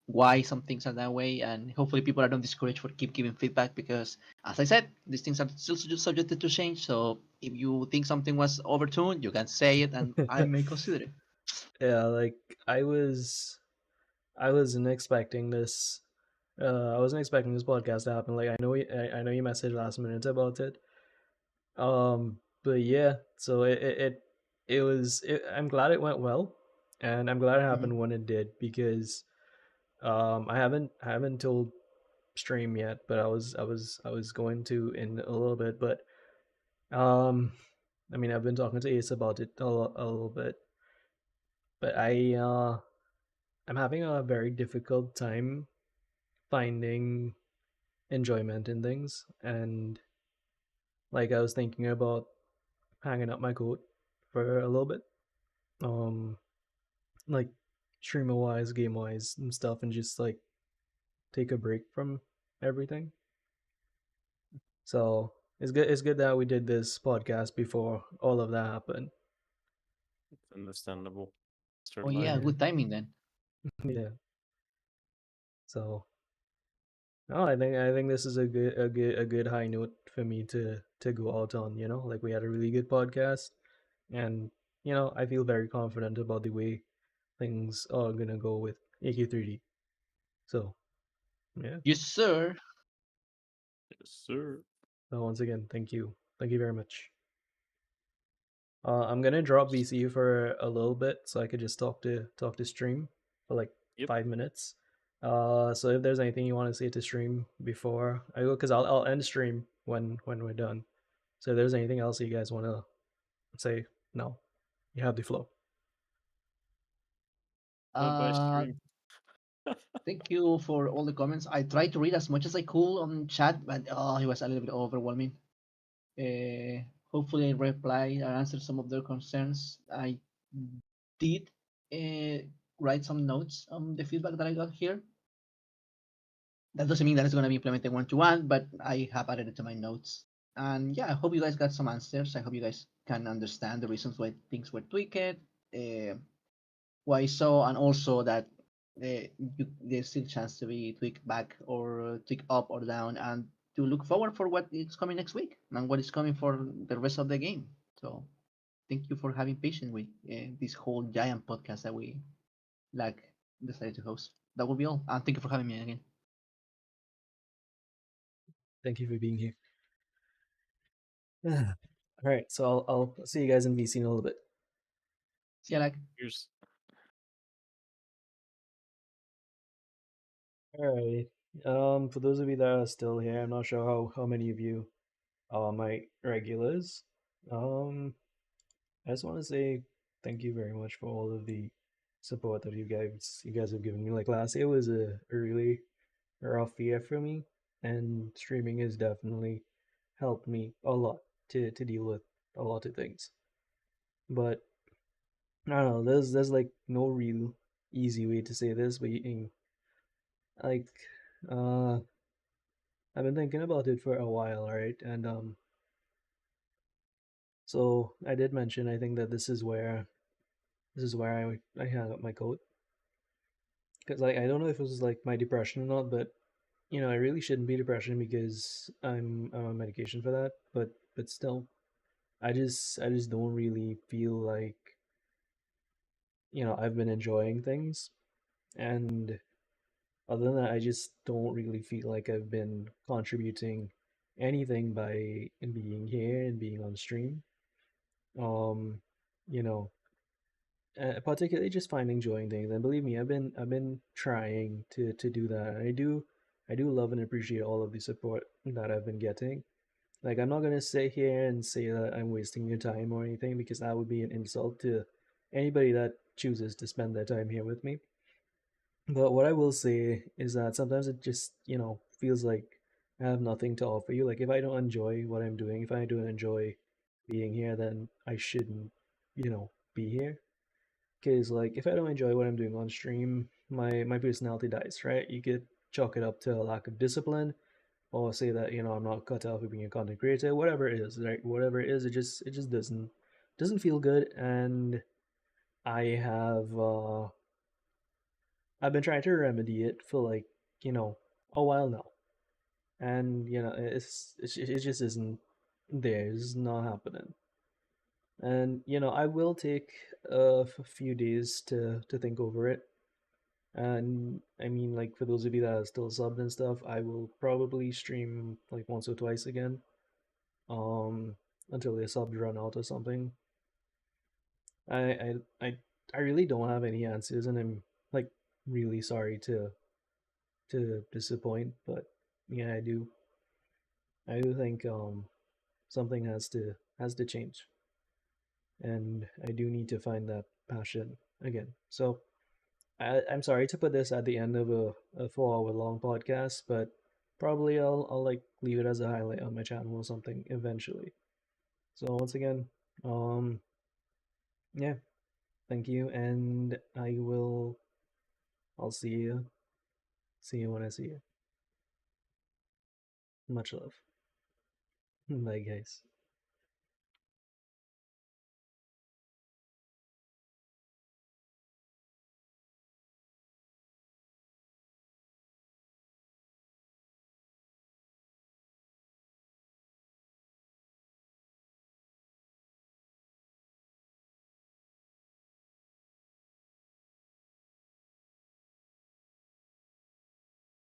why some things are that way, and hopefully people are not discouraged for keep giving feedback because, as I said, these things are still subjected to change. So if you think something was overtuned, you can say it, and I may consider it. Yeah, like I was, I wasn't expecting this. I wasn't expecting this podcast to happen. Like I know you messaged last minute about it, But yeah, so I'm glad it went well, and I'm glad it Mhm. happened when it did because I haven't told stream yet, but I was going to in a little bit, but um I mean I've been talking to Ace about it a little bit, but I'm having a very difficult time finding enjoyment in things, and like I was thinking about hanging up my coat for a little bit. Um like streamer wise, game wise and stuff, and just like take a break from everything. So it's good that we did this podcast before all of that happened. It's understandable. Oh Start life. yeah, Yeah. good timing then. Yeah. So no, I think this is a good high note for me to go out on, you know? Like we had a really good podcast, and you know, I feel very confident about the way things are gonna go with AQ3D. So yeah. Yes, sir. Yes, sir. So once again, thank you. Thank you very much. I'm gonna drop VC for a little bit so I could just talk to stream for like Yep. 5 minutes. So if there's anything you want to say to stream before I go, because I'll end stream when we're done. So if there's anything else you guys want to say, no, you have the flow. Bye bye, Uh, stream. Thank you for all the comments. I tried to read as much as I could on chat, but it was a little bit overwhelming. Hopefully, I replied and answered some of their concerns. I did uh, write some notes on the feedback that I got here. That doesn't mean that it's going to be implemented one to one, but I have added it to my notes. And yeah, I hope you guys got some answers. I hope you guys can understand the reasons why things were tweaked, why so, and also that there's still a chance to be tweaked back or tweak up or down, and to look forward for what is coming next week and what is coming for the rest of the game. So thank you for having patience with this whole giant podcast that we like decided to host. That will be all, and thank you for having me again. Thank you for being here. All right, so I'll see you guys in VC in a little bit. See you, like. Here's All right. For those of you that are still here, I'm not sure how many of you are my regulars. I just want to say thank you very much for all of the support that you guys have given me. Like last year was a really rough year for me, and streaming has definitely helped me a lot to deal with a lot of things. But I don't know, there's like no real easy way to say this, but like uh I've been thinking about it for a while, right? And so I did mention I think that this is where I hang up my coat. Because like I don't know if it was like my depression or not, but you know I really shouldn't be depression because I'm on medication for that. But still, I just don't really feel like you know I've been enjoying things, and other than that, I just don't really feel like I've been contributing anything by being here and being on stream. Um, you know, particularly just finding joy in things. And believe me, I've been trying to do that. And I do love and appreciate all of the support that I've been getting. Like I'm not gonna sit here and say that I'm wasting your time or anything because that would be an insult to anybody that chooses to spend their time here with me. But what I will say is that sometimes it just, you know, feels like I have nothing to offer you. Like if I don't enjoy what I'm doing, if I don't enjoy being here, then I shouldn't, you know, be here. Because like if I don't enjoy what I'm doing on stream, my personality dies, right? You could chalk it up to a lack of discipline, or say that you know I'm not cut out for being a content creator. Whatever it is, right? Whatever it is, it just doesn't feel good. And I have I've been trying to remedy it for like you know a while now, and you know it just isn't there. It's not happening. And you know I will take a few days to think over it. And I mean, like for those of you that are still subbed and stuff, I will probably stream like once or twice again. Um, until their subs run out or something. I I I I really don't have any answers, and I'm like really sorry to disappoint, but yeah, I do think something has to change, and I do need to find that passion again. So I'm sorry to put this at the end of a 4 hour long podcast, but probably I'll like leave it as a highlight on my channel or something eventually. So once again, um yeah, thank you, and I'll see you when I see you. Much love. Bye guys.